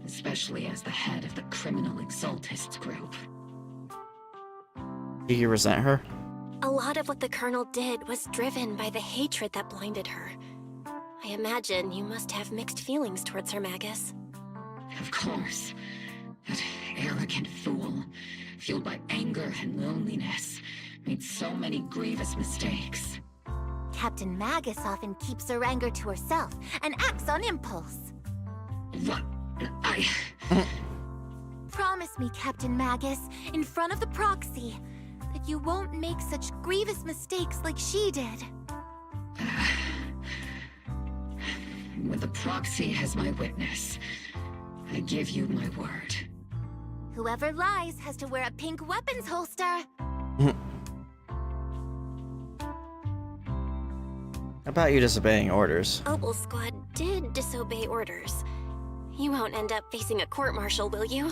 especially as the head of the criminal Exaltists group. Do you resent her? A lot of what the Colonel did was driven by the hatred that blinded her. I imagine you must have mixed feelings towards her, Magus. Of course. That arrogant fool, fueled by anger and loneliness, made so many grievous mistakes. Captain Magus often keeps her anger to herself and acts on impulse. What? Promise me, Captain Magus, in front of the proxy, that you won't make such grievous mistakes like she did. With the proxy as my witness, I give you my word. Whoever lies has to wear a pink weapons holster. How about you disobeying orders? Obel Squad did disobey orders. You won't end up facing a court-martial, will you?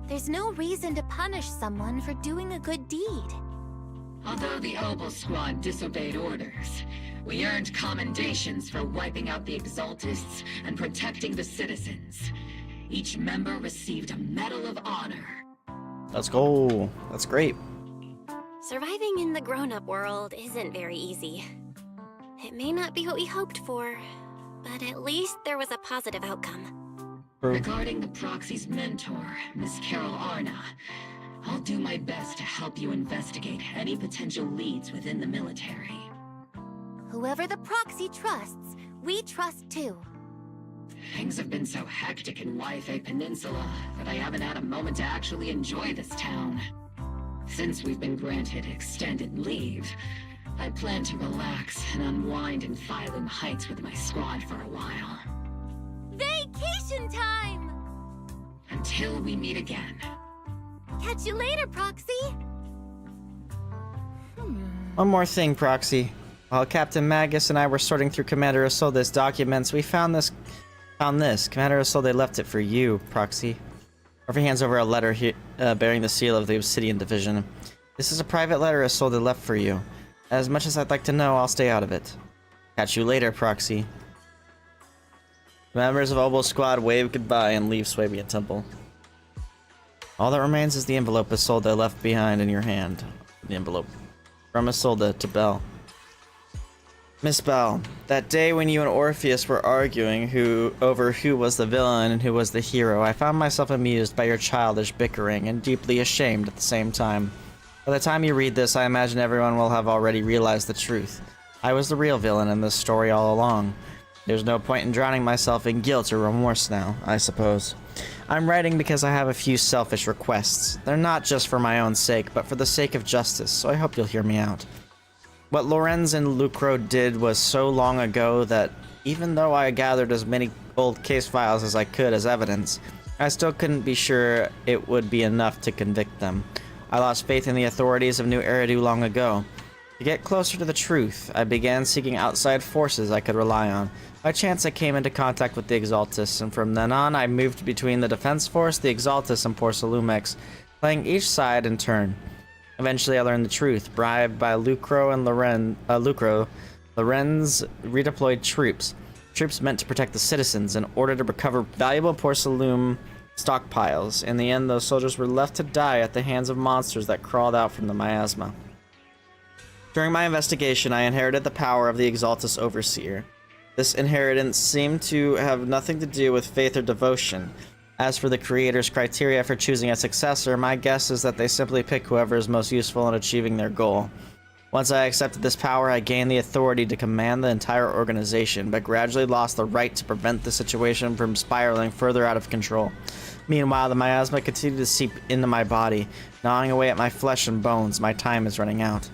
There's no reason to punish someone for doing a good deed. Although the Obel Squad disobeyed orders, we earned commendations for wiping out the Exaltists and protecting the citizens. Each member received a Medal of Honor. Let's go. That's great. Surviving in the grown-up world isn't very easy. It may not be what we hoped for, but at least there was a positive outcome. Regarding the proxy's mentor, Miss Carol Arna, I'll do my best to help you investigate any potential leads within the military. Whoever the proxy trusts, we trust too. Things have been so hectic in Yfei Peninsula that I haven't had a moment to actually enjoy this town. Since we've been granted extended leave, I plan to relax and unwind in Phylum Heights with my squad for a while. Vacation time! Until we meet again. Catch you later, Proxy! One more thing, Proxy. While Captain Magus and I were sorting through Commander Isolde's documents, we found this. Commander Isolde left it for you, Proxy. Murphy hands over a letter bearing the seal of the Obsidian Division. This is a private letter Isolde left for you. As much as I'd like to know, I'll stay out of it. Catch you later, Proxy. The members of Obel Squad wave goodbye and leave Swabian Temple. All that remains is the envelope Isolde left behind in your hand. The envelope. From Isolde to Belle. Miss Belle, that day when you and Orpheus were arguing over who was the villain and who was the hero, I found myself amused by your childish bickering and deeply ashamed at the same time. By the time you read this, I imagine everyone will have already realized the truth. I was the real villain in this story all along. There's no point in drowning myself in guilt or remorse now, I suppose. I'm writing because I have a few selfish requests. They're not just for my own sake, but for the sake of justice, so I hope you'll hear me out. What Lorenz and Lucro did was so long ago that even though I gathered as many old case files as I could as evidence, I still couldn't be sure it would be enough to convict them. I lost faith in the authorities of New Eridu long ago. To get closer to the truth, I began seeking outside forces I could rely on. By chance, I came into contact with the Exaltists, and from then on, I moved between the Defense Force, the Exaltists, and Porcelumix, playing each side in turn. Eventually, I learned the truth. Bribed by Lucro and Lorenz redeployed troops meant to protect the citizens in order to recover valuable Porcelum stockpiles. In the end, those soldiers were left to die at the hands of monsters that crawled out from the miasma. During my investigation, I inherited the power of the Exaltus Overseer. This inheritance seemed to have nothing to do with faith or devotion. As for the Creator's criteria for choosing a successor, my guess is that they simply pick whoever is most useful in achieving their goal. Once I accepted this power, I gained the authority to command the entire organization, but gradually lost the right to prevent the situation from spiraling further out of control. Meanwhile, the miasma continued to seep into my body, gnawing away at my flesh and bones. My time is running out.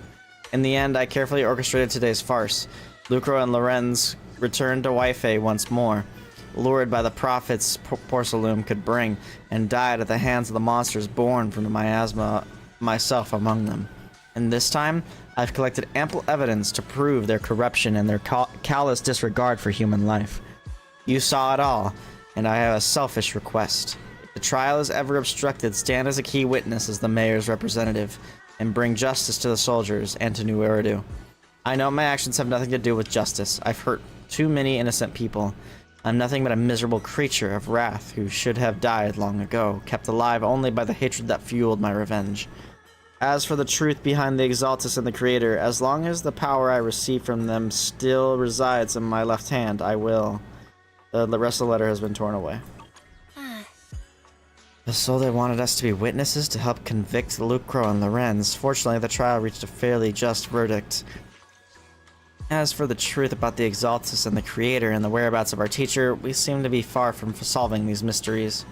In the end, I carefully orchestrated today's farce. Lucro and Lorenz returned to Yfei once more, lured by the profits Porcelum could bring, and died at the hands of the monsters born from the miasma myself among them. And this time, I've collected ample evidence to prove their corruption and their callous disregard for human life. You saw it all, and I have a selfish request. If the trial is ever obstructed, stand as a key witness as the mayor's representative, and bring justice to the soldiers and to New Eridu. I know my actions have nothing to do with justice. I've hurt too many innocent people. I'm nothing but a miserable creature of wrath who should have died long ago, kept alive only by the hatred that fueled my revenge. As for the truth behind the Exaltus and the Creator, as long as the power I receive from them still resides in my left hand, I will. The rest of the letter has been torn away. So they wanted us to be witnesses to help convict Lucro and Lorenz. Fortunately, the trial reached a fairly just verdict. As for the truth about the Exaltus and the Creator and the whereabouts of our teacher, we seem to be far from solving these mysteries.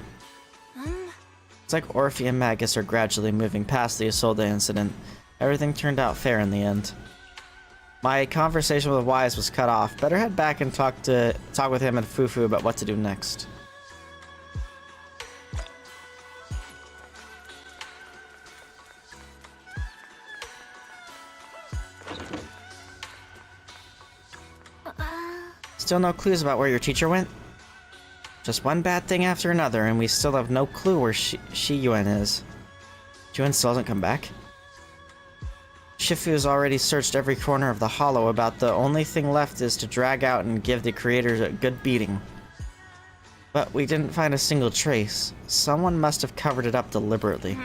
It's like Orphe and Magus are gradually moving past the Isolde incident. Everything turned out fair in the end. My conversation with Wise was cut off. Better head back and talk with him and Fufu about what to do next. Still no clues about where your teacher went? Just one bad thing after another, and we still have no clue where Shi-Yuan is. Yuan still hasn't come back? Shifu's already searched every corner of the hollow. About the only thing left is to drag out and give the creators a good beating. But we didn't find a single trace. Someone must have covered it up deliberately.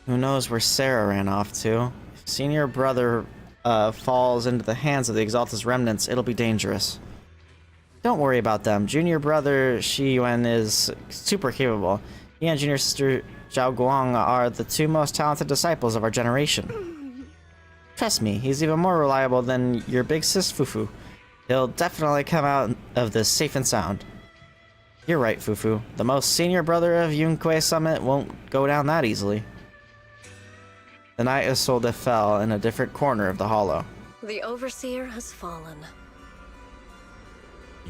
Who knows where Sarah ran off to? If senior brother falls into the hands of the Exaltus remnants, it'll be dangerous. Don't worry about them. Junior brother Shi-Yuan is super capable. He and junior sister Zhao Guang are the two most talented disciples of our generation. Trust me, he's even more reliable than your big sis Fufu. He'll definitely come out of this safe and sound. You're right, Fufu. The most senior brother of Yunquei Summit won't go down that easily. The night Isolde fell in a different corner of the hollow. The Overseer has fallen.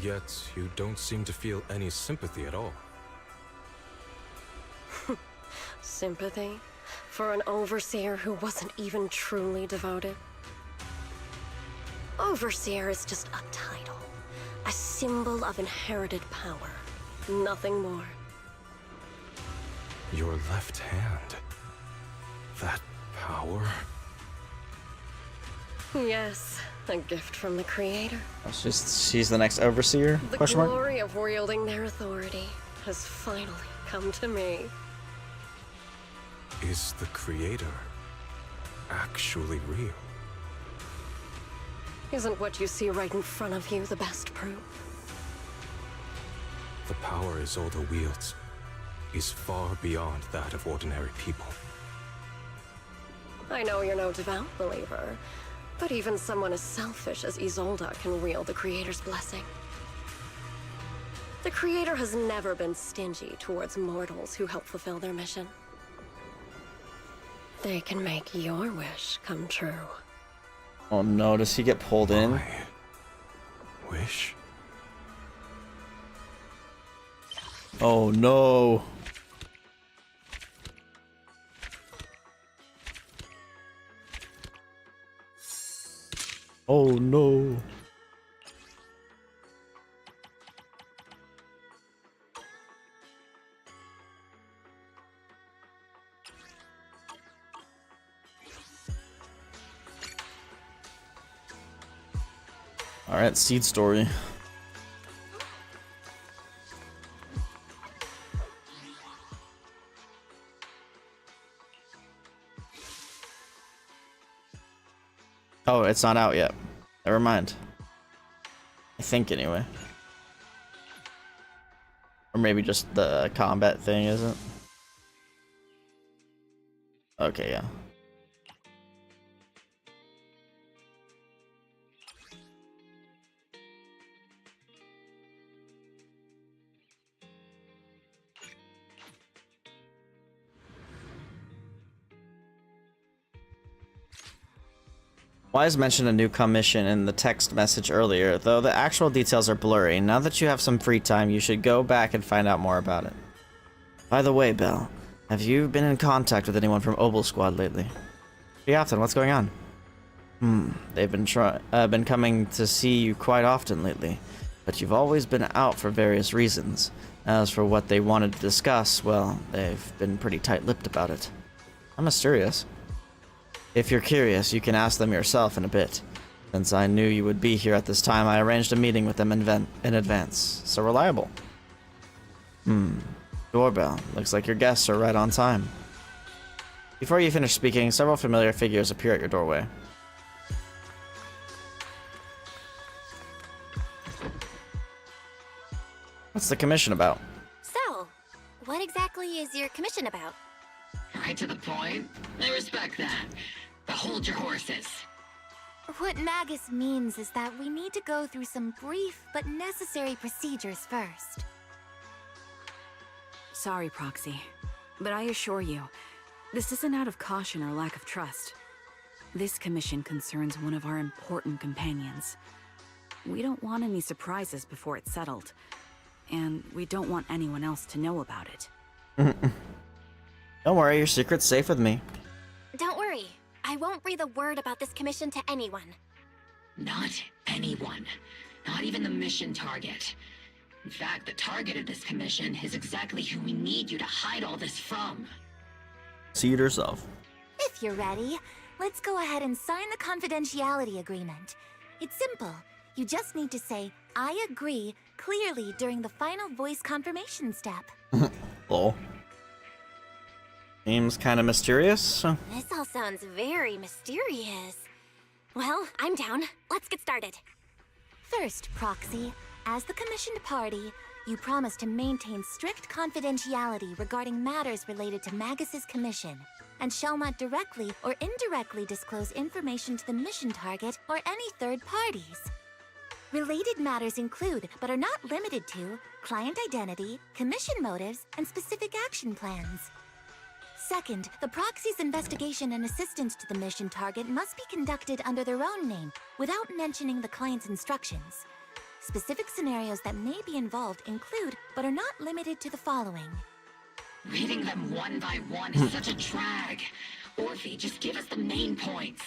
Yet, you don't seem to feel any sympathy at all. Sympathy? For an Overseer who wasn't even truly devoted? Overseer is just a title. A symbol of inherited power. Nothing more. Your left hand. That power? Yes, a gift from the Creator. She's the next Overseer? The glory of wielding their authority has finally come to me. Is the Creator actually real? Isn't what you see right in front of you the best proof? The power Isolde wields is far beyond that of ordinary people. I know you're no devout believer, but even someone as selfish as Isolde can wield the Creator's blessing. The Creator has never been stingy towards mortals who help fulfill their mission. They can make your wish come true. Oh no, does he get pulled in? Wish? Oh no. Oh no. Alright, seed story. Oh, it's not out yet. Never mind. I think anyway. Or maybe just the combat thing isn't. Okay, yeah. Wise mentioned a new commission in the text message earlier, though the actual details are blurry. Now that you have some free time, you should go back and find out more about it. By the way, Belle, Have you been in contact with anyone from Obel Squad lately? Captain, what's going on? They've been coming to see you quite often lately, but you've always been out for various reasons. As for what they wanted to discuss, well, they've been pretty tight-lipped about it. How mysterious. If you're curious, you can ask them yourself in a bit. Since I knew you would be here at this time, I arranged a meeting with them in advance. So reliable. Doorbell. Looks like your guests are right on time. Before you finish speaking, several familiar figures appear at your doorway. What's the commission about? So, what exactly is your commission about? Right to the point. I respect that. But hold your horses. What Magus means is that we need to go through some brief but necessary procedures first. Sorry, Proxy, but I assure you, this isn't out of caution or lack of trust. This commission concerns one of our important companions. We don't want any surprises before it's settled, and we don't want anyone else to know about it. Don't worry, your secret's safe with me. Don't worry. I won't breathe a word about this commission to anyone. Not anyone. Not even the mission target. In fact, the target of this commission is exactly who we need you to hide all this from. See it yourself. If you're ready, let's go ahead and sign the confidentiality agreement. It's simple. You just need to say, I agree, clearly during the final voice confirmation step. Lol. Seems kind of mysterious. This all sounds very mysterious. Well, I'm down. Let's get started. First, Proxy, as the commissioned party, you promise to maintain strict confidentiality regarding matters related to Magus's commission, and shall not directly or indirectly disclose information to the mission target or any third parties. Related matters include, but are not limited to, client identity, commission motives, and specific action plans. Second, the proxy's investigation and assistance to the mission target must be conducted under their own name, without mentioning the client's instructions. Specific scenarios that may be involved include, but are not limited to the following. Reading them one by one is such a drag. Orphe, just give us the main points.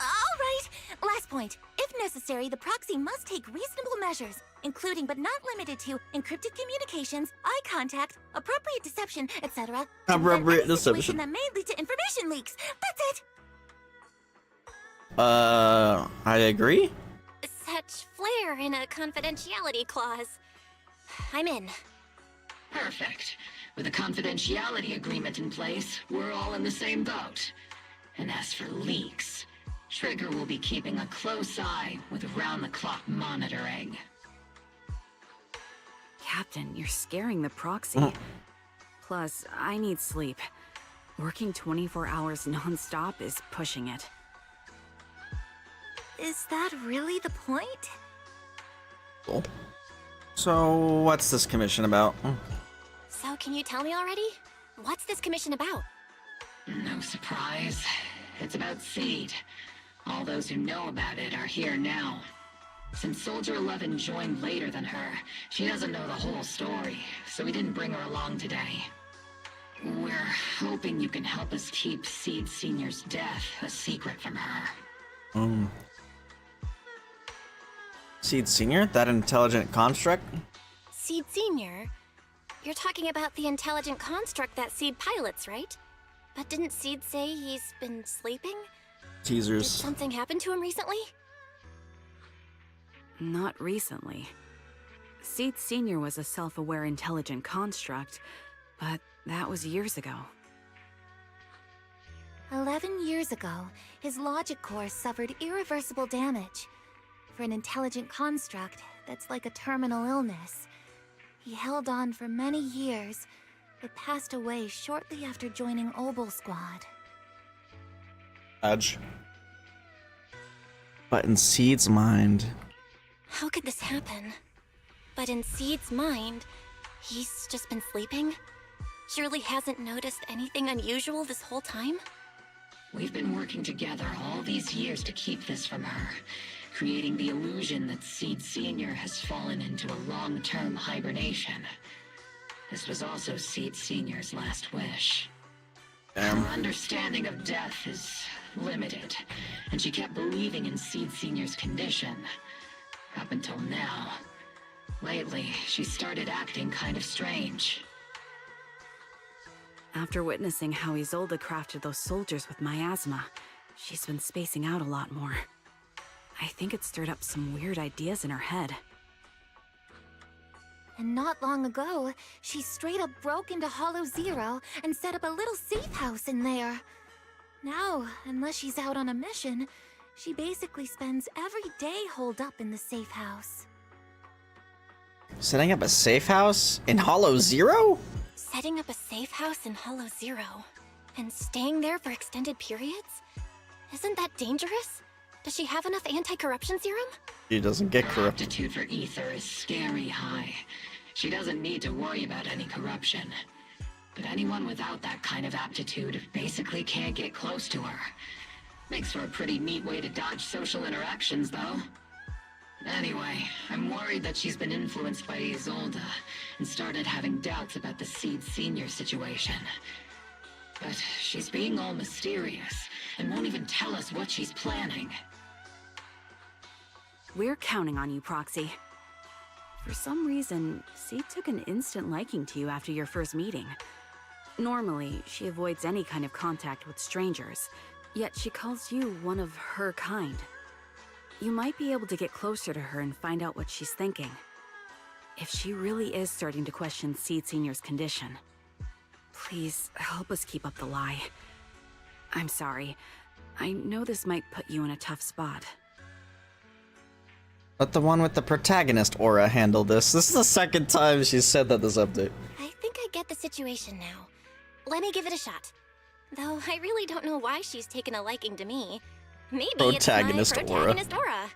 All right! Last point. If necessary, the proxy must take reasonable measures, including but not limited to encrypted communications, eye contact, appropriate deception, etc. Appropriate deception. That may lead to information leaks. That's it! I agree? Such flair in a confidentiality clause. I'm in. Perfect. With a confidentiality agreement in place, we're all in the same boat. And as for leaks, Trigger will be keeping a close eye with round-the-clock monitoring. Captain, you're scaring the proxy. Plus, I need sleep. Working 24 hours non-stop is pushing it. Is that really the point? Cool. So, what's this commission about? So, can you tell me already? What's this commission about? No surprise. It's about Seed. All those who know about it are here now. Since Soldier 11 joined later than her, she doesn't know the whole story, so we didn't bring her along today. We're hoping you can help us keep Seed Senior's death a secret from her. Seed Senior? That intelligent construct? Seed Senior? You're talking about the intelligent construct that Seed pilots, right? But didn't Seed say he's been sleeping? Teasers. Did something happen to him recently? Not recently. Seed Senior was a self-aware intelligent construct, but that was years ago. 11 years ago, his logic core suffered irreversible damage. For an intelligent construct, that's like a terminal illness. He held on for many years, but passed away shortly after joining Obel Squad. Edge. But in Seed's mind... How could this happen? But in Seed's mind, he's just been sleeping? Surely hasn't noticed anything unusual this whole time? We've been working together all these years to keep this from her, creating the illusion that Seed Senior has fallen into a long-term hibernation. This was also Seed Senior's last wish. Damn. Her understanding of death is limited, and she kept believing in Seed Senior's condition. Up until now. Lately, she started acting kind of strange. After witnessing how Isolde crafted those soldiers with miasma, she's been spacing out a lot more. I think it stirred up some weird ideas in her head. And not long ago, she straight up broke into Hollow Zero and set up a little safe house in there. Now, unless she's out on a mission, she basically spends every day holed up in the safe house. Setting up a safe house in Hollow Zero? Setting up a safe house in Hollow Zero and staying there for extended periods? Isn't that dangerous? Does she have enough anti-corruption serum? She doesn't get Her corrupted. aptitude for ether is scary high. She doesn't need to worry about any corruption. But anyone without that kind of aptitude basically can't get close to her. Makes for a pretty neat way to dodge social interactions, though. Anyway, I'm worried that she's been influenced by Isolde and started having doubts about the Seed Senior situation. But she's being all mysterious and won't even tell us what she's planning. We're counting on you, Proxy. For some reason, Seed took an instant liking to you after your first meeting. Normally, she avoids any kind of contact with strangers, yet she calls you one of her kind. You might be able to get closer to her and find out what she's thinking. If she really is starting to question Seed Senior's condition, please help us keep up the lie. I'm sorry. I know this might put you in a tough spot. Let the one with the protagonist aura handle this. This is the second time she's said that this update. I think I get the situation now. Let me give it a shot. Though I really don't know why she's taken a liking to me. Maybe Protagonist it's my protagonist aura.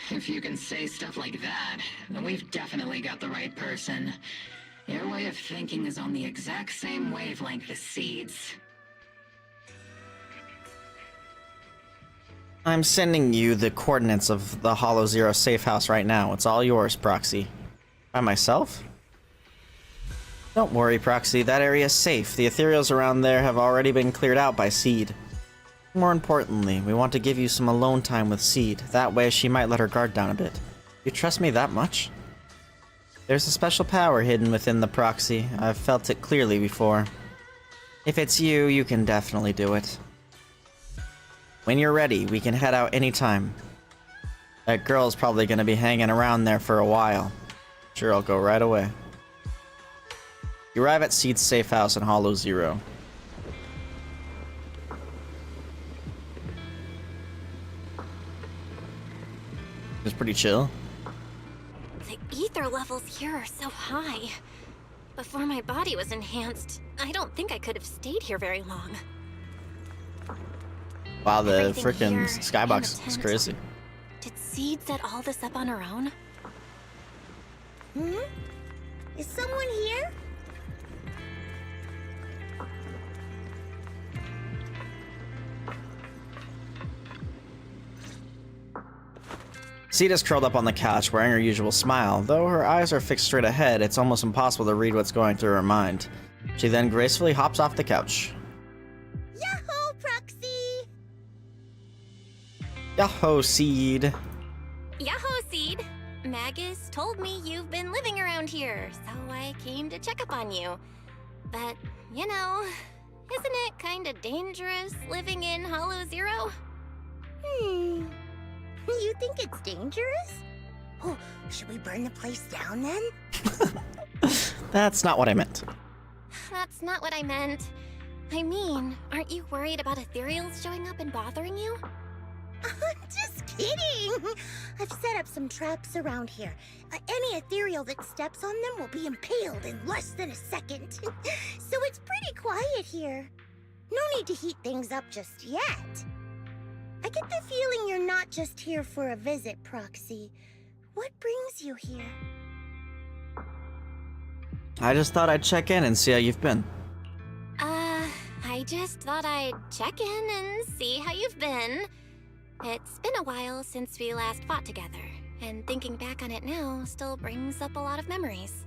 If you can say stuff like that, then we've definitely got the right person. Your way of thinking is on the exact same wavelength as Seed's. I'm sending you the coordinates of the Hollow Zero safe house right now. It's all yours, Proxy. By myself? Don't worry, Proxy. That area is safe. The ethereals around there have already been cleared out by Seed. More importantly, we want to give you some alone time with Seed. That way she might let her guard down a bit. You trust me that much? There's a special power hidden within the Proxy. I've felt it clearly before. If it's you, you can definitely do it. When you're ready, we can head out anytime. That girl's probably gonna be hanging around there for a while. Sure, I'll go right away. You arrive at Seed's safe house in Hollow Zero. It's pretty chill. The ether levels here are so high. Before my body was enhanced, I don't think I could have stayed here very long. Wow, the Everything freaking here skybox in is the crazy. Did Seed set all this up on her own? Is someone here? Seed is curled up on the couch, wearing her usual smile. Though her eyes are fixed straight ahead, it's almost impossible to read what's going through her mind. She then gracefully hops off the couch. Yahoo, Proxy! Yahoo, Seed! Yahoo, Seed! Magus told me you've been living around here, so I came to check up on you. But, you know, isn't it kinda dangerous living in Hollow Zero? You think it's dangerous? Oh, should we burn the place down then? That's not what I meant. That's not what I meant. I mean, aren't you worried about ethereals showing up and bothering you? Just kidding! I've set up some traps around here. Any ethereal that steps on them will be impaled in less than a second. So it's pretty quiet here. No need to heat things up just yet. I get the feeling you're not just here for a visit, Proxy. What brings you here? I just thought I'd check in and see how you've been. I just thought I'd check in and see how you've been. It's been a while since we last fought together, and thinking back on it now still brings up a lot of memories.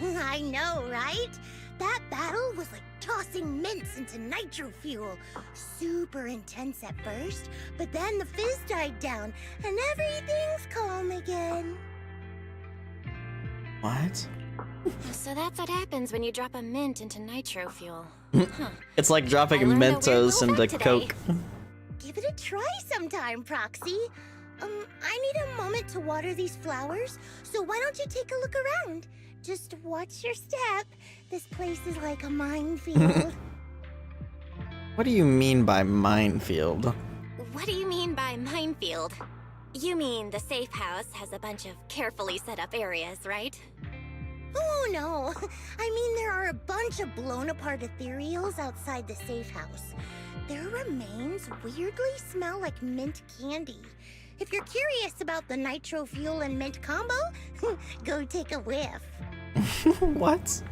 I know, right? That battle was like tossing mints into nitro fuel. Super intense at first, but then the fizz died down and everything's calm again. What? So that's what happens when you drop a mint into nitro fuel. It's like dropping Mentos into Coke. Give it a try sometime, Proxy. I need a moment to water these flowers, so why don't you take a look around? Just watch your step. This place is like a minefield. What do you mean by minefield? What do you mean by minefield? You mean the safe house has a bunch of carefully set up areas, right? Oh no, I mean there are a bunch of blown apart ethereals outside the safe house. Their remains weirdly smell like mint candy. If you're curious about the nitro fuel and mint combo, go take a whiff. What?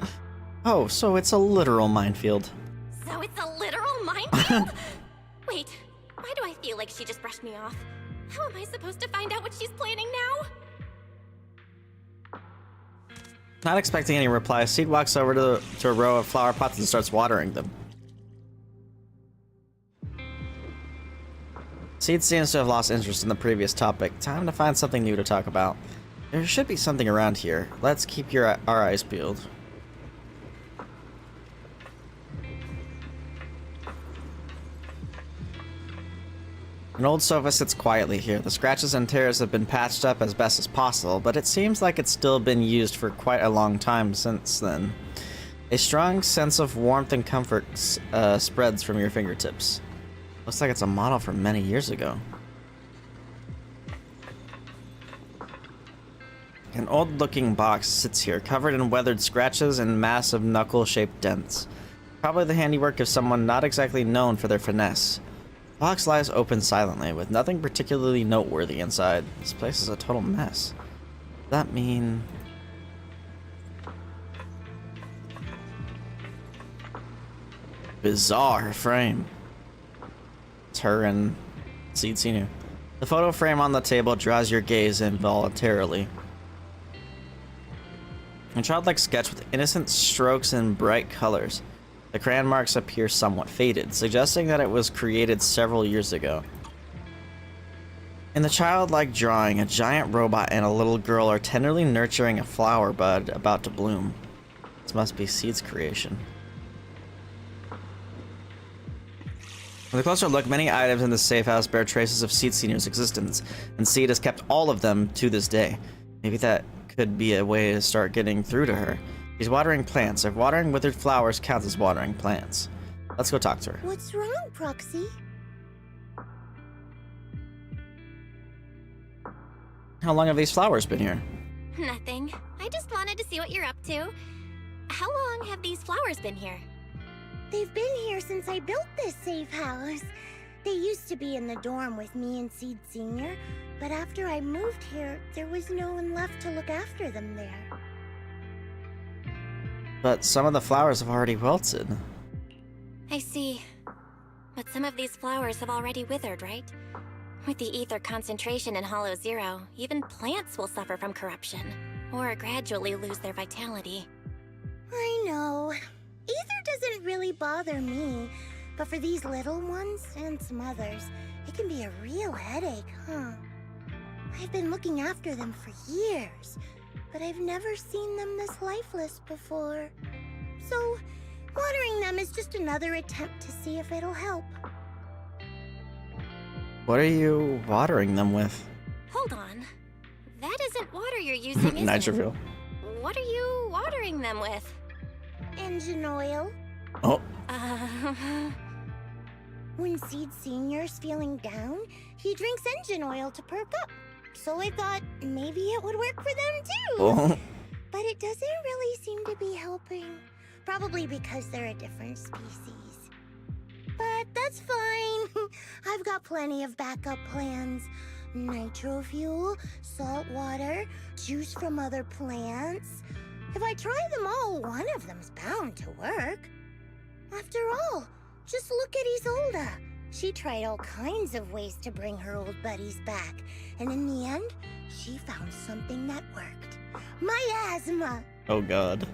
Oh, so it's a literal minefield. So it's a literal minefield? Wait, why do I feel like she just brushed me off? How am I supposed to find out what she's planning now? Not expecting any reply, Seed walks over to a row of flower pots and starts watering them. Seed seems to have lost interest in the previous topic. Time to find something new to talk about. There should be something around here. Let's keep our eyes peeled. An old sofa sits quietly here. The scratches and tears have been patched up as best as possible, but it seems like it's still been used for quite a long time since then. A strong sense of warmth and comfort spreads from your fingertips. Looks like it's a model from many years ago. An old-looking box sits here, covered in weathered scratches and massive knuckle-shaped dents. Probably the handiwork of someone not exactly known for their finesse. The box lies open silently, with nothing particularly noteworthy inside. This place is a total mess. Does that mean... Bizarre frame. It's her and Seed Senior. The photo frame on the table draws your gaze involuntarily. A childlike sketch with innocent strokes and bright colors. The crayon marks appear somewhat faded, suggesting that it was created several years ago. In the childlike drawing, a giant robot and a little girl are tenderly nurturing a flower bud about to bloom. This must be Seed's creation. With a closer look, many items in the safe house bear traces of Seed Senior's existence, and Seed has kept all of them to this day. Maybe that could be a way to start getting through to her. She's watering plants. If watering withered flowers counts as watering plants. Let's go talk to her. What's wrong, Proxy? How long have these flowers been here? Nothing. I just wanted to see what you're up to. How long have these flowers been here? They've been here since I built this safe house. They used to be in the dorm with me and Seed Senior, but after I moved here, there was no one left to look after them there. But some of the flowers have already wilted. I see. But some of these flowers have already withered, right? With the ether concentration in Hollow Zero, even plants will suffer from corruption, or gradually lose their vitality. I know. Ether doesn't really bother me, but for these little ones and some others, it can be a real headache, huh? I've been looking after them for years, but I've never seen them this lifeless before. So, watering them is just another attempt to see if it'll help. What are you watering them with? Hold on. That isn't water you're using, is it? Nitroville. What are you watering them with? Engine oil. Oh. When Seed Senior's feeling down, he drinks engine oil to perk up. So I thought maybe it would work for them too. Oh. But it doesn't really seem to be helping. Probably because they're a different species. But that's fine. I've got plenty of backup plans. Nitro fuel, salt water, juice from other plants. If I try them all, one of them's bound to work. After all, just look at Isolda. She tried all kinds of ways to bring her old buddies back, and in the end, she found something that worked. Miasma! Oh god.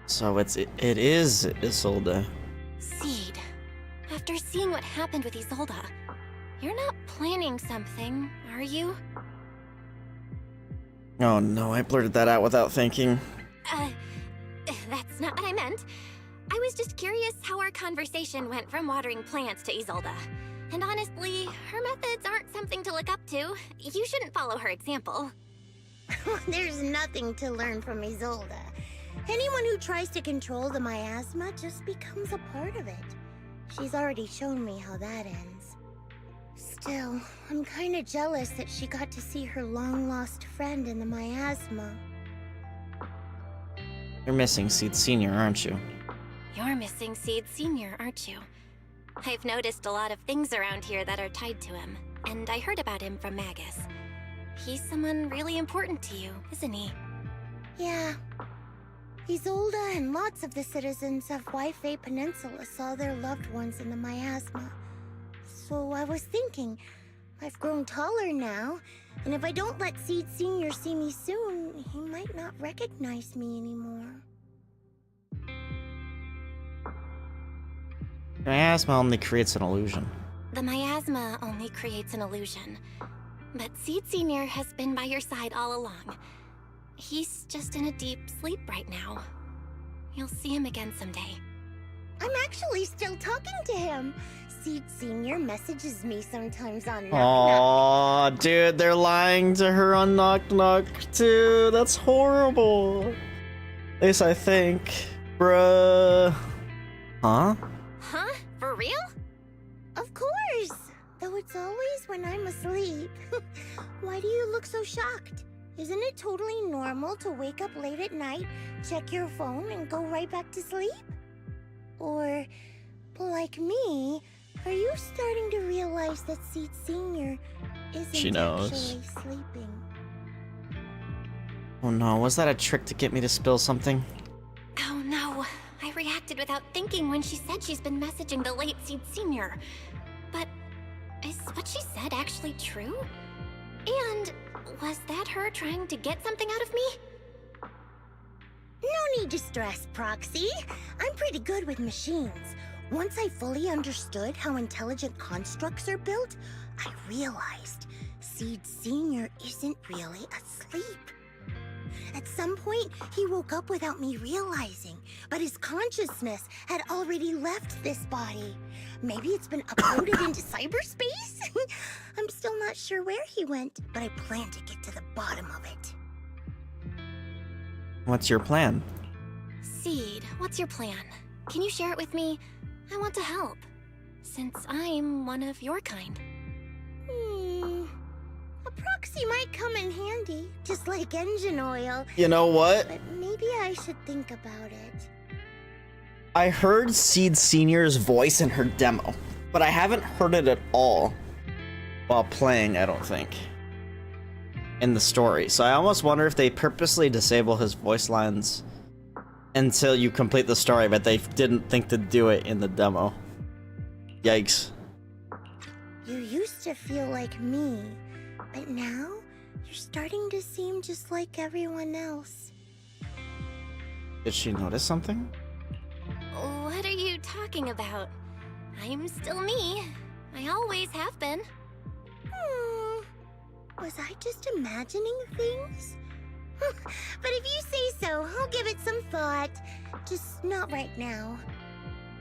So it is Isolde. Seed, after seeing what happened with Isolde, you're not planning something, are you? Oh no, I blurted that out without thinking. That's not what I meant. I was just curious how our conversation went from watering plants to Isolde. And honestly, her methods aren't something to look up to. You shouldn't follow her example. There's nothing to learn from Isolde. Anyone who tries to control the miasma just becomes a part of it. She's already shown me how that ends. Still, I'm kinda jealous that she got to see her long-lost friend in the miasma. You're missing Seed Senior, aren't you? You're missing Seed Senior, aren't you? I've noticed a lot of things around here that are tied to him, and I heard about him from Magus. He's someone really important to you, isn't he? Yeah. Isolde and lots of the citizens of Wi-Fi Peninsula saw their loved ones in the miasma. So I was thinking, I've grown taller now, and if I don't let Seed Senior see me soon, he might not recognize me anymore. Miasma only creates an illusion. The miasma only creates an illusion. But Seed Senior has been by your side all along. He's just in a deep sleep right now. You'll see him again someday. I'm actually still talking to him. Seed Senior messages me sometimes on Knock Knock. Aw, dude, they're lying to her on Knock Knock too. That's horrible. At least I think. Bruh. Huh? Huh? For real? Of course! Though it's always when I'm asleep. Why do you look so shocked? Isn't it totally normal to wake up late at night, check your phone, and go right back to sleep? Or, like me, are you starting to realize that Seed Senior isn't actually sleeping? Oh no, was that a trick to get me to spill something? Oh no, I reacted without thinking when she said she's been messaging the late Seed Senior. But is what she said actually true? And was that her trying to get something out of me? No need to stress, Proxy. I'm pretty good with machines. Once I fully understood how intelligent constructs are built, I realized Seed Senior isn't really asleep. At some point, he woke up without me realizing, but his consciousness had already left this body. Maybe it's been uploaded into cyberspace? I'm still not sure where he went, but I plan to get to the bottom of it. What's your plan? Seed, what's your plan? Can you share it with me? I want to help, since I'm one of your kind. A proxy might come in handy, just like engine oil. You know what? But maybe I should think about it. I heard Seed Senior's voice in her demo, but I haven't heard it at all while playing, I don't think, in the story. So I almost wonder if they purposely disable his voice lines until you complete the story, but they didn't think to do it in the demo. Yikes. You used to feel like me, but now you're starting to seem just like everyone else. Did she notice something? What are you talking about? I'm still me. I always have been. Was I just imagining things? But if you say so, I'll give it some thought. Just not right now.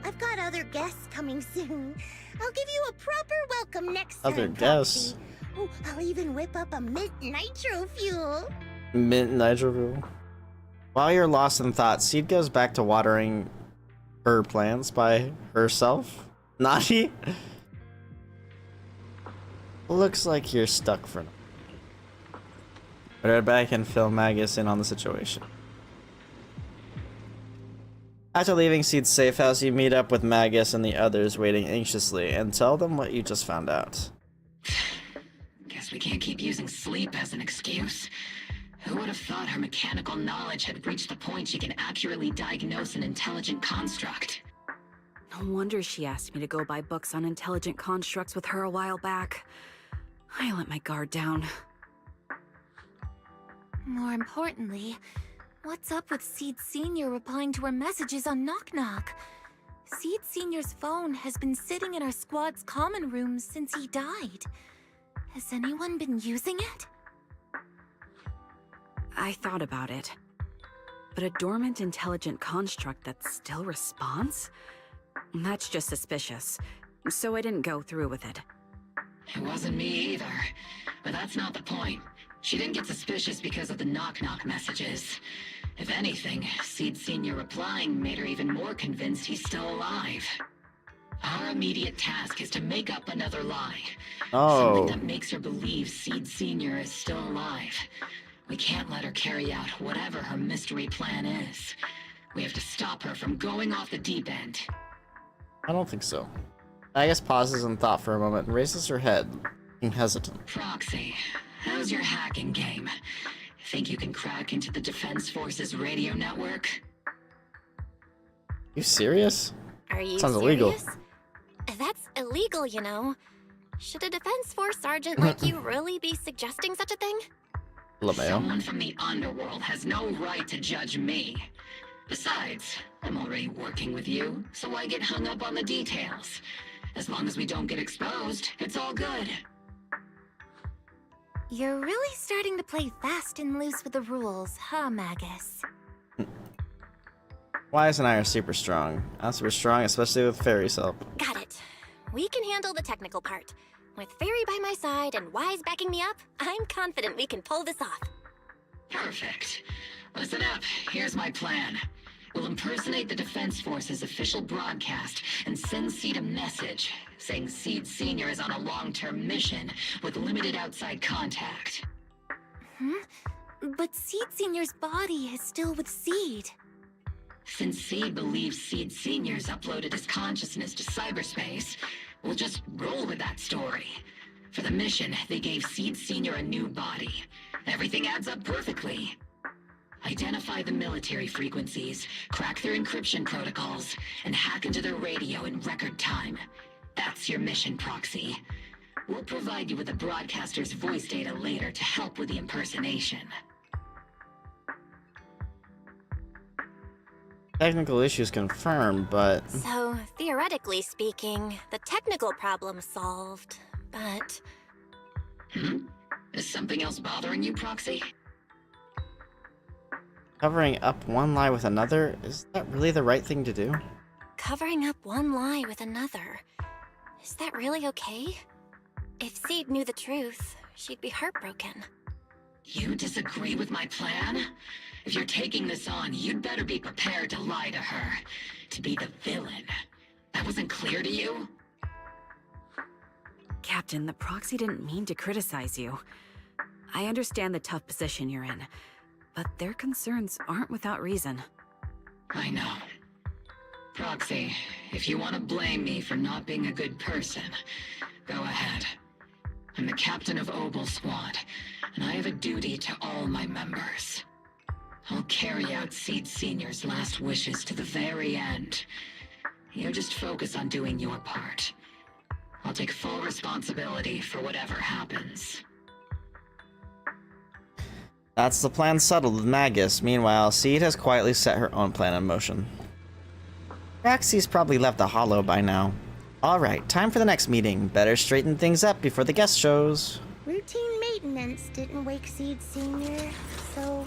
I've got other guests coming soon. I'll give you a proper welcome next time. Other guests? Oh, I'll even whip up a mint nitro fuel. Mint nitro fuel. While you're lost in thought, Seed goes back to watering her plants by herself. Naughty? Looks like you're stuck for now. But head back and fill Magus in on the situation. After leaving Seed's safe house, you meet up with Magus and the others waiting anxiously and tell them what you just found out. Guess we can't keep using sleep as an excuse. Who would have thought her mechanical knowledge had reached the point she can accurately diagnose an intelligent construct? No wonder she asked me to go buy books on intelligent constructs with her a while back. I let my guard down. More importantly, What's up with Seed Sr. replying to our messages on Knock Knock? Seed Sr.'s phone has been sitting in our squad's common room since he died. Has anyone been using it? I thought about it. But a dormant intelligent construct that still responds? That's just suspicious. So I didn't go through with it. It wasn't me either. But that's not the point. She didn't get suspicious because of the knock-knock messages. If anything, Seed Sr. replying made her even more convinced he's still alive. Our immediate task is to make up another lie. Something that makes her believe Seed Sr. is still alive. We can't let her carry out whatever her mystery plan is. We have to stop her from going off the deep end. I don't think so. Magus pauses in thought for a moment and raises her head, looking hesitant. Proxy, how's your hacking game? Think you can crack into the Defense Forces radio network? You serious? Are you Sounds serious? illegal. That's illegal, you know. Should a Defense Force sergeant like you really be suggesting such a thing? Someone from the underworld has no right to judge me. Besides, I'm already working with you, so why get hung up on the details? As long as we don't get exposed, it's all good. You're really starting to play fast and loose with the rules, huh, Magus? Wise and I are super strong. I'm super strong, especially with Fairy's help. Got it. We can handle the technical part. With Fairy by my side and Wise backing me up, I'm confident we can pull this off. Perfect. Listen up, here's my plan. We'll impersonate the Defense Force's official broadcast and send Seed a message saying Seed Sr. is on a long-term mission with limited outside contact. But Seed Sr.'s body is still with Seed. Since Seed believes Seed Sr.'s uploaded his consciousness to cyberspace, we'll just roll with that story. For the mission, they gave Seed Sr. a new body. Everything adds up perfectly. Identify the military frequencies, crack their encryption protocols, and hack into their radio in record time. That's your mission, Proxy. We'll provide you with the broadcaster's voice data later to help with the impersonation. Technical issues confirmed, but... So, theoretically speaking, the technical problem's solved, but... Is something else bothering you, Proxy? Covering up one lie with another? Is that really the right thing to do? Covering up one lie with another. Is that really okay? If Seed knew the truth, she'd be heartbroken. You disagree with my plan? If you're taking this on, you'd better be prepared to lie to her. To be the villain. That wasn't clear to you? Captain, the Proxy didn't mean to criticize you. I understand the tough position you're in, but their concerns aren't without reason. I know. Proxy, if you want to blame me for not being a good person, go ahead. I'm the captain of Obel Squad, and I have a duty to all my members. I'll carry out Seed Sr.'s last wishes to the very end. You just focus on doing your part. I'll take full responsibility for whatever happens. That's the plan settled with Magus. Meanwhile, Seed has quietly set her own plan in motion. Roxy's probably left the hollow by now. Alright, time for the next meeting. Better straighten things up before the guest shows. Routine maintenance didn't wake Seed Sr., so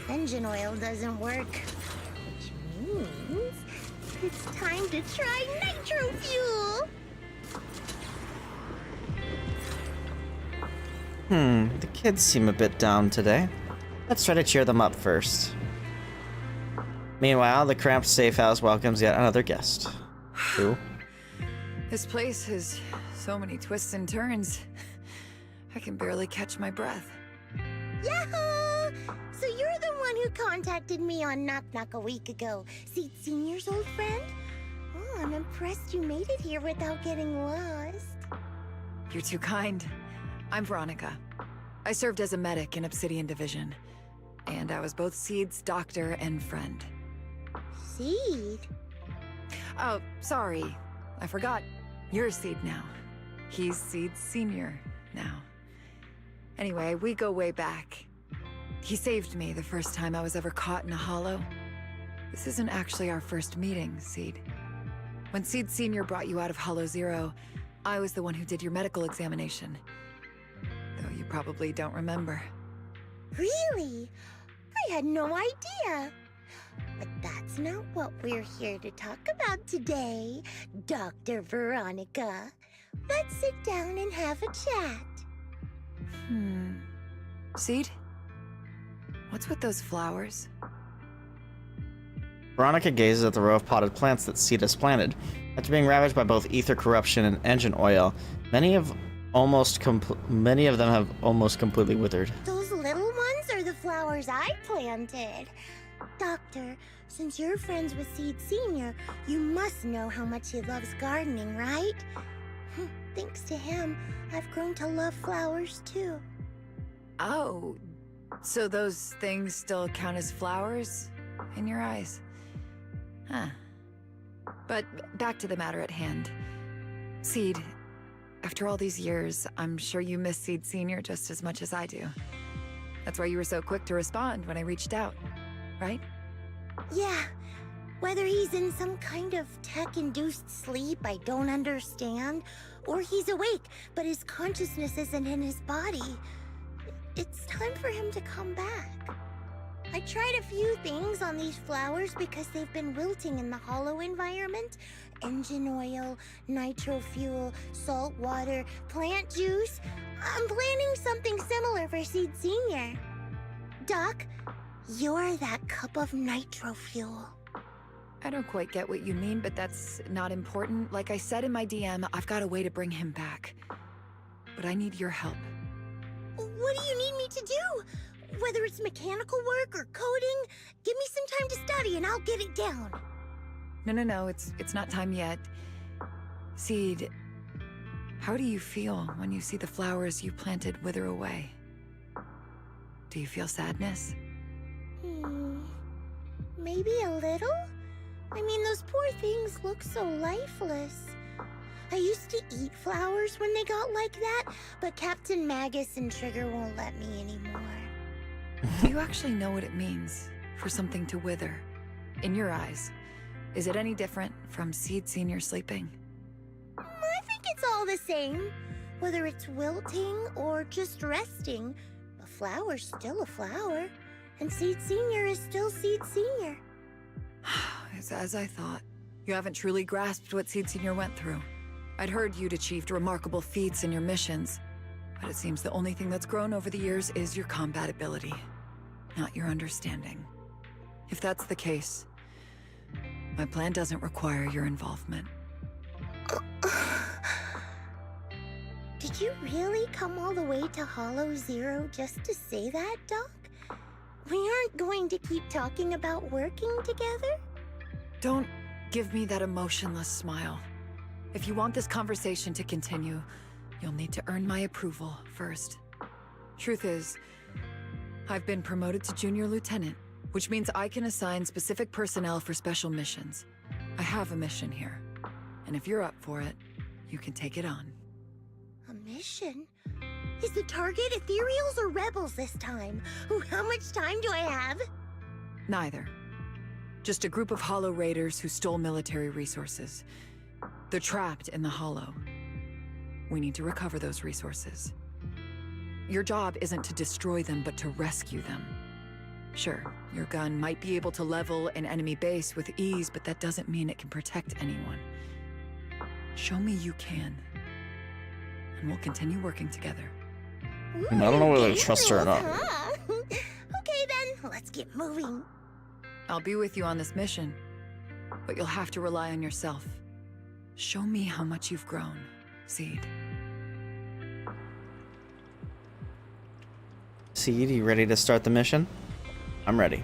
engine oil doesn't work. Which means it's time to try nitro fuel! The kids seem a bit down today. Let's try to cheer them up first. Meanwhile, the cramped safe house welcomes yet another guest. Who? This place has so many twists and turns. I can barely catch my breath. Yahoo! So you're the one who contacted me on Knock Knock a week ago. Seed Sr.'s old friend? Oh, I'm impressed you made it here without getting lost. You're too kind. I'm Veronica. I served as a medic in Obsidian Division. And I was both Seed's doctor and friend. Seed? Oh, sorry. I forgot. You're Seed now. He's Seed Sr. now. Anyway, we go way back. He saved me the first time I was ever caught in a hollow. This isn't actually our first meeting, Seed. When Seed Sr. brought you out of Hollow Zero, I was the one who did your medical examination. Though you probably don't remember. Really? I had no idea. But that's not what we're here to talk about today, Dr. Veronica. Let's sit down and have a chat. Seed? What's with those flowers? Veronica gazes at the row of potted plants that Seed has planted. After being ravaged by both ether corruption and engine oil, many of them have almost completely withered. Those little ones are the flowers I planted. Doctor, since you're friends with Seed Sr., you must know how much he loves gardening, right? Thanks to him, I've grown to love flowers too. Oh, so those things still count as flowers in your eyes? Huh. But back to the matter at hand. Seed, after all these years, I'm sure you miss Seed Sr. just as much as I do. That's why you were so quick to respond when I reached out, right? Yeah. Whether he's in some kind of tech-induced sleep I don't understand, or he's awake, but his consciousness isn't in his body, it's time for him to come back. I tried a few things on these flowers because they've been wilting in the hollow environment. Engine oil, nitro fuel, salt water, plant juice. I'm planning something similar for Seed Sr. Doc, you're that cup of nitro fuel. I don't quite get what you mean, but that's not important. Like I said in my DM, I've got a way to bring him back. But I need your help. What do you need me to do? Whether it's mechanical work or coding, give me some time to study and I'll get it down. No, it's not time yet. Seed, how do you feel when you see the flowers you planted wither away? Do you feel sadness? Maybe a little? I mean, those poor things look so lifeless. I used to eat flowers when they got like that, but Captain Magus and Trigger won't let me anymore. Do you actually know what it means for something to wither? In your eyes, is it any different from Seed Sr. sleeping? I think it's all the same. Whether it's wilting or just resting, a flower's still a flower, and Seed Sr. is still Seed Sr. It's as I thought. You haven't truly grasped what Seed Sr. went through. I'd heard you'd achieved remarkable feats in your missions, but it seems the only thing that's grown over the years is your combat ability, not your understanding. If that's the case, my plan doesn't require your involvement. Did you really come all the way to Hollow Zero just to say that, Doc? We aren't going to keep talking about working together? Don't give me that emotionless smile. If you want this conversation to continue, you'll need to earn my approval first. Truth is, I've been promoted to Junior Lieutenant, which means I can assign specific personnel for special missions. I have a mission here, and if you're up for it, you can take it on. A mission? Is the target Ethereals or Rebels this time? How much time do I have? Neither. Just a group of Hollow Raiders who stole military resources. They're trapped in the Hollow. We need to recover those resources. Your job isn't to destroy them, but to rescue them. Sure, your gun might be able to level an enemy base with ease, but that doesn't mean it can protect anyone. Show me you can, and we'll continue working together. I don't know whether to trust her or not. Okay then, let's get moving. I'll be with you on this mission, but you'll have to rely on yourself. Show me how much you've grown, Seed. Seed, you ready to start the mission? I'm ready.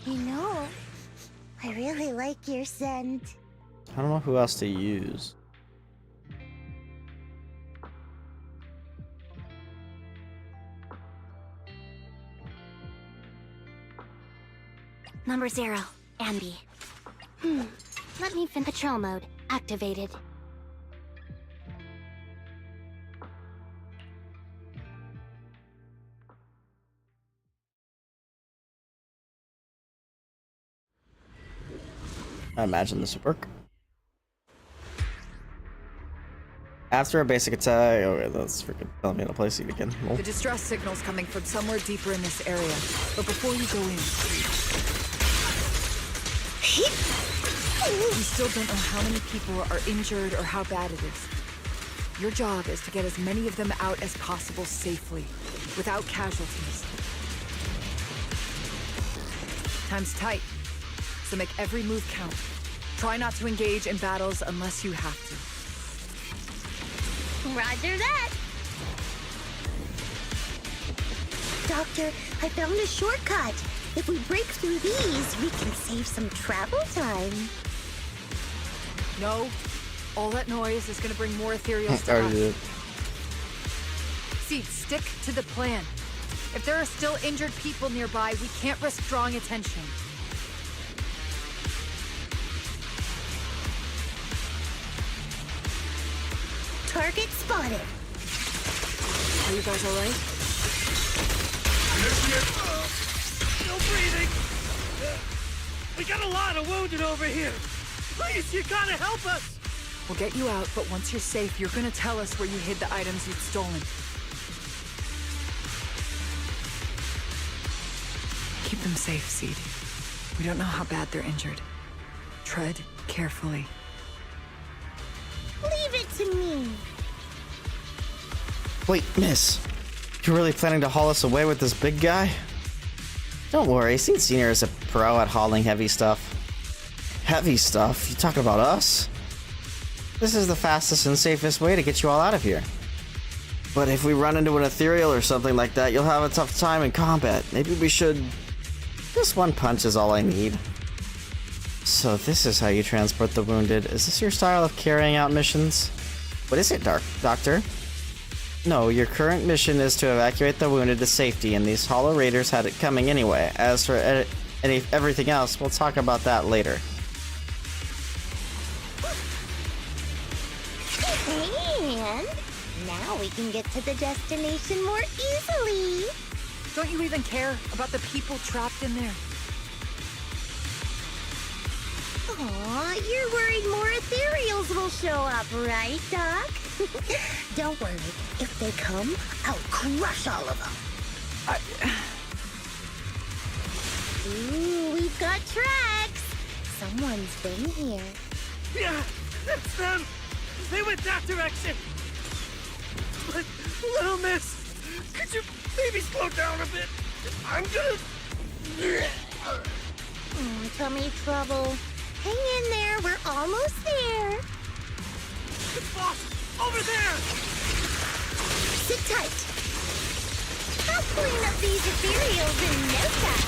You know, I really like your scent. I don't know who else to use. Number 0, Ambi. Let me patrol mode activated. I imagine this would work. After a basic attack, okay, that's freaking telling me to play seat again. Lol. The distress signal's coming from somewhere deeper in this area. But before you go in, we still don't know how many people are injured or how bad it is. Your job is to get as many of them out as possible safely, without casualties. Time's tight, so make every move count. Try not to engage in battles unless you have to. Roger that. Doctor, I found a shortcut. If we break through these, we can save some travel time. No. All that noise is gonna bring more ethereals to us. Seed, stick to the plan. If there are still injured people nearby, we can't risk drawing attention. Target spotted. Are you guys alright? Still breathing. We got a lot of wounded over here. Please, you gotta help us. We'll get you out, but once you're safe, you're gonna tell us where you hid the items you'd stolen. Keep them safe, Seed. We don't know how bad they're injured. Tread carefully. Leave it to me. Wait, miss. You're really planning to haul us away with this big guy? Don't worry, Seed Senior is a pro at hauling heavy stuff. Heavy stuff? You talking about us? This is the fastest and safest way to get you all out of here. But if we run into an ethereal or something like that, you'll have a tough time in combat. Maybe we should... Just one punch is all I need. So this is how you transport the wounded. Is this your style of carrying out missions? What is it, Doctor? No, your current mission is to evacuate the wounded to safety, and these Hollow Raiders had it coming anyway. As for everything else, we'll talk about that later. And now we can get to the destination more easily. Don't you even care about the people trapped in there? Aw, you're worried more ethereals will show up, right, Doc? Don't worry. If they come, I'll crush all of them. Ooh, we've got tracks. Someone's been here. Yeah, that's them. They went that direction. But, little miss, could you maybe slow down a bit? I'm gonna... Tummy trouble. Hang in there, we're almost there. Boss, over there! Sit tight. I'll clean up these ethereals in no time.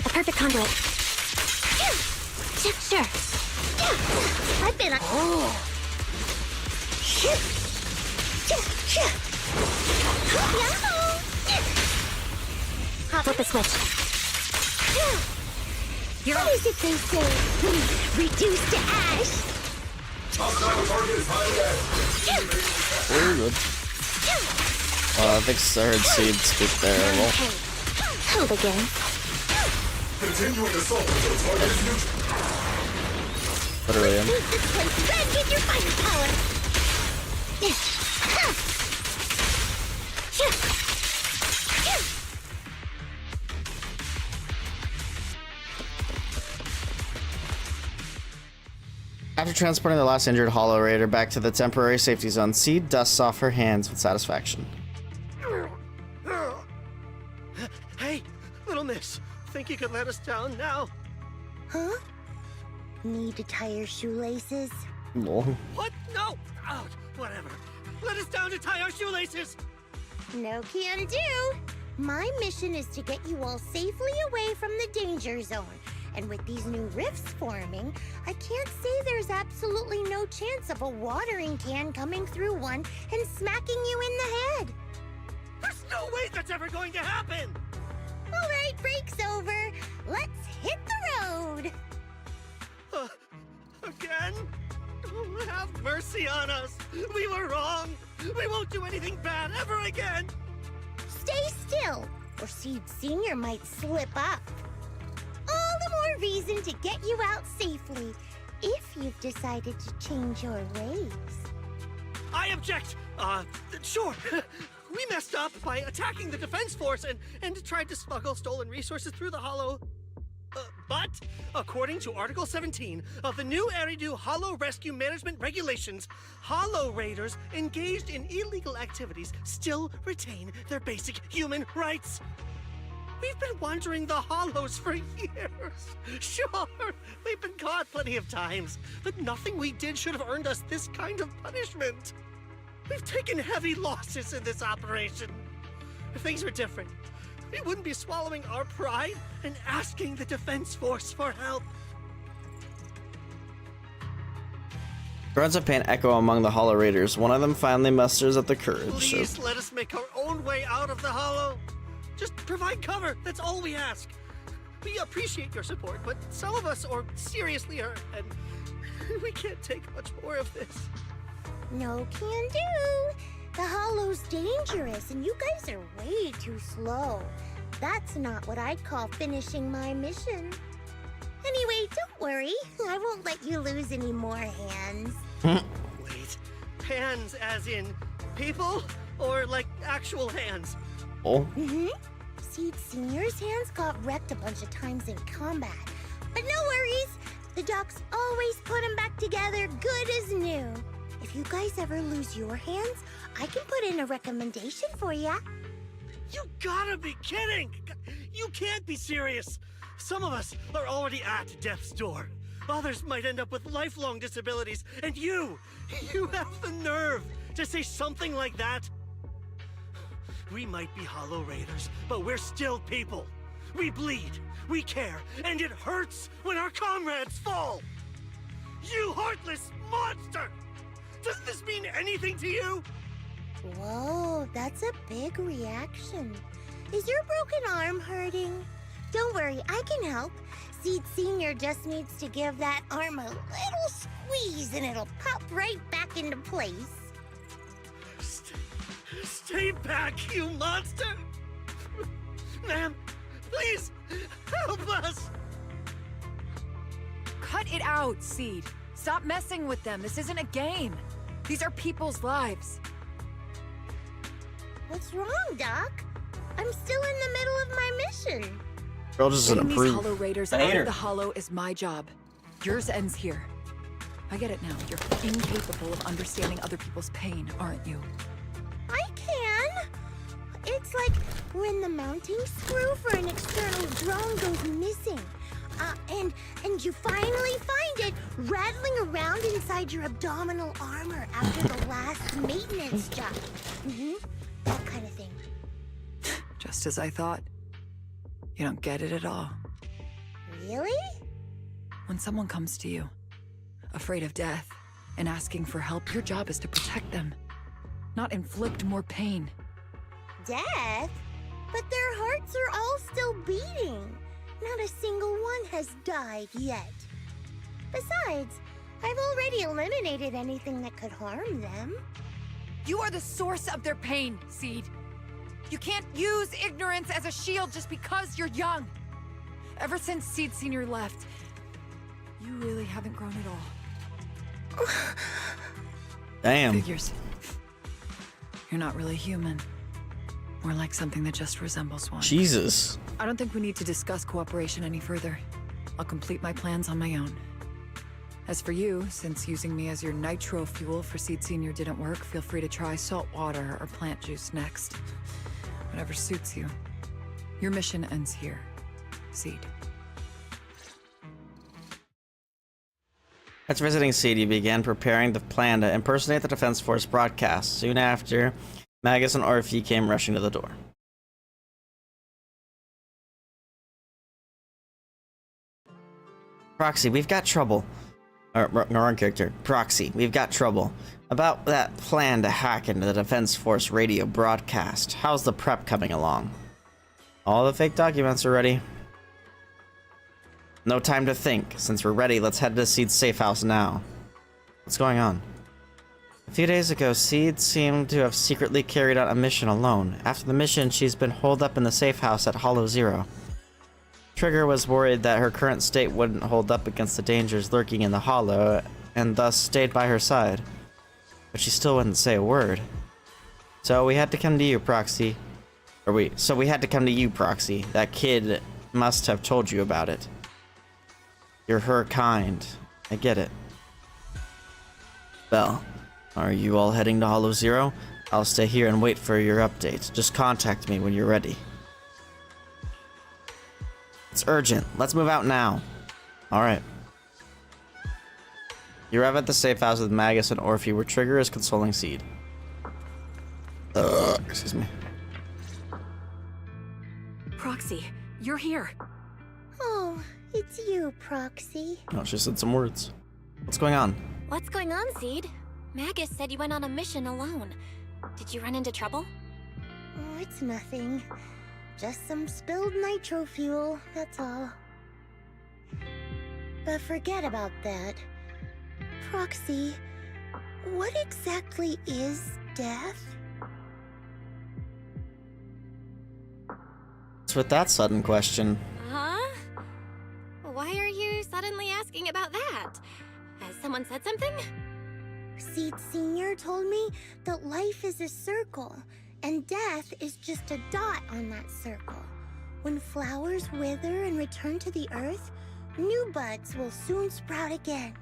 A perfect conduit. Sure. I've been a... Oh. Flip the switch. What is it they say? Reduced to ash. Very good. I think I heard Seed speak there. Well. Hold again. Continuing assault until target is neutral. Literally him. Make this place red with your firepower. After transporting the last injured Hollow Raider back to the temporary safety zone, Seed dusts off her hands with satisfaction. Hey, little miss, think you could let us down now? Huh? Need to tie your shoelaces? Lol. What? No! Oh, whatever. Let us down to tie our shoelaces! No can do. My mission is to get you all safely away from the danger zone. And with these new rifts forming, I can't say there's absolutely no chance of a watering can coming through one and smacking you in the head. There's no way that's ever going to happen! All right, break's over. Let's hit the road. Again? Oh, have mercy on us. We were wrong. We won't do anything bad ever again. Stay still, or Seed Senior might slip up. All the more reason to get you out safely, if you've decided to change your ways. I object! Sure. We messed up by attacking the defense force and tried to smuggle stolen resources through the Hollow. But, according to Article 17 of the new Eridu Hollow Rescue Management Regulations, Hollow Raiders engaged in illegal activities still retain their basic human rights. We've been wandering the Hollows for years. Sure, we've been caught plenty of times, but nothing we did should have earned us this kind of punishment. We've taken heavy losses in this operation. If things were different, we wouldn't be swallowing our pride and asking the defense force for help. Grunts of pain echo among the Hollow Raiders. One of them finally musters up the courage. Please let us make our own way out of the Hollow. Just provide cover, that's all we ask. We appreciate your support, but some of us are seriously hurt, and we can't take much more of this. No can do. The Hollow's dangerous, and you guys are way too slow. That's not what I'd call finishing my mission. Anyway, don't worry. I won't let you lose any more hands. Wait, hands as in people? Or like actual hands? Oh. Mm-hmm. Seed Senior's hands got wrecked a bunch of times in combat. But no worries. The docs always put them back together good as new. If you guys ever lose your hands, I can put in a recommendation for ya. You gotta be kidding! You can't be serious! Some of us are already at death's door. Others might end up with lifelong disabilities, and you have the nerve to say something like that? We might be Hollow Raiders, but we're still people. We bleed, we care, and it hurts when our comrades fall! You heartless monster! Does this mean anything to you? Whoa, that's a big reaction. Is your broken arm hurting? Don't worry, I can help. Seed Senior just needs to give that arm a little squeeze and it'll pop right back into place. Stay back, you monster! Ma'am, please, help us! Cut it out, Seed. Stop messing with them. This isn't a game. These are people's lives. What's wrong, Doc? I'm still in the middle of my mission. Girl just doesn't Getting these approve. Hollow Raiders out of the Hollow is my job. Yours ends here. I get it now. You're incapable of understanding other people's pain, aren't you? I can. It's like when the mounting screw for an external drone goes missing. And you finally find it rattling around inside your abdominal armor after the last maintenance job. That kind of thing. Just as I thought. You don't get it at all. Really? When someone comes to you, afraid of death, and asking for help, your job is to protect them, not inflict more pain. Death? But their hearts are all still beating. Not a single one has died yet. Besides, I've already eliminated anything that could harm them. You are the source of their pain, Seed. You can't use ignorance as a shield just because you're young. Ever since Seed Senior left, you really haven't grown at all. Damn. Figures. You're not really human. More like something that just resembles one. Jesus. I don't think we need to discuss cooperation any further. I'll complete my plans on my own. As for you, since using me as your nitro fuel for Seed Senior didn't work, feel free to try salt water or plant juice next. Whatever suits you. Your mission ends here, Seed. After visiting Seed, he began preparing the plan to impersonate the Defense Force broadcast. Soon after, Magus and Orphe came rushing to the door. Proxy, we've got trouble. Wrong character. Proxy, we've got trouble. About that plan to hack into the Defense Force radio broadcast. How's the prep coming along? All the fake documents are ready. No time to think. Since we're ready, let's head to Seed's safe house now. What's going on? A few days ago, Seed seemed to have secretly carried out a mission alone. After the mission, she's been holed up in the safe house at Hollow Zero. Trigger was worried that her current state wouldn't hold up against the dangers lurking in the Hollow, and thus stayed by her side. But she still wouldn't say a word. So we had to come to you, Proxy. That kid must have told you about it. You're her kind. I get it. Well, are you all heading to Hollow Zero? I'll stay here and wait for your update. Just contact me when you're ready. It's urgent. Let's move out now. Alright. You arrive at the safe house with Magus and Orphe, where Trigger is consoling Seed. Excuse me. Proxy, you're here. Oh, it's you, Proxy. Oh, she said some words. What's going on? What's going on, Seed? Magus said you went on a mission alone. Did you run into trouble? Oh, it's nothing. Just some spilled nitro fuel, that's all. But forget about that. Proxy, what exactly is death? What's with that sudden question? Huh? Why are you suddenly asking about that? Has someone said something? Seed Sr. told me that life is a circle, and death is just a dot on that circle. When flowers wither and return to the earth, new buds will soon sprout again.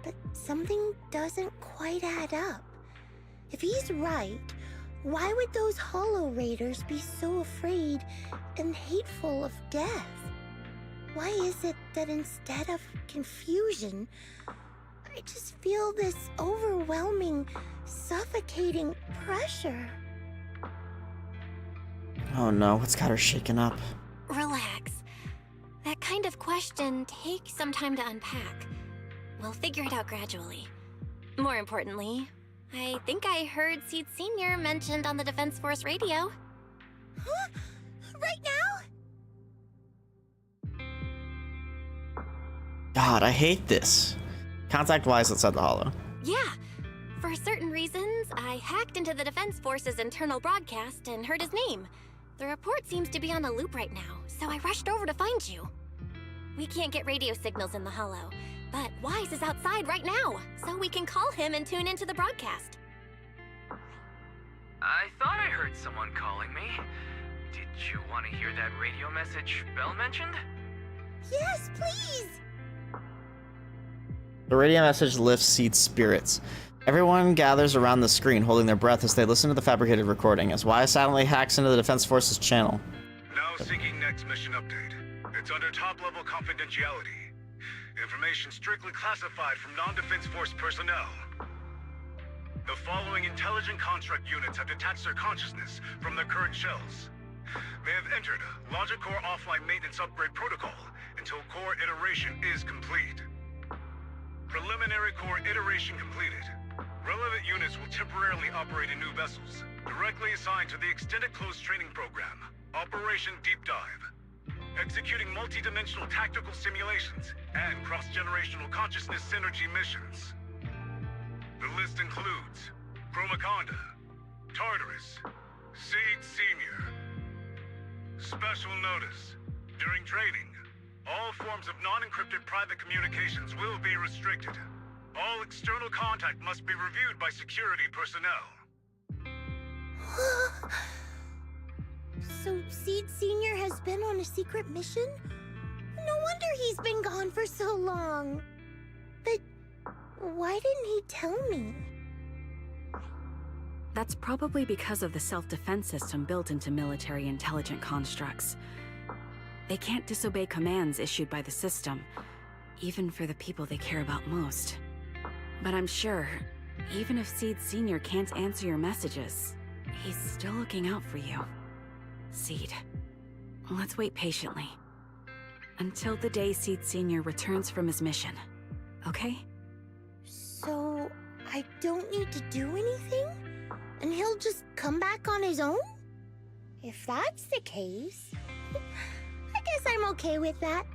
But something doesn't quite add up. If he's right, why would those Hollow Raiders be so afraid and hateful of death? Why is it that instead of confusion, I just feel this overwhelming, suffocating pressure? Oh no, what's got her shaken up? Relax. That kind of question takes some time to unpack. We'll figure it out gradually. More importantly, I think I heard Seed Sr. mentioned on the Defense Force radio. Huh? Right now? God, I hate this. Contact Wise outside the Hollow. Yeah. For certain reasons, I hacked into the Defense Force's internal broadcast and heard his name. The report seems to be on a loop right now, so I rushed over to find you. We can't get radio signals in the Hollow, but Wise is outside right now, so we can call him and tune into the broadcast. I thought I heard someone calling me. Did you want to hear that radio message Belle mentioned? Yes, please! The radio message lifts Seed's spirits. Everyone gathers around the screen, holding their breath as they listen to the fabricated recording, as Wise silently hacks into the Defense Force's channel. Now seeking next mission update. It's under top-level confidentiality. Information strictly classified from non-Defense Force personnel. The following intelligent construct units have detached their consciousness from their current shells. They have entered Logic Core offline maintenance upgrade protocol until core iteration is complete. Preliminary core iteration completed. Relevant units will temporarily operate in new vessels, directly assigned to the Extended Close Training Program, Operation Deep Dive. Executing multi-dimensional tactical simulations and cross-generational consciousness synergy missions. The list includes Chromaconda, Tartarus, Seed Sr. Special notice. During training, all forms of non-encrypted private communications will be restricted. All external contact must be reviewed by security personnel. So Seed Sr. has been on a secret mission? No wonder he's been gone for so long. But why didn't he tell me? That's probably because of the self-defense system built into military intelligent constructs. They can't disobey commands issued by the system, even for the people they care about most. But I'm sure, even if Seed Sr. can't answer your messages, he's still looking out for you. Seed, let's wait patiently. Until the day Seed Sr. returns from his mission, okay? So, I don't need to do anything? And he'll just come back on his own? If that's the case, I guess I'm okay with that.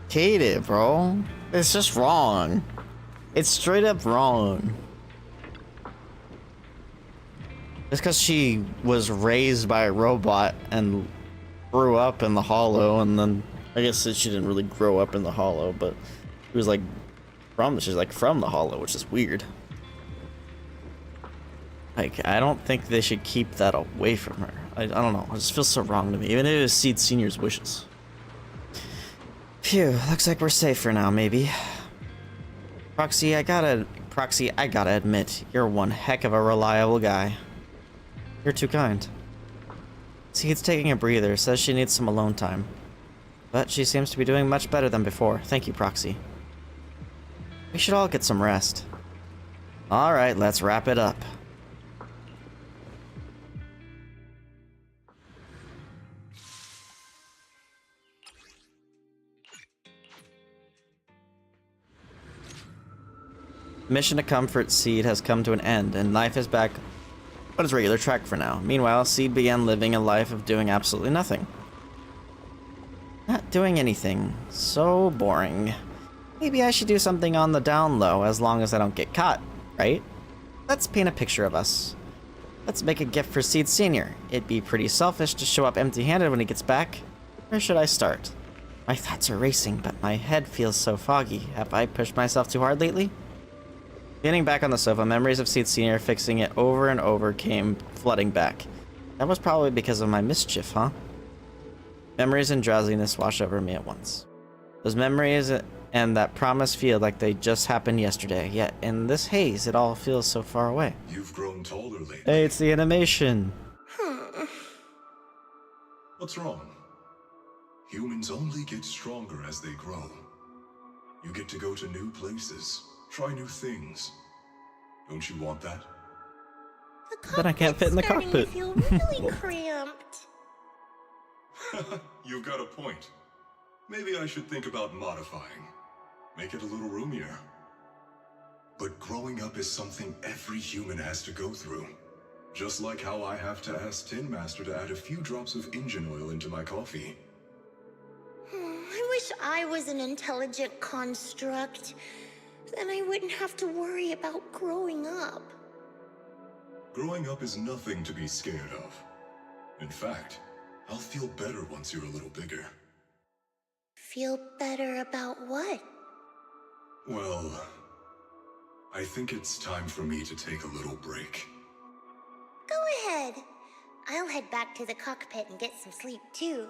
Hate it, bro. It's just wrong. It's straight up wrong. Just because she was raised by a robot and grew up in the Hollow, and then I guess she didn't really grow up in the Hollow, but she was like she's like from the Hollow, which is weird. Like, I don't think they should keep that away from her. I don't know. It just feels so wrong to me, even if it was Seed Senior's wishes. Phew, looks like we're safe for now, maybe. Proxy, I gotta admit, you're one heck of a reliable guy. You're too kind. Seed's taking a breather, says she needs some alone time. But she seems to be doing much better than before. Thank you, Proxy. We should all get some rest. Alright, let's wrap it up. Mission to comfort Seed has come to an end, and life is back on its regular track for now. Meanwhile, Seed began living a life of doing absolutely nothing. Not doing anything. So boring. Maybe I should do something on the down low, as long as I don't get caught, right? Let's paint a picture of us. Let's make a gift for Seed Senior. It'd be pretty selfish to show up empty-handed when he gets back. Where should I start? My thoughts are racing, but my head feels so foggy. Have I pushed myself too hard lately? Getting back on the sofa, memories of Seed Senior fixing it over and over came flooding back. That was probably because of my mischief, huh? Memories and drowsiness wash over me at once. Those memories and that promise feel like they just happened yesterday, yet in this haze, it all feels so far away. You've grown taller lately. Hey, it's the animation. What's wrong? Humans only get stronger as they grow. You get to go to new places. Try new things. Don't you want that? Then I can't fit in the cockpit. I feel really cramped. You've got a point. Maybe I should think about modifying. Make it a little roomier. But growing up is something every human has to go through. Just like how I have to ask Tin Master to add a few drops of engine oil into my coffee. I wish I was an intelligent construct. Then I wouldn't have to worry about growing up. Growing up is nothing to be scared of. In fact, I'll feel better once you're a little bigger. Feel better about what? Well, I think it's time for me to take a little break. Go ahead. I'll head back to the cockpit and get some sleep too.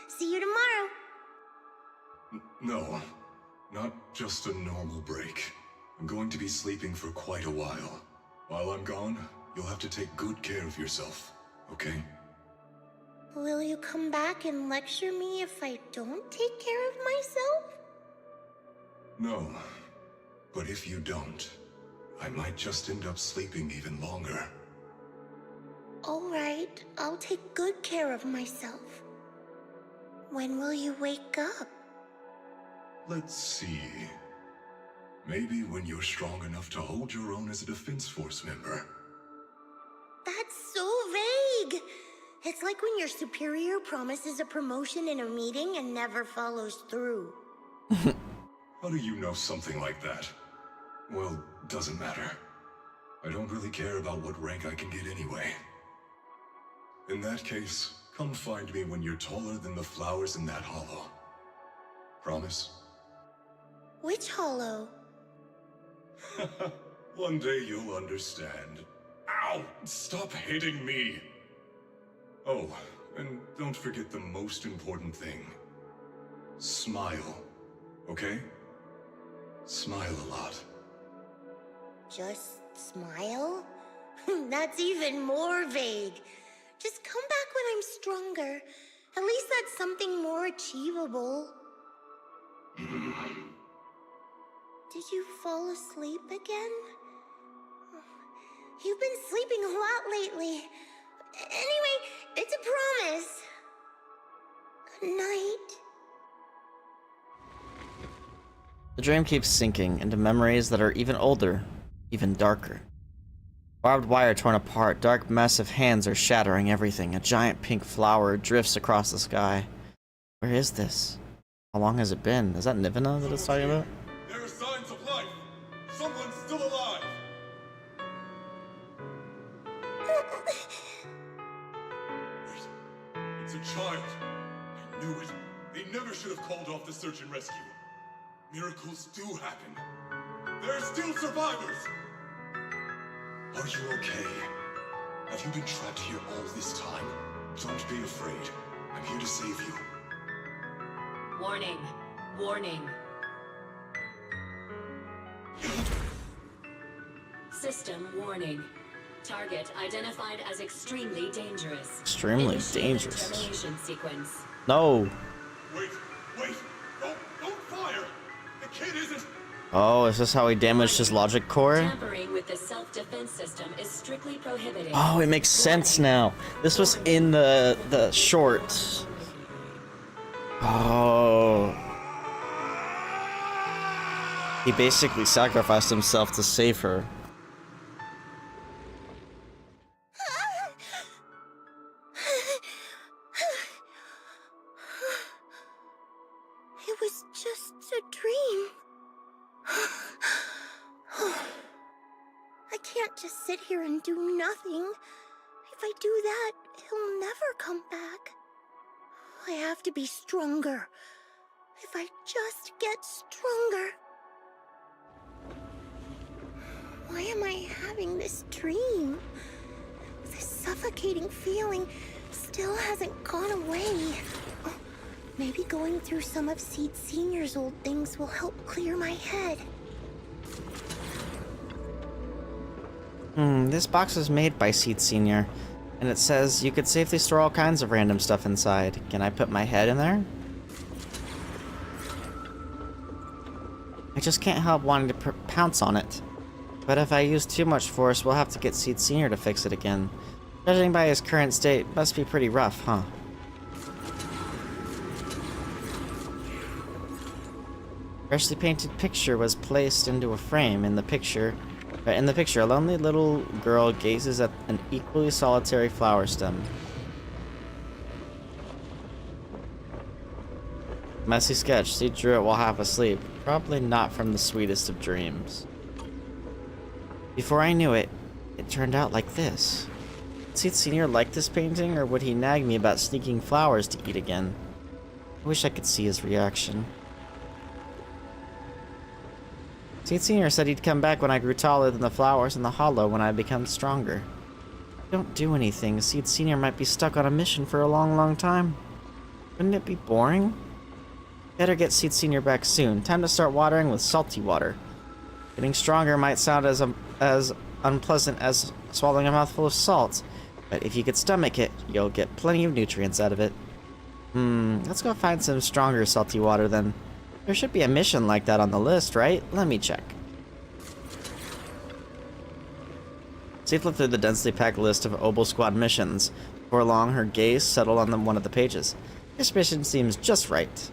See you tomorrow. No. Not just a normal break. I'm going to be sleeping for quite a while. While I'm gone, you'll have to take good care of yourself, okay? Will you come back and lecture me if I don't take care of myself? No. But if you don't, I might just end up sleeping even longer. Alright, I'll take good care of myself. When will you wake up? Let's see. Maybe when you're strong enough to hold your own as a Defense Force member. That's so vague! It's like when your superior promises a promotion in a meeting and never follows through. How do you know something like that? Well, doesn't matter. I don't really care about what rank I can get anyway. In that case, come find me when you're taller than the flowers in that hollow. Promise? Which hollow? One day you'll understand. Ow! Stop hitting me! Oh, and don't forget the most important thing. Smile. Okay? Smile a lot. Just smile? That's even more vague. Just come back when I'm stronger. At least that's something more achievable. Did you fall asleep again? You've been sleeping a lot lately. Anyway, it's a promise. Good night. The dream keeps sinking into memories that are even older, even darker. Barbed wire torn apart, dark massive hands are shattering everything. A giant pink flower drifts across the sky. Where is this? How long has it been? Is that Nivena that it's talking about? There are signs of life. It's a child. I knew it. They never should have called off the search and rescue. Miracles do happen. There are still survivors! Are you okay? Have you been trapped here all this time? Don't be afraid. I'm here to save you. Warning. Warning. System warning. Target identified as extremely dangerous. Extremely Initiate dangerous. termination sequence. No. Wait! Don't fire! The kid isn't... Oh, is this how he damaged his logic core? Tampering with the self-defense system is strictly prohibited. Oh, it makes sense now. This was in the shorts. Oh. He basically sacrificed himself to save her. It was just a dream. I can't just sit here and do nothing. If I do that, he'll never come back. I have to be stronger. If I just get stronger. Why am I having this dream? This suffocating feeling still hasn't gone away. Oh, maybe going through some of Seed Senior's old things will help clear my head. This box was made by Seed Senior, and it says you could safely store all kinds of random stuff inside. Can I put my head in there? I just can't help wanting to pounce on it. But if I use too much force, we'll have to get Seed Senior to fix it again. Judging by his current state, must be pretty rough, huh? Freshly painted picture was placed into a frame. In the picture, a lonely little girl gazes at an equally solitary flower stem. Messy sketch. Seed drew it while half asleep. Probably not from the sweetest of dreams. Before I knew it, it turned out like this. Did Seed Senior like this painting, or would he nag me about sneaking flowers to eat again? I wish I could see his reaction. Seed Senior said he'd come back when I grew taller than the flowers in the hollow when I become stronger. Don't do anything. Seed Senior might be stuck on a mission for a long, long time. Wouldn't it be boring? Better get Seed Senior back soon. Time to start watering with salty water. Getting stronger might sound as unpleasant as swallowing a mouthful of salt, but if you could stomach it, you'll get plenty of nutrients out of it. Let's go find some stronger salty water then. There should be a mission like that on the list, right? Let me check. She flipped through the densely packed list of Obel Squad missions. Before long, her gaze settled on one of the pages. This mission seems just right.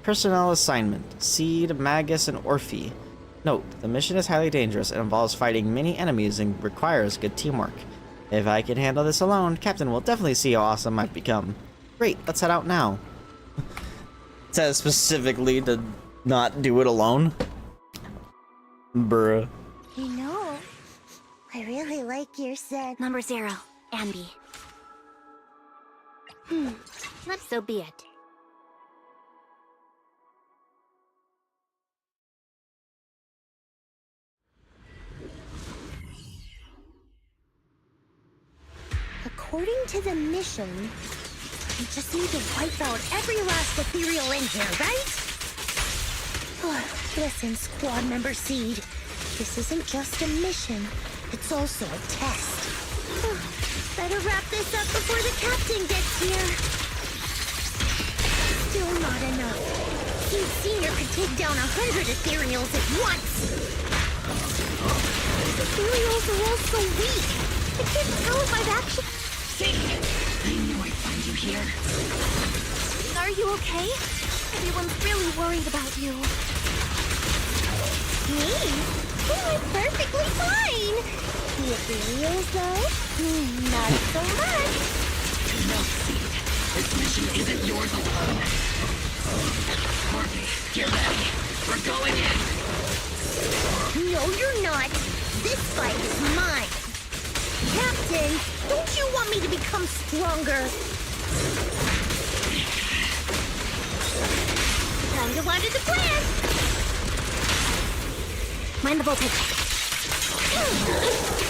Personnel assignment: Seed, Magus, and Orphe. Note, the mission is highly dangerous and involves fighting many enemies and requires good teamwork. If I can handle this alone, Captain will definitely see how awesome I've become. Great, let's head out now. It says specifically to not do it alone. Bruh. You know, I really like your set. Number 0, Ambi. So be it. According to the mission, we just need to wipe out every last ethereal in here, right? Listen, Squad Member Seed. This isn't just a mission. It's also a test. Better wrap this up before the captain gets here. Still not enough. Seed Senior could take down 100 ethereals at once. These ethereals are all so weak. I can't tell if I've actually... Seed! I knew I'd find you here. Are you okay? Everyone's really worried about you. Me? Oh, I'm perfectly fine. The ethereals, though? Not so much. No, Seed. This mission isn't yours alone. Orphe, get ready. We're going in. No, you're not. This fight is mine. Captain, don't you want me to become stronger? Time to water the plant! Mind the voltage.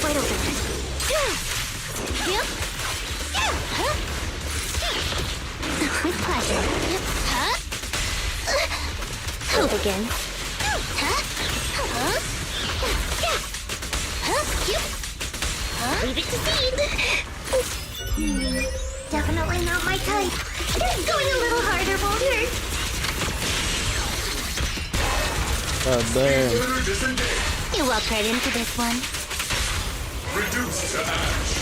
Wide open. Yep. With pleasure. Huh? Hold again. Huh? Leave it to Seed. Definitely not my type. Going a little harder won't hurt. Oh, damn. You walked right into this one. Reduced to ash.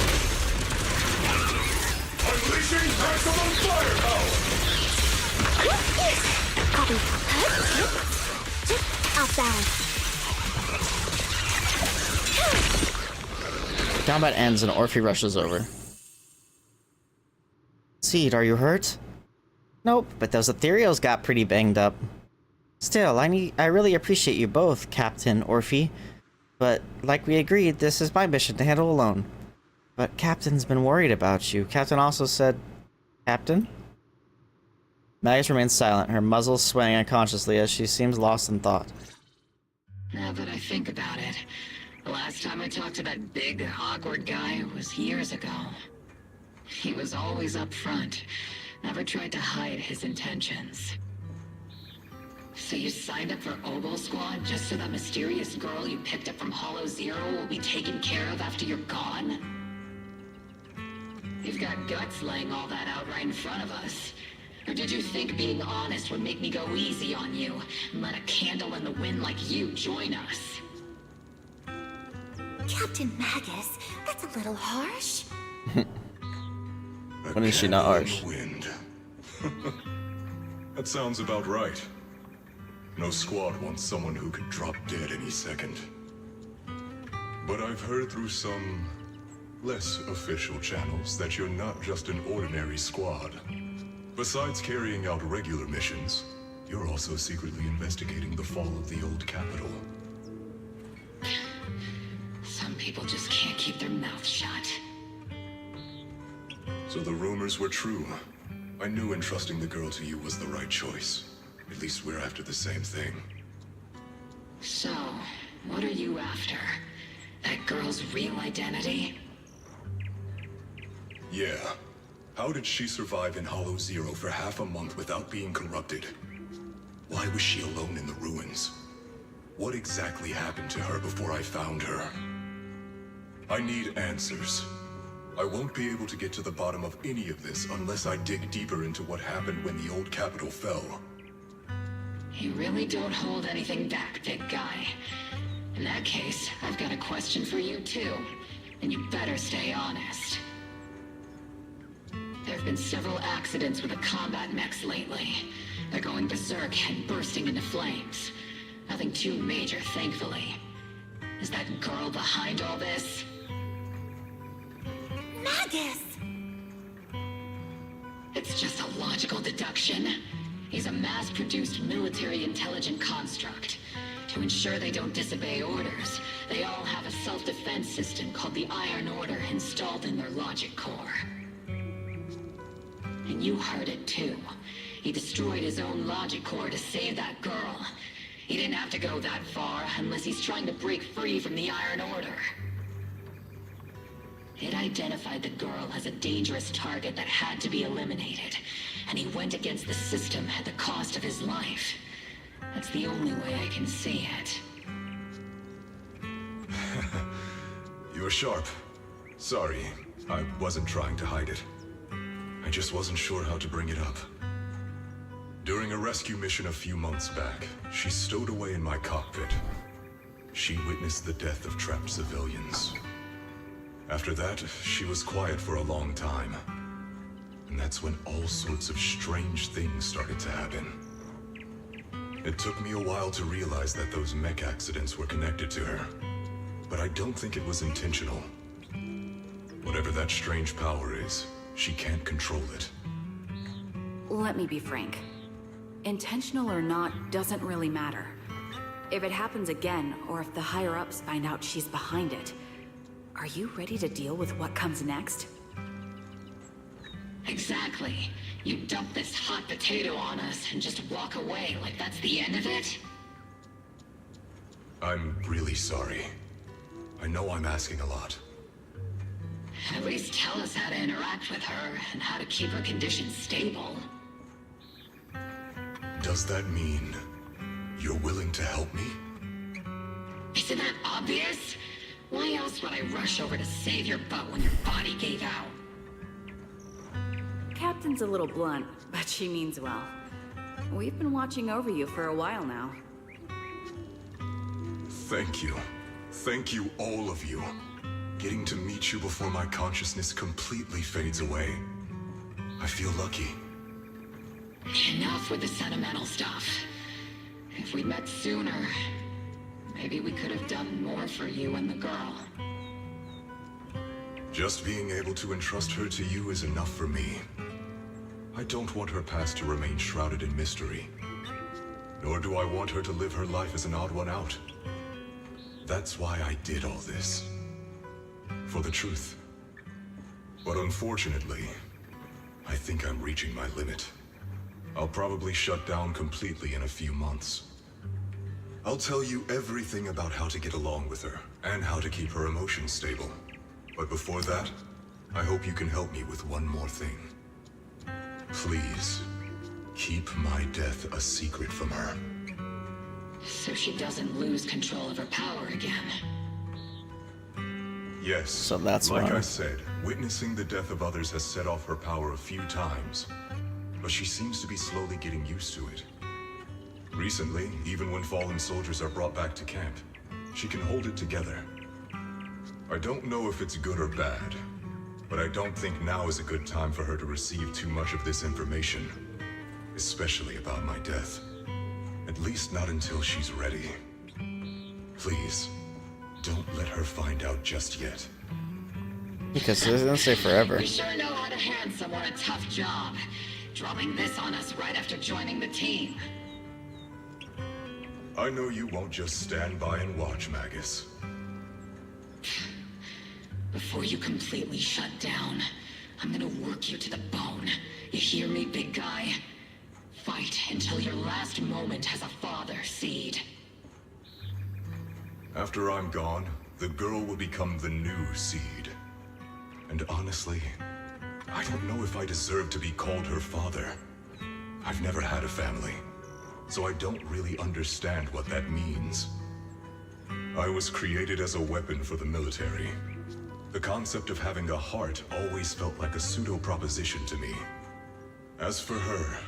Unleashing maximum firepower. Copy. Off balance. Combat ends and Orphe rushes over. Seed, are you hurt? Nope, but those ethereals got pretty banged up. Still, I really appreciate you both, Captain Orphe. But, like we agreed, this is my mission to handle alone. But Captain's been worried about you. Captain also said... Captain? Magus remains silent, her muzzle swaying unconsciously as she seems lost in thought. Now that I think about it, the last time I talked to that big, awkward guy was years ago. He was always up front, never tried to hide his intentions. So you signed up for Oboe Squad just so that mysterious girl you picked up from Hollow Zero will be taken care of after you're gone? You've got guts laying all that out right in front of us. Or did you think being honest would make me go easy on you and let a candle in the wind like you join us? Captain Magus, that's a little harsh. When is she not harsh? Wind. That sounds about right. No squad wants someone who could drop dead any second. But I've heard through some less official channels that you're not just an ordinary squad. Besides carrying out regular missions, you're also secretly investigating the fall of the old capital. Some people just can't keep their mouths shut. So the rumors were true. I knew entrusting the girl to you was the right choice. At least we're after the same thing. So, what are you after? That girl's real identity? Yeah. How did she survive in Hollow Zero for half a month without being corrupted? Why was she alone in the ruins? What exactly happened to her before I found her? I need answers. I won't be able to get to the bottom of any of this unless I dig deeper into what happened when the old capital fell. You really don't hold anything back, big guy. In that case, I've got a question for you too, and you better stay honest. There have been several accidents with the combat mechs lately. They're going berserk and bursting into flames. Nothing too major, thankfully. Is that girl behind all this? Magus! It's just a logical deduction. He's a mass-produced military intelligent construct. To ensure they don't disobey orders, they all have a self-defense system called the Iron Order installed in their logic core. And you heard it too. He destroyed his own logic core to save that girl. He didn't have to go that far unless he's trying to break free from the Iron Order. It identified the girl as a dangerous target that had to be eliminated, and he went against the system at the cost of his life. That's the only way I can see it. You're sharp. Sorry, I wasn't trying to hide it. I just wasn't sure how to bring it up. During a rescue mission a few months back, she stowed away in my cockpit. She witnessed the death of trapped civilians. After that, she was quiet for a long time. And that's when all sorts of strange things started to happen. It took me a while to realize that those mech accidents were connected to her. But I don't think it was intentional. Whatever that strange power is, she can't control it. Let me be frank. Intentional or not doesn't really matter. If it happens again, or if the higher-ups find out she's behind it, are you ready to deal with what comes next? Exactly. You dump this hot potato on us and just walk away like that's the end of it? I'm really sorry. I know I'm asking a lot. At least tell us how to interact with her and how to keep her condition stable. Does that mean you're willing to help me? Isn't that obvious? Why else would I rush over to save your butt when your body gave out? Captain's a little blunt, but she means well. We've been watching over you for a while now. Thank you. Thank you, all of you. Getting to meet you before my consciousness completely fades away. I feel lucky. Enough with the sentimental stuff. If we'd met sooner, maybe we could have done more for you and the girl. Just being able to entrust her to you is enough for me. I don't want her past to remain shrouded in mystery. Nor do I want her to live her life as an odd one out. That's why I did all this. For the truth. But unfortunately, I think I'm reaching my limit. I'll probably shut down completely in a few months. I'll tell you everything about how to get along with her, and how to keep her emotions stable. But before that, I hope you can help me with one more thing. Please, keep my death a secret from her. So she doesn't lose control of her power again. Yes. So that's like why. I said, witnessing the death of others has set off her power a few times. But she seems to be slowly getting used to it. Recently, even when fallen soldiers are brought back to camp, she can hold it together. I don't know if it's good or bad, but I don't think now is a good time for her to receive too much of this information, especially about my death. At least not until she's ready. Please, don't let her find out just yet. Because it doesn't say forever. We sure know how to hand someone a tough job. Dropping this on us right after joining the team. I know you won't just stand by and watch, Magus. Before you completely shut down, I'm gonna work you to the bone. You hear me, big guy? Fight until your last moment as a father, Seed. After I'm gone, the girl will become the new Seed. And honestly, I don't know if I deserve to be called her father. I've never had a family, so I don't really understand what that means. I was created as a weapon for the military. The concept of having a heart always felt like a pseudo-proposition to me. As for her,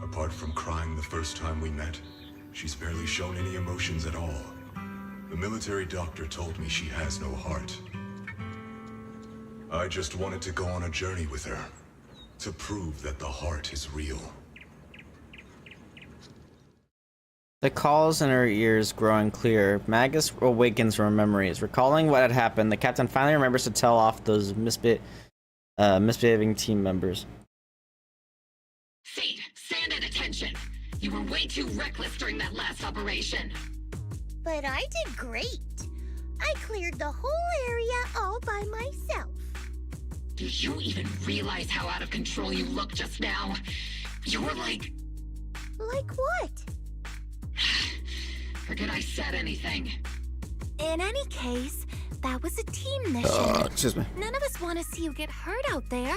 apart from crying the first time we met, she's barely shown any emotions at all. The military doctor told me she has no heart. I just wanted to go on a journey with her, to prove that the heart is real. The calls in her ears growing clearer. Magus awakens from her memories. Recalling what had happened, the captain finally remembers to tell off those misbehaving team members. Seed, stand at attention. You were way too reckless during that last operation. But I did great. I cleared the whole area all by myself. Do you even realize how out of control you looked just now? You were like... Like what? Forget I said anything. In any case, that was a team mission. Excuse me. None of us want to see you get hurt out there.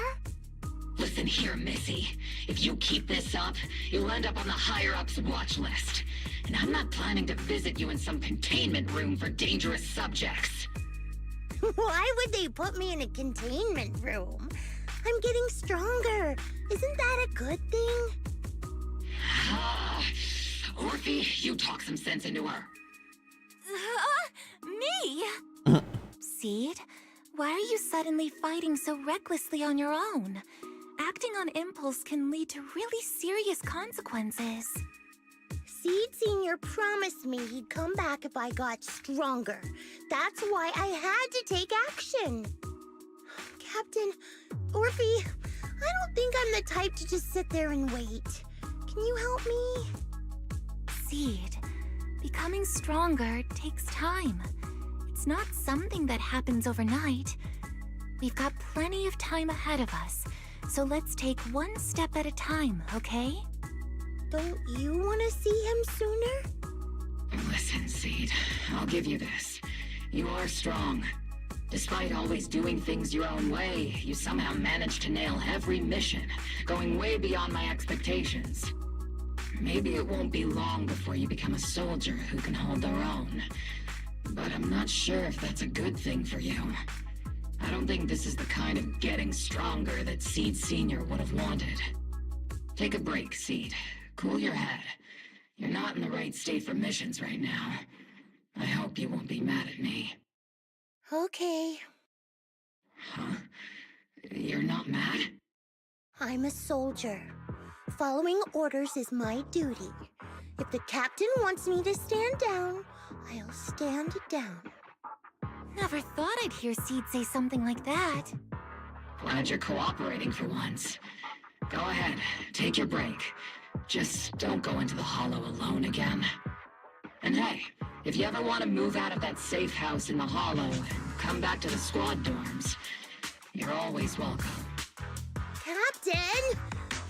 Listen here, Missy. If you keep this up, you'll end up on the higher-ups watch list. And I'm not planning to visit you in some containment room for dangerous subjects. Why would they put me in a containment room? I'm getting stronger. Isn't that a good thing? Orphe, you talk some sense into her. Me? Seed, why are you suddenly fighting so recklessly on your own? Acting on impulse can lead to really serious consequences. Seed Senior promised me he'd come back if I got stronger. That's why I had to take action. Captain, Orphe, I don't think I'm the type to just sit there and wait. Can you help me? Seed, becoming stronger takes time. It's not something that happens overnight. We've got plenty of time ahead of us, So let's take one step at a time, okay? Don't you want to see him sooner? Listen, Seed, I'll give you this. You are strong. Despite always doing things your own way, you somehow managed to nail every mission, going way beyond my expectations. Maybe it won't be long before you become a soldier who can hold their own. But I'm not sure if that's a good thing for you. I don't think this is the kind of getting stronger that Seed Sr. would have wanted. Take a break, Seed. Cool your head. You're not in the right state for missions right now. I hope you won't be mad at me. Okay. Huh? You're not mad? I'm a soldier. Following orders is my duty. If the captain wants me to stand down, I'll stand down. Never thought I'd hear Seed say something like that. Glad you're cooperating for once. Go ahead, take your break. Just don't go into the hollow alone again. And hey, if you ever want to move out of that safe house in the hollow and come back to the squad dorms, you're always welcome. Captain!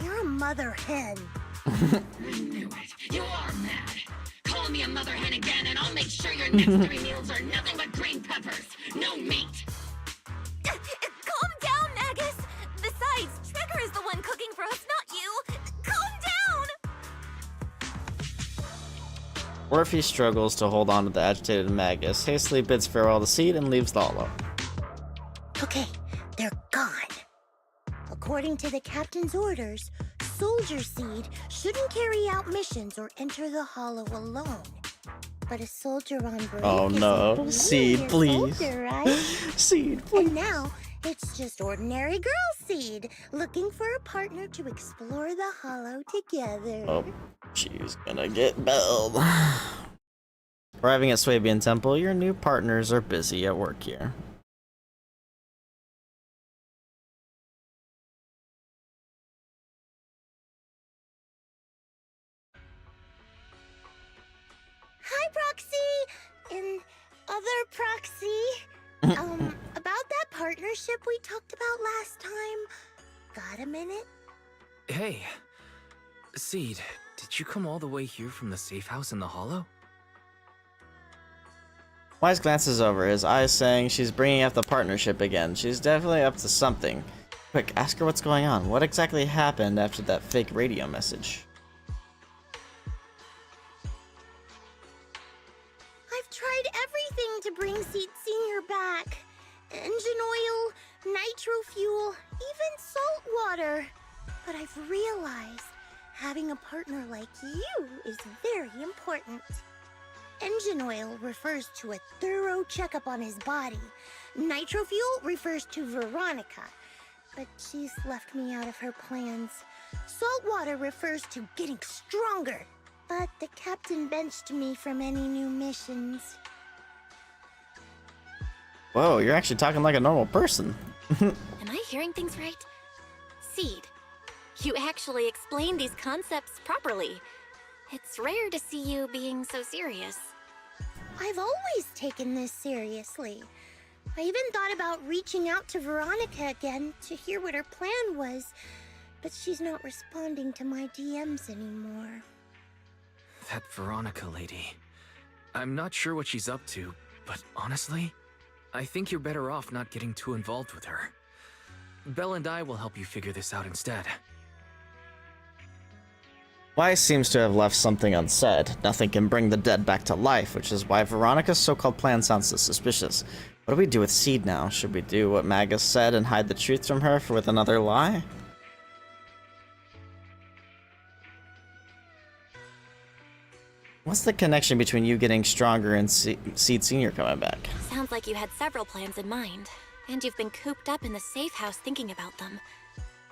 You're a mother hen. I knew it. You are mad. Call me a mother hen again and I'll make sure your next 3 meals are nothing but green peppers. No meat. Calm down, Magus! Besides, Trigger is the one cooking for us, not you! Calm down! Or if he struggles to hold on to the agitated Magus, hastily bids farewell to Seed and leaves the hollow. Okay, they're gone. According to the captain's orders, Soldier Seed shouldn't carry out missions or enter the hollow alone. But a soldier on break Oh no, really Seed, please. Soldier, right? Seed, please. And now, it's just ordinary girl Seed, looking for a partner to explore the hollow together. Oh, she's gonna get belled. Arriving at Swabian Temple, your new partners are busy at work here. Hi, Proxy! And other Proxy. About that partnership we talked about last time. Got a minute? Hey, Seed, did you come all the way here from the safe house in the hollow? Wise glances over, his eyes saying she's bringing up the partnership again. She's definitely up to something. Quick, ask her what's going on. What exactly happened after that fake radio message? I've tried everything to bring Seed Sr. back. Engine oil, nitro fuel, even salt water. But I've realized having a partner like you is very important. Engine oil refers to a thorough checkup on his body. Nitro fuel refers to Veronica, but she's left me out of her plans. Salt water refers to getting stronger, but the captain benched me from any new missions. Whoa, you're actually talking like a normal person. Am I hearing things right? Seed, you actually explained these concepts properly. It's rare to see you being so serious. I've always taken this seriously. I even thought about reaching out to Veronica again to hear what her plan was, but she's not responding to my DMs anymore. That Veronica lady. I'm not sure what she's up to, but honestly, I think you're better off not getting too involved with her. Belle and I will help you figure this out instead. Wise seems to have left something unsaid. Nothing can bring the dead back to life, which is why Veronica's so-called plan sounds so suspicious. What do we do with Seed now? Should we do what Magus said and hide the truth from her with another lie? What's the connection between you getting stronger and Seed Sr. coming back? Sounds like you had several plans in mind, and you've been cooped up in the safe house thinking about them.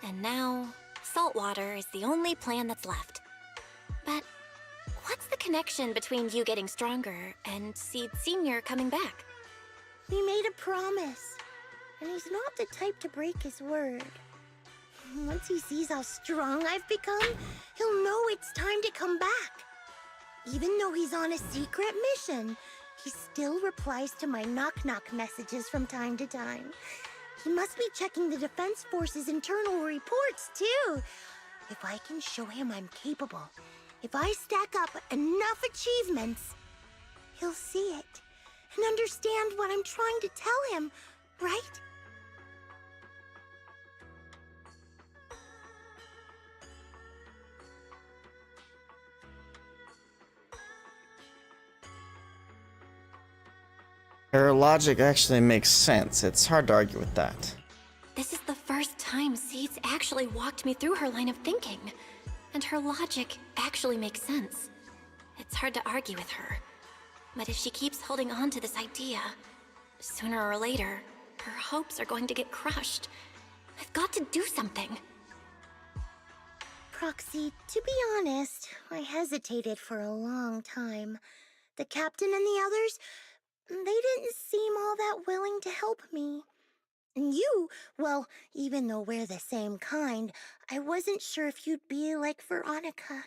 And now, saltwater is the only plan that's left. But what's the connection between you getting stronger and Seed Sr. coming back? We made a promise, and he's not the type to break his word. Once he sees how strong I've become, he'll know it's time to come back. Even though he's on a secret mission, he still replies to my knock-knock messages from time to time. He must be checking the Defense Force's internal reports, too. If I can show him I'm capable, if I stack up enough achievements, he'll see it and understand what I'm trying to tell him, right? Her logic actually makes sense. It's hard to argue with that. This is the first time Seeds actually walked me through her line of thinking. And her logic actually makes sense. It's hard to argue with her. But if she keeps holding on to this idea, sooner or later, her hopes are going to get crushed. I've got to do something. Proxy, to be honest, I hesitated for a long time. The captain and the others, they didn't seem all that willing to help me. And you, well, even though we're the same kind, I wasn't sure if you'd be like Veronica.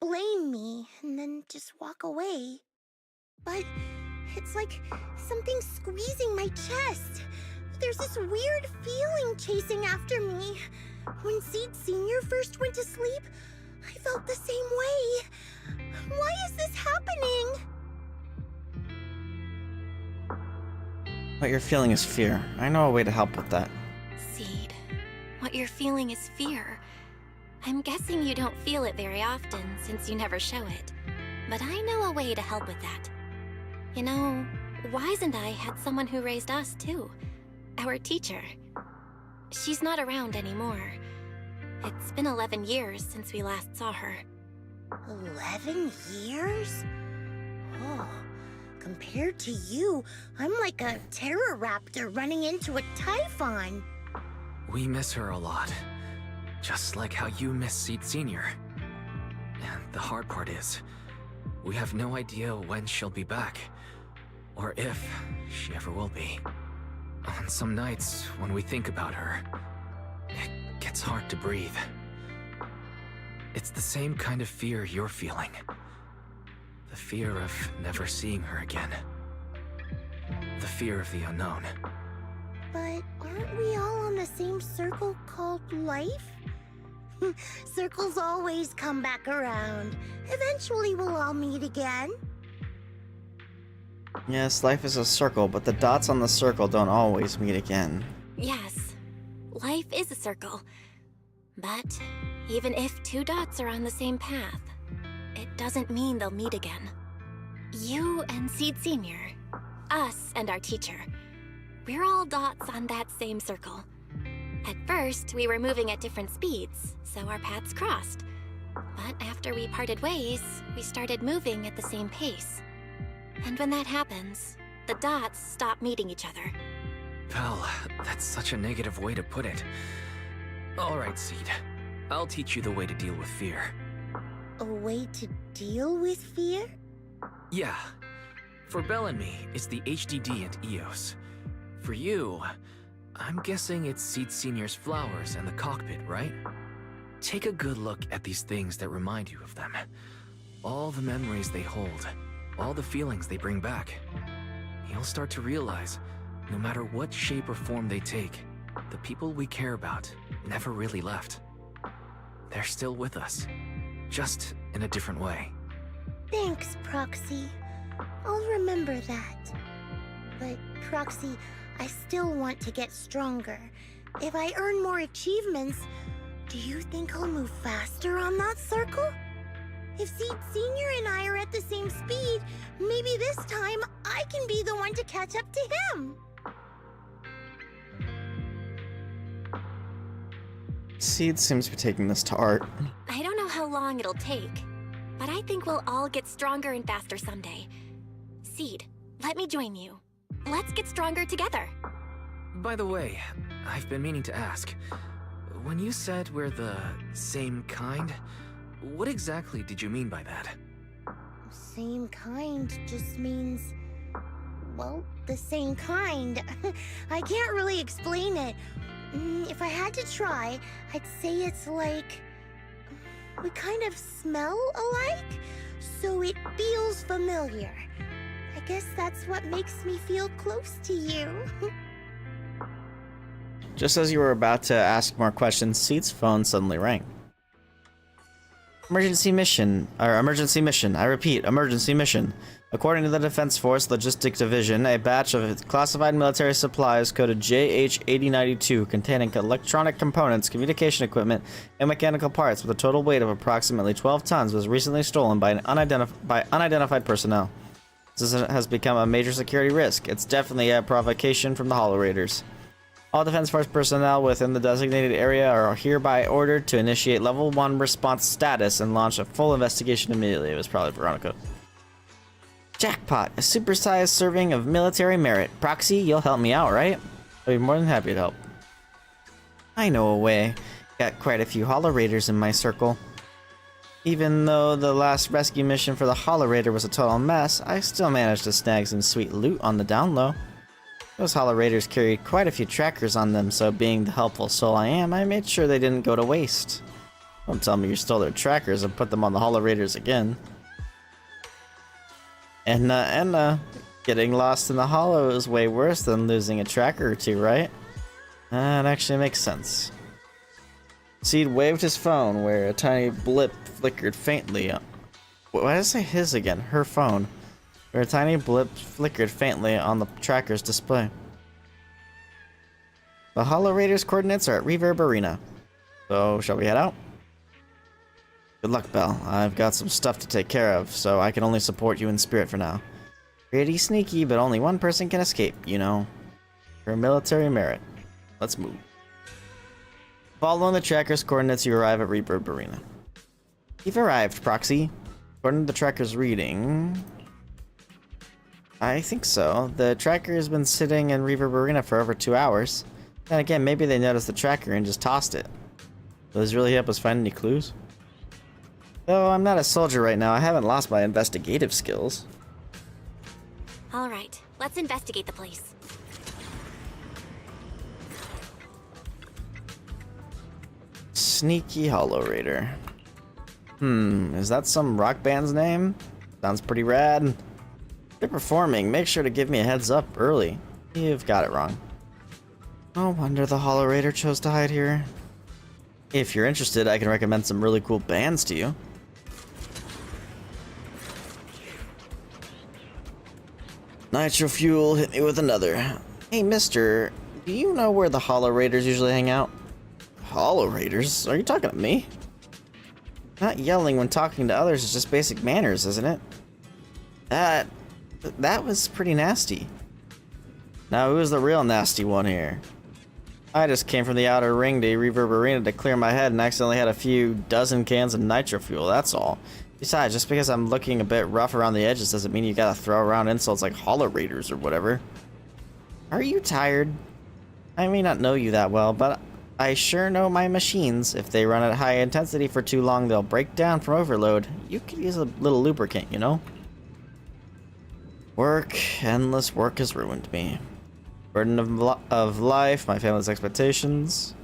Blame me and then just walk away. But it's like something squeezing my chest. There's this weird feeling chasing after me. When Seed Sr. first went to sleep, I felt the same way. Why is this happening? What you're feeling is fear. I know a way to help with that. Seed, what you're feeling is fear. I'm guessing you don't feel it very often since you never show it. But I know a way to help with that. You know, Wise and I had someone who raised us too. Our teacher. She's not around anymore. It's been 11 years since we last saw her. 11 years? Oh, compared to you, I'm like a terror raptor running into a typhon. We miss her a lot. Just like how you miss Seed Sr. And the hard part is, we have no idea when she'll be back. Or if she ever will be. On some nights, when we think about her, it gets hard to breathe. It's the same kind of fear you're feeling. The fear of never seeing her again. The fear of the unknown. But aren't we all on the same circle called life? Circles always come back around. Eventually we'll all meet again. Yes, life is a circle, but the dots on the circle don't always meet again. Yes, life is a circle. But even if two dots are on the same path, it doesn't mean they'll meet again. You and Seed Sr., us and our teacher, we're all dots on that same circle. At first, we were moving at different speeds, so our paths crossed. But after we parted ways, we started moving at the same pace. And when that happens, the dots stop meeting each other. Well, that's such a negative way to put it. Alright, Seed. I'll teach you the way to deal with fear. A way to deal with fear? Yeah. For Belle and me, it's the HDD and EOS. For you, I'm guessing it's Seed Sr.'s flowers and the cockpit, right? Take a good look at these things that remind you of them. All the memories they hold, all the feelings they bring back. You'll start to realize, no matter what shape or form they take, the people we care about never really left. They're still with us, just in a different way. Thanks, Proxy. I'll remember that. But, Proxy, I still want to get stronger. If I earn more achievements, do you think I'll move faster on that circle? If Seed Sr. and I are at the same speed, maybe this time I can be the one to catch up to him. Seed seems to be taking this to heart. I don't know how long it'll take, but I think we'll all get stronger and faster someday. Seed, let me join you. Let's get stronger together. By the way, I've been meaning to ask. When you said we're the same kind, what exactly did you mean by that? Same kind just means, well, the same kind. I can't really explain it. If I had to try, I'd say it's like we kind of smell alike, so it feels familiar. I guess that's what makes me feel close to you. Just as you were about to ask more questions, Seed's phone suddenly rang. Emergency mission. I repeat, emergency mission. According to the Defense Force Logistic Division, a batch of classified military supplies coded JH-8092 containing electronic components, communication equipment, and mechanical parts with a total weight of approximately 12 tons was recently stolen by unidentified personnel. This has become a major security risk. It's definitely a provocation from the Hollow Raiders. All Defense Force personnel within the designated area are hereby ordered to initiate Level 1 response status and launch a full investigation immediately. It was probably Veronica. Jackpot, a supersized serving of military merit. Proxy, you'll help me out, right? I'd be more than happy to help. I know a way. Got quite a few Hollow Raiders in my circle. Even though the last rescue mission for the Hollow Raider was a total mess, I still managed to snag some sweet loot on the down low. Those Hollow Raiders carried quite a few trackers on them, so being the helpful soul I am, I made sure they didn't go to waste. Don't tell me you stole their trackers and put them on the Hollow Raiders again. And getting lost in the Hollow is way worse than losing a tracker or two, right? That actually makes sense. Seed waved his phone, where a tiny blip flickered faintly. Why did I say his again? Her phone. Where a tiny blip flickered faintly on the tracker's display. The Hollow Raiders' coordinates are at Reverb Arena. So, shall we head out? Good luck, Belle. I've got some stuff to take care of, so I can only support you in spirit for now. Pretty sneaky, but only one person can escape, you know. For military merit. Let's move. Following the tracker's coordinates, you arrive at Reverb Arena. You've arrived, Proxy. According to the tracker's reading... I think so. The tracker has been sitting in Reverb Arena for over 2 hours. And again, maybe they noticed the tracker and just tossed it. Will this really help us find any clues? Though I'm not a soldier right now, I haven't lost my investigative skills. Alright, let's investigate the place. Sneaky Hollow Raider. Is that some rock band's name? Sounds pretty rad. They're performing. Make sure to give me a heads up early. You've got it wrong. No wonder the Hollow Raider chose to hide here. If you're interested, I can recommend some really cool bands to you. Nitro Fuel hit me with another. Hey, mister, do you know where the Hollow Raiders usually hang out? Hollow Raiders? Are you talking to me? Not yelling when talking to others is just basic manners, isn't it? That was pretty nasty. Now, who's the real nasty one here? I just came from the outer ring to Reverb Arena to clear my head and accidentally had a few dozen cans of nitro fuel, that's all. Besides, just because I'm looking a bit rough around the edges doesn't mean you gotta throw around insults like Hollow Raiders or whatever. Are you tired? I may not know you that well, but I sure know my machines. If they run at high intensity for too long, they'll break down from overload. You could use a little lubricant, you know? Work, endless work has ruined me. Burden of life, my family's expectations.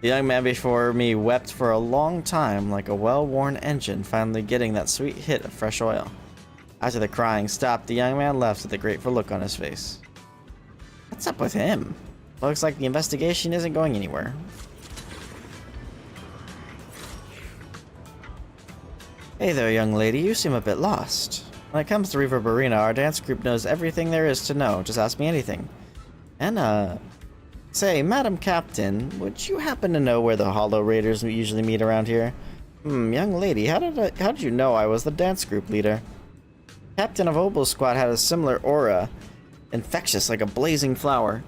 The young man before me wept for a long time, like a well-worn engine finally getting that sweet hit of fresh oil. After the crying stopped, the young man left with a grateful look on his face. What's up with him? Looks like the investigation isn't going anywhere. Hey there, young lady, you seem a bit lost. When it comes to Reverb Arena, our dance group knows everything there is to know. Just ask me anything. And, say, Madam Captain, would you happen to know where the Hollow Raiders usually meet around here? Young lady, how did you know I was the dance group leader? Captain of Obel's squad had a similar aura. Infectious, like a blazing flower.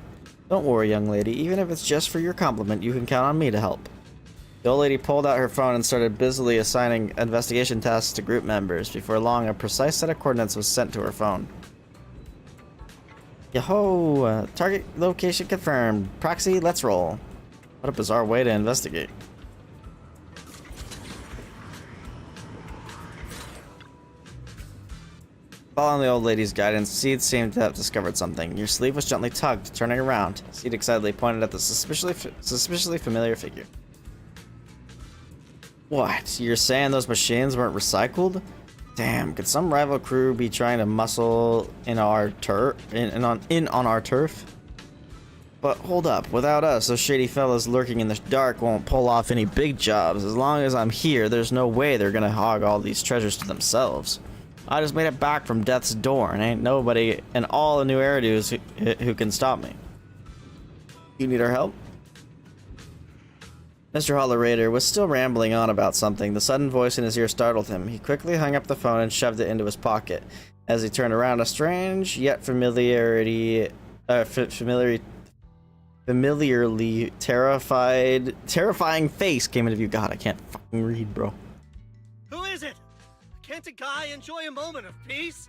Don't worry, young lady. Even if it's just for your compliment, you can count on me to help. The old lady pulled out her phone and started busily assigning investigation tasks to group members. Before long, a precise set of coordinates was sent to her phone. Yo-ho! Target location confirmed. Proxy, let's roll. What a bizarre way to investigate. Following the old lady's guidance, Seed seemed to have discovered something. Your sleeve was gently tugged, turning around. Seed excitedly pointed at the suspiciously familiar figure. What? You're saying those machines weren't recycled? Damn, could some rival crew be trying to muscle in our turf? In on our turf? But hold up, without us, those shady fellas lurking in the dark won't pull off any big jobs. As long as I'm here, there's no way they're gonna hog all these treasures to themselves. I just made it back from death's door, and ain't nobody in all the new Eridu's who can stop me. You need our help? Mr. Hollow Raider was still rambling on about something. The sudden voice in his ear startled him. He quickly hung up the phone and shoved it into his pocket. As he turned around, a strange yet familiarly terrifying face came into view. God, I can't fucking read, bro. Who is it? Can't a guy enjoy a moment of peace?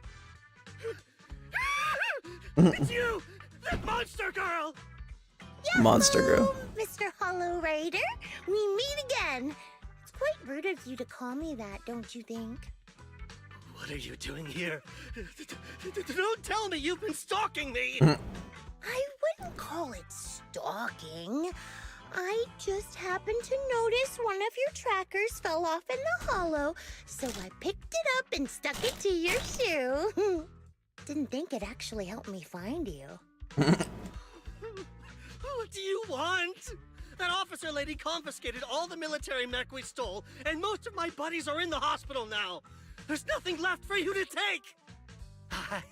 It's you! That monster girl! Yahoo! Monster girl. Mr. Hollow Raider, we meet again. It's quite rude of you to call me that, don't you think? What are you doing here? Don't tell me you've been stalking me! I wouldn't call it stalking. I just happened to notice one of your trackers fell off in the hollow, so I picked it up and stuck it to your shoe. Didn't think it actually helped me find you. What do you want? That officer lady confiscated all the military mech we stole, and most of my buddies are in the hospital now. There's nothing left for you to take. I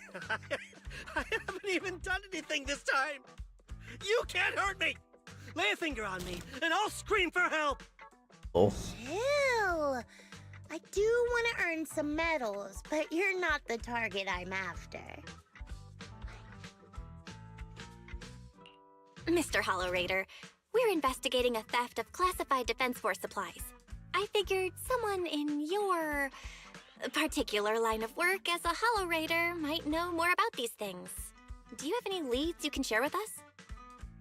haven't even done anything this time. You can't hurt me. Lay a finger on me, and I'll scream for help. Oh. Chill. I do want to earn some medals, but you're not the target I'm after. Mr. Hollow Raider, we're investigating a theft of classified Defense Force supplies. I figured someone in your particular line of work as a Hollow Raider might know more about these things. Do you have any leads you can share with us?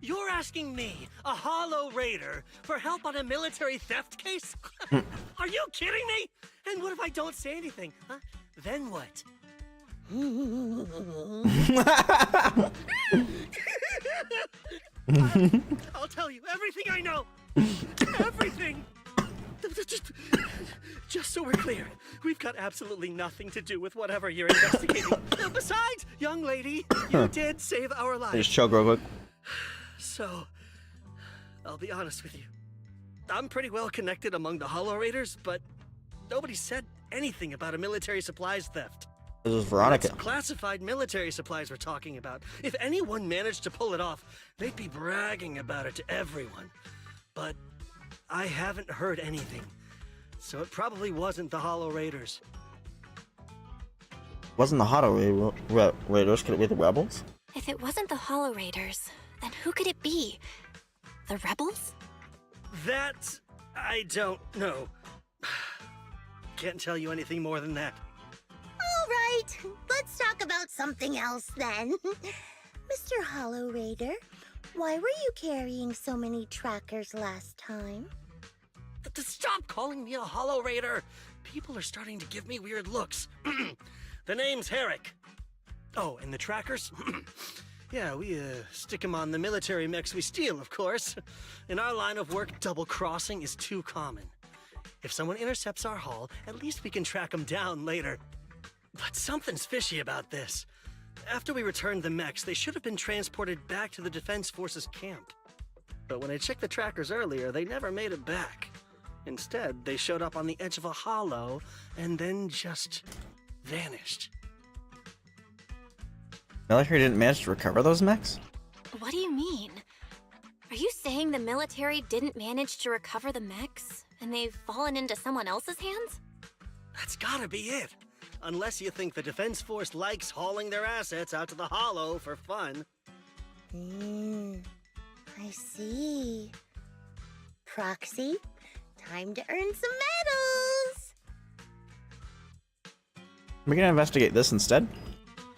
You're asking me, a Hollow Raider, for help on a military theft case? Are you kidding me? And what if I don't say anything? Huh? Then what? I'll tell you everything I know. Everything. Just so we're clear, we've got absolutely nothing to do with whatever you're investigating. Besides, young lady, you did save our lives. Just choke real quick. So, I'll be honest with you. I'm pretty well connected among the Hollow Raiders, but nobody said anything about a military supplies theft. This is Veronica. It's classified military supplies we're talking about. If anyone managed to pull it off, they'd be bragging about it to everyone. But I haven't heard anything, so it probably wasn't the Hollow Raiders. Wasn't the Hollow Raiders? Could it be the rebels? If it wasn't the Hollow Raiders, then who could it be? The rebels? That I don't know. Can't tell you anything more than that. All right, let's talk about something else then. Mr. Hollow Raider, why were you carrying so many trackers last time? Stop calling me a Hollow Raider! People are starting to give me weird looks. The name's Herrick. Oh, and the trackers? Yeah, we stick them on the military mechs we steal, of course. In our line of work, double-crossing is too common. If someone intercepts our haul, at least we can track them down later. But something's fishy about this. After we returned the mechs, they should have been transported back to the Defense Forces camp. But when I checked the trackers earlier, they never made it back. Instead, they showed up on the edge of a hollow and then just vanished. Military didn't manage to recover those mechs? What do you mean? Are you saying the military didn't manage to recover the mechs, and they've fallen into someone else's hands? That's gotta be it. Unless you think the Defense Force likes hauling their assets out to the hollow for fun. I see. Proxy, time to earn some medals! We're gonna investigate this instead.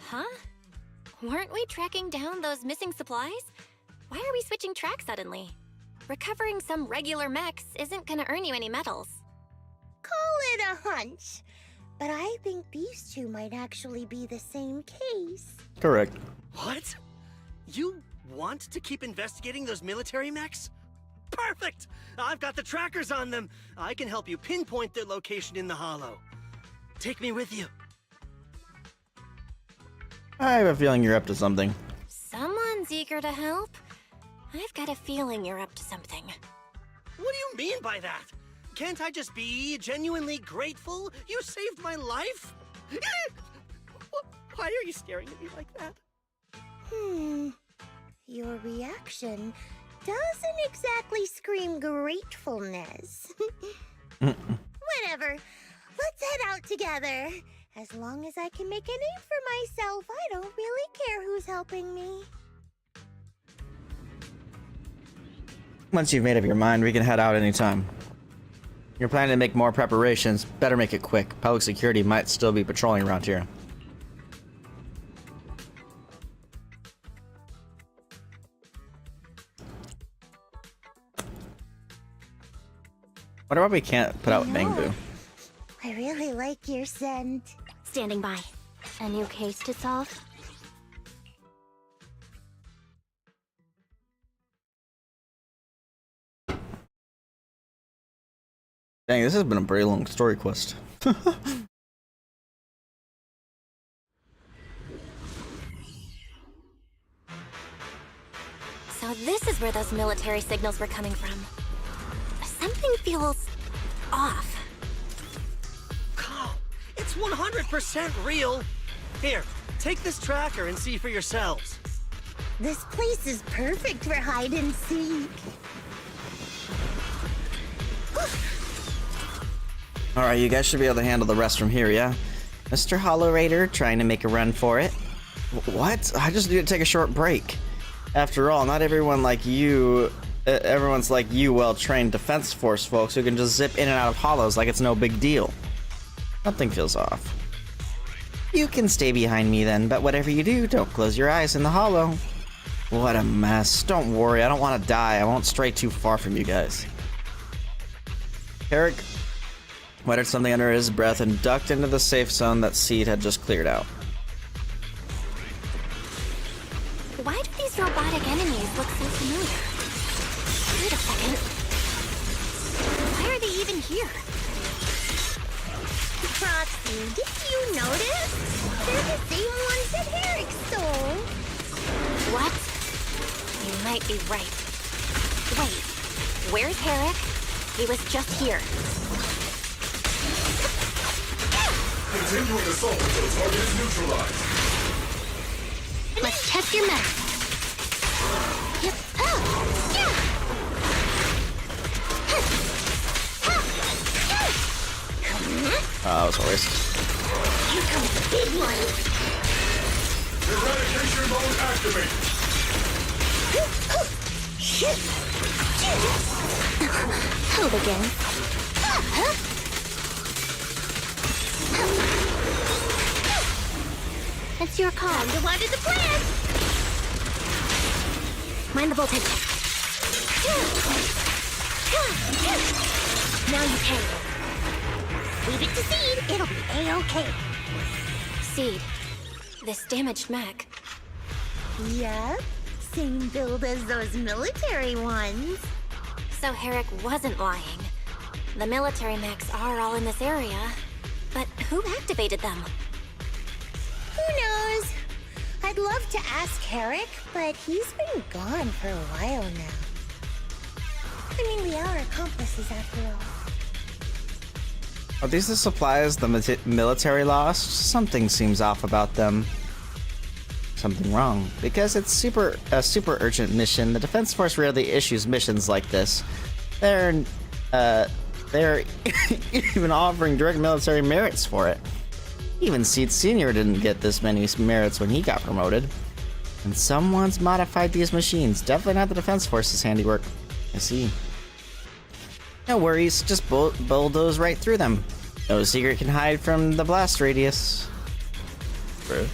Huh? Weren't we tracking down those missing supplies? Why are we switching track suddenly? Recovering some regular mechs isn't gonna earn you any medals. Call it a hunch. But I think these two might actually be the same case. Correct. What? You want to keep investigating those military mechs? Perfect! I've got the trackers on them. I can help you pinpoint their location in the hollow. Take me with you. I have a feeling you're up to something. Someone's eager to help. I've got a feeling you're up to something. What do you mean by that? Can't I just be genuinely grateful? You saved my life? Why are you staring at me like that? Your reaction doesn't exactly scream gratefulness. Whatever. Let's head out together. As long as I can make a name for myself, I don't really care who's helping me. Once you've made up your mind, we can head out anytime. You're planning to make more preparations. Better make it quick. Public security might still be patrolling around here. Wonder why we can't put out Bangbu. I really like your scent. Standing by. A new case to solve? Dang, this has been a very long story quest. So this is where those military signals were coming from. Something feels off. It's 100% real. Here, take this tracker and see for yourselves. This place is perfect for hide and seek. Alright, you guys should be able to handle the rest from here, yeah? Mr. Hollow Raider trying to make a run for it. What? I just need to take a short break. After all, not everyone like you... everyone's like you well-trained defense force folks who can just zip in and out of hollows like it's no big deal. Something feels off. You can stay behind me then, but whatever you do, don't close your eyes in the hollow. What a mess. Don't worry, I don't want to die. I won't stray too far from you guys. Eric muttered something under his breath and ducked into the safe zone that Seed had just cleared out. Why do these robotic enemies look so familiar? Wait a second. Why are they even here? Proxy, did you notice? They're the same ones that Herrick stole. What? You might be right. Wait, where's Herrick? He was just here. Continuing assault until target is neutralized. Let's test your map. Yep. Oh, yeah. That was a waste. Here comes the big one. Eradication mode activated. Hold again. It's your call. Time to water the plant. Mind the voltage. Now you can. Leave it to Seed. It'll be A-okay. Seed, this damaged mech. Yep. Same build as those military ones. So Herrick wasn't lying. The military mechs are all in this area. But who activated them? Who knows? I'd love to ask Herrick, but he's been gone for a while now. I mean, we are accomplices after all. Are these the supplies the military lost? Something seems off about them. Something wrong. Because it's a super urgent mission, the Defense Force rarely issues missions like this. They're even offering direct military merits for it. Even Seed Sr. didn't get this many merits when he got promoted. And someone's modified these machines. Definitely not the Defense Force's handiwork. I see. No worries, just bulldoze right through them. No secret can hide from the blast radius. Bro.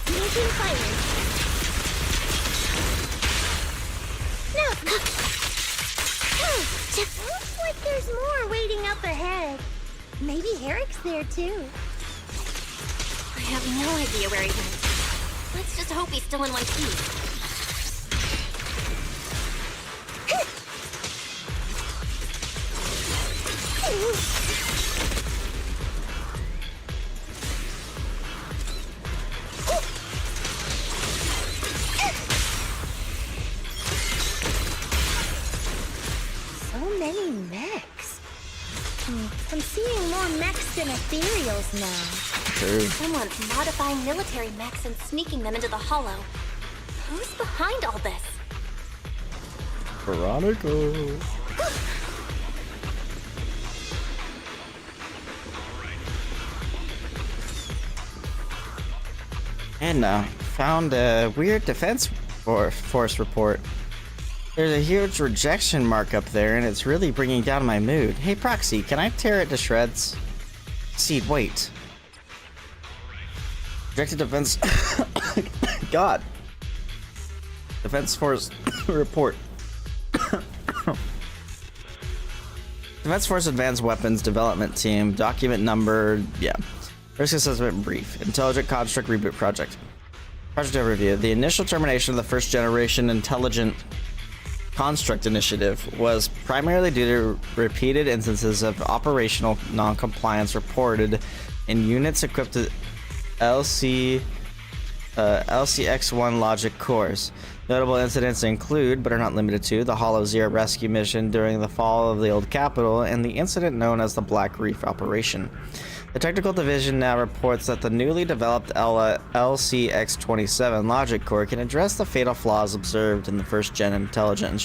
Making fire. No. Looks like there's more waiting up ahead. Maybe Herrick's there too. I have no idea where he went. Let's just hope he's still in one piece. many mechs. I'm seeing more mechs than ethereals now. True. Someone's modifying military mechs and sneaking them into the Hollow. Who's behind all this? Veronica. And found a weird defense force report. There's a huge rejection mark up there, and it's really bringing down my mood. Hey, Proxy, can I tear it to shreds? Seed, wait. Rejected defense... God. Defense force report. Defense Force Advanced Weapons Development Team. Document number... Yeah. Risk assessment brief. Intelligent Construct Reboot Project. Project overview. The initial termination of the first generation Intelligent Construct Initiative was primarily due to repeated instances of operational non-compliance reported in units equipped with LCX-1 logic cores. Notable incidents include, but are not limited to, the Hollow Zero rescue mission during the fall of the old capital and the incident known as the Black Reef Operation. The Technical Division now reports that the newly developed LCX-27 logic core can address the fatal flaws observed in the first-gen Intelligent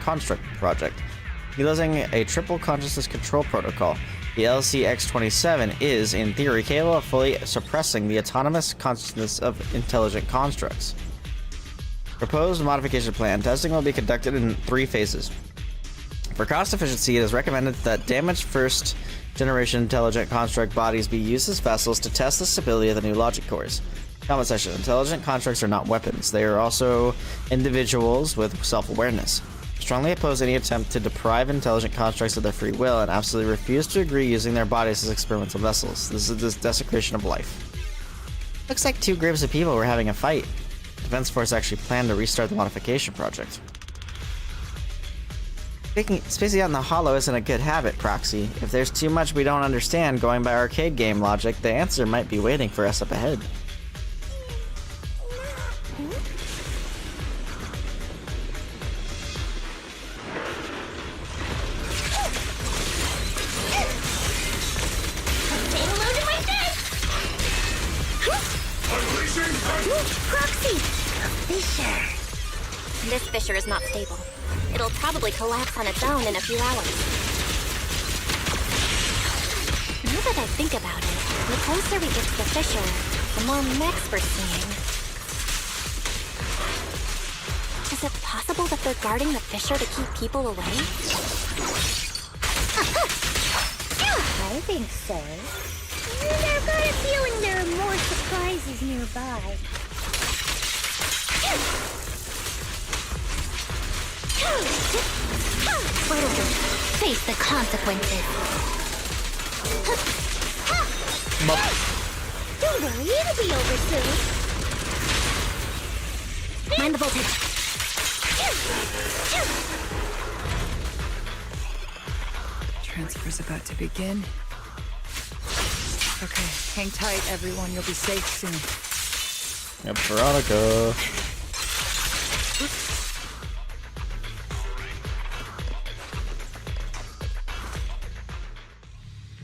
Construct project. Utilizing a triple consciousness control protocol, the LCX-27 is, in theory, capable of fully suppressing the autonomous consciousness of intelligent constructs. Proposed modification plan. Testing will be conducted in 3 phases. For cost efficiency, it is recommended that damaged first-generation intelligent construct bodies be used as vessels to test the stability of the new logic cores. Comment section. Intelligent constructs are not weapons. They are also individuals with self-awareness. Strongly oppose any attempt to deprive intelligent constructs of their free will and absolutely refuse to agree using their bodies as experimental vessels. This is the desecration of life. Looks like 2 groups of people were having a fight. Defense Force actually planned to restart the modification project. Spacing out in the Hollow isn't a good habit, Proxy. If there's too much we don't understand going by arcade game logic, the answer might be waiting for us up ahead. Proxy! A fissure. This fissure is not stable. It'll probably collapse on its own in a few hours. Now that I think about it, the closer we get to the fissure, the more mechs we're seeing. Is it possible that they're guarding the fissure to keep people away? I think so. I've got a feeling there are more surprises nearby. Face the consequences. Don't worry, it'll be over soon. Mind the voltage. Transfer's about to begin. Okay, hang tight, everyone. You'll be safe soon. Yep, Veronica.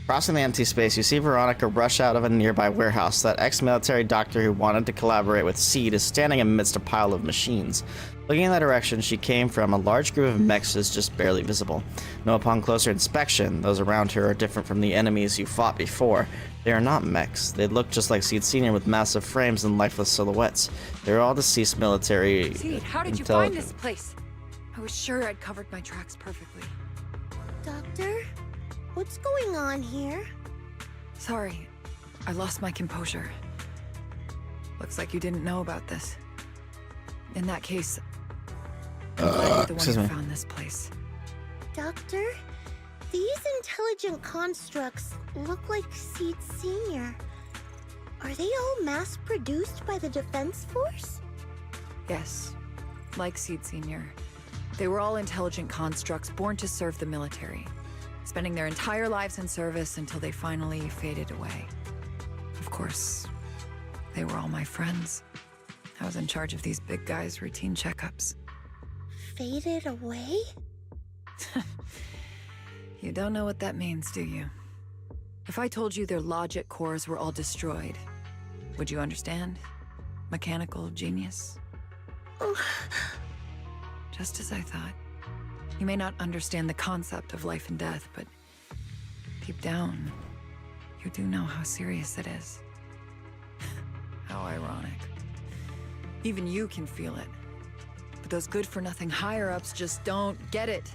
Crossing the empty space, you see Veronica rush out of a nearby warehouse. That ex-military doctor who wanted to collaborate with Seed is standing amidst a pile of machines. Looking in the direction she came from, a large group of mechs is just barely visible. No, upon closer inspection, those around her are different from the enemies you fought before. They are not mechs. They look just like Seed Senior with massive frames and lifeless silhouettes. They're all deceased military... Seed, how did you find this place? I was sure I'd covered my tracks perfectly. Doctor? What's going on here? Sorry, I lost my composure. Looks like you didn't know about this. In that case, I'm glad you're the one who found this place. Doctor? These intelligent constructs look like Seed Senior. Are they all mass-produced by the Defense Force? Yes, like Seed Senior. They were all intelligent constructs born to serve the military, spending their entire lives in service until they finally faded away. Of course, they were all my friends. I was in charge of these big guys' routine checkups. Faded away? You don't know what that means, do you? If I told you their logic cores were all destroyed, would you understand? Mechanical genius? Just as I thought. You may not understand the concept of life and death, but deep down, you do know how serious it is. How ironic. Even you can feel it. But those good-for-nothing higher-ups just don't get it.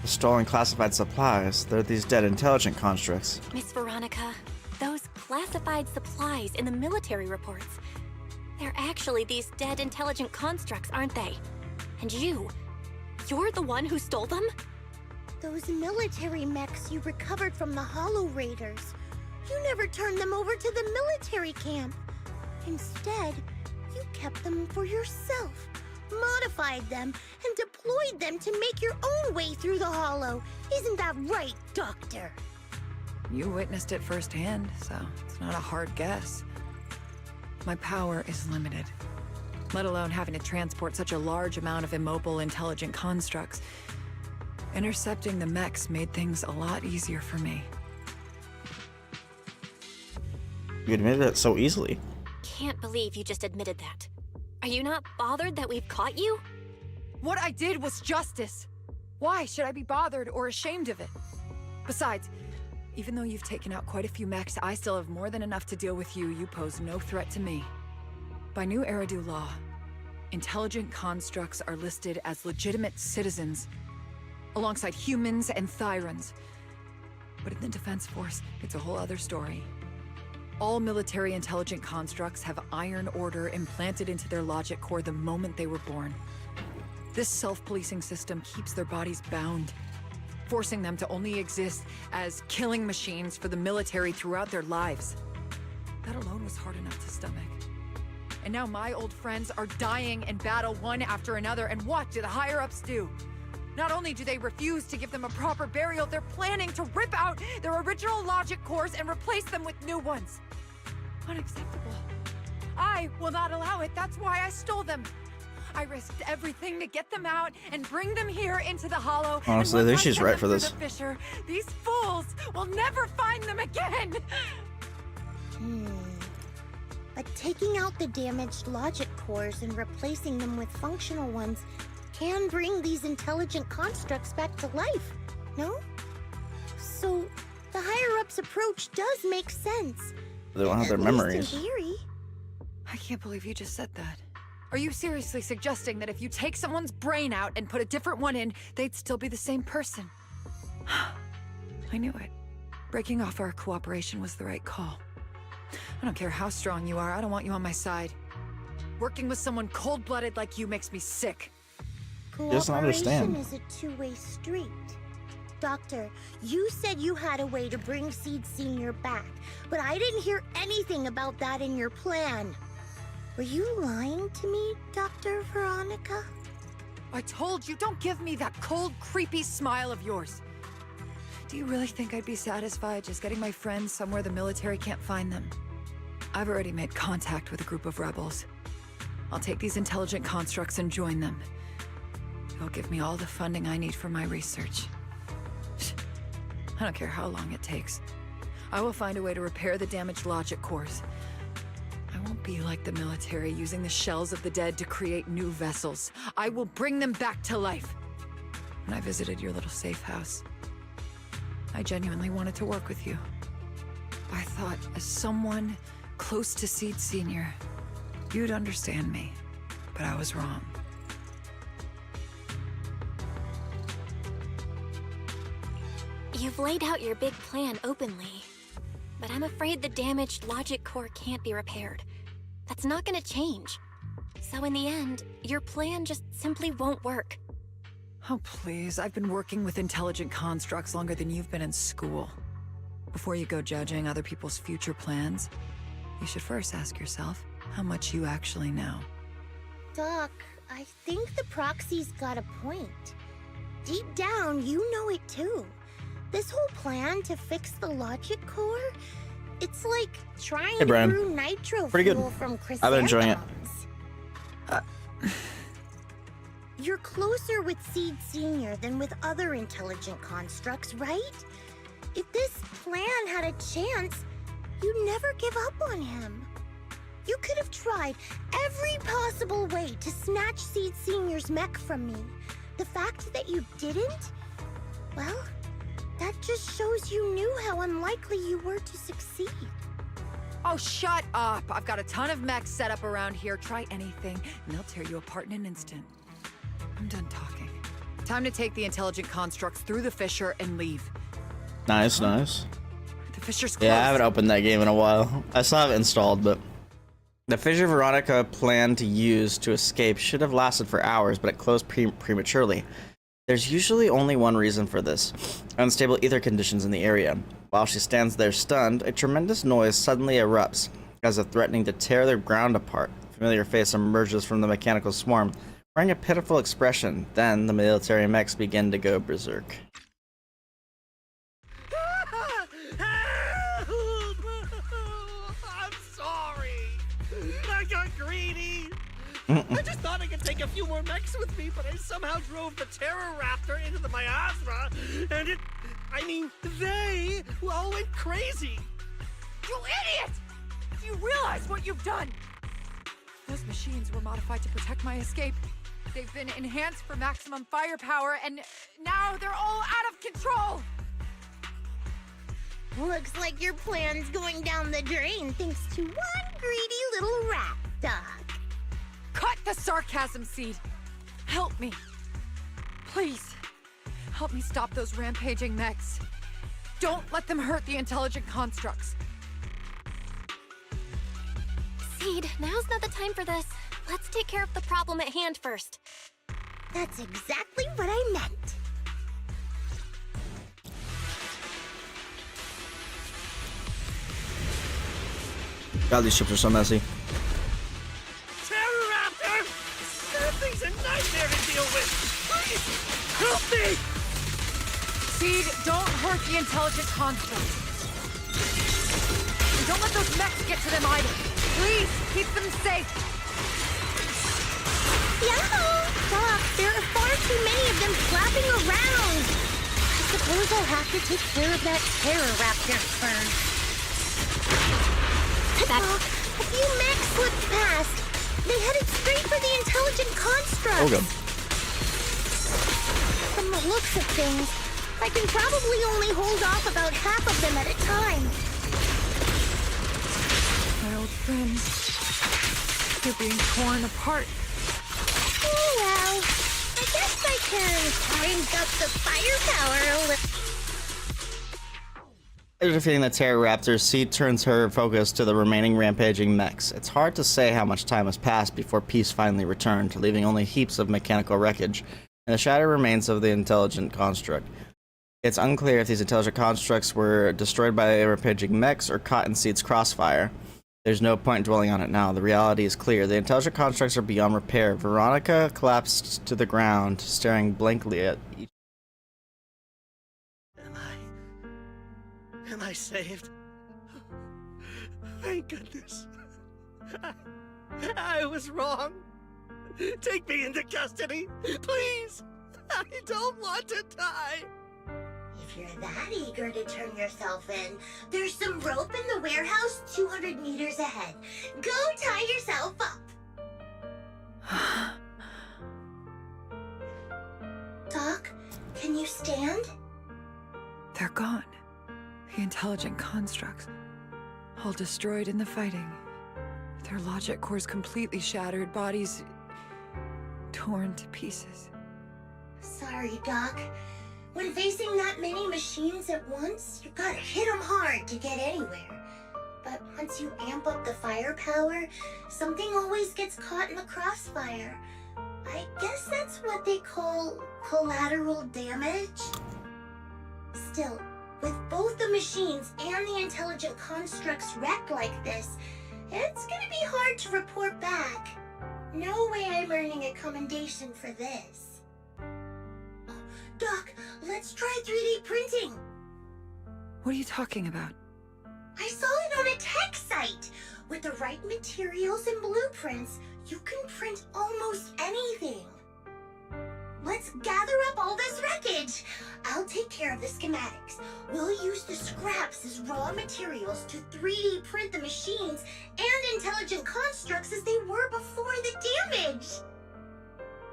Stolen classified supplies. They're these dead intelligent constructs. Miss Veronica, those classified supplies in the military reports, they're actually these dead intelligent constructs, aren't they? And you're the one who stole them? Those military mechs you recovered from the Hollow Raiders. You never turned them over to the military camp. Instead, you kept them for yourself, modified them, and deployed them to make your own way through the Hollow. Isn't that right, Doctor? You witnessed it firsthand, so it's not a hard guess. My power is limited, let alone having to transport such a large amount of immobile, intelligent constructs. Intercepting the mechs made things a lot easier for me. You admitted it so easily. Can't believe you just admitted that. Are you not bothered that we've caught you? What I did was justice. Why should I be bothered or ashamed of it? Besides, even though you've taken out quite a few mechs, I still have more than enough to deal with you. You pose no threat to me. By new Eridu law, intelligent constructs are listed as legitimate citizens, alongside humans and Thyrans. But in the Defense Force, it's a whole other story. All military intelligent constructs have Iron Order implanted into their logic core the moment they were born. This self-policing system keeps their bodies bound, forcing them to only exist as killing machines for the military throughout their lives. That alone was hard enough to stomach. And now my old friends are dying in battle one after another, and what do the higher-ups do? Not only do they refuse to give them a proper burial, they're planning to rip out their original logic cores and replace them with new ones. Unacceptable. I will not allow it. That's why I stole them. I risked everything to get them out and bring them here into the Hollow. Honestly, I think she's right for this. Fisher, these fools will never find them again. But taking out the damaged logic cores and replacing them with functional ones can bring these intelligent constructs back to life, no? So, the higher-ups approach does make sense. They don't have their memories. In theory. I can't believe you just said that. Are you seriously suggesting that if you take someone's brain out and put a different one in, they'd still be the same person? I knew it. Breaking off our cooperation was the right call. I don't care how strong you are, I don't want you on my side. Working with someone cold-blooded like you makes me sick. Cooperation is a two-way street. Doctor, you said you had a way to bring Seed Senior back, but I didn't hear anything about that in your plan. Were you lying to me, Dr. Veronica? I told you, don't give me that cold, creepy smile of yours. Do you really think I'd be satisfied just getting my friends somewhere the military can't find them? I've already made contact with a group of rebels. I'll take these intelligent constructs and join them. They'll give me all the funding I need for my research. I don't care how long it takes. I will find a way to repair the damaged logic cores. I won't be like the military, using the shells of the dead to create new vessels. I will bring them back to life. When I visited your little safe house, I genuinely wanted to work with you. I thought, as someone close to Seed Senior, you'd understand me, but I was wrong. You've laid out your big plan openly, but I'm afraid the damaged logic core can't be repaired. That's not gonna change. So in the end, your plan just simply won't work. Oh, please. I've been working with intelligent constructs longer than you've been in school. Before you go judging other people's future plans, you should first ask yourself how much you actually know. Doc, I think the proxies got a point. Deep down, you know it too. This whole plan to fix the logic core, it's like trying to brew nitro fuel from chrysanthemums. I've been enjoying it. You're closer with Seed Sr. than with other intelligent constructs, right? If this plan had a chance, you'd never give up on him. You could have tried every possible way to snatch Seed Sr.'s mech from me. The fact that you didn't, well, that just shows you knew how unlikely you were to succeed. Oh, shut up! I've got a ton of mechs set up around here. Try anything, and they'll tear you apart in an instant. I'm done talking. Time to take the intelligent constructs through the fissure and leave. Nice, nice. The fissure's closed. Yeah, I haven't opened that game in a while. I still have it installed, but the fissure Veronica planned to use to escape should have lasted for hours, but it closed prematurely. There's usually only one reason for this: unstable ether conditions in the area. While she stands there stunned, a tremendous noise suddenly erupts, as if threatening to tear their ground apart. A familiar face emerges from the mechanical swarm, wearing a pitiful expression. Then the military mechs begin to go berserk. I'm sorry. I got greedy. I just thought I could take a few more mechs with me, but I somehow drove the Terror Raptor into the miasma, and they all went crazy. You idiot! Do you realize what you've done? Those machines were modified to protect my escape. They've been enhanced for maximum firepower, and now they're all out of control! Looks like your plan's going down the drain thanks to one greedy little rat, Doc. Cut the sarcasm, Seed. Help me. Please. Help me stop those rampaging mechs. Don't let them hurt the intelligent constructs. Seed, now's not the time for this. Let's take care of the problem at hand first. That's exactly what I meant. God, these ships are so messy. Terror Raptor! That thing's a nightmare to deal with. Please, help me! Seed, don't hurt the intelligent constructs. And don't let those mechs get to them either. Please, keep them safe. Yahoo! Doc, there are far too many of them flapping around. I suppose I'll have to take care of that Terror Raptor first. Doc, a few mechs slipped past. They headed straight for the intelligent constructs. Okay. From the looks of things, I can probably only hold off about half of them at a time. My old friends, they're being torn apart. Oh well, I guess I can crank up the firepower a little. After defeating the Terror Raptors, Seed turns her focus to the remaining rampaging mechs. It's hard to say how much time has passed before peace finally returned, leaving only heaps of mechanical wreckage and the shattered remains of the intelligent construct. It's unclear if these intelligent constructs were destroyed by rampaging mechs or caught in Seed's crossfire. There's no point dwelling on it now. The reality is clear. The intelligent constructs are beyond repair. Veronica collapsed to the ground, staring blankly at each. Am I saved? Thank goodness. I was wrong. Take me into custody, please. I don't want to die. If you're that eager to turn yourself in, there's some rope in the warehouse 200 meters ahead. Go tie yourself up. Doc, can you stand? They're gone. The intelligent constructs, all destroyed in the fighting. Their logic cores completely shattered, bodies torn to pieces. Sorry, Doc. When facing that many machines at once, you gotta hit them hard to get anywhere. But once you amp up the firepower, something always gets caught in the crossfire. I guess that's what they call collateral damage. Still, with both the machines and the intelligent constructs wrecked like this, it's gonna be hard to report back. No way I'm earning a commendation for this. Doc, let's try 3D printing. What are you talking about? I saw it on a tech site. With the right materials and blueprints, you can print almost anything. Let's gather up all this wreckage. I'll take care of the schematics. We'll use the scraps as raw materials to 3D print the machines and intelligent constructs as they were before the damage.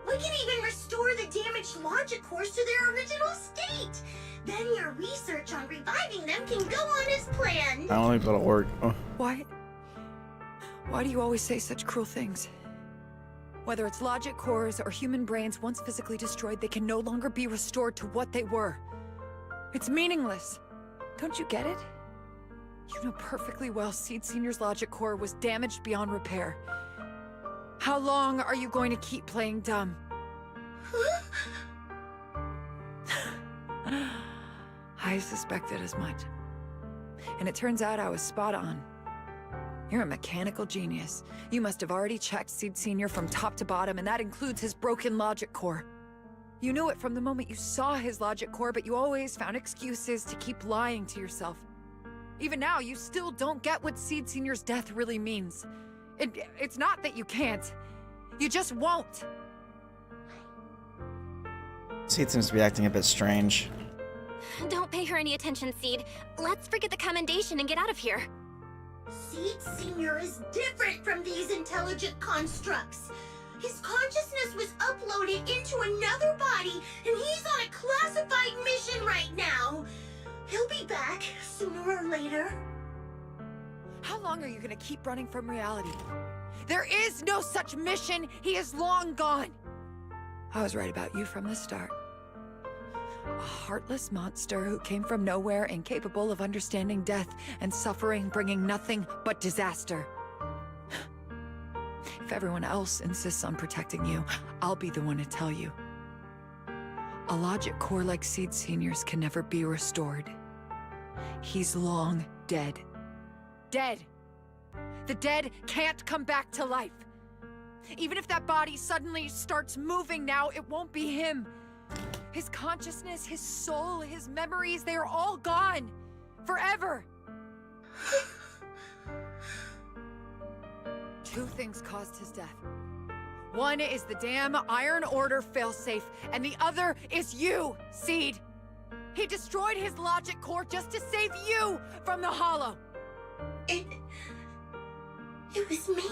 We can even restore the damaged logic cores to their original state. Then your research on reviving them can go on as planned. I don't think that'll work. Oh. Why do you always say such cruel things? Whether it's logic cores or human brains once physically destroyed, they can no longer be restored to what they were. It's meaningless. Don't you get it? You know perfectly well Seed Senior's logic core was damaged beyond repair. How long are you going to keep playing dumb? I suspected as much. And it turns out I was spot on. You're a mechanical genius. You must have already checked Seed Senior from top to bottom, and that includes his broken logic core. You knew it from the moment you saw his logic core, but you always found excuses to keep lying to yourself. Even now, you still don't get what Seed Senior's death really means. It's not that you can't. You just won't. Seed seems to be acting a bit strange. Don't pay her any attention, Seed. Let's forget the commendation and get out of here. Seed Senior is different from these intelligent constructs. His consciousness was uploaded into another body, and he's on a classified mission right now. He'll be back sooner or later. How long are you gonna keep running from reality? There is no such mission. He is long gone. I was right about you from the start. A heartless monster who came from nowhere, incapable of understanding death and suffering, bringing nothing but disaster. If everyone else insists on protecting you, I'll be the one to tell you. A logic core like Seed Senior's can never be restored. He's long dead. Dead! The dead can't come back to life. Even if that body suddenly starts moving now, it won't be him. His consciousness, his soul, his memories, they are all gone. Forever. Two things caused his death. One is the damn Iron Order failsafe, and the other is you, Seed. He destroyed his logic core just to save you from the Hollow. It was me?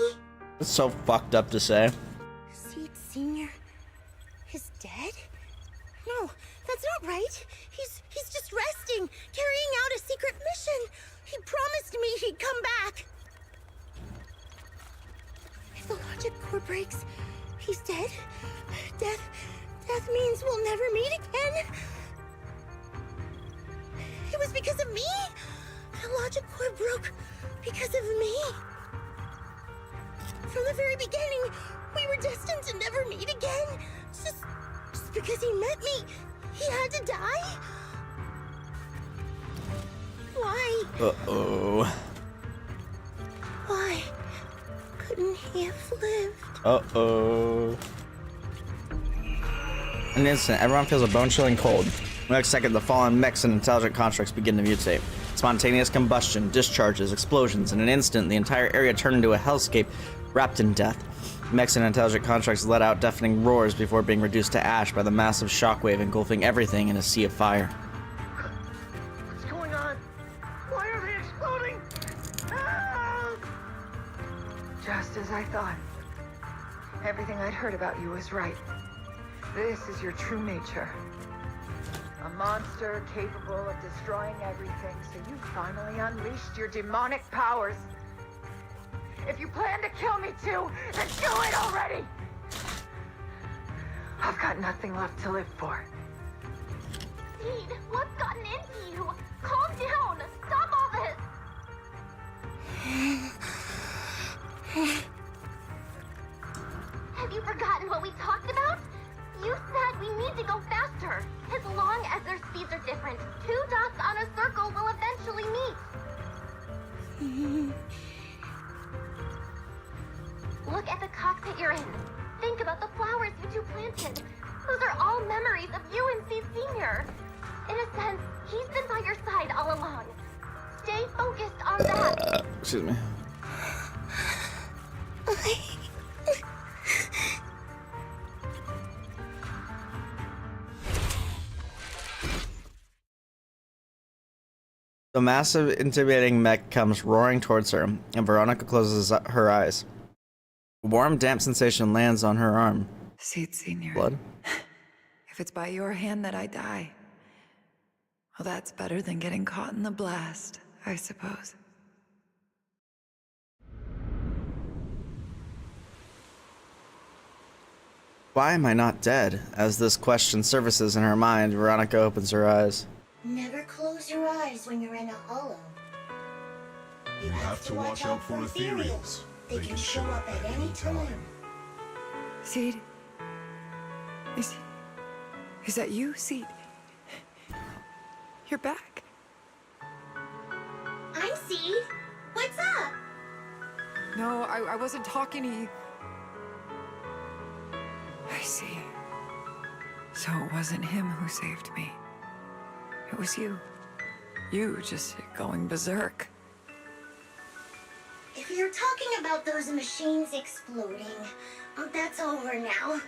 It's so fucked up to say. Seed Senior is dead? No, that's not right. He's just resting, carrying out a secret mission. He promised me he'd come back. If the logic core breaks, he's dead. Death means we'll never meet again. It was because of me. The logic core broke because of me. From the very beginning, we were destined to never meet again. Just because he met me, he had to die? Why? Uh-oh. Why couldn't he have lived? Uh-oh. In an instant, everyone feels a bone-chilling cold. The next second, the fallen mechs and intelligent constructs begin to mutate. Spontaneous combustion, discharges, explosions. In an instant, the entire area turned into a hellscape wrapped in death. Mechs and intelligent constructs let out deafening roars before being reduced to ash by the massive shockwave engulfing everything in a sea of fire. What's going on? Why are they exploding? Help! Just as I thought. Everything I'd heard about you was right. This is your true nature. A monster capable of destroying everything, so you finally unleashed your demonic powers. If you plan to kill me too, then do it already! I've got nothing left to live for. Seed, what's gotten into you? Calm down! Stop all this! Have you forgotten what we talked about? You said we need to go faster. As long as their speeds are different, two dots on a circle will eventually meet. Look at the cockpit you're in. Think about the flowers you two planted. Those are all memories of you and Seed Senior. In a sense, he's been by your side all along. Stay focused on that. Excuse me. The massive, intimidating mech comes roaring towards her, and Veronica closes her eyes. A warm, damp sensation lands on her arm. Seed Senior. Blood? If it's by your hand that I die, well, that's better than getting caught in the blast, I suppose. Why am I not dead? As this question surfaces in her mind, Veronica opens her eyes. Never close your eyes when you're in a hollow. You have to watch out for ethereals. They can show up at any time. Seed? Is that you, Seed? You're back. I'm Seed. What's up? No, I wasn't talking to you. I see. So it wasn't him who saved me. It was you. You just going berserk. If you're talking about those machines exploding, that's over now.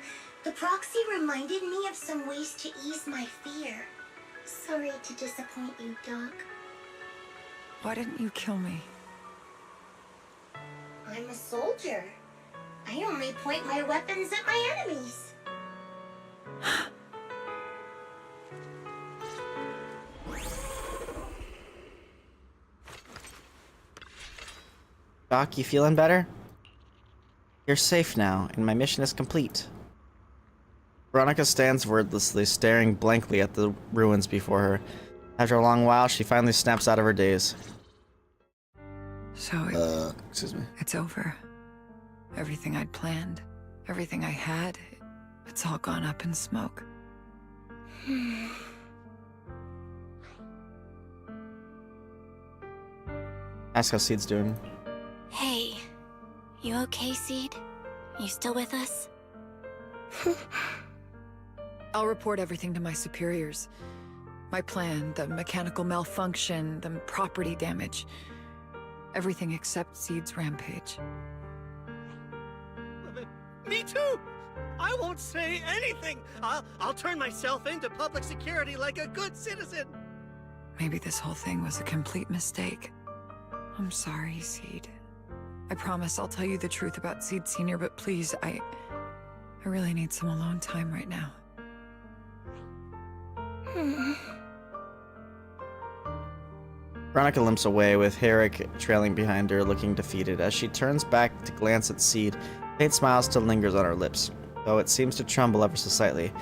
The proxy reminded me of some ways to ease my fear. Sorry to disappoint you, Doc. Why didn't you kill me? I'm a soldier. I only point my weapons at my enemies. Doc, you feeling better? You're safe now, and my mission is complete. Veronica stands wordlessly, staring blankly at the ruins before her. After a long while, she finally snaps out of her daze. So excuse me. It's over. Everything I'd planned, everything I had, it's all gone up in smoke. Ask how Seed's doing. Hey, you okay, Seed? You still with us? I'll report everything to my superiors. My plan, the mechanical malfunction, the property damage. Everything except Seed's rampage. Me too! I won't say anything! I'll turn myself into public security like a good citizen! Maybe this whole thing was a complete mistake. I'm sorry, Seed. I promise I'll tell you the truth about Seed Senior, but please, I really need some alone time right now. Veronica limps away, with Herrick trailing behind her, looking defeated. As she turns back to glance at Seed, a faint smile still lingers on her lips, though it seems to tremble ever so slightly.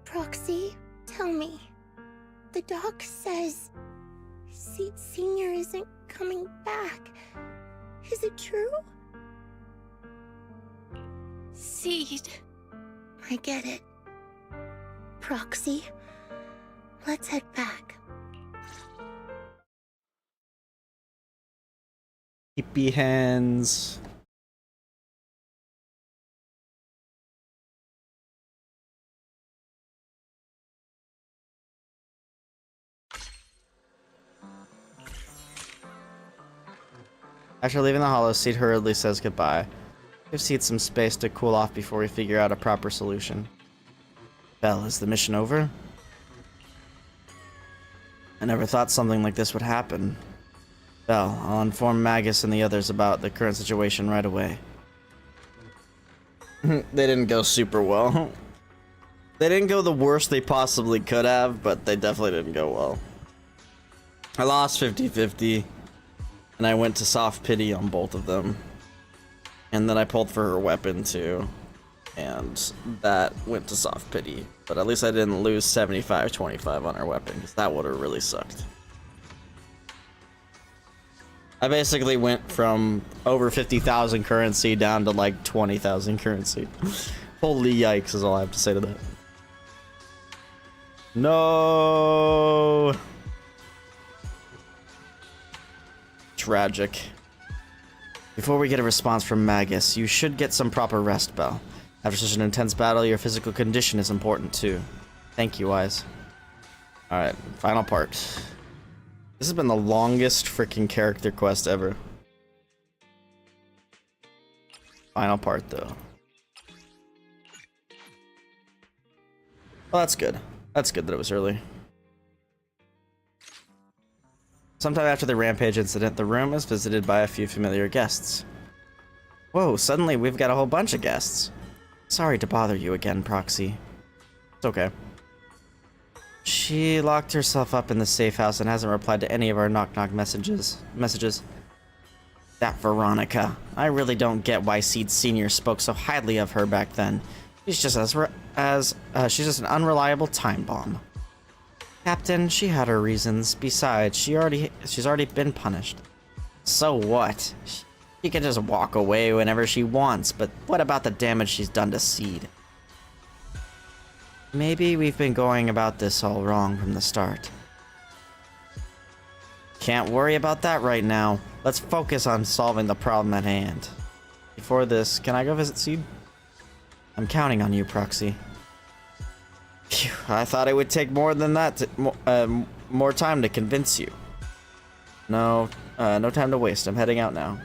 Proxy, tell me. The doc says Seed Senior isn't coming back. Is it true? Seed. I get it. Proxy, let's head back. Hippie hands. After leaving the hollow, Seed hurriedly says goodbye. Give Seed some space to cool off before we figure out a proper solution. Belle, is the mission over? I never thought something like this would happen. Belle, I'll inform Magus and the others about the current situation right away. They didn't go super well. They didn't go the worst they possibly could have, but they definitely didn't go well. I lost 50-50, and I went to soft pity on both of them. And then I pulled for her weapon too, and that went to soft pity. But at least I didn't lose 75-25 on her weapon, because that would have really sucked. I basically went from over 50,000 currency down to like 20,000 currency. Holy yikes is all I have to say to that. No. Tragic. Before we get a response from Magus, you should get some proper rest, Belle. After such an intense battle, your physical condition is important too. Thank you, Wise. Alright, final part. This has been the longest freaking character quest ever. Final part, though. Well, that's good. That's good that it was early. Sometime after the Rampage incident, the room is visited by a few familiar guests. Whoa, suddenly we've got a whole bunch of guests. Sorry to bother you again, Proxy. It's okay. She locked herself up in the safe house and hasn't replied to any of our knock-knock messages. That Veronica. I really don't get why Seed Sr. spoke so highly of her back then. She's just she's just an unreliable time bomb. Captain, she had her reasons. Besides, she's already been punished. So what? She can just walk away whenever she wants, but what about the damage she's done to Seed? Maybe we've been going about this all wrong from the start. Can't worry about that right now. Let's focus on solving the problem at hand. Before this, can I go visit Seed? I'm counting on you, Proxy. Phew, I thought it would take more than that, more time to convince you. No time to waste. I'm heading out now.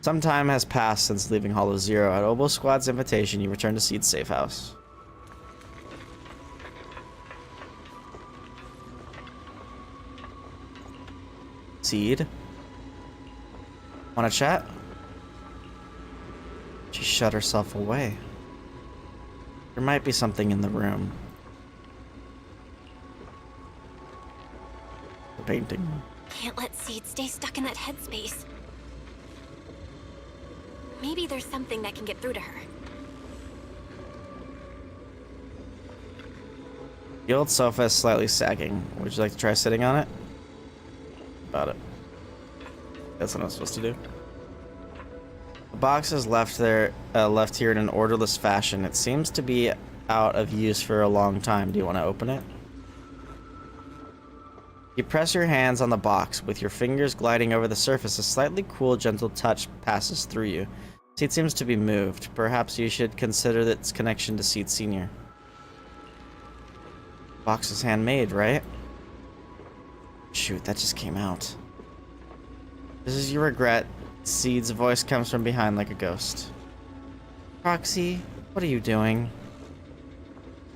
Some time has passed since leaving Hollow Zero. At Oboe Squad's invitation, you return to Seed's safe house. Seed? Wanna chat? She shut herself away. There might be something in the room. The painting. Can't let Seed stay stuck in that headspace. Maybe there's something that can get through to her. The old sofa is slightly sagging. Would you like to try sitting on it? About it. That's what I'm supposed to do. The box is left here in an orderless fashion. It seems to be out of use for a long time. Do you want to open it? You press your hands on the box. With your fingers gliding over the surface, a slightly cool, gentle touch passes through you. Seed seems to be moved. Perhaps you should consider its connection to Seed Sr. Box is handmade, right? Shoot, that just came out. This is your regret. Seed's voice comes from behind like a ghost. Proxy, what are you doing?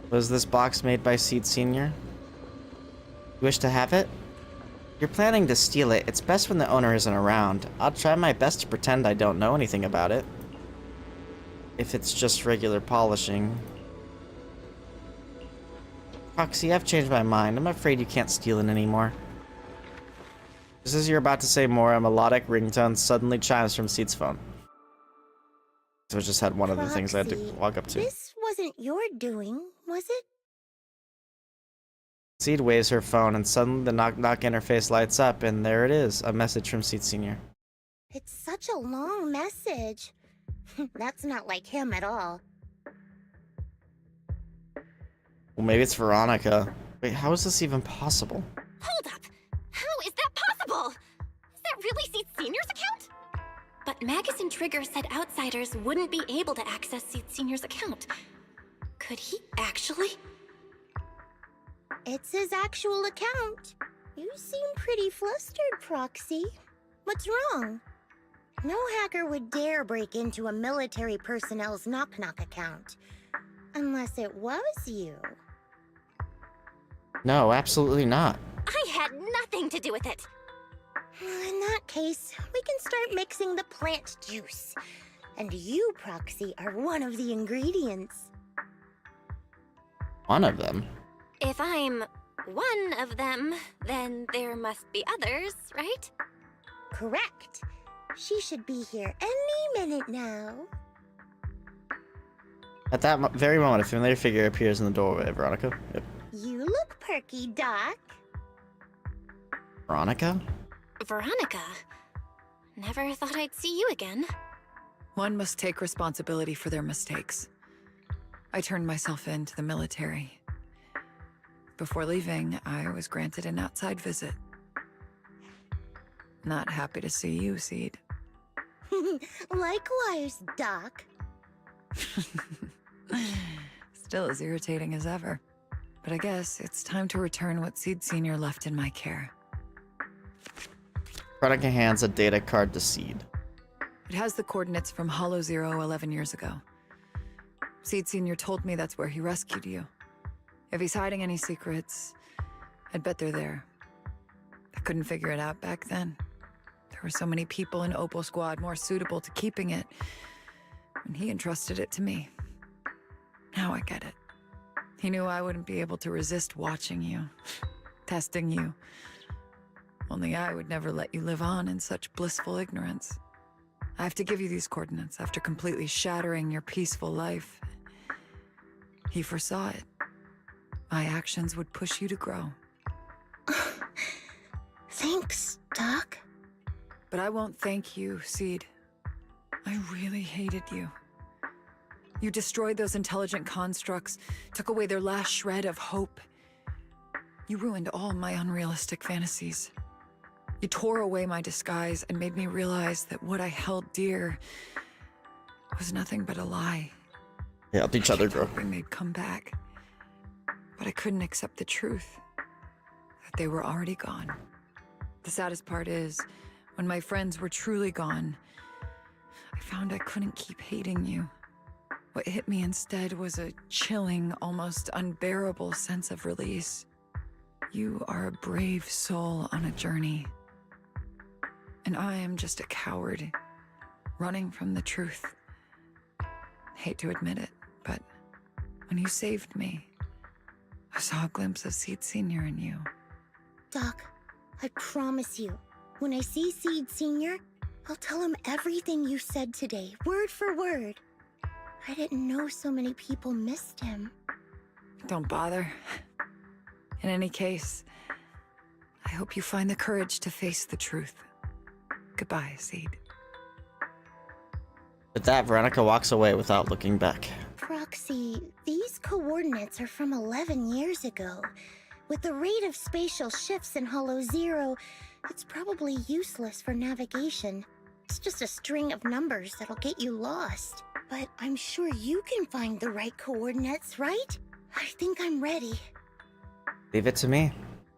Was this box made by Seed Sr.? You wish to have it? You're planning to steal it. It's best when the owner isn't around. I'll try my best to pretend I don't know anything about it. If it's just regular polishing. Proxy, I've changed my mind. I'm afraid you can't steal it anymore. Just as you're about to say more, a melodic ringtone suddenly chimes from Seed's phone. So I just had one of the things I had to walk up to. This wasn't your doing, was it? Seed waves her phone, and suddenly the knock-knock interface lights up, and there it is, a message from Seed Sr. It's such a long message. That's not like him at all. Well, maybe it's Veronica. Wait, how is this even possible? Hold up! How is that possible? Is that really Seed Sr.'s account? But Magus and Trigger said outsiders wouldn't be able to access Seed Sr.'s account. Could he actually? It's his actual account. You seem pretty flustered, Proxy. What's wrong? No hacker would dare break into a military personnel's knock-knock account. Unless it was you. No, absolutely not. I had nothing to do with it. In that case, we can start mixing the plant juice. And you, Proxy, are one of the ingredients. One of them? If I'm one of them, then there must be others, right? Correct. She should be here any minute now. At that very moment, a familiar figure appears in the doorway. Veronica? Yep. You look perky, Doc. Veronica? Veronica? Never thought I'd see you again. One must take responsibility for their mistakes. I turned myself in to the military. Before leaving, I was granted an outside visit. Not happy to see you, Seed. Likewise, Doc. Still as irritating as ever. But I guess it's time to return what Seed Sr. left in my care. Veronica hands a data card to Seed. It has the coordinates from Hollow Zero 11 years ago. Seed Sr. told me that's where he rescued you. If he's hiding any secrets, I'd bet they're there. couldn't figure it out back then. There were so many people in Opal Squad more suitable to keeping it, and he entrusted it to me. Now I get it. He knew I wouldn't be able to resist watching you, testing you. Only I would never let you live on in such blissful ignorance. I have to give you these coordinates after completely shattering your peaceful life. He foresaw it. My actions would push you to grow. Thanks, Doc. But I won't thank you, Seed. I really hated you. You destroyed those intelligent constructs, took away their last shred of hope. You ruined all my unrealistic fantasies. You tore away my disguise and made me realize that what I held dear was nothing but a lie. Yeah, help each other grow. They'd come back. But I couldn't accept the truth that they were already gone. The saddest part is, when my friends were truly gone, I found I couldn't keep hating you. What hit me instead was a chilling, almost unbearable sense of release. You are a brave soul on a journey. And I am just a coward, running from the truth. Hate to admit it, but when you saved me, I saw a glimpse of Seed Sr. in you. Doc, I promise you, when I see Seed Sr., I'll tell him everything you said today, word for word. I didn't know so many people missed him. Don't bother. In any case, I hope you find the courage to face the truth. Goodbye, Seed. With that, Veronica walks away without looking back. Proxy, these coordinates are from 11 years ago. With the rate of spatial shifts in Hollow Zero, it's probably useless for navigation. It's just a string of numbers that'll get you lost. But I'm sure you can find the right coordinates, right? I think I'm ready. Leave it to me.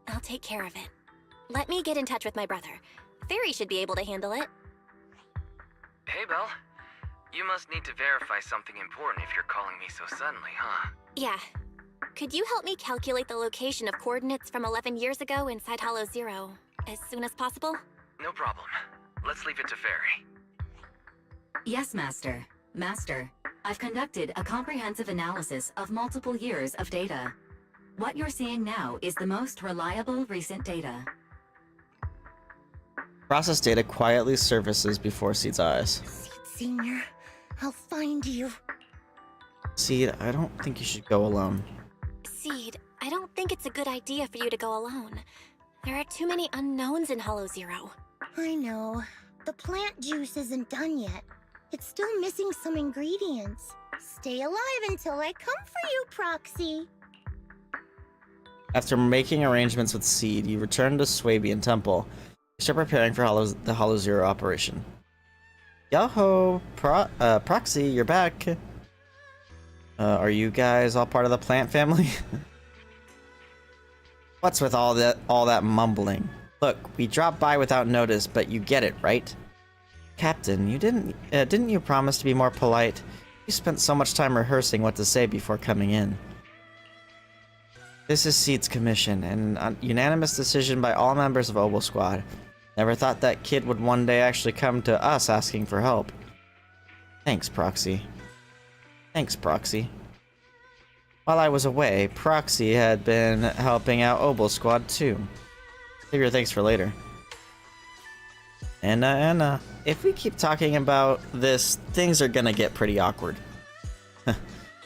I'll take care of it. Let me get in touch with my brother. Fairy should be able to handle it. Hey, Belle. You must need to verify something important if you're calling me so suddenly, huh? Yeah. Could you help me calculate the location of coordinates from 11 years ago inside Hollow Zero as soon as possible? No problem. Let's leave it to Fairy. Yes, Master. Master, I've conducted a comprehensive analysis of multiple years of data. What you're seeing now is the most reliable recent data. Process data quietly surfaces before Seed's eyes. Seed Senior, I'll find you. Seed, I don't think you should go alone. Seed, I don't think it's a good idea for you to go alone. There are too many unknowns in Hollow Zero. I know. The plant juice isn't done yet. It's still missing some ingredients. Stay alive until I come for you, Proxy. After making arrangements with Seed, you return to Swabian Temple. You start preparing for the Hollow Zero operation. Yo-ho! Proxy, you're back. Are you guys all part of the plant family? What's with all that mumbling? Look, we dropped by without notice, but you get it, right? Captain, you didn't you promise to be more polite? You spent so much time rehearsing what to say before coming in. This is Seed's commission, and a unanimous decision by all members of Opal Squad. Never thought that kid would one day actually come to us asking for help. Thanks, Proxy. Thanks, Proxy. While I was away, Proxy had been helping out Opal Squad too. Save your thanks for later. Anna, if we keep talking about this, things are gonna get pretty awkward.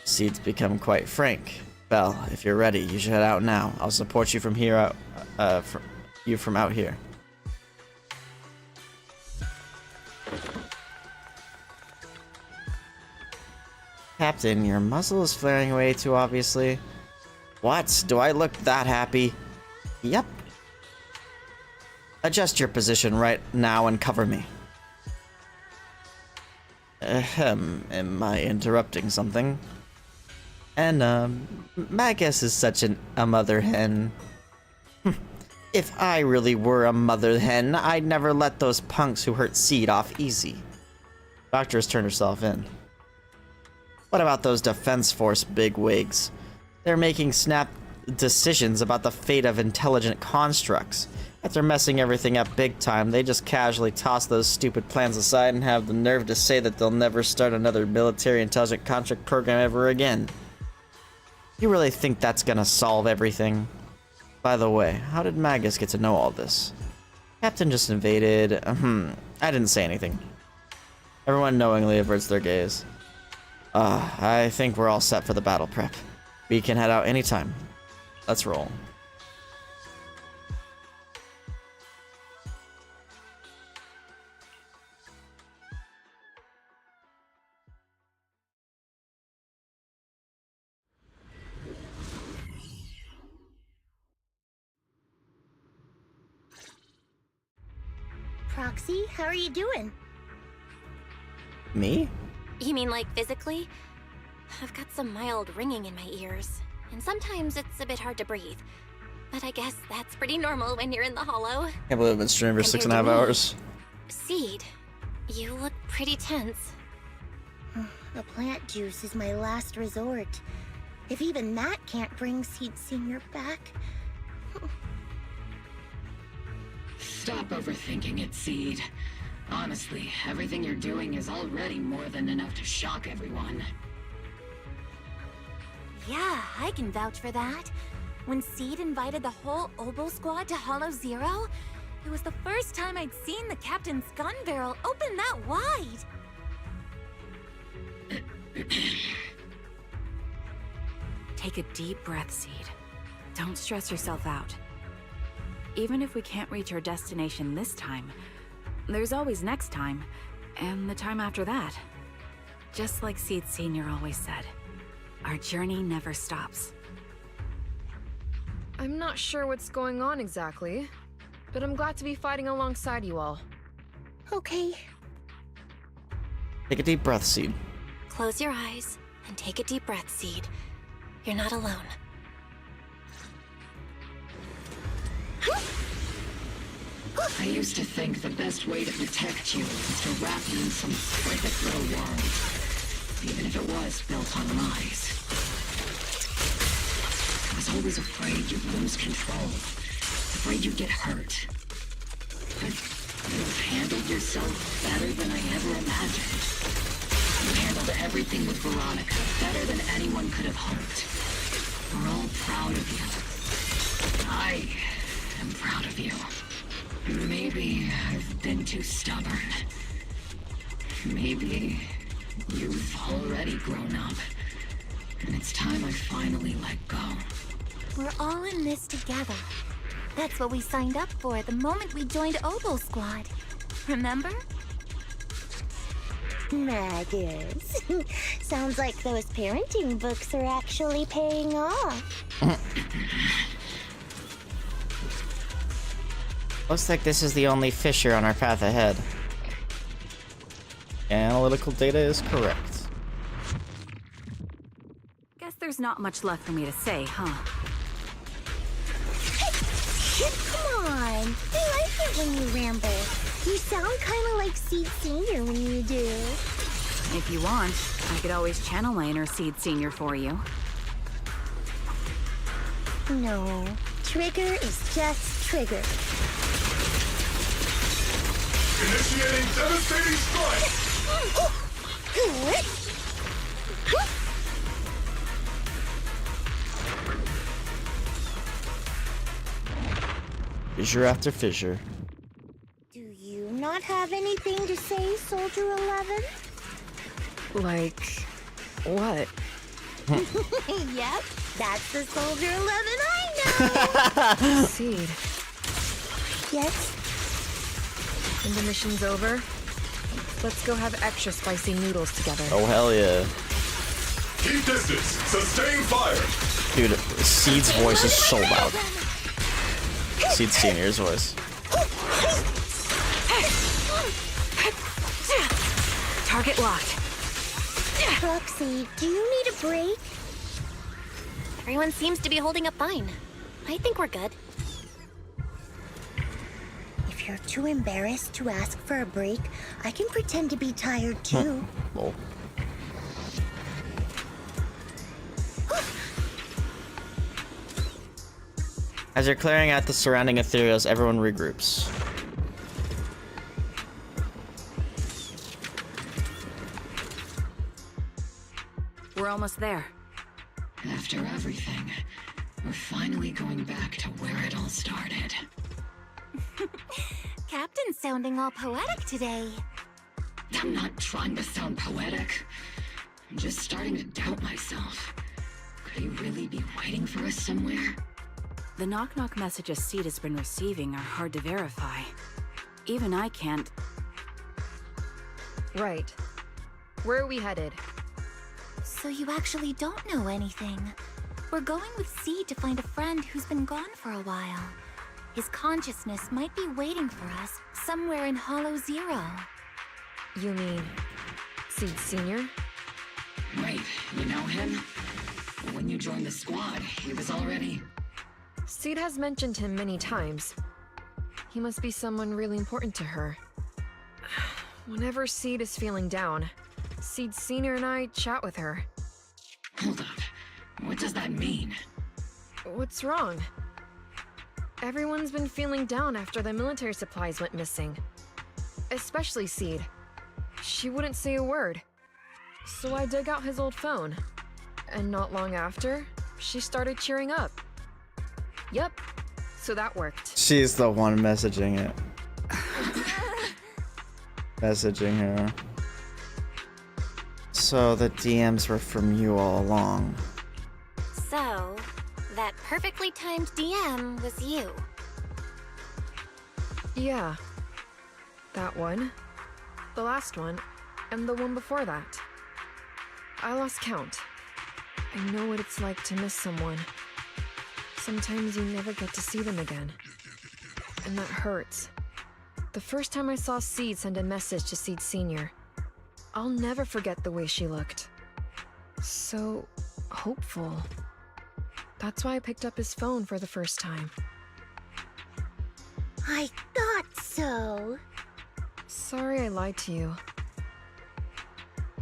Seed's become quite frank. Belle, if you're ready, you should head out now. I'll support you from here from out here. Captain, your muzzle is flaring away too obviously. What? Do I look that happy? Yep. Adjust your position right now and cover me. Am I interrupting something? And, Magus is such a mother hen. If I really were a mother hen, I'd never let those punks who hurt Seed off easy. Doctor has turned herself in. What about those Defense Force bigwigs? They're making snap decisions about the fate of intelligent constructs. After messing everything up big time, they just casually toss those stupid plans aside and have the nerve to say that they'll never start another military intelligent contract program ever again. You really think that's gonna solve everything? By the way, how did Magus get to know all this? Captain just invaded. I didn't say anything. Everyone knowingly averts their gaze. I think we're all set for the battle prep. We can head out anytime. Let's roll. Proxy, how are you doing? Me? You mean like physically? I've got some mild ringing in my ears, and sometimes it's a bit hard to breathe. But I guess that's pretty normal when you're in the hollow. Can't believe I've been streaming for 6.5 hours. Seed, you look pretty tense. The plant juice is my last resort. If even that can't bring Seed Senior back... Stop overthinking it, Seed. Honestly, everything you're doing is already more than enough to shock everyone. Yeah, I can vouch for that. When Seed invited the whole Obel squad to Hollow Zero, it was the first time I'd seen the captain's gun barrel open that wide. Take a deep breath, Seed. Don't stress yourself out. Even if we can't reach our destination this time, there's always next time, and the time after that. Just like Seed Senior always said, our journey never stops. I'm not sure what's going on exactly, but I'm glad to be fighting alongside you all. Okay. Take a deep breath, Seed. Close your eyes and take a deep breath, Seed. You're not alone. I used to think the best way to protect you was to wrap you in some perfect little world, even if it was built on lies. I was always afraid you'd lose control, afraid you'd get hurt. But you've handled yourself better than I ever imagined. You handled everything with Veronica better than anyone could have hoped. We're all proud of you. I am proud of you. Maybe I've been too stubborn. Maybe you've already grown up, and it's time I finally let go. We're all in this together. That's what we signed up for the moment we joined Obel Squad. Remember? Magus. Sounds like those parenting books are actually paying off. Looks like this is the only fissure on our path ahead. Analytical data is correct. Guess there's not much left for me to say, huh? Come on. I like it when you ramble. You sound kind of like Seed Senior when you do. If you want, I could always channel my inner Seed Senior for you. No. Trigger is just Trigger. Initiating devastating strike! Fissure after fissure. Do you not have anything to say, Soldier 11? Like, what? Yep, that's the Soldier 11 I know! Seed. Yes? When the mission's over, let's go have extra spicy noodles together. Oh, hell yeah. Keep distance. Sustain fire. Dude, Seed's voice is so loud. Seed Senior's voice. Target locked. Proxy, do you need a break? Everyone seems to be holding up fine. I think we're good. If you're too embarrassed to ask for a break, I can pretend to be tired too. Lol. As you're clearing out the surrounding ethereals, everyone regroups. We're almost there. After everything, we're finally going back to where it all started. Captain's sounding all poetic today. I'm not trying to sound poetic. I'm just starting to doubt myself. Could he really be waiting for us somewhere? The knock-knock messages Seed has been receiving are hard to verify. Even I can't... Right. Where are we headed? So you actually don't know anything. We're going with Seed to find a friend who's been gone for a while. His consciousness might be waiting for us somewhere in Hollow Zero. You mean... Seed Sr.? Wait, you know him? When you joined the squad, he was already... Seed has mentioned him many times. He must be someone really important to her. Whenever Seed is feeling down, Seed Sr. and I chat with her. Hold up. What does that mean? What's wrong? Everyone's been feeling down after the military supplies went missing. Especially Seed. She wouldn't say a word. So I dug out his old phone. And not long after, she started cheering up. Yep, so that worked. She's the one messaging it. Messaging her. So the DMs were from you all along. So, that perfectly timed DM was you. Yeah. That one. The last one. And the one before that. I lost count. I know what it's like to miss someone. Sometimes you never get to see them again. And that hurts. The first time I saw Seed send a message to Seed Sr., I'll never forget the way she looked. So hopeful. That's why I picked up his phone for the first time. I thought so. Sorry I lied to you.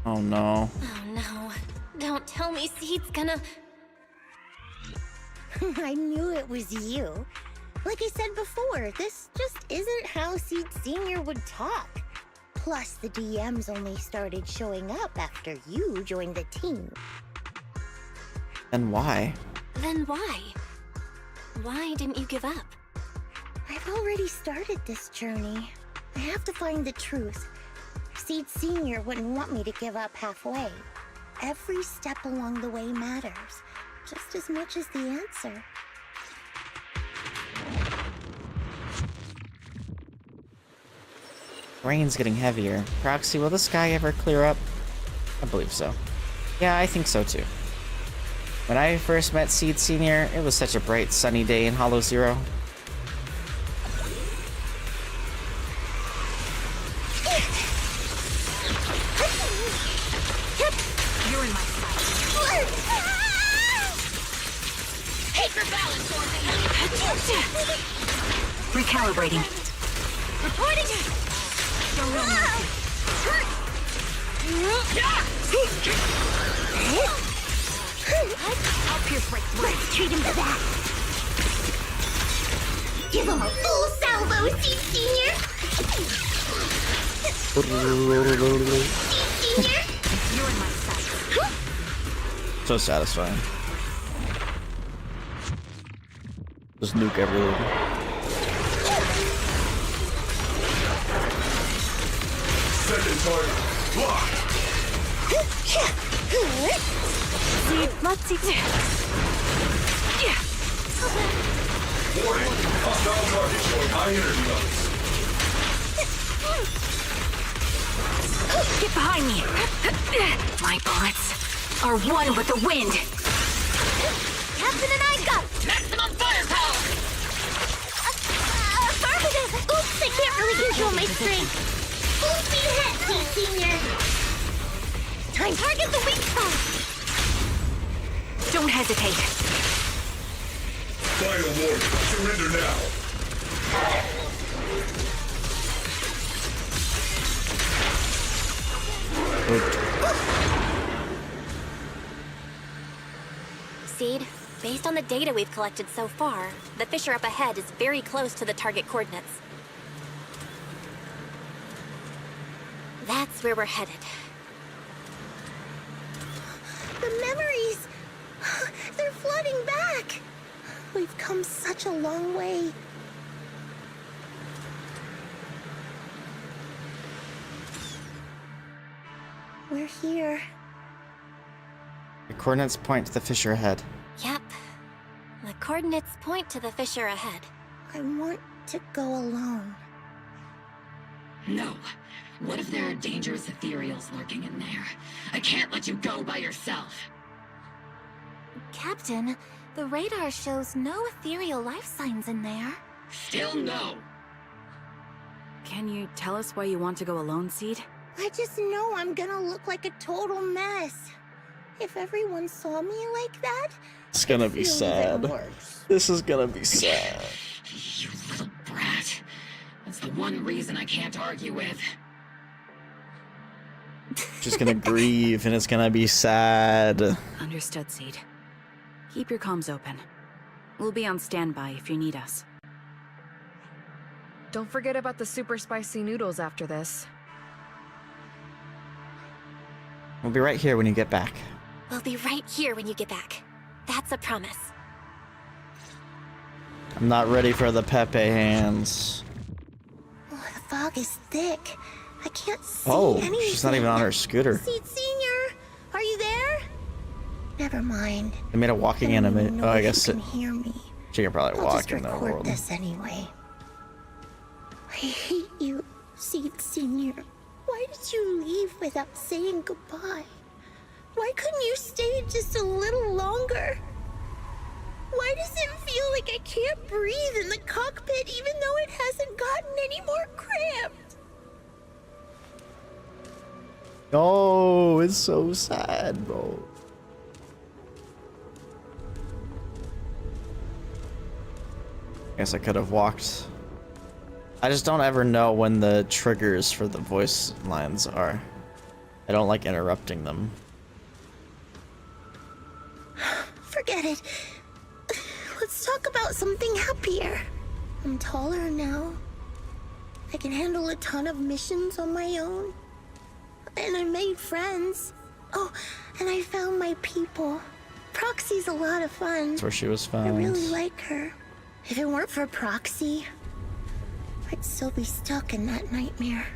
Oh no. Oh no. Don't tell me Seed's gonna... I knew it was you. Like I said before, this just isn't how Seed Sr. would talk. Plus, the DMs only started showing up after you joined the team. And why? Then why? Why didn't you give up? I've already started this journey. I have to find the truth. Seed Sr. wouldn't want me to give up halfway. Every step along the way matters, just as much as the answer. Rain's getting heavier. Proxy, will the sky ever clear up? I believe so. Yeah, I think so too. When I first met Seed Sr., it was such a bright, sunny day in Hollow Zero. You're in my sight. Paper balance, Recalibrating. Reporting! I'll pierce right through. Let's treat him to that! Give him a full salvo, Seed Sr.! Seed Sr.! You're in my sight. So satisfying. Just nuke everything. Second target, locked! Let's see. Warning, hostile target showing high energy levels. Get behind me. My bullets are one with the wind. Captain and I got Maximum firepower! affirmative! Oops, I can't really control my strength. Full speed ahead, Seed Sr. Time target the weak spot. Don't hesitate. Final warning, surrender now. Seed, Based on the data we've collected so far, the fissure up ahead is very close to the target coordinates. That's where we're headed. The memories! They're flooding back! We've come such a long way. We're here. The coordinates point to the fissure ahead. Yep. The coordinates point to the fissure ahead. I want to go alone. No. What if there are dangerous ethereals lurking in there? I can't let you go by yourself. Captain, the radar shows no ethereal life signs in there. Still no. Can you tell us why you want to go alone, Seed? I just know I'm gonna look like a total mess. If everyone saw me like that, It's gonna be sad. This is gonna be sad. You little brat. That's the one reason I can't argue with. She's gonna grieve and it's gonna be sad. Understood, Seed. Keep your comms open. We'll be on standby if you need us. Don't forget about the super spicy noodles after this. We'll be right here when you get back. We'll be right here when you get back. That's a promise. I'm not ready for the Pepe hands. oh, the fog is thick. I can't see anything. She's not even on her scooter. Seed Senior, are you there? Never mind. They made a walking animate. Oh, I guess you can hear me. she can probably I'll walk just in the record world. this anyway. I hate you, Seed Senior. Why did you leave without saying goodbye? Why couldn't you stay just a little longer? Why does it feel like I can't breathe in the cockpit even though it hasn't gotten any more cramped? Oh, it's so sad, bro. Guess I could have walked. I just don't ever know when the triggers for the voice lines are. I don't like interrupting them. Forget it. Let's talk about something happier. I'm taller now. I can handle a ton of missions on my own. And I made friends. Oh, and I found my people. Proxy's a lot of fun. That's where she was found. I really like her. If it weren't for Proxy, I'd still be stuck in that nightmare.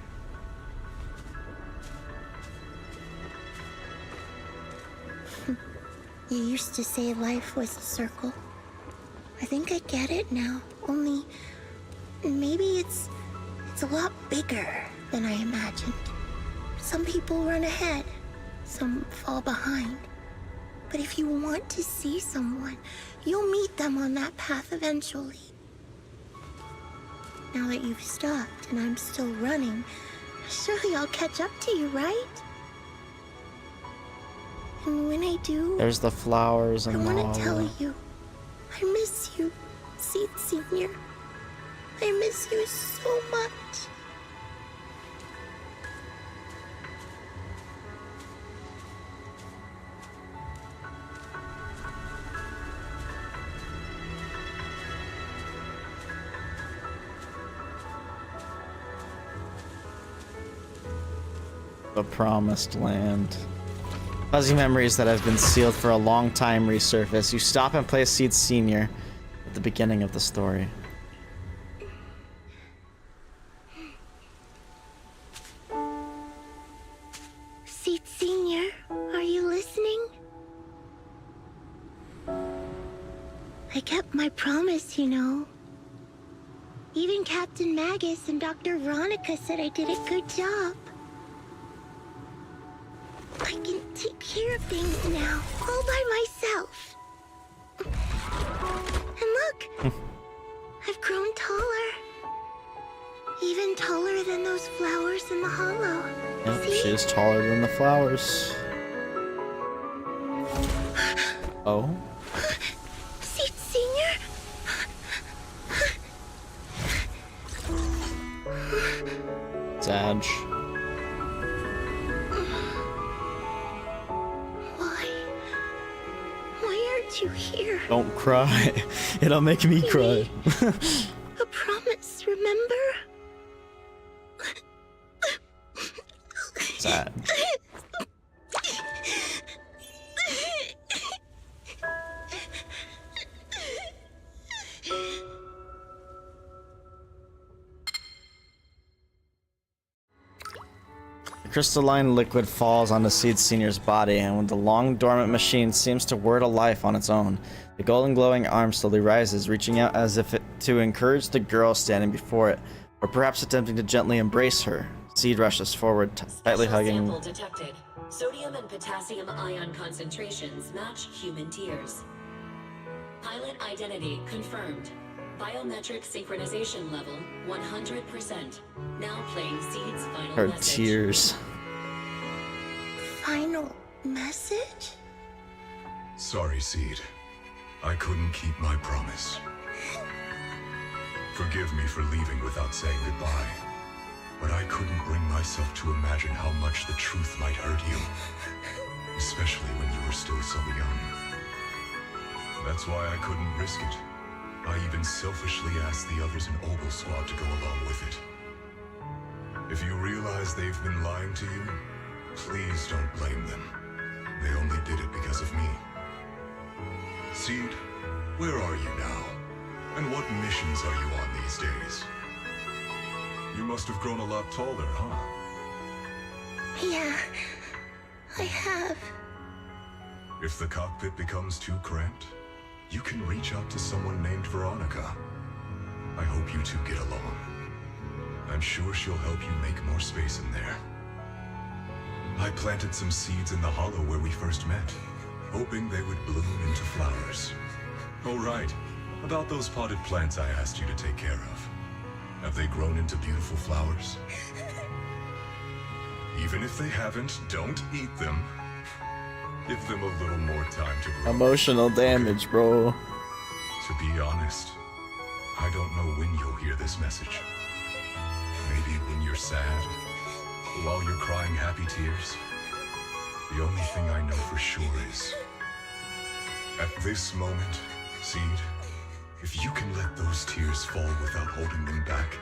You used to say life was a circle. I think I get it now. Only maybe it's a lot bigger than I imagined. Some people run ahead, some fall behind. But if you want to see someone, you'll meet them on that path eventually. Now that you've stopped and I'm still running, surely I'll catch up to you, right? And when I do, There's the flowers and I the want to tell hollow. you, I miss you, Seed Senior. I miss you so much. The promised land. Fuzzy memories that have been sealed for a long time resurface. You stop and play Seed Senior at the beginning of the story. Seed Senior, are you listening? I kept my promise, you know. Even Captain Magus and Dr. Veronica said I did a good job. I can take care of things now, all by myself. And look, I've grown taller. Even taller than those flowers in the hollow. Yep, she is taller than the flowers. Oh? Seed Senior? Zadge. Why aren't you hear? Don't cry. It'll make me cry. A promise, remember? Sad. The crystalline liquid falls onto Seed Senior's body, and when the long dormant machine seems to word a life on its own, the golden glowing arm slowly rises, reaching out as if to encourage the girl standing before it, or perhaps attempting to gently embrace her. Seed rushes forward, tightly hugging. Sample detected. Sodium and potassium ion concentrations match human tears. Pilot identity confirmed. Biometric synchronization level 100%. Now playing Seed's final Her message. tears. Final message? Sorry, Seed. I couldn't keep my promise. Forgive me for leaving without saying goodbye, but I couldn't bring myself to imagine how much the truth might hurt you, especially when you were still so young. That's why I couldn't risk it. I even selfishly asked the others in Obel Squad to go along with it. If you realize they've been lying to you, please don't blame them. They only did it because of me. Seed, where are you now? And what missions are you on these days? You must have grown a lot taller, huh? Yeah, I have. If the cockpit becomes too cramped, you can reach out to someone named Veronica. I hope you two get along. I'm sure she'll help you make more space in there. I planted some seeds in the hollow where we first met, hoping they would bloom into flowers. Oh right, about those potted plants I asked you to take care of. Have they grown into beautiful flowers? Even if they haven't, don't eat them. Give them a little more time to grow. Emotional damage, bro. To be honest, I don't know when you'll hear this message. Maybe when you're sad, while you're crying happy tears. The only thing I know for sure is, at this moment, Seed, if you can let those tears fall without holding them back,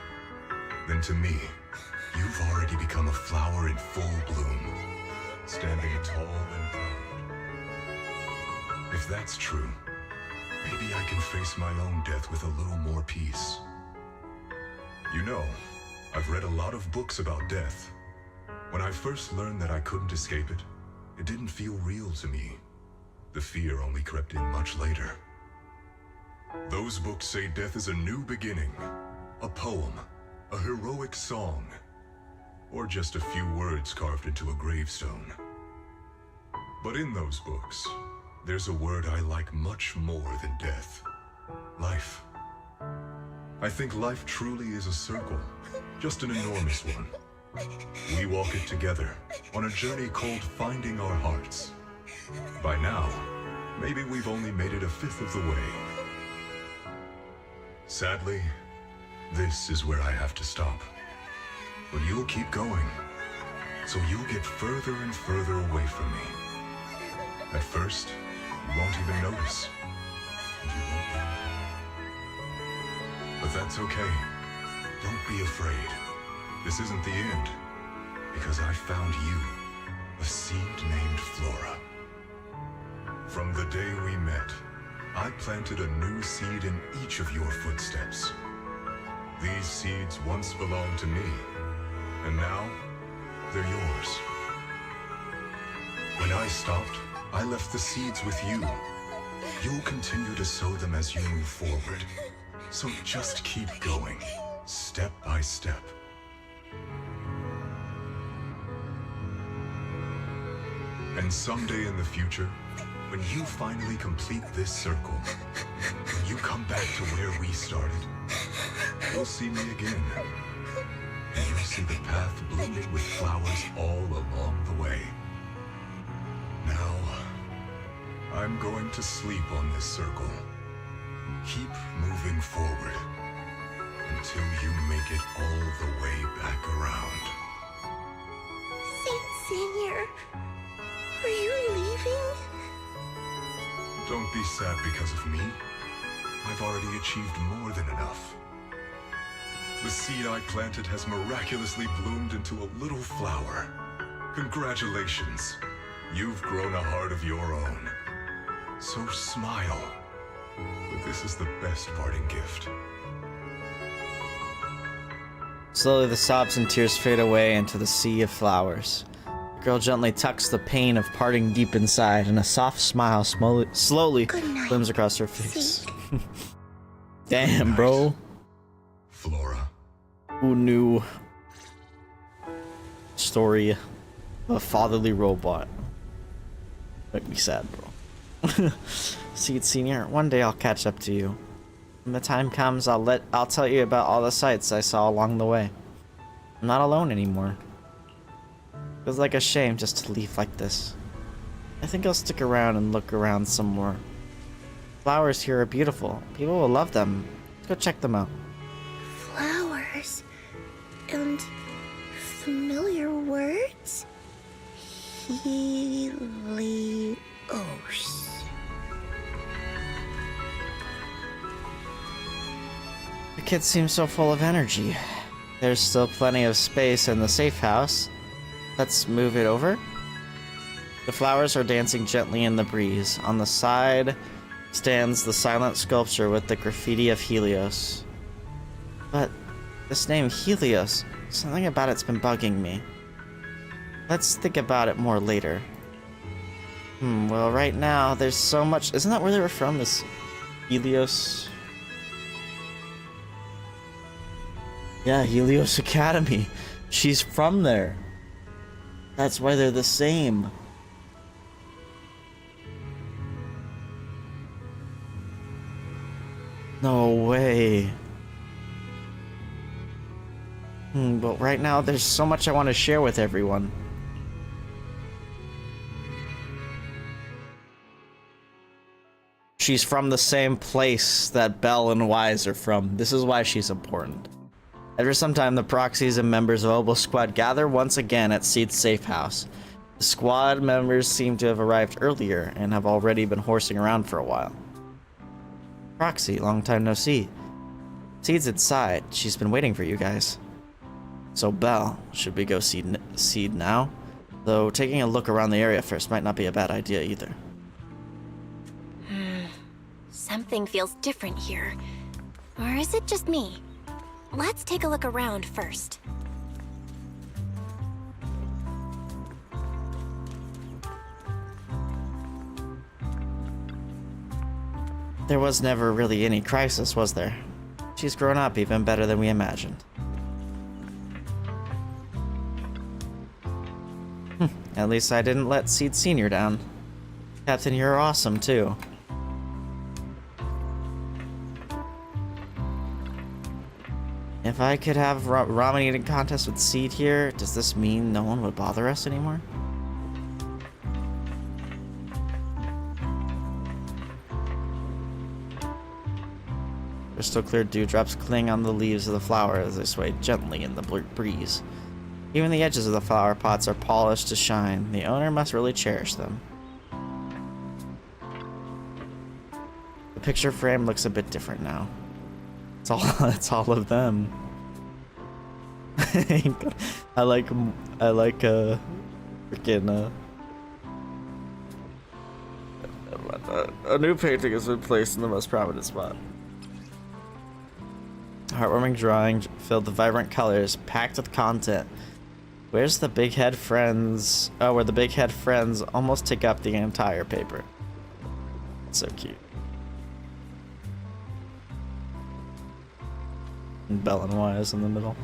then to me, you've already become a flower in full bloom, standing tall and proud. If that's true, maybe I can face my own death with a little more peace. You know, I've read a lot of books about death. When I first learned that I couldn't escape it, it didn't feel real to me. The fear only crept in much later. Those books say death is a new beginning, a poem, a heroic song, or just a few words carved into a gravestone. But in those books, there's a word I like much more than death. Life. I think life truly is a circle, just an enormous one. We walk it together, on a journey called finding our hearts. By now, maybe we've only made it a fifth of the way. Sadly, this is where I have to stop. But you'll keep going, so you'll get further and further away from me. At first, you won't even notice. And you won't know. But that's okay. Don't be afraid. This isn't the end. Because I found you, a seed named Flora. From the day we met, I planted a new seed in each of your footsteps. These seeds once belonged to me, and now they're yours. When I stopped, I left the seeds with you. You'll continue to sow them as you move forward. So just keep going, step by step. And someday in the future, when you finally complete this circle, when you come back to where we started, you'll see me again. And you'll see the path blooming with flowers all along the way. Now, I'm going to sleep on this circle. Keep moving forward until you make it all the way back around. Seed Senior, are you leaving? Don't be sad because of me. I've already achieved more than enough. The seed I planted has miraculously bloomed into a little flower. Congratulations. You've grown a heart of your own. So smile. But this is the best parting gift. Slowly the sobs and tears fade away into the sea of flowers. The girl gently tucks the pain of parting deep inside, and a soft smile slowly blooms across her face. Damn, bro. Flora. Who knew? Story of a fatherly robot. Make me sad, bro. Seed Senior, one day I'll catch up to you. When the time comes, I'll tell you about all the sights I saw along the way. I'm not alone anymore. Feels like a shame just to leave like this. I think I'll stick around and look around some more. Flowers here are beautiful. People will love them. Let's go check them out. Flowers and familiar words? Helios. The kids seem so full of energy. There's still plenty of space in the safe house. Let's move it over. The flowers are dancing gently in the breeze. On the side stands the silent sculpture with the graffiti of Helios. But this name Helios, something about it's been bugging me. Let's think about it more later. Well, right now there's so much. Isn't that where they were from? This Helios? Yeah, Helios Academy. She's from there. That's why they're the same. No way. But right now, there's so much I want to share with everyone. She's from the same place that Belle and Wise are from. This is why she's important. After some time, the proxies and members of Obel Squad gather once again at Seed's safe house. The squad members seem to have arrived earlier and have already been horsing around for a while. Proxy, long time no see. Seed's inside. She's been waiting for you guys. So Belle, should we go see Seed now? Though taking a look around the area first might not be a bad idea either. Something feels different here. Or is it just me? Let's take a look around first. There was never really any crisis, was there? She's grown up even better than we imagined. At least I didn't let Seed Senior down. Captain, you're awesome too. If I could have ramen eating contest with Seed here, does this mean no one would bother us anymore? Crystal clear dewdrops cling on the leaves of the flower as they sway gently in the breeze. Even the edges of the flower pots are polished to shine. The owner must really cherish them. The picture frame looks a bit different now. It's all of them. I like freaking a new painting has been placed in the most prominent spot. Heartwarming drawing filled with vibrant colors, packed with content. Where's the big head friends? Oh, where the big head friends almost take up the entire paper. It's so cute. And Belle and Wise in the middle.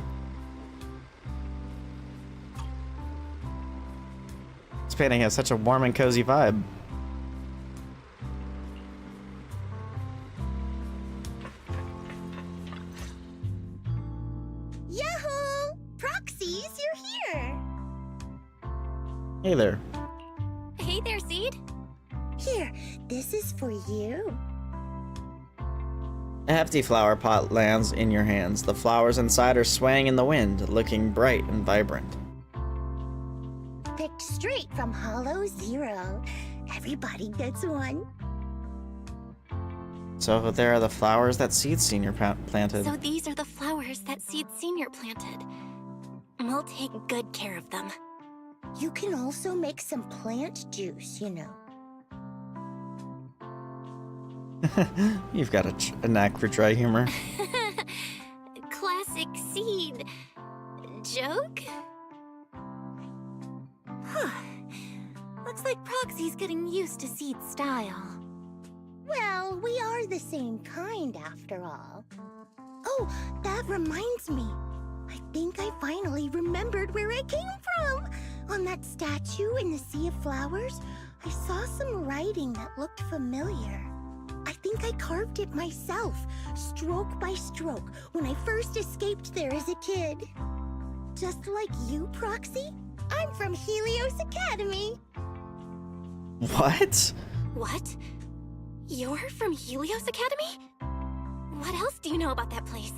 This painting has such a warm and cozy vibe. Yahoo! Proxies, you're here! Hey there. Hey there, Seed. Here, this is for you. A hefty flower pot lands in your hands. The flowers inside are swaying in the wind, looking bright and vibrant. Picked straight from Hollow Zero. Everybody gets one. So there are the flowers that Seed Senior planted. So these are the flowers that Seed Senior planted. We'll take good care of them. You can also make some plant juice, you know. You've got a knack for dry humor. Classic Seed. Joke? Looks like Proxy's getting used to Seed's style. Well, we are the same kind after all. Oh, that reminds me. I think I finally remembered where I came from. On that statue in the Sea of Flowers, I saw some writing that looked familiar. I think I carved it myself, stroke by stroke, when I first escaped there as a kid. Just like you, Proxy, I'm from Helios Academy. What? What? You're from Helios Academy? What else do you know about that place?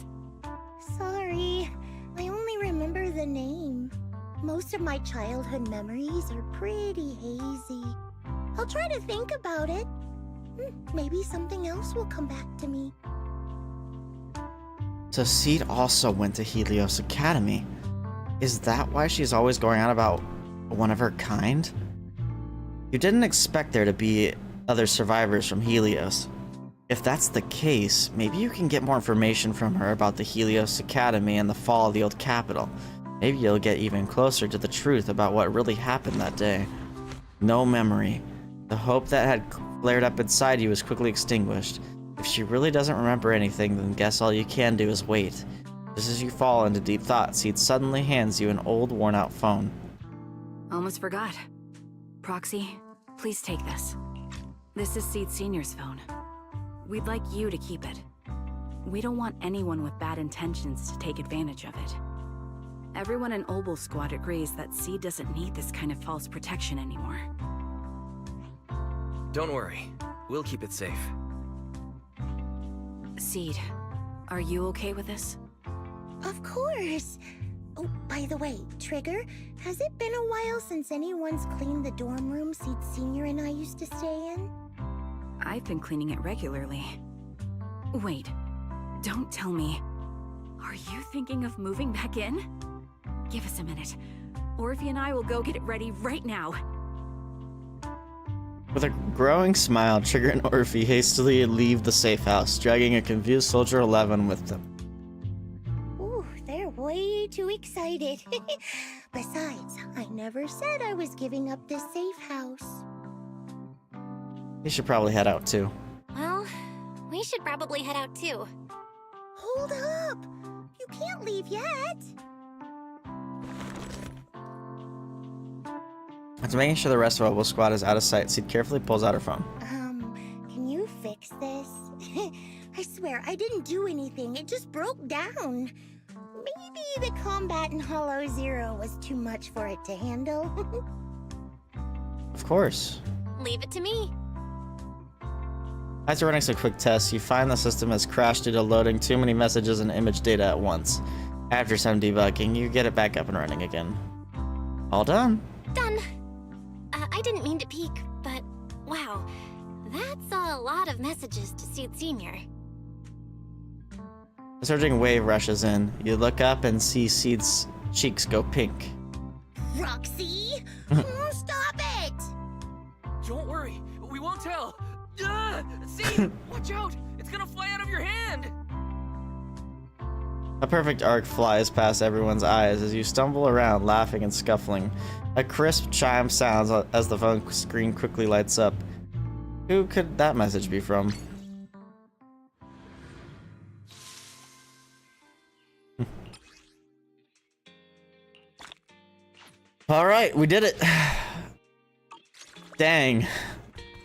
Sorry, I only remember the name. Most of my childhood memories are pretty hazy. I'll try to think about it. Maybe something else will come back to me. So Seed also went to Helios Academy. Is that why she's always going on about one of her kind? You didn't expect there to be other survivors from Helios. If that's the case, maybe you can get more information from her about the Helios Academy and the fall of the old capital. Maybe you'll get even closer to the truth about what really happened that day. No memory. The hope that had flared up inside you was quickly extinguished. If she really doesn't remember anything, then guess all you can do is wait. Just as you fall into deep thought, Seed suddenly hands you an old, worn-out phone. Almost forgot. Proxy, please take this. This is Seed Senior's phone. We'd like you to keep it. We don't want anyone with bad intentions to take advantage of it. Everyone in Obel Squad agrees that Seed doesn't need this kind of false protection anymore. Don't worry. We'll keep it safe. Seed, are you okay with this? Of course. Oh, by the way, Trigger, has it been a while since anyone's cleaned the dorm room Seed Senior and I used to stay in? I've been cleaning it regularly. Wait, don't tell me. Are you thinking of moving back in? Give us a minute. Orphe and I will go get it ready right now. With a growing smile, Trigger and Orphe hastily leave the safe house, dragging a confused Soldier 11 with them. Ooh, they're way too excited. Besides, I never said I was giving up this safe house. You should probably head out too. Well, we should probably head out too. Hold up! You can't leave yet! After making sure the rest of Obel Squad is out of sight, Seed carefully pulls out her phone. Can you fix this? I swear, I didn't do anything. It just broke down. Maybe the combat in Hollow Zero was too much for it to handle. Of course. Leave it to me. After running some quick tests, you find the system has crashed due to loading too many messages and image data at once. After some debugging, you get it back up and running again. All done. Done. I didn't mean to peek, but wow, that's a lot of messages to Seed Senior. A surging wave rushes in. You look up and see Seed's cheeks go pink. Roxy! Stop it! Don't worry, we won't tell. See, watch out! It's gonna fly out of your hand! A perfect arc flies past everyone's eyes as you stumble around, laughing and scuffling. A crisp chime sounds as the phone screen quickly lights up. Who could that message be from? Alright, we did it. Dang.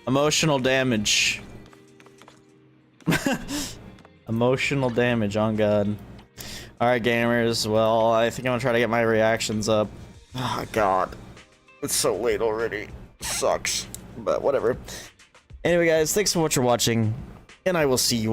Emotional damage. Emotional damage, on God. Alright, gamers. Well, I think I'm gonna try to get my reactions up. Oh, God. It's so late already. Sucks. But whatever. Anyway, guys, thanks so much for watching, and I will see you